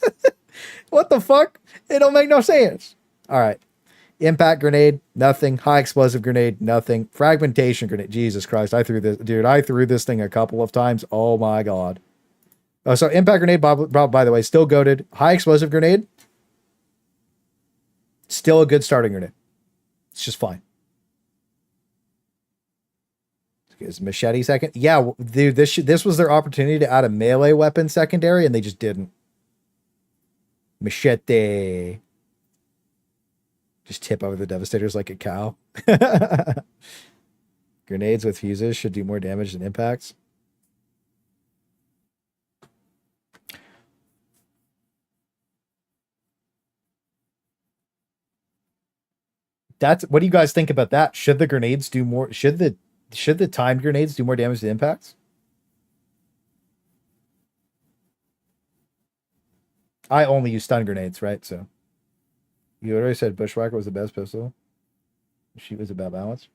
What the fuck? It don't make no sense. All right. Impact grenade, nothing. High explosive grenade, nothing. Fragmentation grenade. Jesus Christ. I threw this. Dude, I threw this thing a couple of times. Oh my God. Oh, so impact grenade, by the way, still goated. High explosive grenade. Still a good starting grenade. It's just fine. Is machete second? Yeah, dude, this was their opportunity to add a melee weapon secondary, and they just didn't. Machete. Just tip over the devastators like a cow. Grenades with fuses should do more damage than impacts. That's what do you guys think about that? Should the grenades do more? Should the timed grenades do more damage than impacts? I only use stun grenades, right? So you already said Bushwhacker was the best pistol. She was about balance.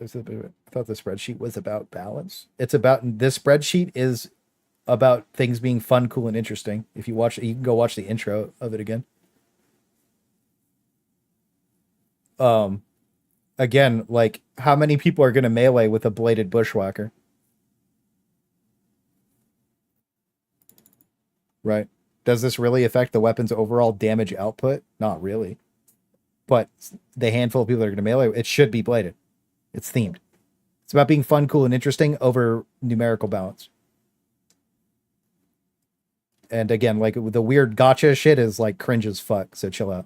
I thought the spreadsheet was about balance. It's about this spreadsheet is about things being fun, cool, and interesting. If you watch, you can go watch the intro of it again. Again, like how many people are going to melee with a bladed bushwhacker? Right. Does this really affect the weapon's overall damage output? Not really. But the handful of people that are going to melee, it should be bladed. It's themed. It's about being fun, cool, and interesting over numerical balance. And again, like the weird gotcha shit is like cringe as fuck. So chill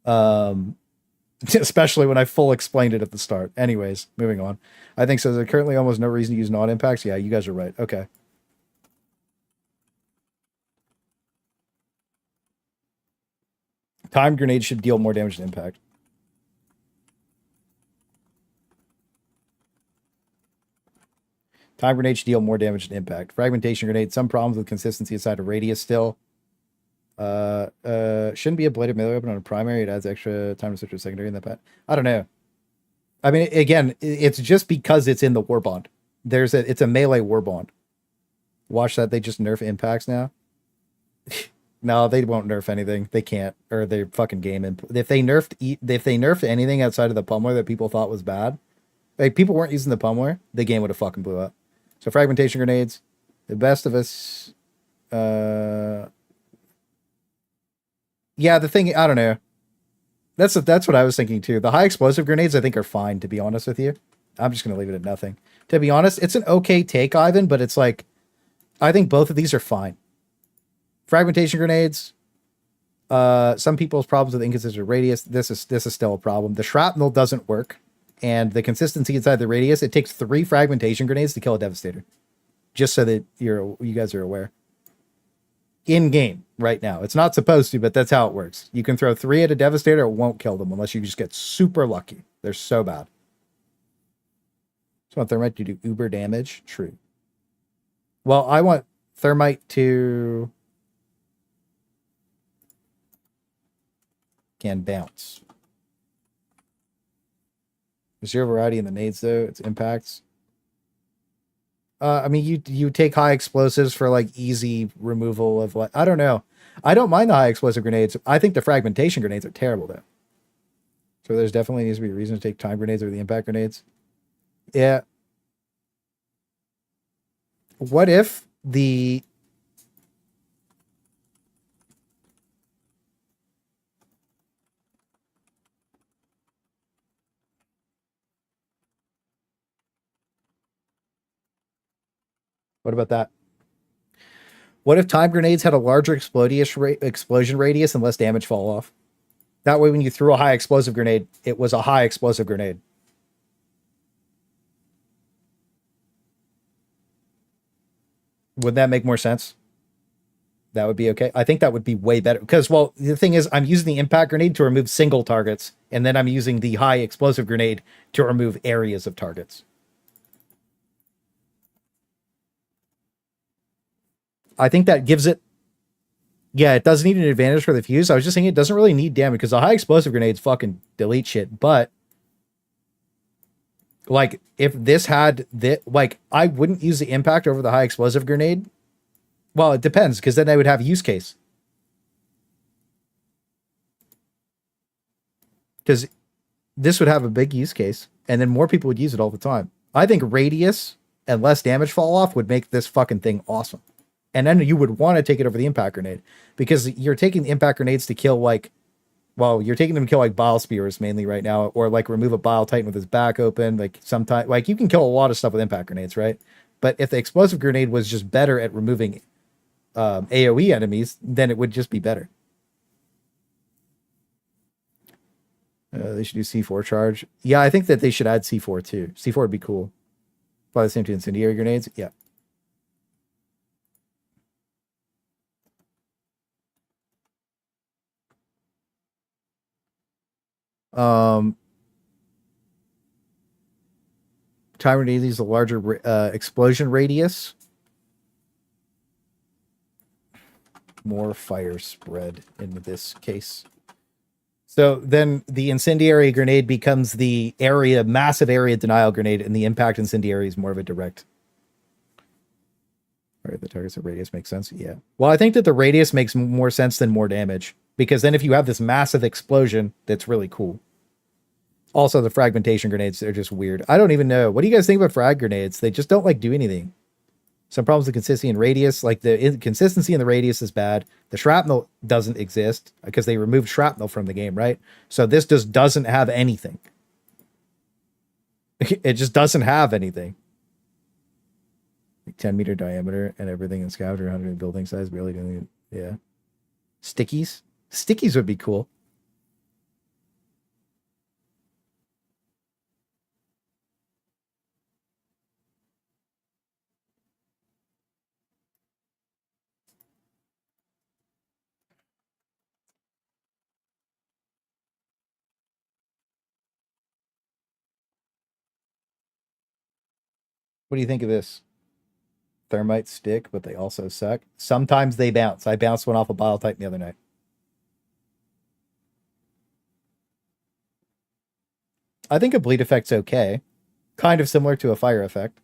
out. Especially when I full explained it at the start. Anyways, moving on. I think so. There's currently almost no reason to use non-impacts. Yeah, you guys are right. Okay. Time grenade should deal more damage than impact. Time grenade should deal more damage than impact. Fragmentation grenade, some problems with consistency inside a radius still. Shouldn't be a bladed melee weapon on a primary. It adds extra time to switch to a secondary in that pat. I don't know. I mean, again, it's just because it's in the war bond. It's a melee war bond. Watch that. They just nerf impacts now. No, they won't nerf anything. They can't, or they're fucking game. If they nerfed anything outside of the pummeler that people thought was bad, like people weren't using the pummeler, the game would have fucking blew up. So fragmentation grenades, the best of us. Yeah, the thing, I don't know. That's what I was thinking too. The high explosive grenades, I think, are fine, to be honest with you. I'm just gonna leave it at nothing. To be honest, it's an okay take, Ivan, but it's like, I think both of these are fine. Fragmentation grenades. Some people's problems with inconsistent radius. This is still a problem. The shrapnel doesn't work, and the consistency inside the radius. It takes 3 fragmentation grenades to kill a devastator. Just so that you guys are aware. In game right now, it's not supposed to, but that's how it works. You can throw 3 at a devastator, it won't kill them unless you just get super lucky. They're so bad. So I want thermite to do uber damage. True. Well, I want thermite to can bounce. There's 0 variety in the nades though. It's impacts. I mean, you take high explosives for like easy removal of like, I don't know. I don't mind the high explosive grenades. I think the fragmentation grenades are terrible though. So there's definitely needs to be a reason to take time grenades over the impact grenades. Yeah. What if the what about that? What if time grenades had a larger explosion radius and less damage fall off? That way, when you threw a high explosive grenade, it was a high explosive grenade. Would that make more sense? That would be okay. I think that would be way better because, well, the thing is, I'm using the impact grenade to remove single targets, and then I'm using the high explosive grenade to remove areas of targets. I think that gives it. Yeah, it does need an advantage for the fuse. I was just saying it doesn't really need damage because the high explosive grenades fucking delete shit. But like, if this had that, like, I wouldn't use the impact over the high explosive grenade. Well, it depends, because then I would have use case. Because this would have a big use case, and then more people would use it all the time. I think radius and less damage fall off would make this fucking thing awesome. And then you would want to take it over the impact grenade, because you're taking the impact grenades to kill, like, well, you're taking them to kill, like, bile spears mainly right now, or, like, remove a bile titan with his back open. Like, sometimes, like, you can kill a lot of stuff with impact grenades, right? But if the explosive grenade was just better at removing AoE enemies, then it would just be better. They should do C4 charge. Yeah, I think that they should add C4 too. C4 would be cool. Probably the same to incendiary grenades. Yeah. Time grenade is a larger explosion radius. More fire spread in this case. So then the incendiary grenade becomes the massive area denial grenade, and the impact incendiary is more of a direct. All right, the targets of radius makes sense. Yeah. Well, I think that the radius makes more sense than more damage, because then if you have this massive explosion, that's really cool. Also, the fragmentation grenades, they're just weird. I don't even know. What do you guys think about frag grenades? They just don't, like, do anything. Some problems with consistency and radius, like the inconsistency in the radius is bad. The shrapnel doesn't exist because they removed shrapnel from the game, right? So this just doesn't have anything. It just doesn't have anything. Like 10-meter diameter and everything in scavenger hunter and building size, barely doing it. Yeah. Stickies? Stickies would be cool. What do you think of this? Thermite stick, but they also suck. Sometimes they bounce. I bounced one off a bile titan the other night. I think a bleed effect's okay. Kind of similar to a fire effect.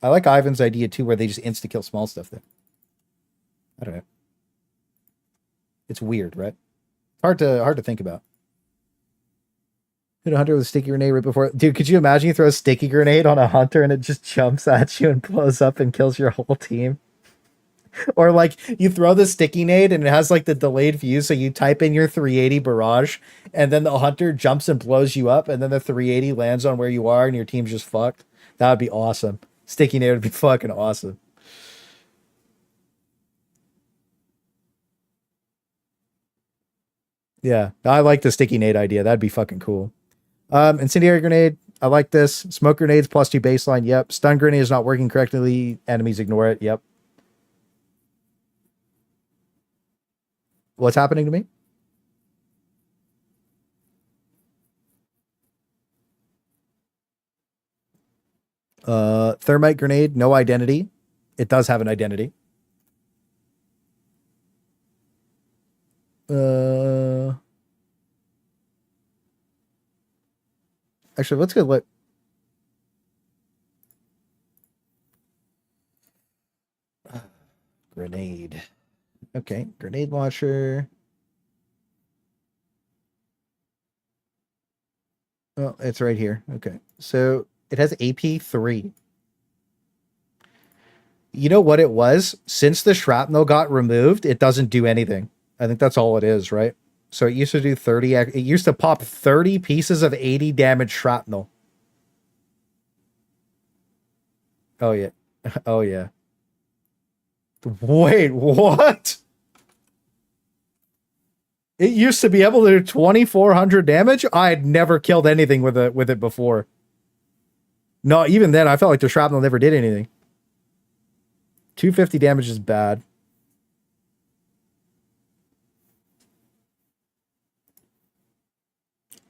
I like Ivan's idea too, where they just insta-kill small stuff then. I don't know. It's weird, right? Hard to think about. Hit a hunter with a sticky grenade right before. Dude, could you imagine you throw a sticky grenade on a hunter and it just jumps at you and blows up and kills your whole team? Or like you throw the sticky nade and it has like the delayed fuse, so you type in your 380 barrage and then the hunter jumps and blows you up, and then the 380 lands on where you are and your team's just fucked. That would be awesome. Sticky nade would be fucking awesome. Yeah, I like the sticky nade idea. That'd be fucking cool. Incendiary grenade. I like this. Smoke grenades +2 baseline. Yep. Stun grenade is not working correctly. Enemies ignore it. Yep. What's happening to me? Thermite grenade, no identity. It does have an identity. Actually, let's go look. Grenade. Okay, grenade launcher. Oh, it's right here. Okay, so it has AP3. You know what it was? Since the shrapnel got removed, it doesn't do anything. I think that's all it is, right? So it used to do 30. It used to pop 30 pieces of 80 damage shrapnel. Oh, yeah. Oh, yeah. Wait, what? It used to be able to do 2,400 damage? I had never killed anything with it before. No, even then, I felt like the shrapnel never did anything. 250 damage is bad.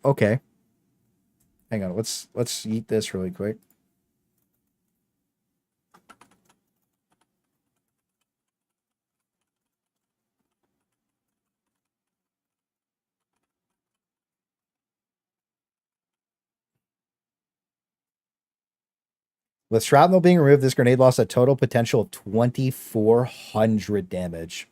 Okay. Hang on, let's eat this really quick. With shrapnel being removed, this grenade lost a total potential of 2,400 damage.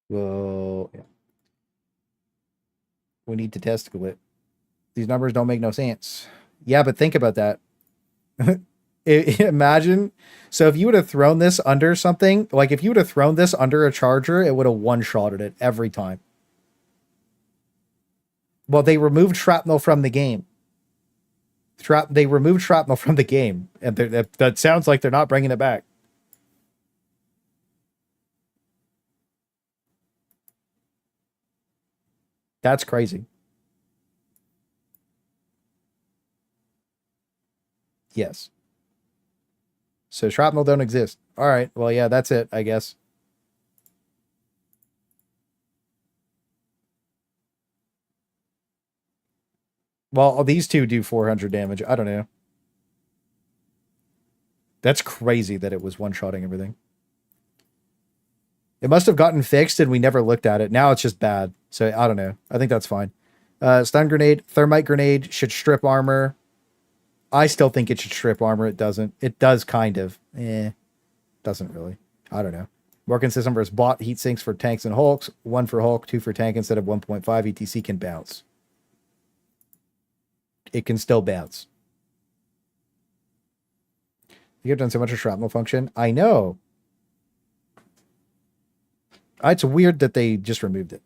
Well, yeah. We need to testicle it. These numbers don't make no sense. Yeah, but think about that. Imagine. So if you would have thrown this under something, like if you would have thrown this under a charger, it would have one-shotted it every time. Well, they removed shrapnel from the game. They removed shrapnel from the game, and that sounds like they're not bringing it back. That's crazy. Yes. So shrapnel don't exist. All right. Well, yeah, that's it, I guess. Well, these two do 400 damage. I don't know. That's crazy that it was one-shotting everything. It must have gotten fixed and we never looked at it. Now it's just bad. So I don't know. I think that's fine. Stun grenade, thermite grenade should strip armor. I still think it should strip armor. It doesn't. It does kind of. Doesn't really. I don't know. More consistent versus bot heat sinks for tanks and hulks. 1 for hulk, 2 for tank instead of 1.5. ETC can bounce. It can still bounce. You've done so much of shrapnel function. I know. It's weird that they just removed it.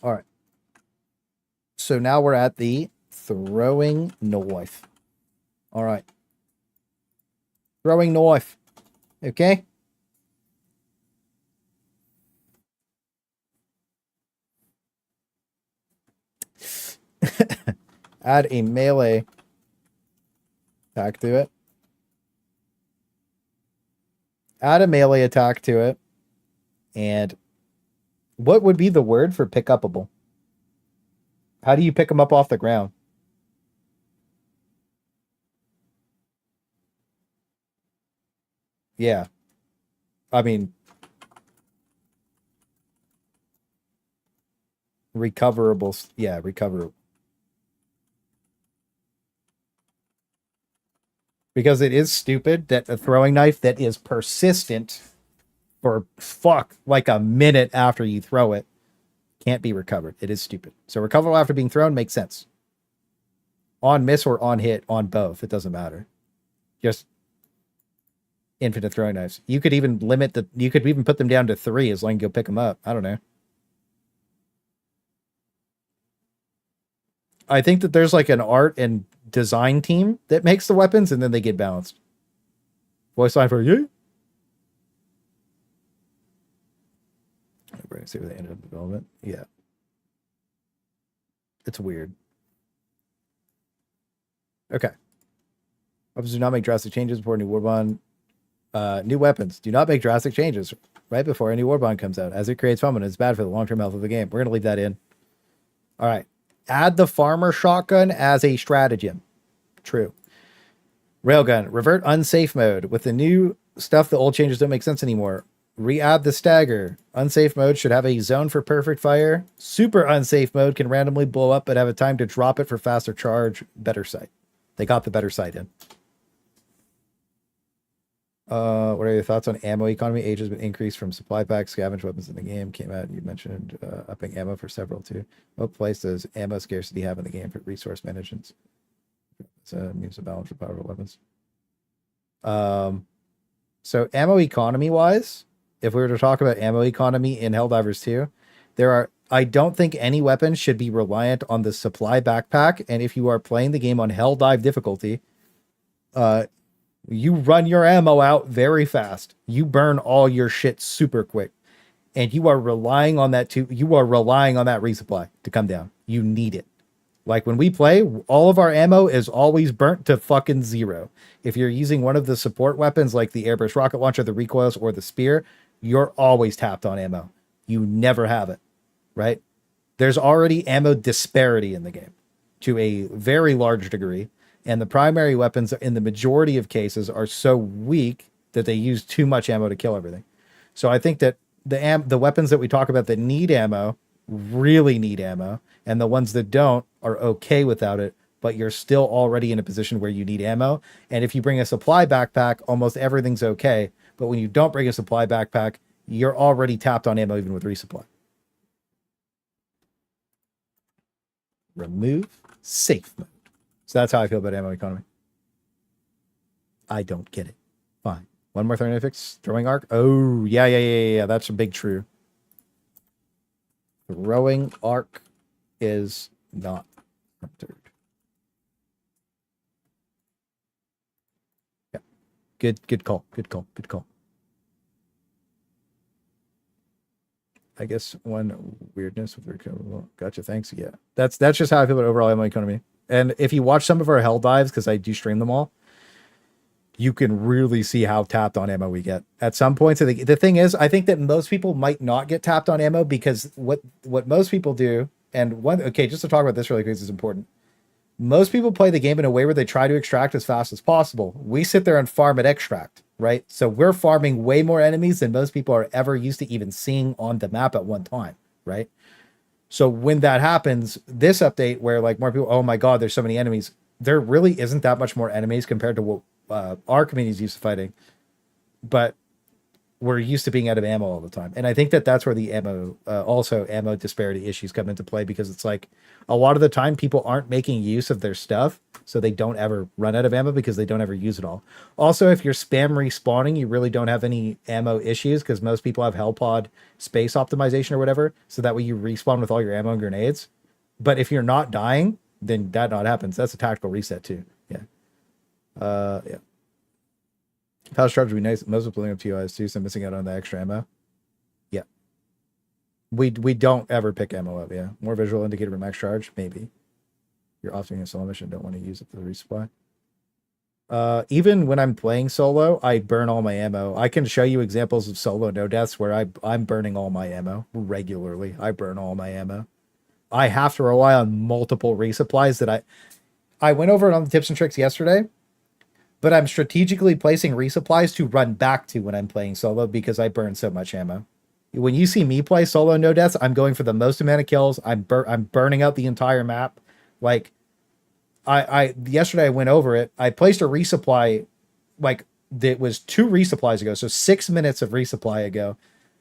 All right. So now we're at the throwing knife. All right. Throwing knife. Okay. Add a melee attack to it. Add a melee attack to it. And what would be the word for pick upable? How do you pick them up off the ground? Yeah. I mean, recoverables. Yeah, recoverable. Because it is stupid that a throwing knife that is persistent for like a minute after you throw it can't be recovered. It is stupid. So recoverable after being thrown makes sense. On miss or on hit, on both. It doesn't matter. Just infinite throwing knives. You could even you could even put them down to 3 as long as you go pick them up. I don't know. I think that there's like an art and design team that makes the weapons and then they get balanced. Voice line for you. We're gonna see where they ended up development. Yeah. It's weird. Okay. Weapons do not make drastic changes before new warbond. New weapons do not make drastic changes right before any warbond comes out, as it creates fun and it's bad for the long-term health of the game. We're gonna leave that in. All right. Add the farmer shotgun as a stratagem. True. Railgun. Revert unsafe mode. With the new stuff, the old changes don't make sense anymore. Re-add the stagger. Unsafe mode should have a zone for perfect fire. Super unsafe mode can randomly blow up but have a time to drop it for faster charge. Better sight. They got the better sight in. What are your thoughts on ammo economy? Age has been increased from supply packs, scavenge weapons in the game came out. You mentioned upping ammo for several too. What place does ammo scarcity have in the game for resource management? It's a means of balance for powerful weapons. So ammo economy wise, if we were to talk about ammo economy in Helldivers 2, I don't think any weapon should be reliant on the supply backpack. And if you are playing the game on Helldive difficulty, you run your ammo out very fast. You burn all your shit super quick. And you are relying on that resupply to come down. You need it. Like when we play, all of our ammo is always burnt to fucking zero. If you're using one of the support weapons like the airburst rocket launcher, the recoils, or the spear, you're always tapped on ammo. You never have it, right? There's already ammo disparity in the game to a very large degree. And the primary weapons in the majority of cases are so weak that they use too much ammo to kill everything. So I think that the weapons that we talk about that need ammo really need ammo, and the ones that don't are okay without it, but you're still already in a position where you need ammo. And if you bring a supply backpack, almost everything's okay. But when you don't bring a supply backpack, you're already tapped on ammo even with resupply. Remove safe mode. So that's how I feel about ammo economy. I don't get it. Fine. One more thing to fix. Throwing arc. Oh, yeah. That's a big true. Throwing arc is not centered. Yeah. Good call. I guess one weirdness with recoverable. Gotcha. Thanks. Yeah. That's just how I feel about overall ammo economy. And if you watch some of our hell dives, because I do stream them all, you can really see how tapped on ammo we get at some points. The thing is, I think that most people might not get tapped on ammo because what most people do, just to talk about this really quick, is important. Most people play the game in a way where they try to extract as fast as possible. We sit there and farm at extract, right? So we're farming way more enemies than most people are ever used to even seeing on the map at one time, right? So when that happens, this update where like more people, oh my God, there's so many enemies. There really isn't that much more enemies compared to what our community is used to fighting, but we're used to being out of ammo all the time. And I think that that's where the ammo disparity issues come into play, because it's like a lot of the time people aren't making use of their stuff. So they don't ever run out of ammo because they don't ever use it all. Also, if you're spam respawning, you really don't have any ammo issues because most people have Hellpod space optimization or whatever. So that way you respawn with all your ammo and grenades. But if you're not dying, then that not happens. That's a tactical reset too. Yeah. Yeah. Fast charge would be nice. Most of pulling up TOIs too, so I'm missing out on the extra ammo. Yeah. We don't ever pick ammo up, yeah. More visual indicator for max charge, maybe. You're often in a solo mission, don't want to use it for the resupply. Even when I'm playing solo, I burn all my ammo. I can show you examples of solo no deaths where I'm burning all my ammo regularly. I burn all my ammo. I have to rely on multiple resupplies that I went over it on the tips and tricks yesterday, but I'm strategically placing resupplies to run back to when I'm playing solo because I burn so much ammo. When you see me play solo no deaths, I'm going for the most amount of kills. I'm burning out the entire map. Like I yesterday I went over it. I placed a resupply like it was 2 resupplies ago, so 6 minutes of resupply ago,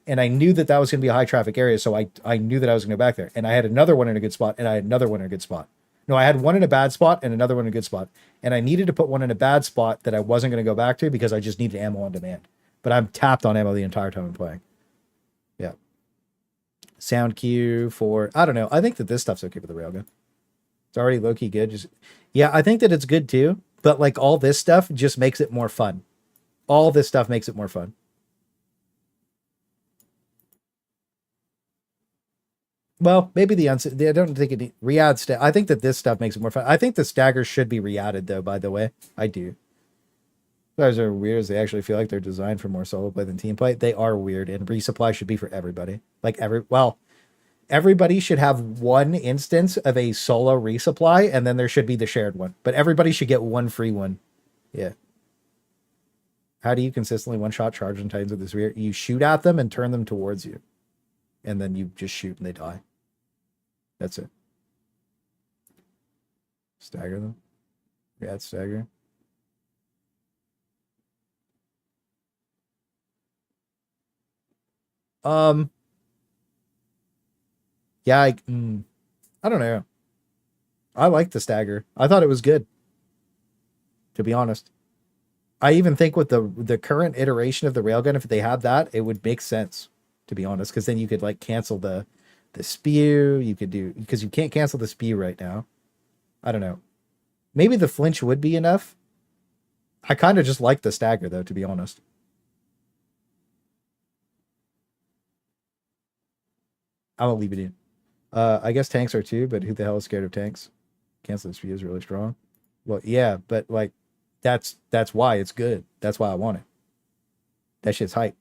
and I knew that was going to be a high traffic area, so I knew that I was going to go back there, and I had another one in a good spot, and I had another one in a good spot. No, I had one in a bad spot and another one in a good spot. And I needed to put one in a bad spot that I wasn't going to go back to because I just needed ammo on demand. But I'm tapped on ammo the entire time I'm playing. Yeah. Sound cue for, I don't know. I think that this stuff's okay for the railgun. It's already low-key good. Yeah, I think that it's good too. But like all this stuff just makes it more fun. All this stuff makes it more fun. Well, maybe I don't think it re-add I think that this stuff makes it more fun. I think the staggers should be re-added though, by the way. I do. Those are weird as they actually feel like they're designed for more solo play than team play. They are weird, and resupply should be for everybody. Like everybody should have one instance of a solo resupply, and then there should be the shared one. But everybody should get one free one. Yeah. How do you consistently one-shot charge on Titans with this rear? You shoot at them and turn them towards you. And then you just shoot and they die. That's it. Stagger them. Yeah, it's staggering. Um, yeah, I don't know. I like the stagger. I thought it was good, to be honest. I even think with the current iteration of the railgun, if they had that, it would make sense, to be honest, because then you could like cancel the spew. You could do because you can't cancel the spew right now. I don't know. Maybe the flinch would be enough. I kind of just like the stagger though, to be honest. I'm gonna leave it in. I guess tanks are too, but who the hell is scared of tanks? Cancel the spew is really strong. Well, yeah, but like that's why it's good. That's why I want it. That shit's hype.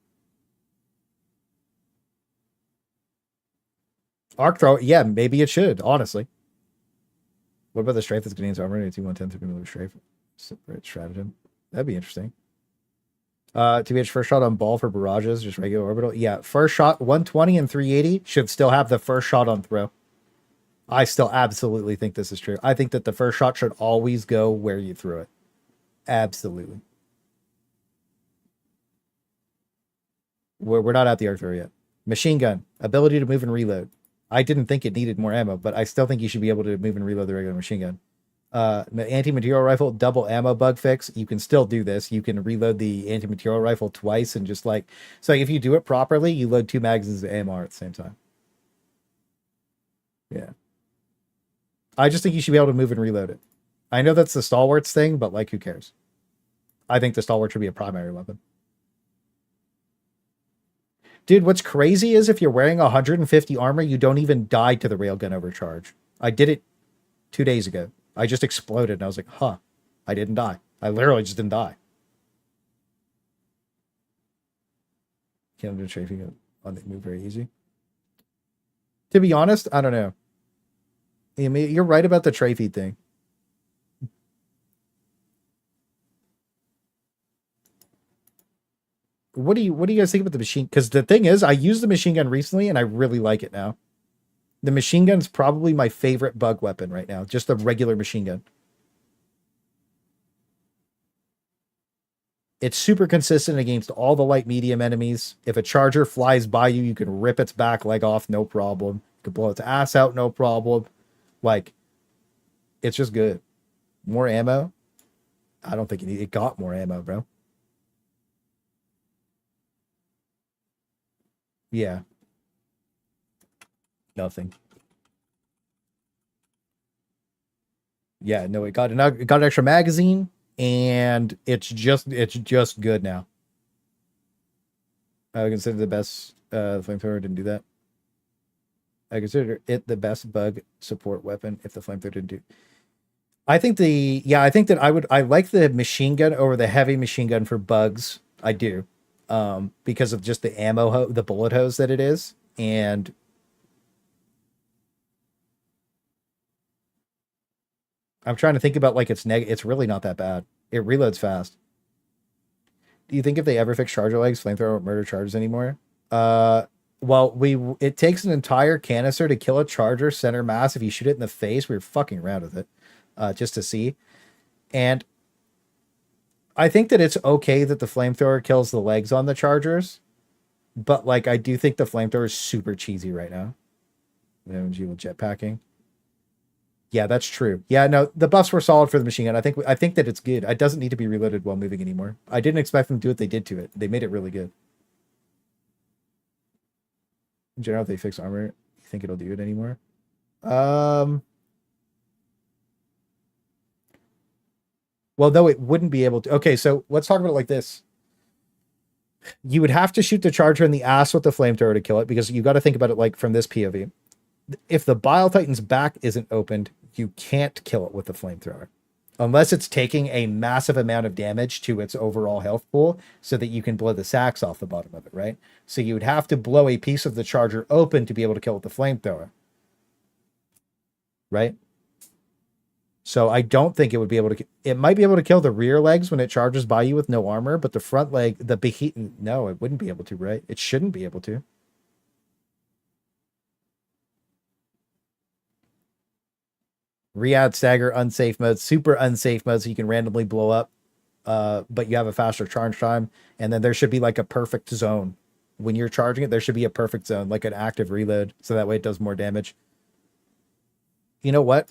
Arc throw, yeah, maybe it should, honestly. What about the strength that's getting into armor? 110 to move strafe. Separate stratagem. That'd be interesting. TBH first shot on ball for barrages, just regular orbital. Yeah, first shot 120 and 380 should still have the first shot on throw. I still absolutely think this is true. I think that the first shot should always go where you threw it. Absolutely. We're not at the arc throw yet. Machine gun, ability to move and reload. I didn't think it needed more ammo, but I still think you should be able to move and reload the regular machine gun. Anti-material rifle, double ammo bug fix. You can still do this. You can reload the anti-material rifle twice and just like, so if you do it properly, you load 2 magazines of AMR at the same time. Yeah. I just think you should be able to move and reload it. I know that's the stalwarts thing, but like, who cares? I think the stalwart should be a primary weapon. Dude, what's crazy is if you're wearing 150 armor, you don't even die to the railgun overcharge. I did it 2 days ago. I just exploded and I was like, huh, I didn't die. I literally just didn't die. Can't do strafing on the move very easy. To be honest, I don't know. You're right about the trophy thing. What do you guys think about the machine? Because the thing is, I used the machine gun recently and I really like it now. The machine gun's probably my favorite bug weapon right now. Just the regular machine gun. It's super consistent against all the light medium enemies. If a charger flies by you, you can rip its back leg off, no problem. You can blow its ass out, no problem. Like, it's just good. More ammo? I don't think it got more ammo, bro. Yeah. Nothing. Yeah, no, it got an extra magazine, and it's just good now. I would consider the best flamethrower didn't do that. I consider it the best bug support weapon if the flamethrower didn't do. I think that I like the machine gun over the heavy machine gun for bugs. I do. Because of just the ammo the bullet hose that it is, and I'm trying to think about like it's really not that bad. It reloads fast. Do you think if they ever fix charger legs, flamethrower won't murder chargers anymore? Well, it takes an entire canister to kill a charger center mass. If you shoot it in the face, we were fucking around with it, just to see. And I think that it's okay that the flamethrower kills the legs on the chargers, but like I do think the flamethrower is super cheesy right now. MG with jetpacking. Yeah, that's true. Yeah, no, the buffs were solid for the machine gun. I think that it's good. It doesn't need to be reloaded while moving anymore. I didn't expect them to do what they did to it. They made it really good. In general, if they fix armor, you think it'll do it anymore? Well, no, it wouldn't be able to. Okay, so let's talk about it like this. You would have to shoot the charger in the ass with the flamethrower to kill it, because you got to think about it like from this POV. If the Bile Titan's back isn't opened, you can't kill it with the flamethrower. Unless it's taking a massive amount of damage to its overall health pool so that you can blow the sacks off the bottom of it, right? So you would have to blow a piece of the charger open to be able to kill it with the flamethrower. Right? So I don't think it would be able to... It might be able to kill the rear legs when it charges by you with no armor, but the front leg, the beheat... No, it wouldn't be able to, right? It shouldn't be able to. Re-add stagger, unsafe mode, super unsafe mode, so you can randomly blow up, but you have a faster charge time. And then there should be like a perfect zone. When you're charging it, there should be a perfect zone, like an active reload, so that way it does more damage. You know what?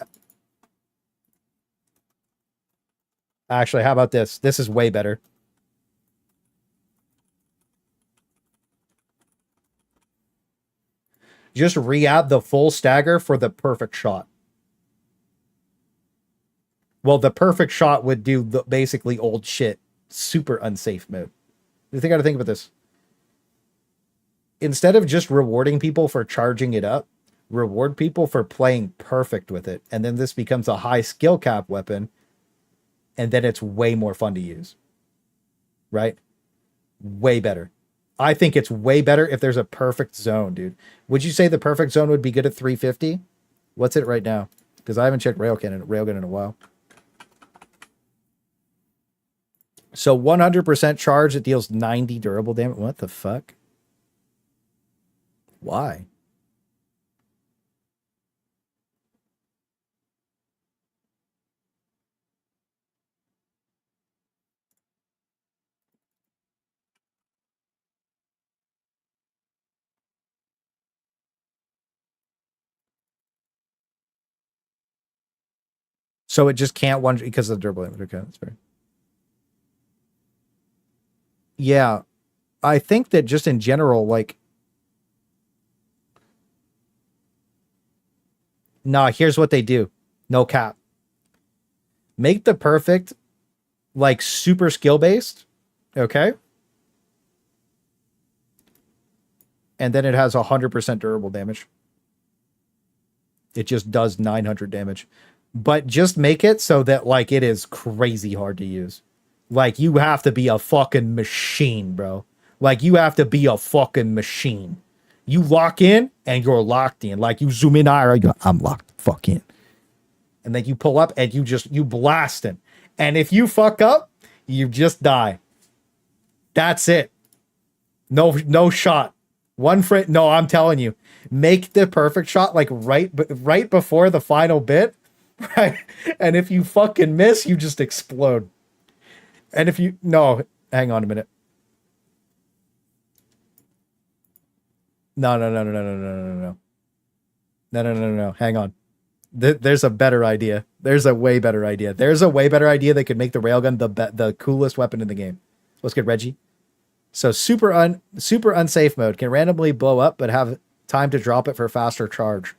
Actually, how about this? This is way better. Just re-add the full stagger for the perfect shot. Well, the perfect shot would do the basically old shit, super unsafe mode. You got to think about this. Instead of just rewarding people for charging it up, reward people for playing perfect with it. And then this becomes a high skill cap weapon. And then it's way more fun to use. Right? Way better. I think it's way better if there's a perfect zone, dude. Would you say the perfect zone would be good at 350? What's it right now? Because I haven't checked Railgun in a while. So 100% charge, it deals 90 durable damage. What the fuck? Why? So it just can't one because of the durable damage. Okay, that's fair. Yeah, I think that just in general, like, nah, here's what they do. No cap. Make the perfect, like, super skill based. Okay. And then it has 100% durable damage. It just does 900 damage. But just make it so that, like, it is crazy hard to use. Like, you have to be a fucking machine, bro. Like, you have to be a fucking machine. You lock in, and you're locked in. Like, you zoom in, I'm locked fuck in. And then you pull up, and you blast him. And if you fuck up, you just die. That's it. No shot. No, I'm telling you. Make the perfect shot, like, right before the final bit. Right? And if you fucking miss, you just explode. And if you... No, hang on a minute. No. No. Hang on. There's a better idea. There's a way better idea. There's a way better idea that could make the railgun the coolest weapon in the game. Let's get Reggie. So super unsafe mode. Can randomly blow up, but have time to drop it for faster charge.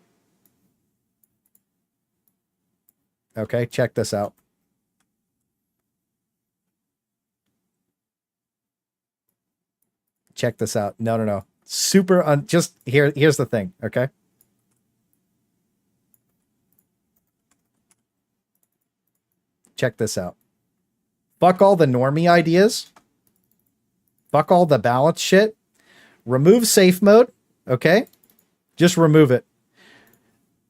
Okay, check this out. Check this out. No. Here's the thing, okay? Check this out. Fuck all the normie ideas. Fuck all the balance shit. Remove safe mode, okay? Just remove it.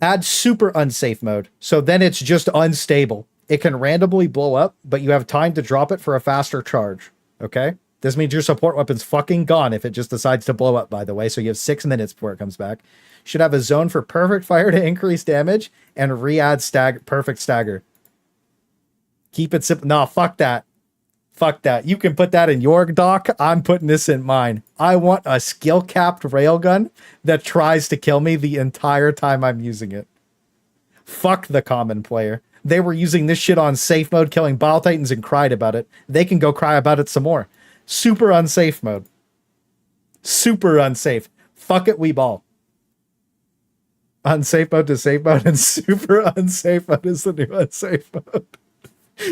Add super unsafe mode. So then it's just unstable. It can randomly blow up, but you have time to drop it for a faster charge, okay? This means your support weapon's fucking gone if it just decides to blow up, by the way. So you have 6 minutes before it comes back. Should have a zone for perfect fire to increase damage and re-add perfect stagger. Keep it simple. No, fuck that. Fuck that. You can put that in your doc. I'm putting this in mine. I want a skill-capped railgun that tries to kill me the entire time I'm using it. Fuck the common player. They were using this shit on safe mode, killing Bile Titans, and cried about it. They can go cry about it some more. Super unsafe mode. Super unsafe. Fuck it, we ball. Unsafe mode to safe mode, and super unsafe mode is the new unsafe mode.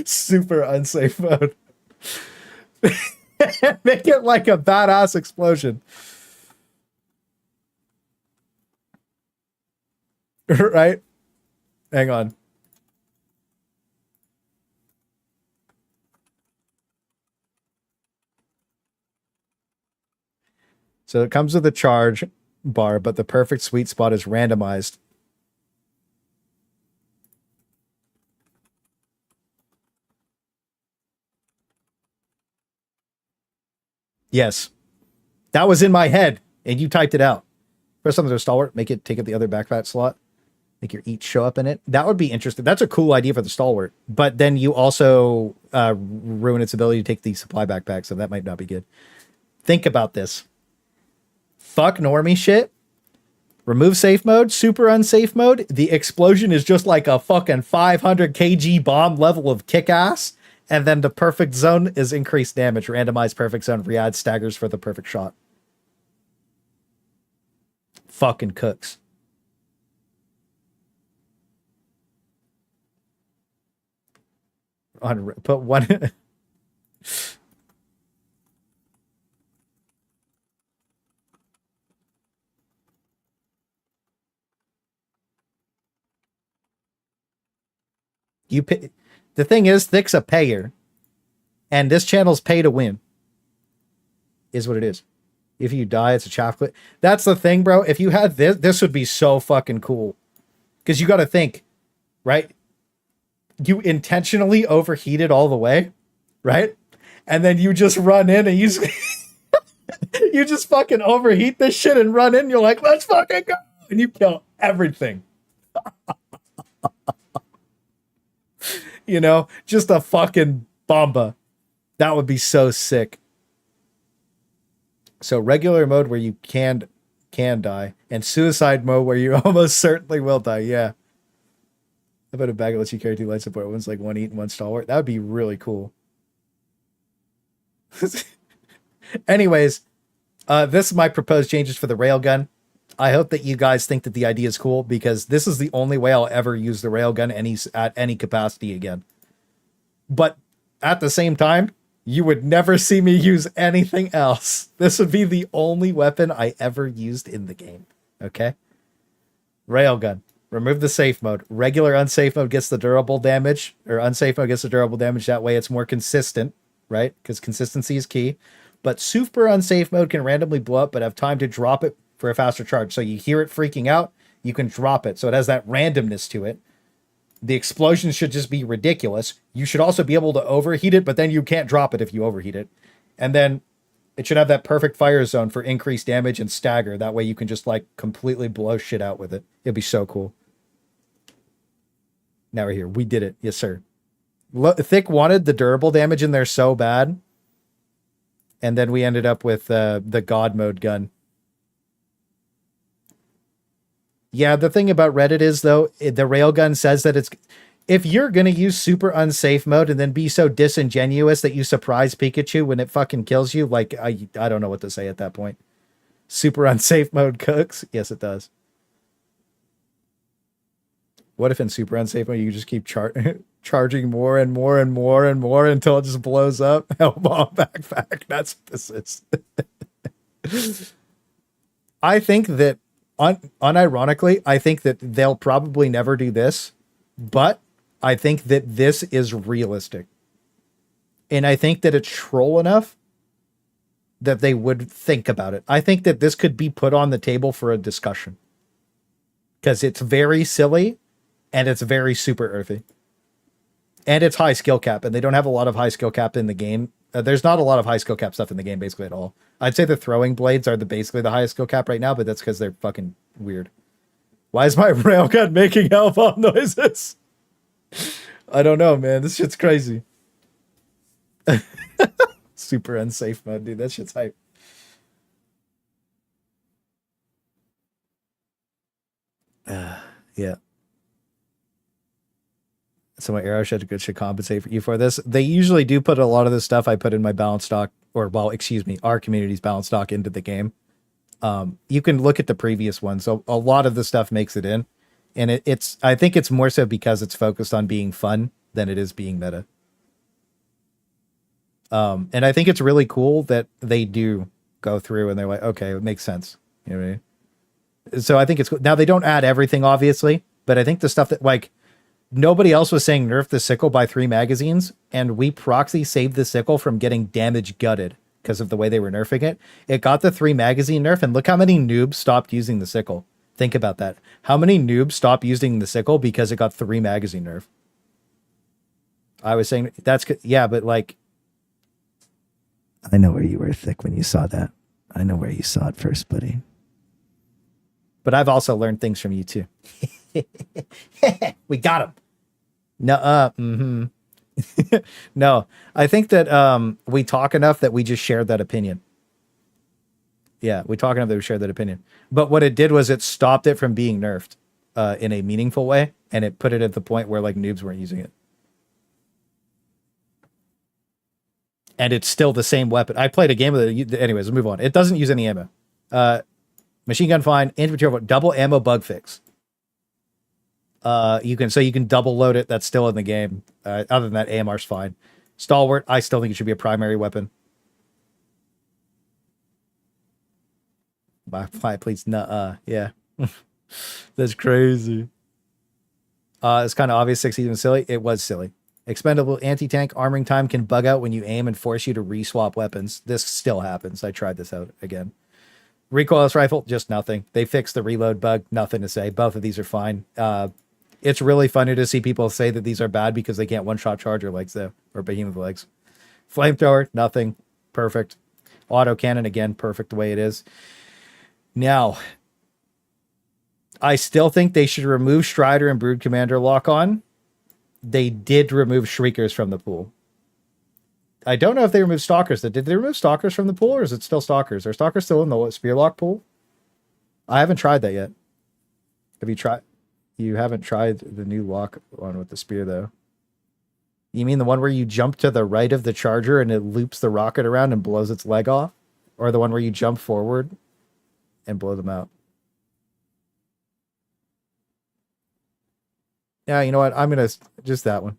Super unsafe mode. Make it like a badass explosion. Right? Hang on. So it comes with a charge bar, but the perfect sweet spot is randomized. Yes. That was in my head, and you typed it out. Press something to stalwart, make it take up the other backpack slot. Like your eats show up in it. That would be interesting. That's a cool idea for the stalwart. But then you also ruin its ability to take the supply backpack, so that might not be good. Think about this. Fuck normie shit. Remove safe mode, super unsafe mode. The explosion is just like a fucking 500 kg bomb level of kick ass. And then the perfect zone is increased damage. Randomized perfect zone re-add staggers for the perfect shot. Fucking cooks. Put one. You pay. The thing is, Thick's a payer, and this channel's pay to win. Is what it is. If you die, it's a chocolate. That's the thing, bro. If you had this would be so fucking cool. Because you got to think, right? You intentionally overheat it all the way, right? And then you just run in and you you just fucking overheat this shit and run in. You're like, let's fucking go. And you kill everything. You know, just a fucking bomba. That would be so sick. So regular mode where you can die, and suicide mode where you almost certainly will die. Yeah. How about a bag that lets you carry 2 light support? One's like 1 eat and 1 stalwart. That would be really cool. Anyways, this is my proposed changes for the railgun. I hope that you guys think that the idea is cool, because this is the only way I'll ever use the railgun at any capacity again. But at the same time, you would never see me use anything else. This would be the only weapon I ever used in the game. Okay? Railgun. Remove the safe mode. Regular unsafe mode gets the durable damage, or unsafe mode gets the durable damage. That way it's more consistent, right? Because consistency is key. But super unsafe mode can randomly blow up, but have time to drop it for a faster charge. So you hear it freaking out, you can drop it. So it has that randomness to it. The explosion should just be ridiculous. You should also be able to overheat it, but then you can't drop it if you overheat it. And then it should have that perfect fire zone for increased damage and stagger. That way you can just like completely blow shit out with it. It'd be so cool. Now we're here. We did it. Yes, sir. Thick wanted the durable damage in there so bad. And then we ended up with the God mode gun. Yeah, the thing about Reddit is, though, the railgun says that it's... If you're going to use super unsafe mode and then be so disingenuous that you surprise Pikachu when it fucking kills you, like, I don't know what to say at that point. Super unsafe mode cooks? Yes, it does. What if in super unsafe mode you just keep charging more and more and more and more until it just blows up? Hellbomb backpack. That's what this is. I think that, unironically, I think that they'll probably never do this, but I think that this is realistic. And I think that it's troll enough that they would think about it. I think that this could be put on the table for a discussion. Because it's very silly, and it's very super earthy. And it's high skill cap, and they don't have a lot of high skill cap in the game. There's not a lot of high skill cap stuff in the game, basically, at all. I'd say the throwing blades are basically the highest skill cap right now, but that's because they're fucking weird. Why is my railgun making hellbomb noises? I don't know, man. This shit's crazy. Super unsafe mode, dude. That shit's hype. Yeah. So my arrow should compensate for you for this. They usually do put a lot of the stuff I put in my balance stock, or well, excuse me, our community's balance stock into the game. You can look at the previous one. So a lot of the stuff makes it in, and it's I think it's more so because it's focused on being fun than it is being meta. And I think it's really cool that they do go through and they're like, okay, it makes sense. You know what I mean? So I think it's cool. Now they don't add everything, obviously, but I think the stuff that like nobody else was saying nerf the sickle by 3 magazines, and we proxy saved the sickle from getting damage gutted because of the way they were nerfing it. It got the 3 magazine nerf, and look how many noobs stopped using the sickle. Think about that. How many noobs stopped using the sickle because it got 3 magazine nerf? I was saying that's yeah, but like, I know where you were, Thick, when you saw that. I know where you saw it first, buddy. But I've also learned things from you too. We got him. No, no, I think that we talk enough that we just shared that opinion. Yeah, we talk enough that we shared that opinion. But what it did was it stopped it from being nerfed in a meaningful way, and it put it at the point where like noobs weren't using it. And it's still the same weapon. I played a game with it. Anyways, let's move on. It doesn't use any ammo. Machine gun fine. Infantry double ammo bug fix. You can double load it. That's still in the game. Other than that, AMR's fine. Stalwart, I still think it should be a primary weapon. By please, yeah. That's crazy. It's kind of obvious. 6 even silly. It was silly. Expendable anti-tank armoring time can bug out when you aim and force you to re-swap weapons. This still happens. I tried this out again. Recoilless rifle, just nothing. They fixed the reload bug. Nothing to say. Both of these are fine. It's really funny to see people say that these are bad because they can't one-shot charger legs though, or behemoth legs. Flamethrower, nothing. Perfect. Auto cannon, again, perfect the way it is. Now, I still think they should remove Strider and Brood Commander lock-on. They did remove Shriekers from the pool. I don't know if they removed Stalkers. Did they remove Stalkers from the pool, or is it still Stalkers? Are Stalkers still in the Spear Lock pool? I haven't tried that yet. Have you tried? You haven't tried the new lock one with the Spear, though. You mean the one where you jump to the right of the charger and it loops the rocket around and blows its leg off? Or the one where you jump forward and blow them out? Yeah, you know what? I'm going to... Just that one.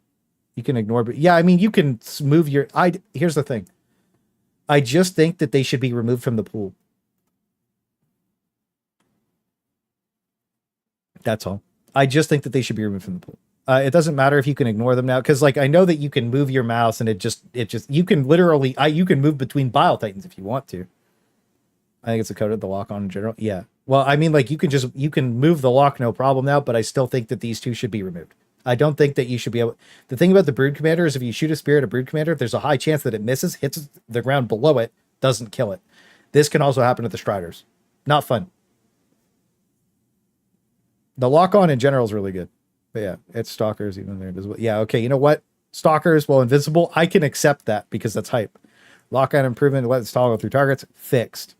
You can ignore... But yeah, I mean, you can move your... Here's the thing. I just think that they should be removed from the pool. That's all. I just think that they should be removed from the pool. It doesn't matter if you can ignore them now, because like I know that you can move your mouse and it just you can literally you can move between Bile Titans if you want to. I think it's a code of the lock on in general. Yeah. Well, I mean, like you can move the lock no problem now, but I still think that these two should be removed. I don't think that you should be able. The thing about the Brood Commander is if you shoot a spear at a Brood Commander, there's a high chance that it misses, hits the ground below it, doesn't kill it. This can also happen to the Striders. Not fun. The lock-on in general is really good. But yeah, it's Stalkers even they're invisible. Yeah, okay, you know what? Stalkers, well, invincible, I can accept that because that's hype. Lock-on improvement, let it toggle through targets, fixed.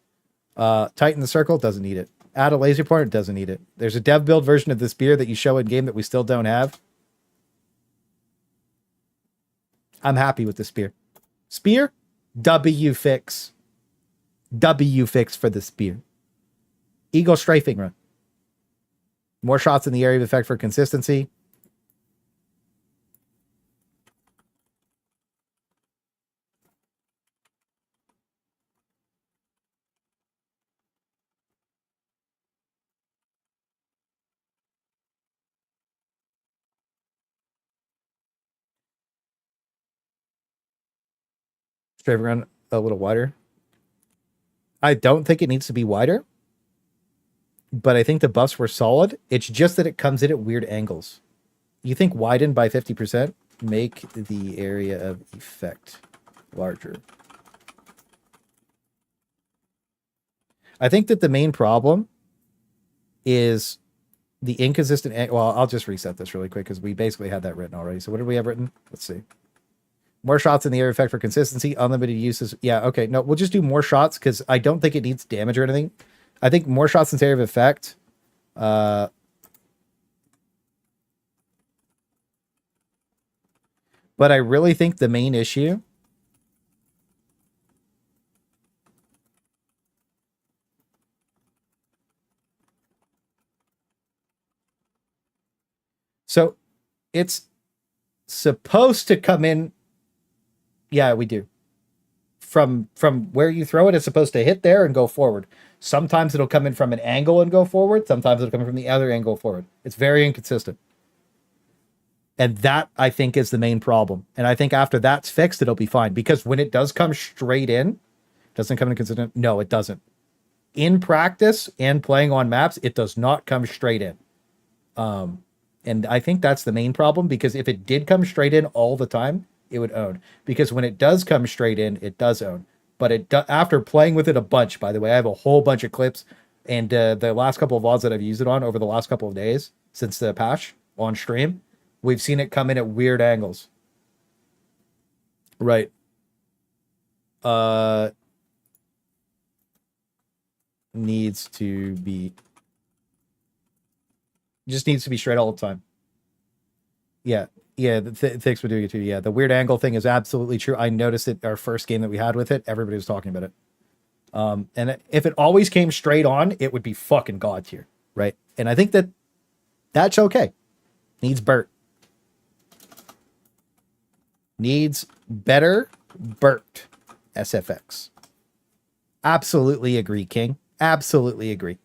Tighten the circle, doesn't need it. Add a laser pointer, doesn't need it. There's a dev build version of the spear that you show in game that we still don't have. I'm happy with the spear. Spear, W fix. W fix for the spear. Eagle strafing run. More shots in the area of effect for consistency. Strafing run a little wider. I don't think it needs to be wider. But I think the buffs were solid. It's just that it comes in at weird angles. You think widen by 50%? Make the area of effect larger. I think that the main problem is the inconsistent... Well, I'll just reset this really quick because we basically had that written already. So what did we have written? Let's see. More shots in the area of effect for consistency. Unlimited uses. Yeah, okay. No, we'll just do more shots because I don't think it needs damage or anything. I think more shots in area of effect. But I really think the main issue. So it's supposed to come in. Yeah, we do. From where you throw it, it's supposed to hit there and go forward. Sometimes it'll come in from an angle and go forward. Sometimes it'll come in from the other angle forward. It's very inconsistent. And that, I think, is the main problem. And I think after that's fixed, it'll be fine. Because when it does come straight in, doesn't come in consistent. No, it doesn't. In practice and playing on maps, it does not come straight in. And I think that's the main problem. Because if it did come straight in all the time, it would own. Because when it does come straight in, it does own. But after playing with it a bunch, by the way, I have a whole bunch of clips. And the last couple of VODs that I've used it on over the last couple of days, since the patch on stream. We've seen it come in at weird angles. Right. Needs to be... Just needs to be straight all the time. Yeah. Yeah, Thix were doing it too. Yeah, the weird angle thing is absolutely true. I noticed it our first game that we had with it. Everybody was talking about it. And if it always came straight on, it would be fucking god tier, right? And I think that that's okay. Needs Bert. Needs better Bert SFX. Absolutely agree, King. Absolutely agree.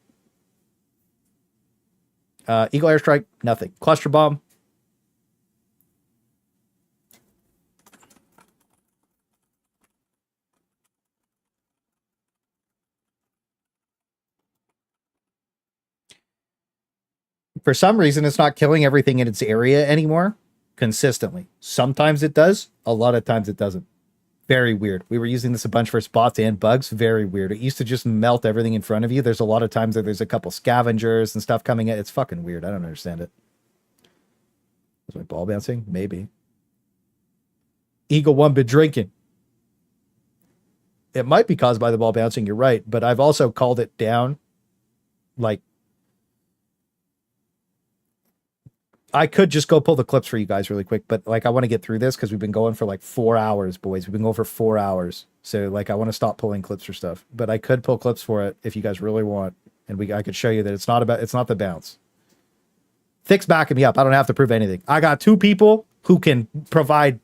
Eagle Airstrike, nothing. Cluster Bomb. For some reason, it's not killing everything in its area anymore consistently. Sometimes it does. A lot of times it doesn't. Very weird. We were using this a bunch for spots and bugs. Very weird. It used to just melt everything in front of you. There's a lot of times that there's a couple scavengers and stuff coming in. It's fucking weird. I don't understand it. Is my ball bouncing? Maybe. Eagle 1 been drinking. It might be caused by the ball bouncing. You're right. But I've also called it down. Like, I could just go pull the clips for you guys really quick, but like I want to get through this because we've been going for like 4 hours, boys. We've been going for 4 hours. So like I want to stop pulling clips for stuff. But I could pull clips for it if you guys really want. And I could show you that it's not the bounce. Thick's backing me up. I don't have to prove anything. I got 2 people who can provide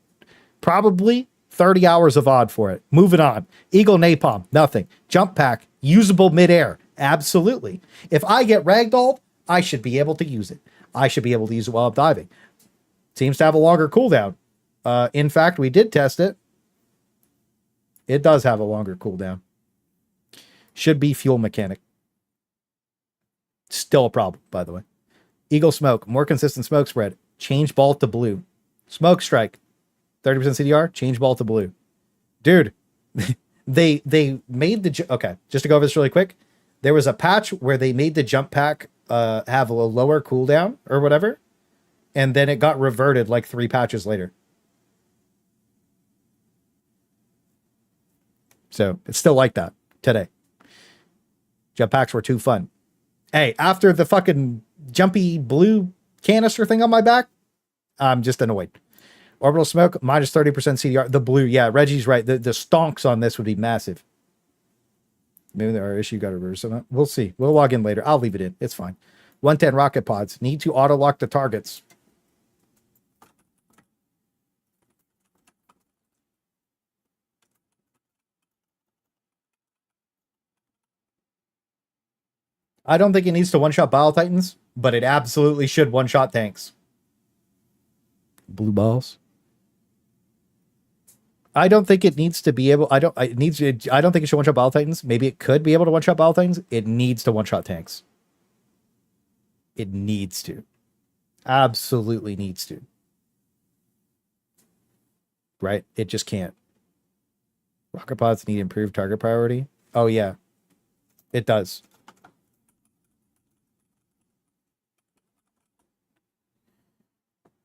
probably 30 hours of odd for it. Moving on. Eagle Napalm, nothing. Jump pack, usable midair. Absolutely. If I get ragdolled, I should be able to use it. I should be able to use it while I'm diving. Seems to have a longer cooldown. In fact, we did test it. It does have a longer cooldown. Should be fuel mechanic. Still a problem, by the way. Eagle Smoke, more consistent smoke spread. Change ball to blue. Smoke Strike, 30% CDR, change ball to blue. Dude, they made the... Okay, just to go over this really quick. There was a patch where they made the jump pack have a lower cooldown or whatever, and then it got reverted like 3 patches later. So it's still like that today. Jump packs were too fun. Hey, after the fucking jumpy blue canister thing on my back, I'm just annoyed. Orbital Smoke, minus 30% CDR. The blue, yeah, Reggie's right. The stonks on this would be massive. Maybe our issue got reversed on that. We'll see. We'll log in later. I'll leave it in. It's fine. 110 rocket pods. Need to auto lock the targets. I don't think it needs to one-shot Bile Titans, but it absolutely should one-shot tanks. Blue balls. I don't think it needs to be able... I don't think it should one-shot Bile Titans. Maybe it could be able to one-shot Bile Titans. It needs to one-shot tanks. It needs to. Absolutely needs to. Right? It just can't. Rocket pods need improved target priority. Oh, yeah. It does.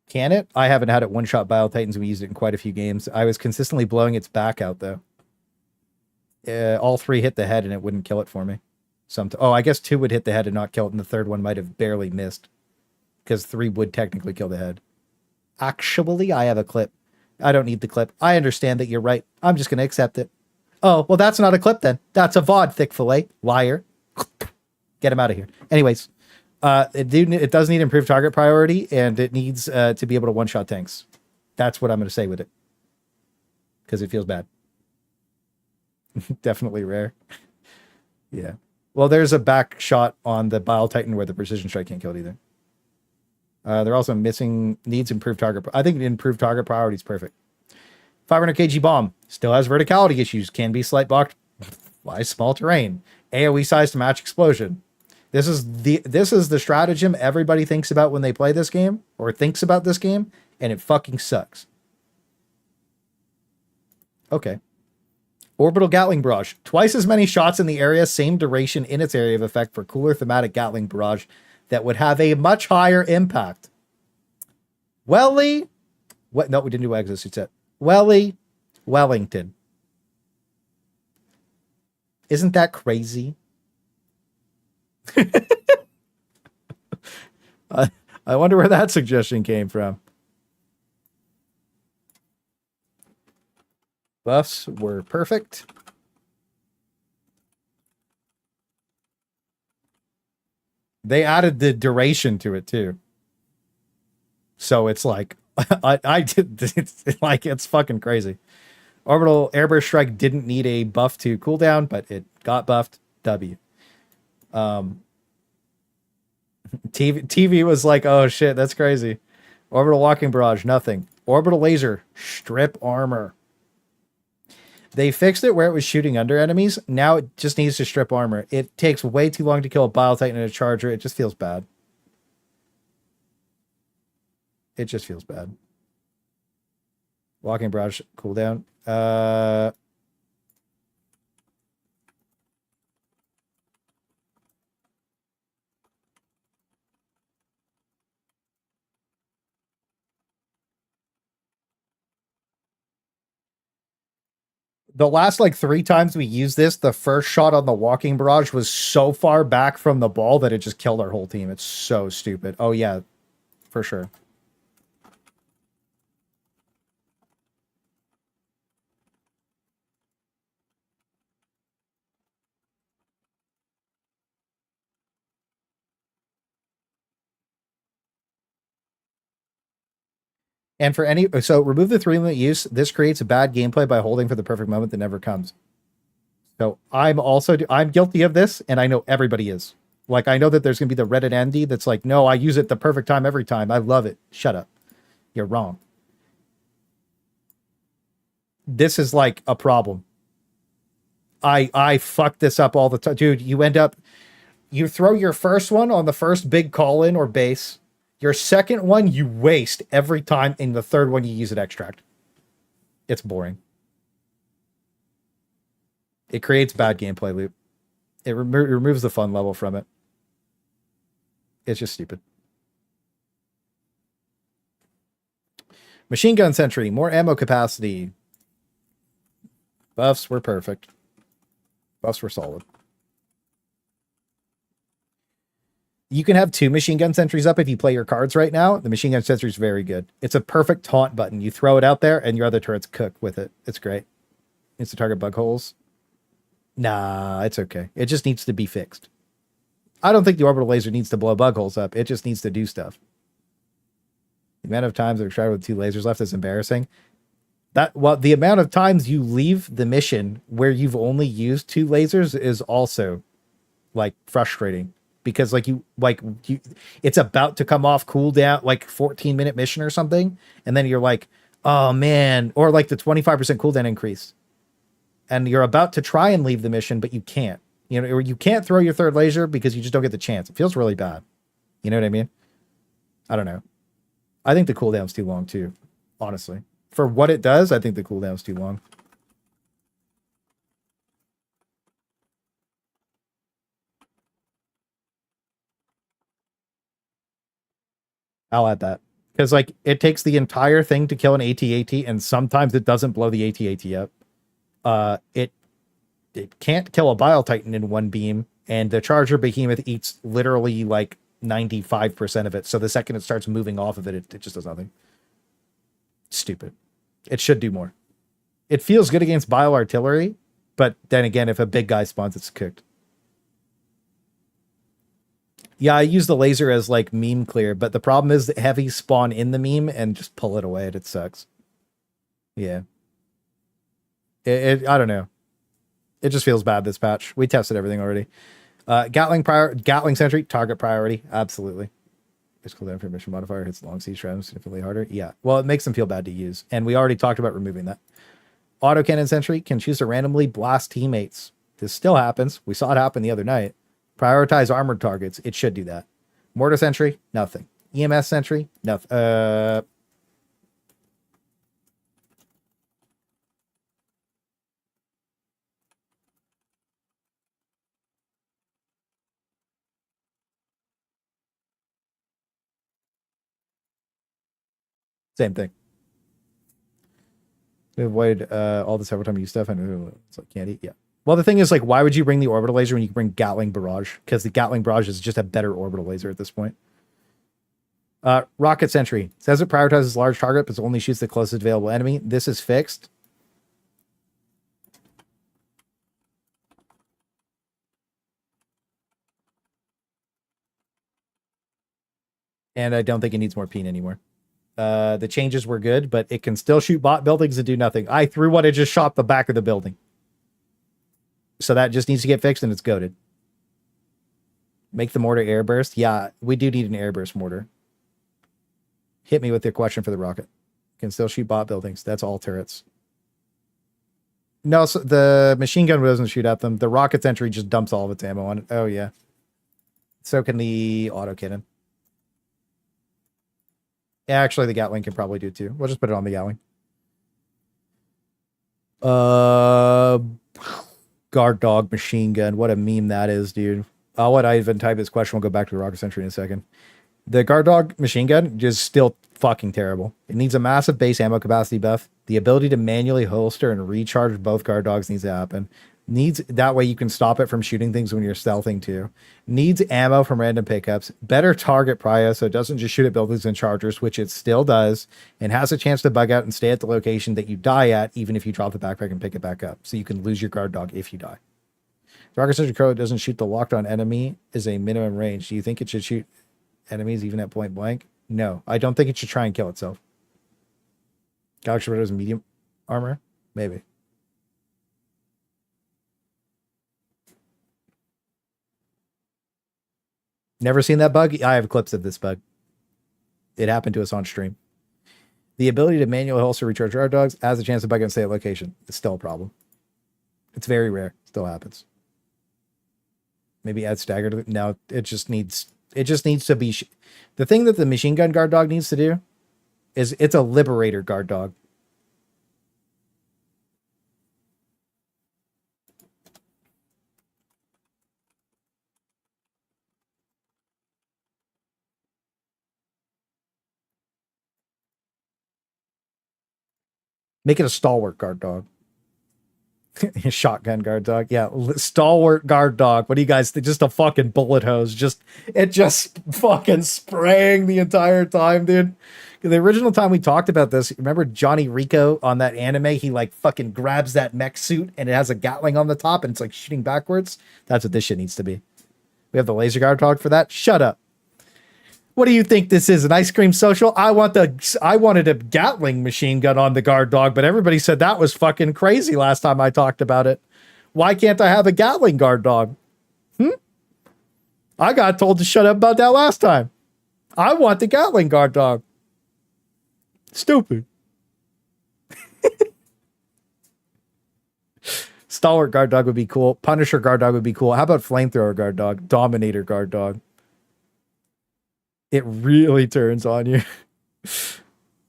Can it? I haven't had it one-shot Bile Titans. We used it in quite a few games. I was consistently blowing its back out, though. All 3 hit the head, and it wouldn't kill it for me. Oh, I guess 2 would hit the head and not kill it, and the 3rd one might have barely missed. Because 3 would technically kill the head. Actually, I have a clip. I don't need the clip. I understand that you're right. I'm just going to accept it. Oh, well, that's not a clip, then. That's a VOD, thick fillet. Liar. Get him out of here. Anyways. It does need improved target priority, and it needs to be able to one-shot tanks. That's what I'm going to say with it. Because it feels bad. Definitely rare. Yeah. Well, there's a back shot on the Bile Titan where the precision strike can't kill it either. They're also missing... Needs improved target... I think improved target priority is perfect. 500 kg bomb. Still has verticality issues. Can be slight blocked by small terrain. AoE size to match explosion. This is the stratagem everybody thinks about when they play this game, or thinks about this game, and it fucking sucks. Okay. Orbital Gatling Barrage. Twice as many shots in the area, same duration in its area of effect for cooler thematic Gatling Barrage that would have a much higher impact. Welly, what? No, we didn't do exosuits yet. Welly, Wellington. Isn't that crazy? I wonder where that suggestion came from. Buffs were perfect. They added the duration to it too. So it's like, I did, it's like, it's fucking crazy. Orbital Airburst Strike didn't need a buff to cooldown, but it got buffed. W. TV was like, oh shit, that's crazy. Orbital Walking Barrage, nothing. Orbital Laser, strip armor. They fixed it where it was shooting under enemies. Now it just needs to strip armor. It takes way too long to kill a Bile Titan and a Charger. It just feels bad. It just feels bad. Walking Barrage cooldown. The last like 3 times we used this, the first shot on the Walking Barrage was so far back from the ball that it just killed our whole team. It's so stupid. Oh yeah, for sure. And for any, so remove the 3-limit use. This creates a bad gameplay by holding for the perfect moment that never comes. So I'm guilty of this, and I know everybody is. Like, I know that there's going to be the Reddit Andy that's like, no, I use it the perfect time every time. I love it. Shut up. You're wrong. This is like a problem. I fuck this up all the time. Dude, you throw your first one on the first big call-in or base. Your second one, you waste every time. In the third one, you use an extract. It's boring. It creates bad gameplay loop. It removes the fun level from it. It's just stupid. Machine gun sentry, more ammo capacity. Buffs were perfect. Buffs were solid. You can have 2 machine gun sentries up if you play your cards right now. The machine gun sentry is very good. It's a perfect taunt button. You throw it out there and your other turrets cook with it. It's great. It's to target bug holes. Nah, it's okay. It just needs to be fixed. I don't think the orbital laser needs to blow bug holes up. It just needs to do stuff. The amount of times I've tried with 2 lasers left is embarrassing. The amount of times you leave the mission where you've only used 2 lasers is also like frustrating. Because it's about to come off cooldown, like 14-minute mission or something, and then you're like, oh man, or like the 25% cooldown increase, and you're about to try and leave the mission, but you can't, or you can't throw your 3rd laser because you just don't get the chance. It feels really bad. You know what I mean? I don't know. I think the cooldown's too long too, honestly. For what it does, I think the cooldown's too long. I'll add that. Because like it takes the entire thing to kill an AT-AT, and sometimes it doesn't blow the AT-AT up. It can't kill a Bile Titan in one beam, and the Charger Behemoth eats literally like 95% of it. So the second it starts moving off of it, it just does nothing. Stupid. It should do more. It feels good against Bile Artillery, but then again, if a big guy spawns, it's cooked. Yeah, I use the laser as like meme clear, but the problem is that heavies spawn in the meme and just pull it away, and it sucks. Yeah. I don't know. It just feels bad this patch. We tested everything already. Gatling Sentry, target priority. Absolutely. It's cooldown for mission modifier, hits long siege rounds significantly harder. Yeah. Well, it makes them feel bad to use. And we already talked about removing that. Autocannon Sentry can choose to randomly blast teammates. This still happens. We saw it happen the other night. Prioritize armored targets. It should do that. Mortar Sentry, nothing. EMS Sentry, nothing. Same thing. Avoid all the several time you use stuff. And it's like candy. Yeah. Well, the thing is, like, why would you bring the orbital laser when you can bring Gatling Barrage? Because the Gatling Barrage is just a better orbital laser at this point. Rocket Sentry says it prioritizes large target, but only shoots the closest available enemy. This is fixed. And I don't think it needs more peen anymore. The changes were good, but it can still shoot bot buildings and do nothing. I threw one and just shot the back of the building. So that just needs to get fixed, and it's goated. Make the mortar airburst. Yeah, we do need an airburst mortar. Hit me with your question for the rocket. Can still shoot bot buildings. That's all turrets. No, so the machine gun doesn't shoot at them. The rocket sentry just dumps all of its ammo on it. Oh, yeah. So can the autocannon. Yeah, actually, the Gatling can probably do it too. We'll just put it on the Gatling. Guard dog machine gun. What a meme that is, dude. I'll let Ivan type this question. We'll go back to the rocket sentry in a second. The guard dog machine gun is still fucking terrible. It needs a massive base ammo capacity buff. The ability to manually holster and recharge both guard dogs needs to happen. Needs that way you can stop it from shooting things when you're stealthing too. Needs ammo from random pickups. Better target prio so it doesn't just shoot at buildings and chargers, which it still does, and has a chance to bug out and stay at the location that you die at, even if you drop the backpack and pick it back up. So you can lose your guard dog if you die. The rocket sentry code doesn't shoot the locked on enemy is a minimum range. Do you think it should shoot enemies even at point blank? No, I don't think it should try and kill itself. Galaxy Rider's medium armor? Maybe. Never seen that bug? I have clips of this bug. It happened to us on stream. The ability to manually holster recharge guard dogs has a chance to bug and stay at location. It's still a problem. It's very rare. Still happens. Maybe add stagger to it. No, it just needs to be... The thing that the machine gun guard dog needs to do is it's a liberator guard dog. Make it a stalwart guard dog. Shotgun guard dog. Yeah, stalwart guard dog. What do you guys think? Just a fucking bullet hose. It just fucking spraying the entire time, dude. The original time we talked about this, remember Johnny Rico on that anime? He like fucking grabs that mech suit and it has a Gatling on the top and it's like shooting backwards. That's what this shit needs to be. We have the laser guard dog for that. Shut up. What do you think this is? An ice cream social? I wanted a Gatling machine gun on the guard dog, but everybody said that was fucking crazy last time I talked about it. Why can't I have a Gatling guard dog? I got told to shut up about that last time. I want the Gatling guard dog. Stupid. Stalwart guard dog would be cool. Punisher guard dog would be cool. How about flamethrower guard dog? Dominator guard dog. It really turns on you.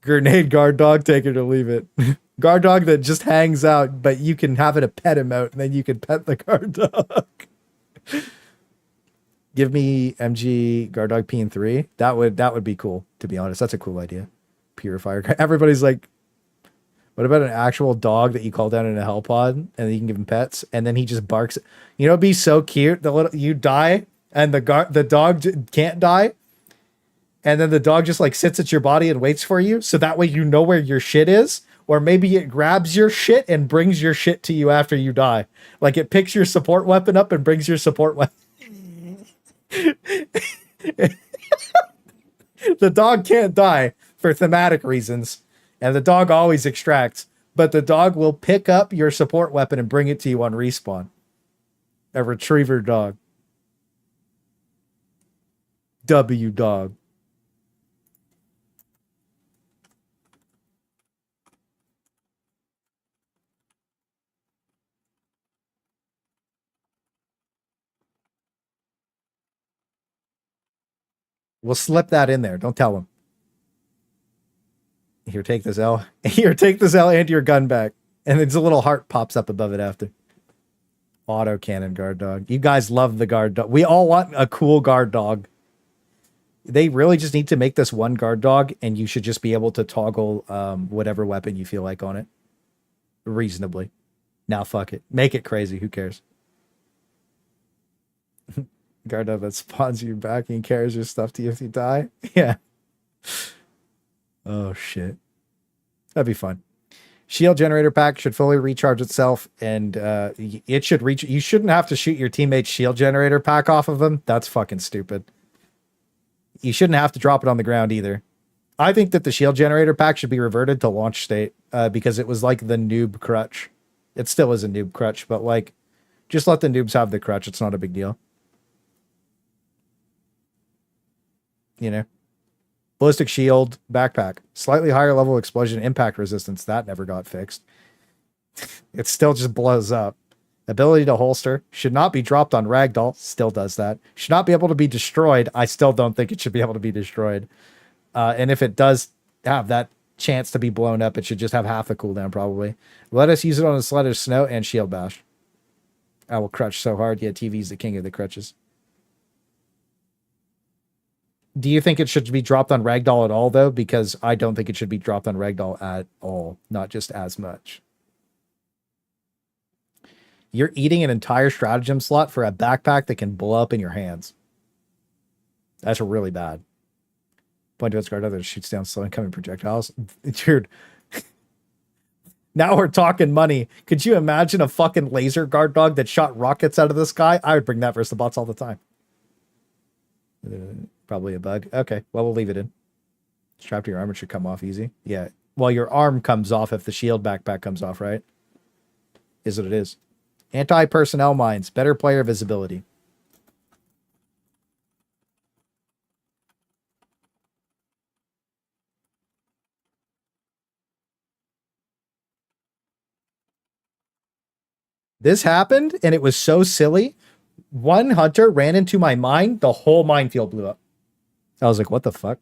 Grenade guard dog, take it or leave it. Guard dog that just hangs out, but you can have it a pet him out, and then you can pet the guard dog. Give me MG guard dog P3. That would be cool, to be honest. That's a cool idea. Purifier. Everybody's like, what about an actual dog that you call down in a hell pod, and then you can give him pets, and then he just barks? You know, it'd be so cute. You die, and the dog can't die. And then the dog just like sits at your body and waits for you. So that way you know where your shit is. Or maybe it grabs your shit and brings your shit to you after you die. Like it picks your support weapon up and brings your support weapon. The dog can't die for thematic reasons. And the dog always extracts. But the dog will pick up your support weapon and bring it to you on respawn. A retriever dog. W dog. We'll slip that in there. Don't tell him. Here, take this L. Here, take this L and your gun back. And it's a little heart pops up above it after. Auto cannon guard dog. You guys love the guard dog. We all want a cool guard dog. They really just need to make this one guard dog, and you should just be able to toggle whatever weapon you feel like on it reasonably. Now, fuck it. Make it crazy. Who cares? Guard dog that spawns you back and carries your stuff to you if you die. Yeah. Oh, shit. That'd be fun. Shield generator pack should fully recharge itself, and it should reach. You shouldn't have to shoot your teammate's shield generator pack off of them. That's fucking stupid. You shouldn't have to drop it on the ground either. I think that the shield generator pack should be reverted to launch state because it was like the noob crutch. It still is a noob crutch, but like, just let the noobs have the crutch. It's not a big deal. You know? Ballistic shield backpack. Slightly higher level explosion impact resistance. That never got fixed. It still just blows up. Ability to holster. Should not be dropped on Ragdoll. Still does that. Should not be able to be destroyed. I still don't think it should be able to be destroyed. And if it does have that chance to be blown up, it should just have half the cooldown probably. Let us use it on a sled of snow and shield bash. I will crutch so hard. Yeah, TV's the king of the crutches. Do you think it should be dropped on Ragdoll at all, though? Because I don't think it should be dropped on Ragdoll at all. Not just as much. You're eating an entire stratagem slot for a backpack that can blow up in your hands. That's really bad. Point to its guard other shoots down slow incoming projectiles. Dude. Now we're talking money. Could you imagine a fucking laser guard dog that shot rockets out of the sky? I would bring that versus the bots all the time. Probably a bug. Okay, well, we'll leave it in. Strap to your arm, it should come off easy. Yeah. Well, your arm comes off if the shield backpack comes off, right? Is what it is. Anti-personnel mines. Better player visibility. This happened, and it was so silly. One hunter ran into my mine. The whole minefield blew up. I was like, what the fuck?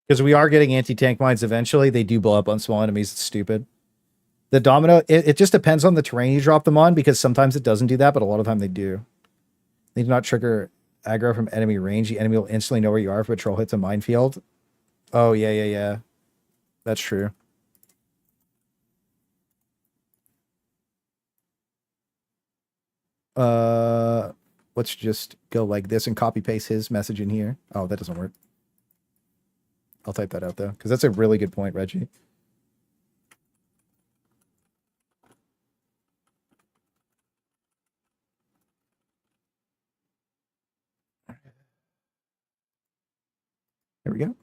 Because we are getting anti-tank mines eventually. They do blow up on small enemies. It's stupid. The domino, it just depends on the terrain you drop them on, because sometimes it doesn't do that, but a lot of the time they do. They do not trigger aggro from enemy range. The enemy will instantly know where you are if a patrol hits a minefield. Oh, yeah. That's true. Let's just go like this and copy paste his message in here. Oh, that doesn't work. I'll type that out though, because that's a really good point, Reggie. There we go.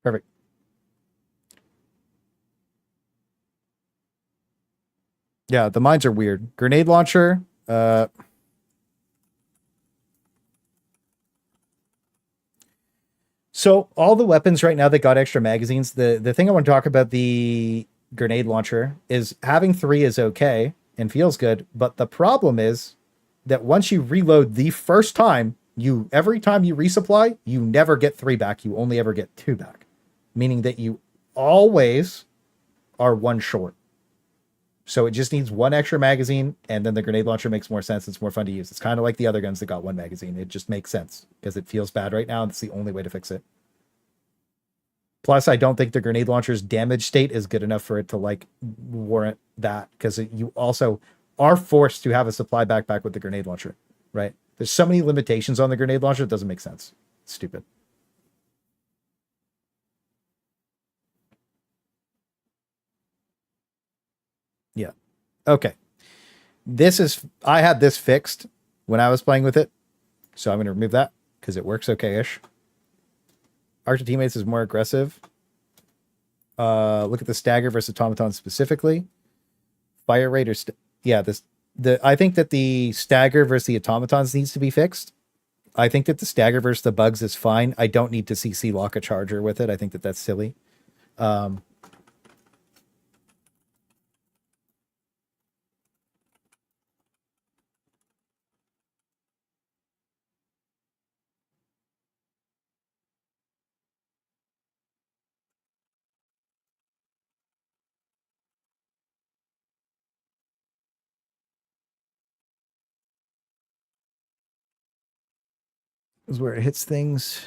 Perfect. Yeah, the mines are weird. Grenade launcher. So all the weapons right now that got extra magazines, the thing I want to talk about the grenade launcher is having 3 is okay and feels good, but the problem is that once you reload the first time, every time you resupply, you never get 3 back. You only ever get 2 back, meaning that you always are 1 short. So it just needs 1 extra magazine, and then the grenade launcher makes more sense. It's more fun to use. It's kind of like the other guns that got 1 magazine. It just makes sense because it feels bad right now, and it's the only way to fix it. Plus, I don't think the grenade launcher's damage state is good enough for it to like warrant that, because you also are forced to have a supply backpack with the grenade launcher, right? There's so many limitations on the grenade launcher, it doesn't make sense. It's stupid. Yeah. Okay. I had this fixed when I was playing with it, so I'm going to remove that because it works okay-ish. Archer teammates is more aggressive. Look at the stagger versus automaton specifically. Fire rate or I think that the stagger versus the automatons needs to be fixed. I think that the stagger versus the bugs is fine. I don't need to CC lock a charger with it. I think that that's silly. Is where it hits things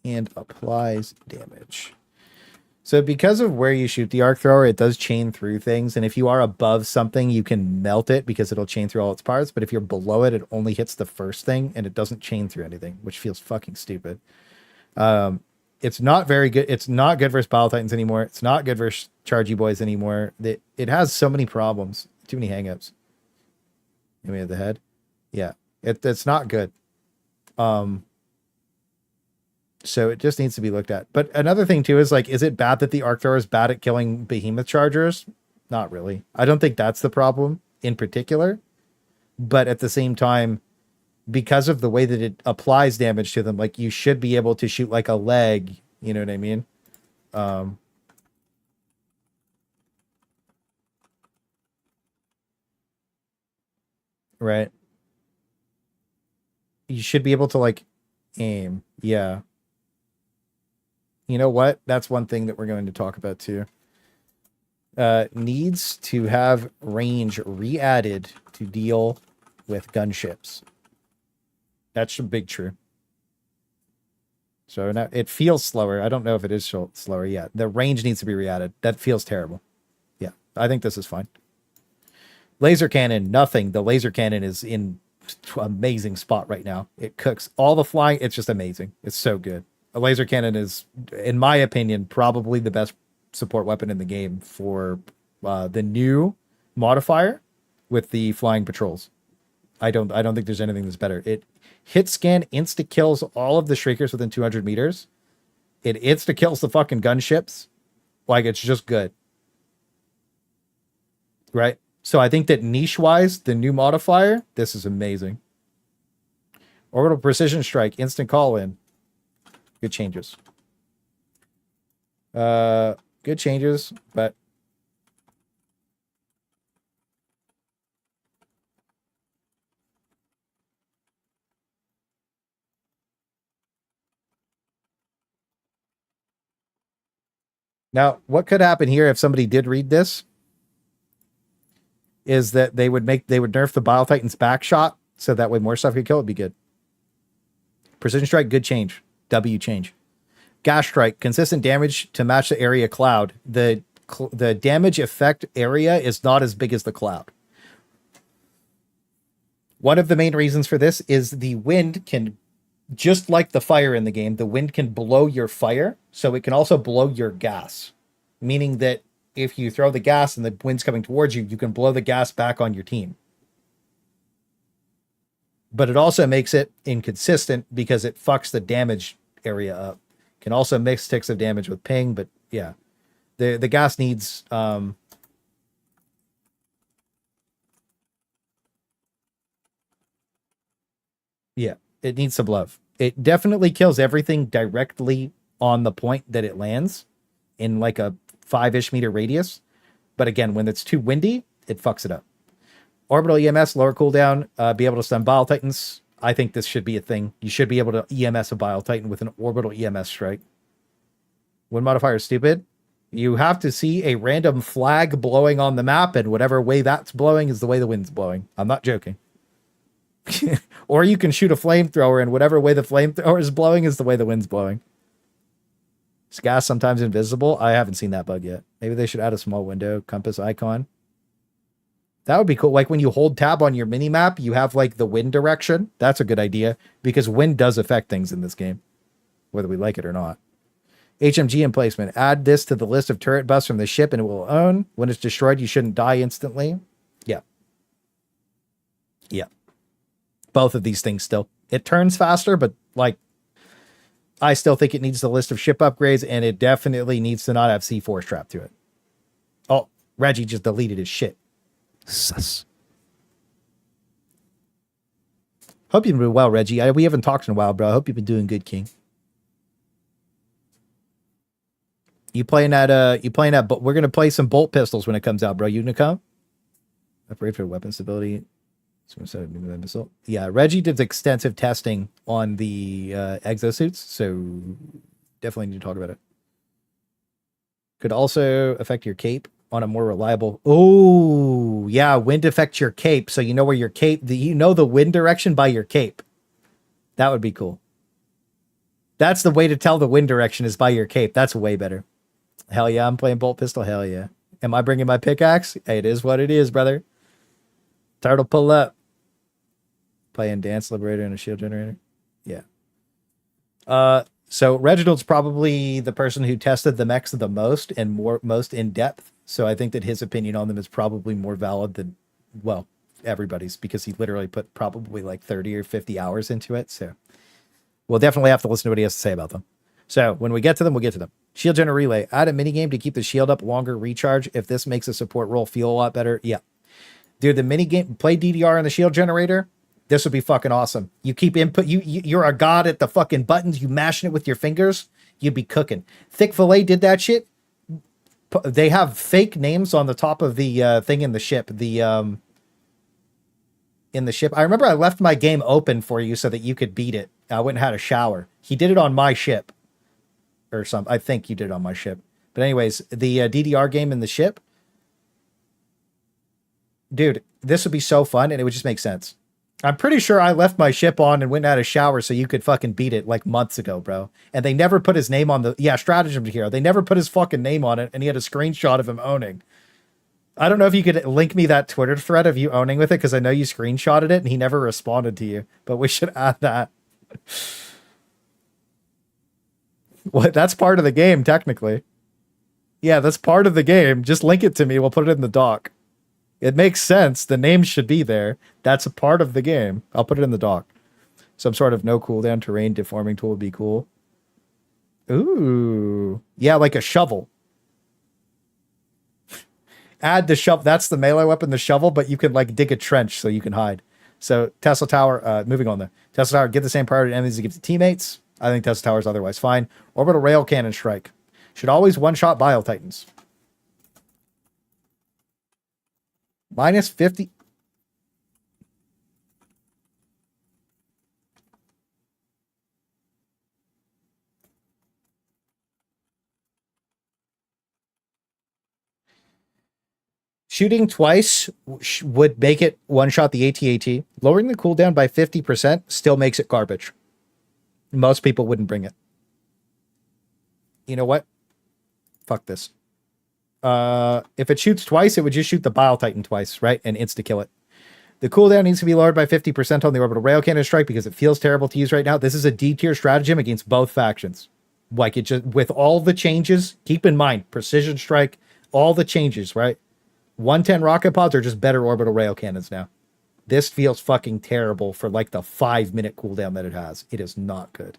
and applies damage. So because of where you shoot the arc thrower, it does chain through things. And if you are above something, you can melt it because it'll chain through all its parts. But if you're below it, it only hits the first thing and it doesn't chain through anything, which feels fucking stupid. It's not very good. It's not good versus Battle Titans anymore. It's not good versus Chargy Boys anymore. It has so many problems. Too many hangups. Maybe at the head. Yeah. It's not good. So it just needs to be looked at. But another thing too is like, is it bad that the arc thrower is bad at killing behemoth chargers? Not really. I don't think that's the problem in particular. But at the same time, because of the way that it applies damage to them, like you should be able to shoot like a leg. You know what I mean? Right. You should be able to like aim. Yeah. You know what? That's one thing that we're going to talk about too. Needs to have range re-added to deal with gunships. That's a big true. So now it feels slower. I don't know if it is slower yet. The range needs to be re-added. That feels terrible. Yeah, I think this is fine. Laser cannon, nothing. The laser cannon is in amazing spot right now. It cooks all the flying. It's just amazing. It's so good. A laser cannon is, in my opinion, probably the best support weapon in the game for the new modifier with the flying patrols. I don't think there's anything that's better. It hit scan insta kills all of the shriekers within 200 meters. It insta kills the fucking gunships. Like it's just good. Right? So I think that niche wise, the new modifier, this is amazing. Orbital precision strike, instant call in. Good changes. Good changes, but now what could happen here if somebody did read this is that they would nerf the Bile Titan's back shot so that way more stuff could kill. It'd be good. Precision strike, good change. W change. Gas strike, consistent damage to match the area cloud. The damage effect area is not as big as the cloud. One of the main reasons for this is the wind can, just like the fire in the game, the wind can blow your fire, so it can also blow your gas. Meaning that if you throw the gas and the wind's coming towards you, you can blow the gas back on your team. But it also makes it inconsistent because it fucks the damage area up. Can also mix ticks of damage with ping, but yeah. The gas needs yeah, it needs some love. It definitely kills everything directly on the point that it lands in like a 5-ish meter radius. But again, when it's too windy, it fucks it up. Orbital EMS, lower cooldown, be able to stun Bile Titans. I think this should be a thing. You should be able to EMS a Bile Titan with an orbital EMS strike. Wind modifier is stupid. You have to see a random flag blowing on the map, and whatever way that's blowing is the way the wind's blowing. I'm not joking. Or you can shoot a flamethrower, and whatever way the flamethrower is blowing is the way the wind's blowing. Is gas sometimes invisible? I haven't seen that bug yet. Maybe they should add a small window compass icon. That would be cool. Like when you hold tab on your mini map, you have like the wind direction. That's a good idea because wind does affect things in this game, whether we like it or not. HMG emplacement. Add this to the list of turret buffs from the ship and it will own. When it's destroyed, you shouldn't die instantly. Yeah. Yeah. Both of these things still. It turns faster, but like I still think it needs the list of ship upgrades, and it definitely needs to not have C4 strapped to it. Oh, Reggie just deleted his shit. Sus. Hope you've been doing well, Reggie. We haven't talked in a while, bro. I hope you've been doing good, King. You playing that, but we're gonna play some bolt pistols when it comes out, bro. You gonna come? Upgrade for weapon stability. Missile. Yeah, Reggie did extensive testing on the exosuits, so definitely need to talk about it. Could also affect your cape on a more reliable. Oh, yeah, wind affects your cape, so you know where your cape. You know the wind direction by your cape. That would be cool. That's the way to tell the wind direction is by your cape. That's way better. Hell yeah, I'm playing bolt pistol. Hell yeah. Am I bringing my pickaxe? Hey, it is what it is, brother. Turtle pull up. Playing Dance Liberator and a shield generator. Yeah. So Reginald's probably the person who tested the mechs the most and most in depth. So I think that his opinion on them is probably more valid than, well, everybody's, because he literally put probably like 30 or 50 hours into it. So we'll definitely have to listen to what he has to say about them. So when we get to them, we'll get to them. Shield Generator Relay. Add a minigame to keep the shield up longer recharge. If this makes a support role feel a lot better. Yeah. Dude, the minigame, play DDR on the shield generator. This would be fucking awesome. You keep input. You're a god at the fucking buttons. You mashing it with your fingers. You'd be cooking. Thick Fillet did that shit. They have fake names on the top of the thing in the ship. In the ship. I remember I left my game open for you so that you could beat it. I went and had a shower. He did it on my ship. Or something. I think you did it on my ship. But anyways, the DDR game in the ship. Dude, this would be so fun and it would just make sense. I'm pretty sure I left my ship on and went and had a shower so you could fucking beat it like months ago, bro. And they never put his name on the... Yeah, Stratagem Hero. They never put his fucking name on it, and he had a screenshot of him owning. I don't know if you could link me that Twitter thread of you owning with it, because I know you screenshotted it and he never responded to you. But we should add that. What? That's part of the game, technically. Yeah, that's part of the game. Just link it to me. We'll put it in the doc. It makes sense. The name should be there. That's a part of the game. I'll put it in the doc. Some sort of no cooldown terrain deforming tool would be cool. Ooh. Yeah, like a shovel. Add the shovel. That's the melee weapon, the shovel, but you can like dig a trench so you can hide. So Tesla Tower, moving on there. Tesla Tower, give the same priority to enemies as it gives to teammates. I think Tesla Tower is otherwise fine. Orbital Rail Cannon Strike. Should always one-shot Bile Titans. Minus 50. Shooting twice would make it one-shot the AT-AT. Lowering the cooldown by 50% still makes it garbage. Most people wouldn't bring it. You know what? Fuck this. If it shoots twice, it would just shoot the Bile Titan twice, right? And insta-kill it. The cooldown needs to be lowered by 50% on the Orbital Rail Cannon Strike because it feels terrible to use right now. This is a D-tier stratagem against both factions. Like, it just, with all the changes, keep in mind, Precision Strike, all the changes, right? 110 rocket pods are just better Orbital Rail Cannons now. This feels fucking terrible for like the 5-minute cooldown that it has. It is not good.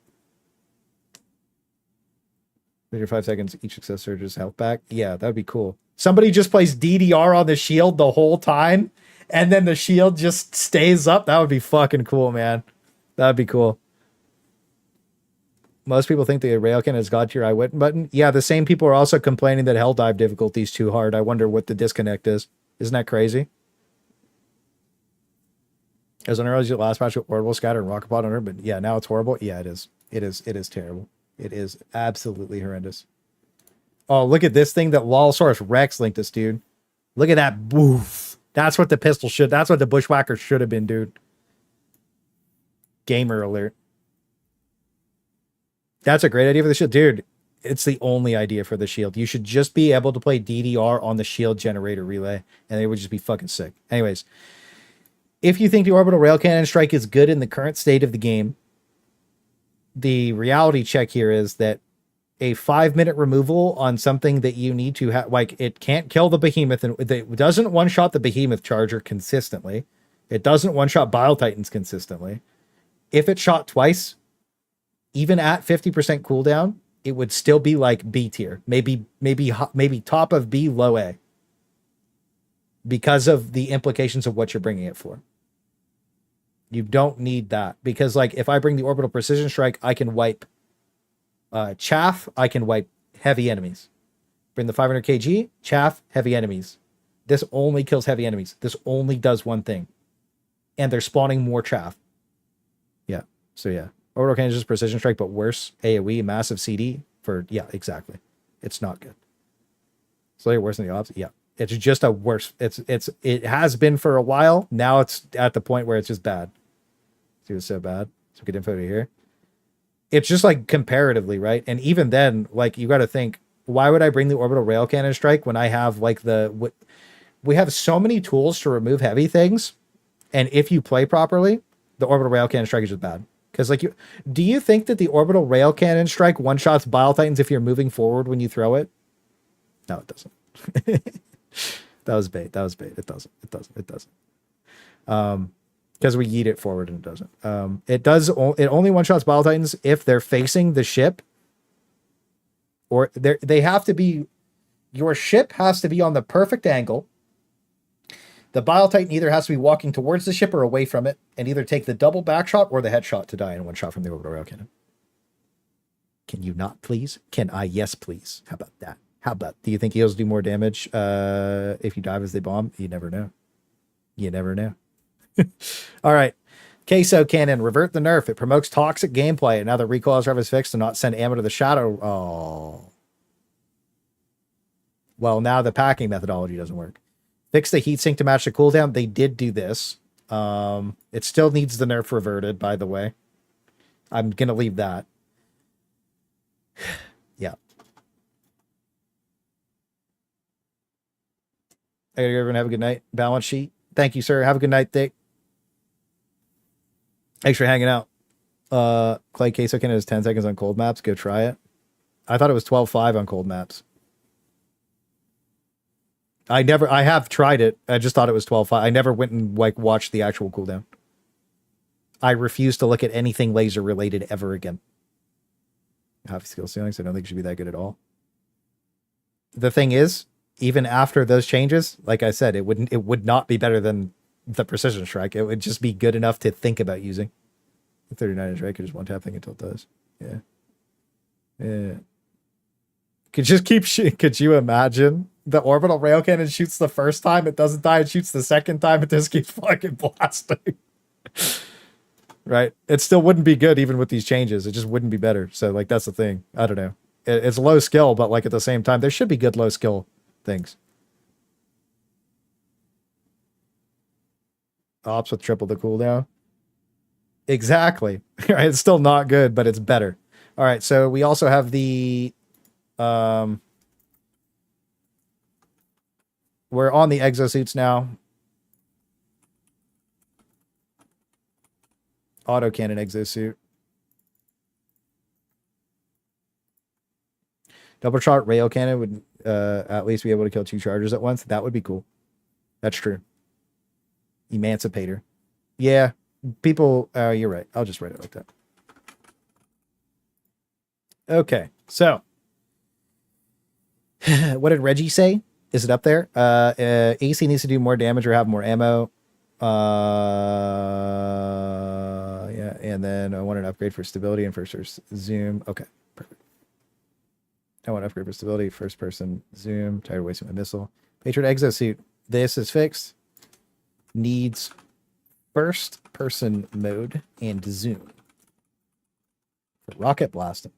5 seconds, each success surges health back. Yeah, that would be cool. Somebody just plays DDR on the shield the whole time, and then the shield just stays up. That would be fucking cool, man. That would be cool. Most people think the Railkin is god tier I went button. Yeah, the same people are also complaining that Helldive difficulty is too hard. I wonder what the disconnect is. Isn't that crazy? As an early last match with Orbital Scatter and Rocket Pod on her, but yeah, now it's horrible. Yeah, it is. It is terrible. It is absolutely horrendous. Oh, look at this thing that Lolsaurus Rex linked us, dude. Look at that. Boof. That's what the pistol should. That's what the Bushwhacker should have been, dude. Gamer alert. That's a great idea for the shield. Dude, it's the only idea for the shield. You should just be able to play DDR on the shield generator relay, and it would just be fucking sick. Anyways, if you think the Orbital Rail Cannon Strike is good in the current state of the game, the reality check here is that a 5-minute removal on something that you need to have, like, it can't kill the behemoth, and it doesn't one-shot the behemoth charger consistently. It doesn't one-shot Bile Titans consistently. If it shot twice, even at 50% cooldown, it would still be like B tier, maybe top of B, low A, because of the implications of what you're bringing it for. You don't need that, because like if I bring the orbital precision strike, I can wipe chaff, I can wipe heavy enemies. Bring the 500 kg, chaff, heavy enemies. This only kills heavy enemies. This only does one thing, and they're spawning more chaff. Yeah. So yeah, orbital cannon is just precision strike, but worse. AOE, massive CD for, yeah, exactly. It's not good. Slightly worse than the ops. Yeah. It's just a worse. It has been for a while. Now it's at the point where it's just bad. See, it's so bad. Some good info to here. It's just like comparatively, right? And even then, like you got to think, why would I bring the orbital rail cannon strike when I have like we have so many tools to remove heavy things, and if you play properly, the orbital rail cannon strike is just bad. Because like do you think that the orbital rail cannon strike one shots Bile Titans if you're moving forward when you throw it? No, it doesn't. That was bait. It doesn't. Because we yeet it forward and it doesn't. It only one shots Bile Titans if they're facing the ship, or they have to be. Your ship has to be on the perfect angle. The Bile Titan either has to be walking towards the ship or away from it, and either take the double back shot or the headshot to die in one shot from the orbital rail cannon. Can you not, please? Can I? Yes, please. How about that? Do you think heals do more damage if you dive as they bomb? You never know. All right. Queso Cannon, revert the nerf. It promotes toxic gameplay, and now the recoil rev is fixed to not send ammo to the shadow. Oh. Well, now the packing methodology doesn't work. Fix the heatsink to match the cooldown. They did do this. It still needs the nerf reverted, by the way. I'm going to leave that. Yeah. I gotta go, everyone. Have a good night. Balance sheet. Thank you, sir. Have a good night, Dick. Thanks for hanging out. Clay Queso Cannon is 10 seconds on cold maps. Go try it. I thought it was 12.5 on cold maps. I have tried it. I just thought it was 12.5. I never went and like watched the actual cooldown. I refuse to look at anything laser related ever again. Half skill ceilings, I don't think it should be that good at all. The thing is, even after those changes, like I said, it would not be better than the precision strike. It would just be good enough to think about using. The 39-inch right could just one tap thing until it does. Yeah. Could you imagine? The orbital rail cannon shoots the first time, it doesn't die. It shoots the second time, it just keeps fucking blasting. Right? It still wouldn't be good even with these changes. It just wouldn't be better. So, like, that's the thing. I don't know. It's low skill, but, like, at the same time, there should be good low skill things. Ops with triple the cooldown. Exactly. Right? It's still not good, but it's better. All right, so we also have the... we're on the exosuits now. Autocannon exosuit. Double shot rail cannon would at least be able to kill 2 chargers at once. That would be cool. That's true. Emancipator. Yeah, people, you're right. I'll just write it like that. Okay, so what did Reggie say? Is it up there? AC needs to do more damage or have more ammo. Yeah, and then I want an upgrade for stability and first person zoom. Okay, perfect. I want an upgrade for stability, first person zoom. Tired of wasting my missile. Patriot exosuit. This is fixed. Needs first person mode and zoom. For rocket blasting.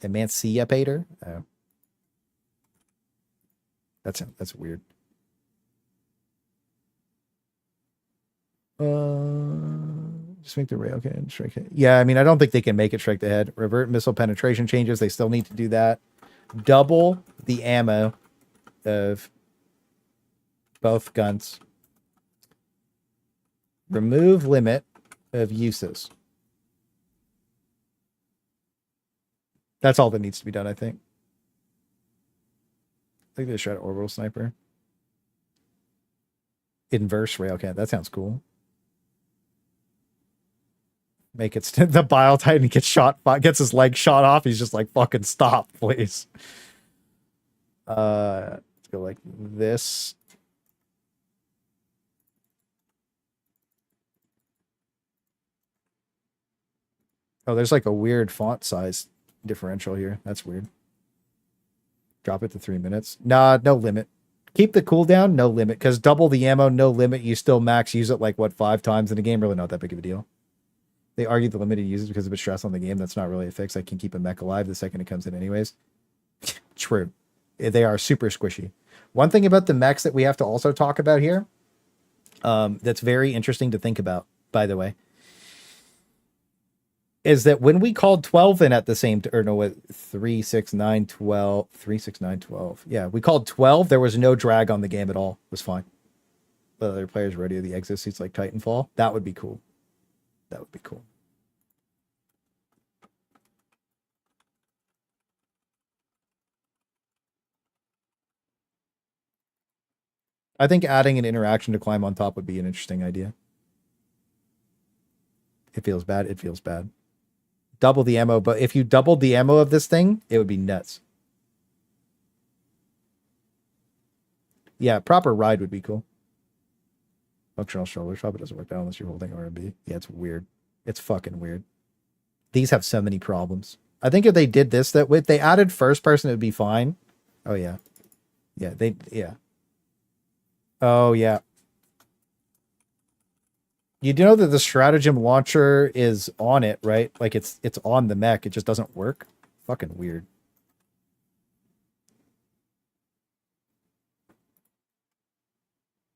Emancipator. Oh. That's weird. Just make the rail cannon strike it. Yeah, I mean, I don't think they can make it strike the head. Revert missile penetration changes. They still need to do that. Double the ammo of both guns. Remove limit of uses. That's all that needs to be done, I think. I think they shot orbital sniper. Inverse rail cannon. That sounds cool. Make it the Bile Titan gets gets his leg shot off. He's just like, fucking stop, please. Let's go like this. Oh, there's like a weird font size differential here. That's weird. Drop it to 3 minutes. Nah, no limit. Keep the cooldown, no limit. Because double the ammo, no limit. You still max use it like, what, 5 times in a game? Really not that big of a deal. They argue the limited uses because of a stress on the game. That's not really a fix. I can keep a mech alive the second it comes in anyways. True. They are super squishy. One thing about the mechs that we have to also talk about here, that's very interesting to think about, by the way, is that when we called 12 in at the same, or no, 3, 6, 9, 12, 3, 6, 9, 12. Yeah, we called 12. There was no drag on the game at all. It was fine. But other players ready to the exit seats like Titanfall. That would be cool. That would be cool. I think adding an interaction to climb on top would be an interesting idea. It feels bad. It feels bad. Double the ammo, but if you doubled the ammo of this thing, it would be nuts. Yeah, proper ride would be cool. Functional shoulder shot, it doesn't work out unless you're holding R&B. Yeah, it's weird. It's fucking weird. These have so many problems. I think if they did this, that if they added first person, it would be fine. Oh, yeah. Yeah, yeah. Oh, yeah. You do know that the stratagem launcher is on it, right? Like it's on the mech. It just doesn't work. Fucking weird.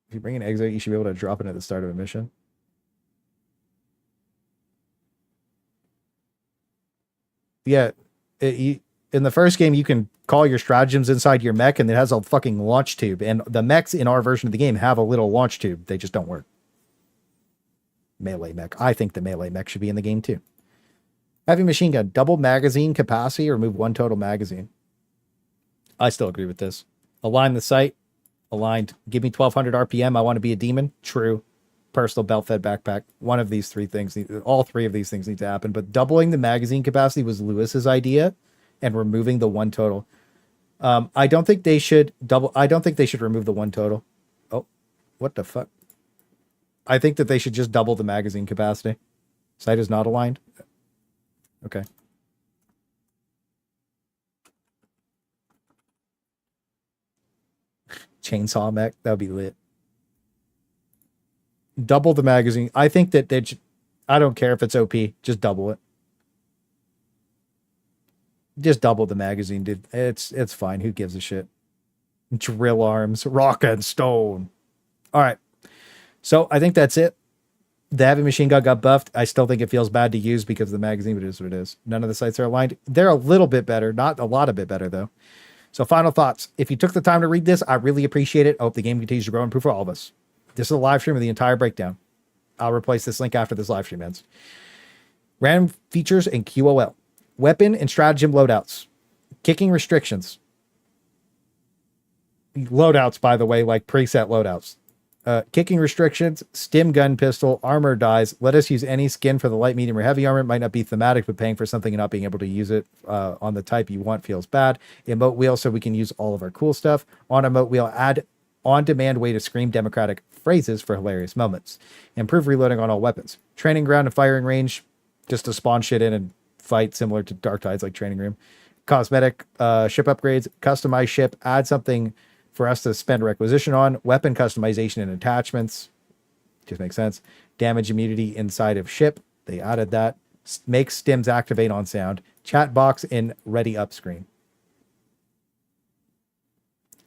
If you bring an exit, you should be able to drop it at the start of a mission. Yeah. In the first game, you can call your stratagems inside your mech, and it has a fucking launch tube. And the mechs in our version of the game have a little launch tube. They just don't work. Melee mech. I think the melee mech should be in the game too. Heavy machine gun. Double magazine capacity or remove 1 total magazine. I still agree with this. Align the sight. Aligned. Give me 1200 RPM. I want to be a demon. True. Personal belt fed backpack. One of these 3 things. All 3 of these things need to happen. But doubling the magazine capacity was Lewis's idea, and removing the 1 total. I don't think they should remove the 1 total. Oh, what the fuck? I think that they should just double the magazine capacity. Sight is not aligned. Okay. Chainsaw mech. That would be lit. Double the magazine. I think that I don't care if it's OP. Just double it. Just double the magazine, dude. It's fine. Who gives a shit? Drill arms. Rock and stone. All right. So I think that's it. The heavy machine gun got buffed. I still think it feels bad to use because of the magazine, but it is what it is. None of the sights are aligned. They're a little bit better. Not a lot of bit better, though. So final thoughts. If you took the time to read this, I really appreciate it. I hope the game continues to grow and improve for all of us. This is a live stream of the entire breakdown. I'll replace this link after this live stream ends. Random features and QOL. Weapon and stratagem loadouts. Kicking restrictions. Loadouts, by the way, like preset loadouts. Kicking restrictions, stim gun pistol, armor dies. Let us use any skin for the light, medium, or heavy armor. It might not be thematic, but paying for something and not being able to use it on the type you want feels bad. Emote wheel, so we can use all of our cool stuff. On emote wheel, add on-demand way to scream democratic phrases for hilarious moments. Improve reloading on all weapons. Training ground and firing range, just to spawn shit in and fight, similar to Dark Tides, like training room. Cosmetic ship upgrades, customize ship, add something for us to spend requisition on. Weapon customization and attachments, just makes sense. Damage immunity inside of ship, they added that. Make stims activate on sound. Chat box in ready up screen.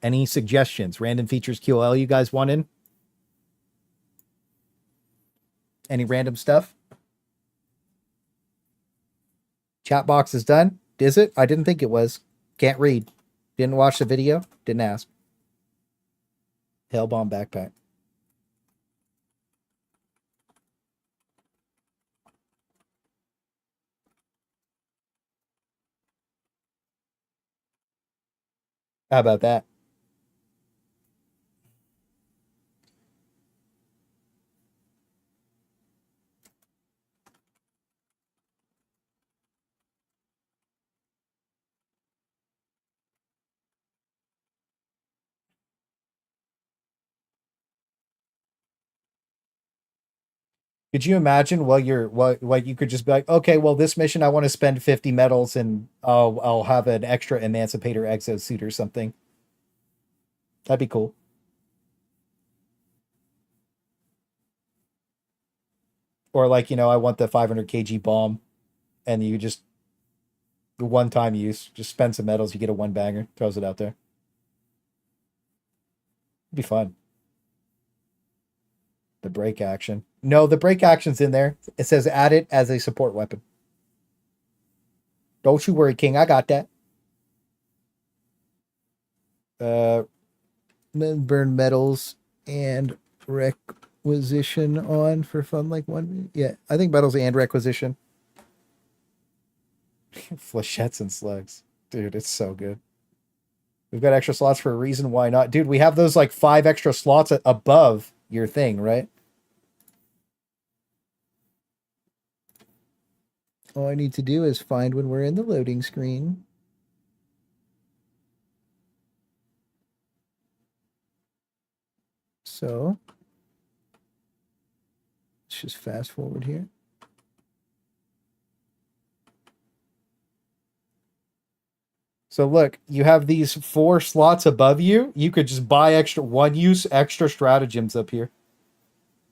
Any suggestions? Random features QOL you guys want in? Any random stuff? Chat box is done. Is it? I didn't think it was. Can't read. Didn't watch the video. Didn't ask. Hellbomb backpack. How about that? Could you imagine while you're like you could just be like, okay, well this mission I want to spend 50 metals and I'll have an extra emancipator exosuit or something. That'd be cool. Or like, I want the 500 kg bomb and you just one time use, just spend some metals, you get a one banger, throws it out there. It'd be fun. The break action. No, the break action's in there. It says add it as a support weapon. Don't you worry, King. I got that. Burn metals and requisition on for fun like one. Yeah, I think metals and requisition. Flechettes and slugs. Dude, it's so good. We've got extra slots for a reason. Why not? Dude, we have those like 5 extra slots above your thing, right? All I need to do is find when we're in the loading screen. So let's just fast forward here. So look, you have these 4 slots above you. You could just buy extra one-use extra stratagems up here.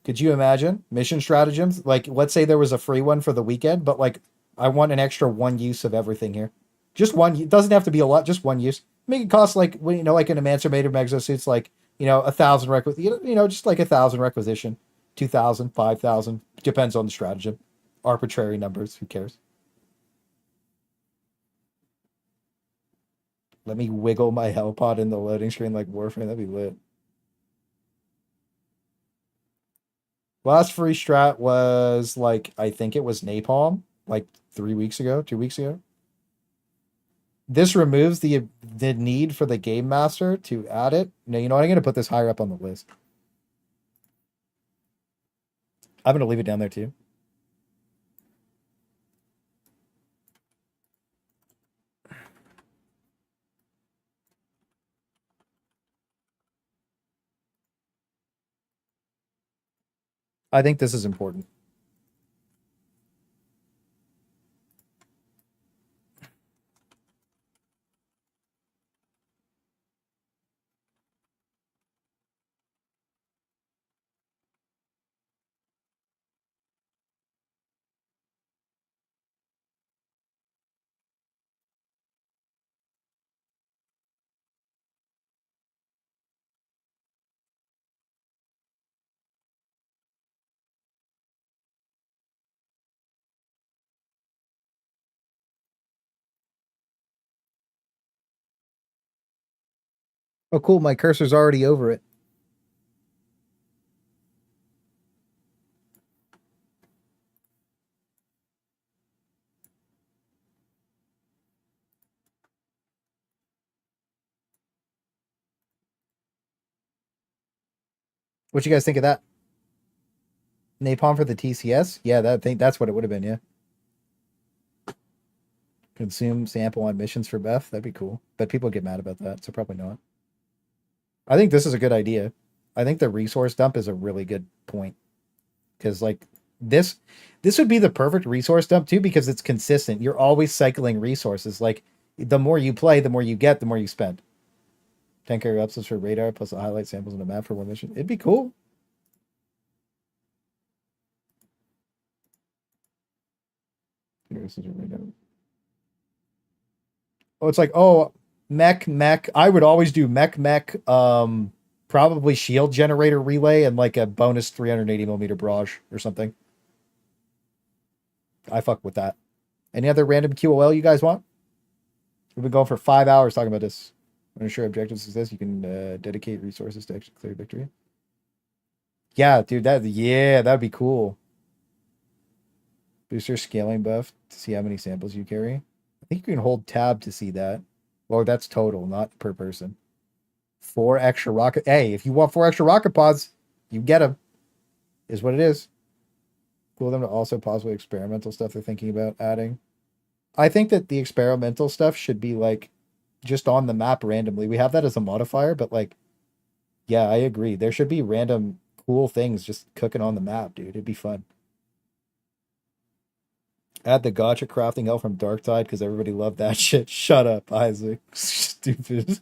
Could you imagine? Mission stratagems? Like, let's say there was a free one for the weekend, but like, I want an extra one use of everything here. Just one. It doesn't have to be a lot, just one use. Make it cost like, like an emancipator exosuit's like, 1,000 just like 1,000 requisition, 2,000, 5,000. Depends on the stratagem. Arbitrary numbers. Who cares? Let me wiggle my Hellpod in the loading screen like Warframe. That'd be lit. Last free strat was like, I think it was Napalm, like 3 weeks ago, 2 weeks ago. This removes the need for the game master to add it. Now, I'm going to put this higher up on the list. I'm going to leave it down there too. I think this is important. Oh, cool. My cursor's already over it. What you guys think of that? Napalm for the TCS? Yeah, that's what it would have been, yeah. Consume sample on missions for Beth. That'd be cool. But people get mad about that, so probably not. I think this is a good idea. I think the resource dump is a really good point. Because like this would be the perfect resource dump too, because it's consistent. You're always cycling resources. Like the more you play, the more you get, the more you spend. 10 carry upsets for radar plus the highlight samples on the map for one mission. It'd be cool. Oh, it's like, mech. I would always do mech, probably shield generator relay and like a bonus 380 millimeter barrage or something. I fuck with that. Any other random QOL you guys want? We've been going for 5 hours talking about this. When ensure objective success, you can dedicate resources to actually clear victory. Yeah, dude, that'd be cool. Booster scaling buff to see how many samples you carry. I think you can hold tab to see that. Well, that's total, not per person. 4 extra rocket. Hey, if you want 4 extra rocket pods, you get them. Is what it is. Cool them to also possibly experimental stuff they're thinking about adding. I think that the experimental stuff should be like just on the map randomly. We have that as a modifier, but like, yeah, I agree. There should be random cool things just cooking on the map, dude. It'd be fun. Add the gotcha crafting help from Darktide because everybody loved that shit. Shut up, Isaac. Stupid.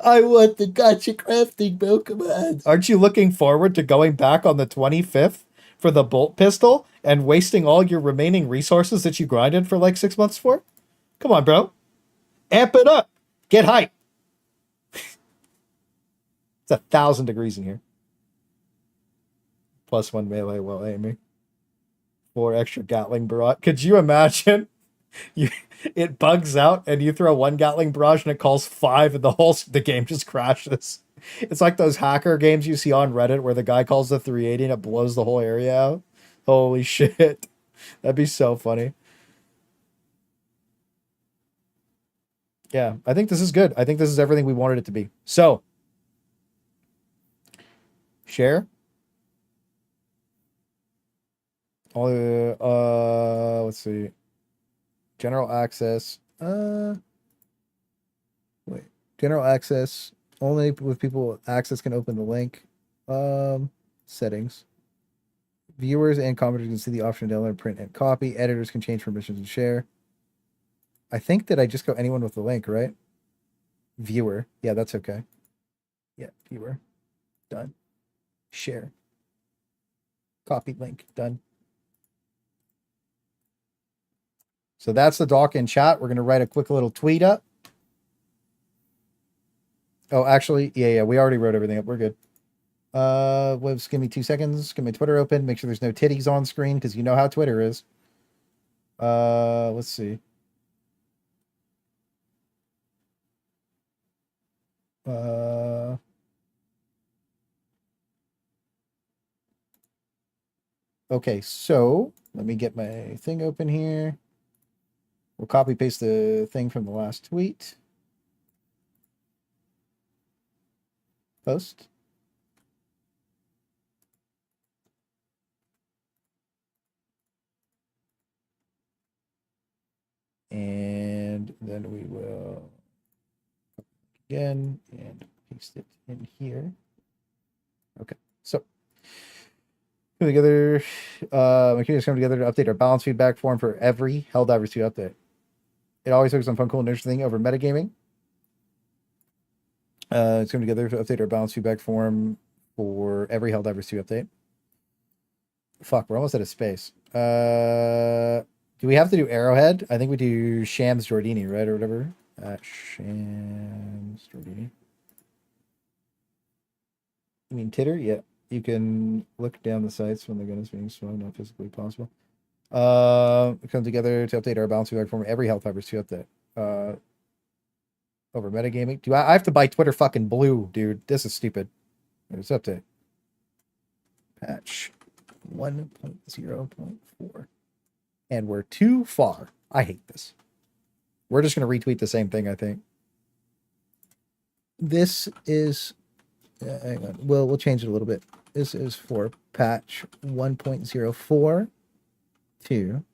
I want the gotcha crafting, bro. Come on. Aren't you looking forward to going back on the 25th for the bolt pistol and wasting all your remaining resources that you grinded for like 6 months for? Come on, bro. Amp it up. Get hype. It's 1,000 degrees in here. +1 melee while aiming. 4 extra Gatling barrage. Could you imagine? It bugs out and you throw 1 Gatling barrage and it calls 5 and the game just crashes. It's like those hacker games you see on Reddit where the guy calls the 380 and it blows the whole area out. Holy shit. That'd be so funny. Yeah, I think this is good. I think this is everything we wanted it to be. So, share. Let's see. General access. Wait. General access. Only with people with access can open the link. Settings. Viewers and commenters can see the option to download, print, and copy. Editors can change permissions and share. I think that I just go anyone with the link, right? Viewer. Yeah, that's okay. Yeah, viewer. Done. Share. Copy link. Done. So that's the doc in chat. We're going to write a quick little tweet up. Oh, actually, yeah, we already wrote everything up. We're good. Just give me 2 seconds. Get my Twitter open. Make sure there's no titties on screen because you know how Twitter is. Let's see. Okay, so let me get my thing open here. We'll copy paste the thing from the last tweet. Post. And then we will again and paste it in here. Okay, so together, my communities come together to update our balance feedback form for every Helldivers 2 update. It always focuses on fun, cool, and interesting over metagaming. It's coming together to update our balance feedback form for every Helldivers 2 update. Fuck, we're almost out of space. Do we have to do Arrowhead? I think we do Shams Jordini, right? Or whatever. Shams Jordini. You mean Titter? Yeah. You can look down the sites when the gun is being swung, not physically possible. Come together to update our balance feedback form every Helldivers 2 update. Over metagaming. Do I have to buy Twitter fucking blue, dude? This is stupid. There's update. Patch 1.0.4. And we're too far. I hate this. We're just going to retweet the same thing, I think. This is... hang on. We'll change it a little bit. This is for patch 1.04 to...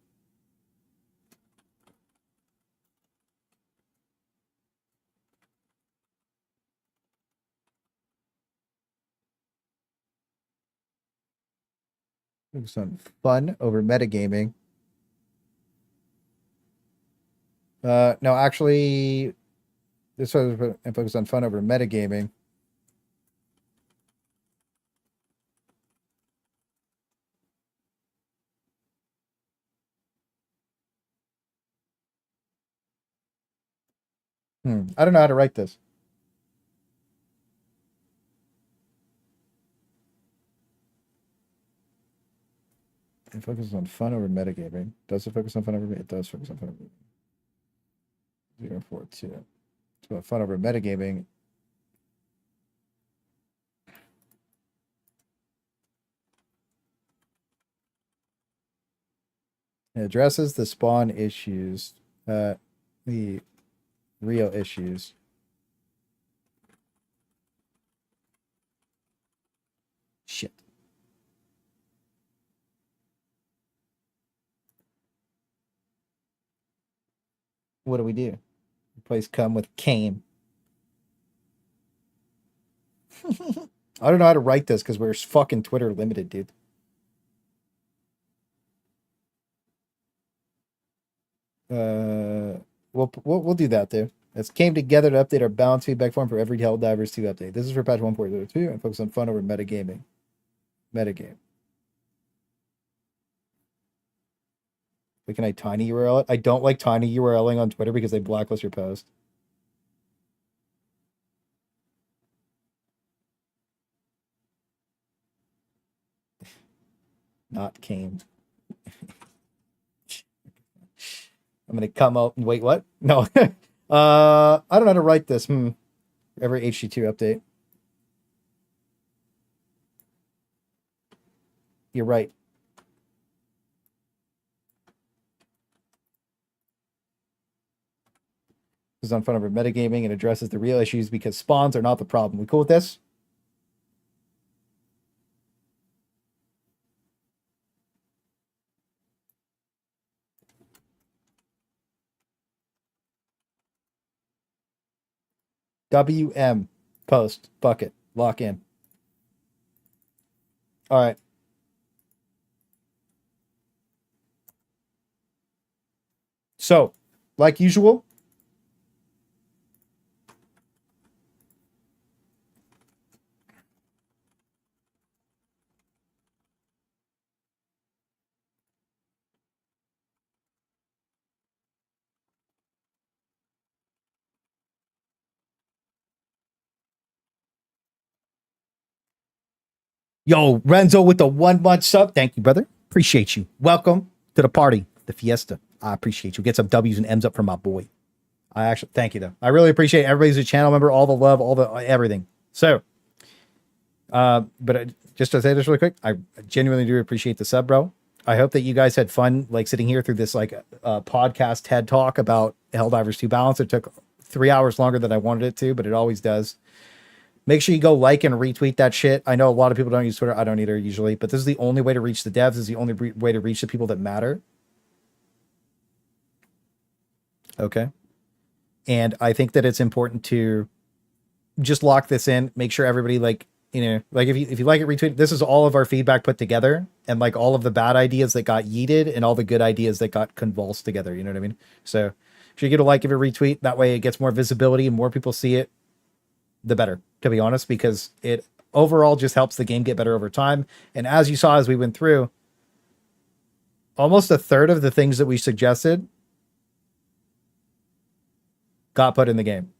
focus on fun over metagaming. No, actually, this was focus on fun over metagaming. I don't know how to write this. It focuses on fun over metagaming. Does it focus on fun over metagaming? It does focus on fun over 042. It's about fun over metagaming. It addresses the spawn issues, the real issues. Shit. What do we do? Replace come with came. I don't know how to write this because we're fucking Twitter limited, dude. We'll do that too. It's came together to update our balance feedback form for every Helldivers 2 update. This is for patch 1.02 and focus on fun over metagaming. Metagame. Wait, can I tiny URL it? I don't like tiny URLing on Twitter because they blacklist your post. Not came. I'm gonna come out and wait. What? No. I don't know how to write this. Every HT2 update. You're right. This is on front of our metagaming and addresses the real issues because spawns are not the problem. We cool with this? WM post bucket lock in. All right. So, like usual, yo, Renzo with the 1 month sub. Thank you, brother. Appreciate you. Welcome to the party, the fiesta. I appreciate you. Get some W's and M's up from my boy. I actually thank you though. I really appreciate everybody's a channel member, all the love, all the everything. So, just to say this really quick, I genuinely do appreciate the sub, bro. I hope that you guys had fun, like sitting here through this like podcast TED talk about Helldivers 2 balance. It took 3 hours longer than I wanted it to, but it always does. Make sure you go like and retweet that shit. I know a lot of people don't use Twitter. I don't either usually, but this is the only way to reach the devs. This is the only way to reach the people that matter. Okay. And I think that it's important to just lock this in, make sure everybody like, you know, like if you like it, retweet. This is all of our feedback put together and like all of the bad ideas that got yeeted and all the good ideas that got convulsed together. You know what I mean? So if you get a like, give it a retweet. That way it gets more visibility and more people see it, the better, to be honest, because it overall just helps the game get better over time. And as you saw, as we went through, almost a third of the things that we suggested got put in the game.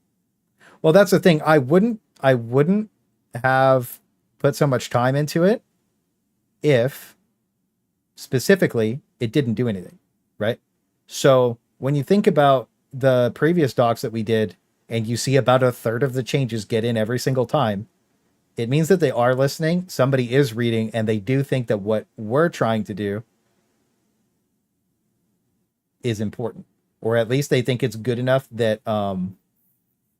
Well, that's the thing. I wouldn't have put so much time into it if specifically it didn't do anything, right? So when you think about the previous docs that we did and you see about a third of the changes get in every single time, it means that they are listening. Somebody is reading and they do think that what we're trying to do is important, or at least they think it's good enough that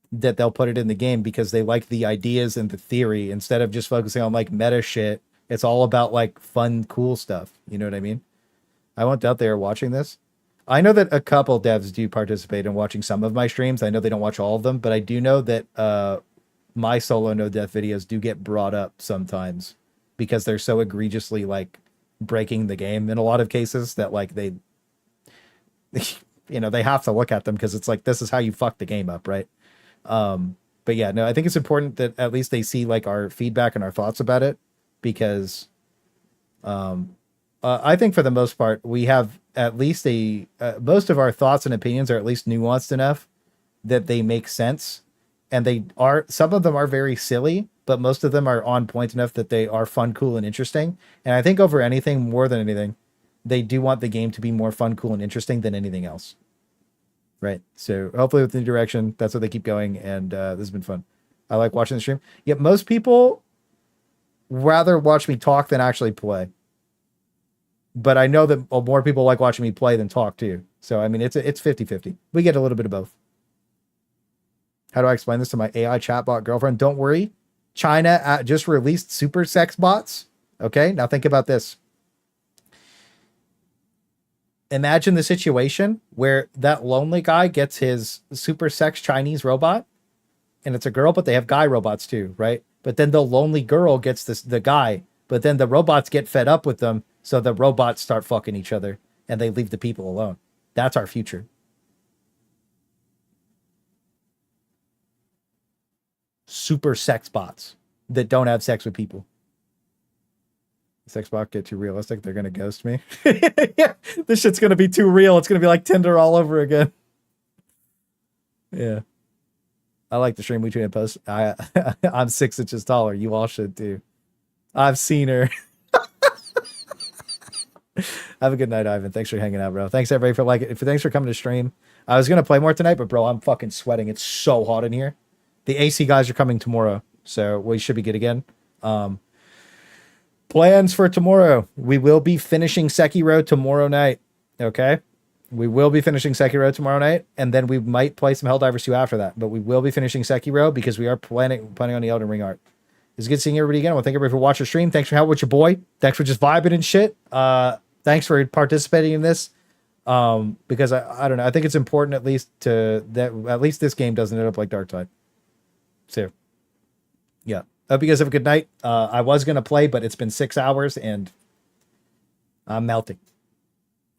that they'll put it in the game because they like the ideas and the theory instead of just focusing on like meta shit. It's all about like fun, cool stuff. You know what I mean? I want out there watching this. I know that a couple devs do participate in watching some of my streams. I know they don't watch all of them, but I do know that my solo no death videos do get brought up sometimes because they're so egregiously like breaking the game in a lot of cases that like they you know, they have to look at them because it's like, this is how you fuck the game up, right? But yeah, no, I think it's important that at least they see like our feedback and our thoughts about it because I think for the most part, we have at least most of our thoughts and opinions are at least nuanced enough that they make sense. And some of them are very silly, but most of them are on point enough that they are fun, cool, and interesting. And I think over anything, more than anything, they do want the game to be more fun, cool, and interesting than anything else. Right. So hopefully with the new direction, that's what they keep going. And this has been fun. I like watching the stream. Yet most people rather watch me talk than actually play. But I know that more people like watching me play than talk too. So, I mean, it's 50-50. We get a little bit of both. How do I explain this to my AI chatbot girlfriend? Don't worry. China just released super sex bots. Okay. Now think about this. Imagine the situation where that lonely guy gets his super sex Chinese robot and it's a girl, but they have guy robots too, right? But then the lonely girl gets the guy, but then the robots get fed up with them. So the robots start fucking each other and they leave the people alone. That's our future. super sex bots that don't have sex with people. Sex bot get too realistic, they're gonna ghost me. Yeah, this shit's gonna be too real. It's gonna be like Tinder all over again. Yeah. I like the stream we tweeted post. I'm 6 inches taller. You all should too. I've seen her. Have a good night, Ivan. Thanks for hanging out, bro. Thanks everybody for thanks for coming to stream. I was gonna play more tonight, but bro, I'm fucking sweating. It's so hot in here. The AC guys are coming tomorrow, so we should be good again. Plans for tomorrow. We will be finishing Sekiro tomorrow night. Okay? We will be finishing Sekiro tomorrow night, and then we might play some Helldivers 2 after that. But we will be finishing Sekiro because we are planning on the Elden Ring art. It's good seeing everybody again. I want to thank everybody for watching the stream. Thanks for helping with your boy. Thanks for just vibing and shit. Thanks for participating in this. Because I don't know. I think it's important at least this game doesn't end up like Dark Tide. So yeah. Hope you guys have a good night. I was gonna play, but it's been 6 hours and I'm melting.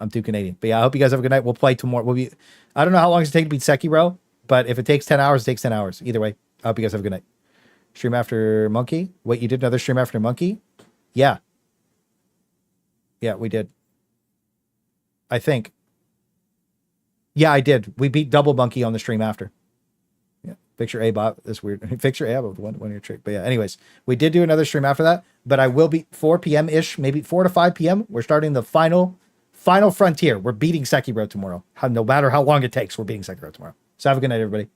I'm too Canadian. But yeah, I hope you guys have a good night. We'll play tomorrow. I don't know how long it's take to beat Sekiro, but if it takes 10 hours, it takes 10 hours. Either way, I hope you guys have a good night. Stream after Monkey. Wait, you did another stream after Monkey? Yeah. Yeah, we did. I think. Yeah, I did. We beat Double Monkey on the stream after. Yeah. Picture A bot. That's weird. Picture A bot with one year trick. But yeah, anyways, we did do another stream after that, but I will be 4 p.m. ish, maybe 4 to 5 p.m. We're starting the final frontier. We're beating Sekiro tomorrow. No matter how long it takes, we're beating Sekiro tomorrow. So have a good night, everybody.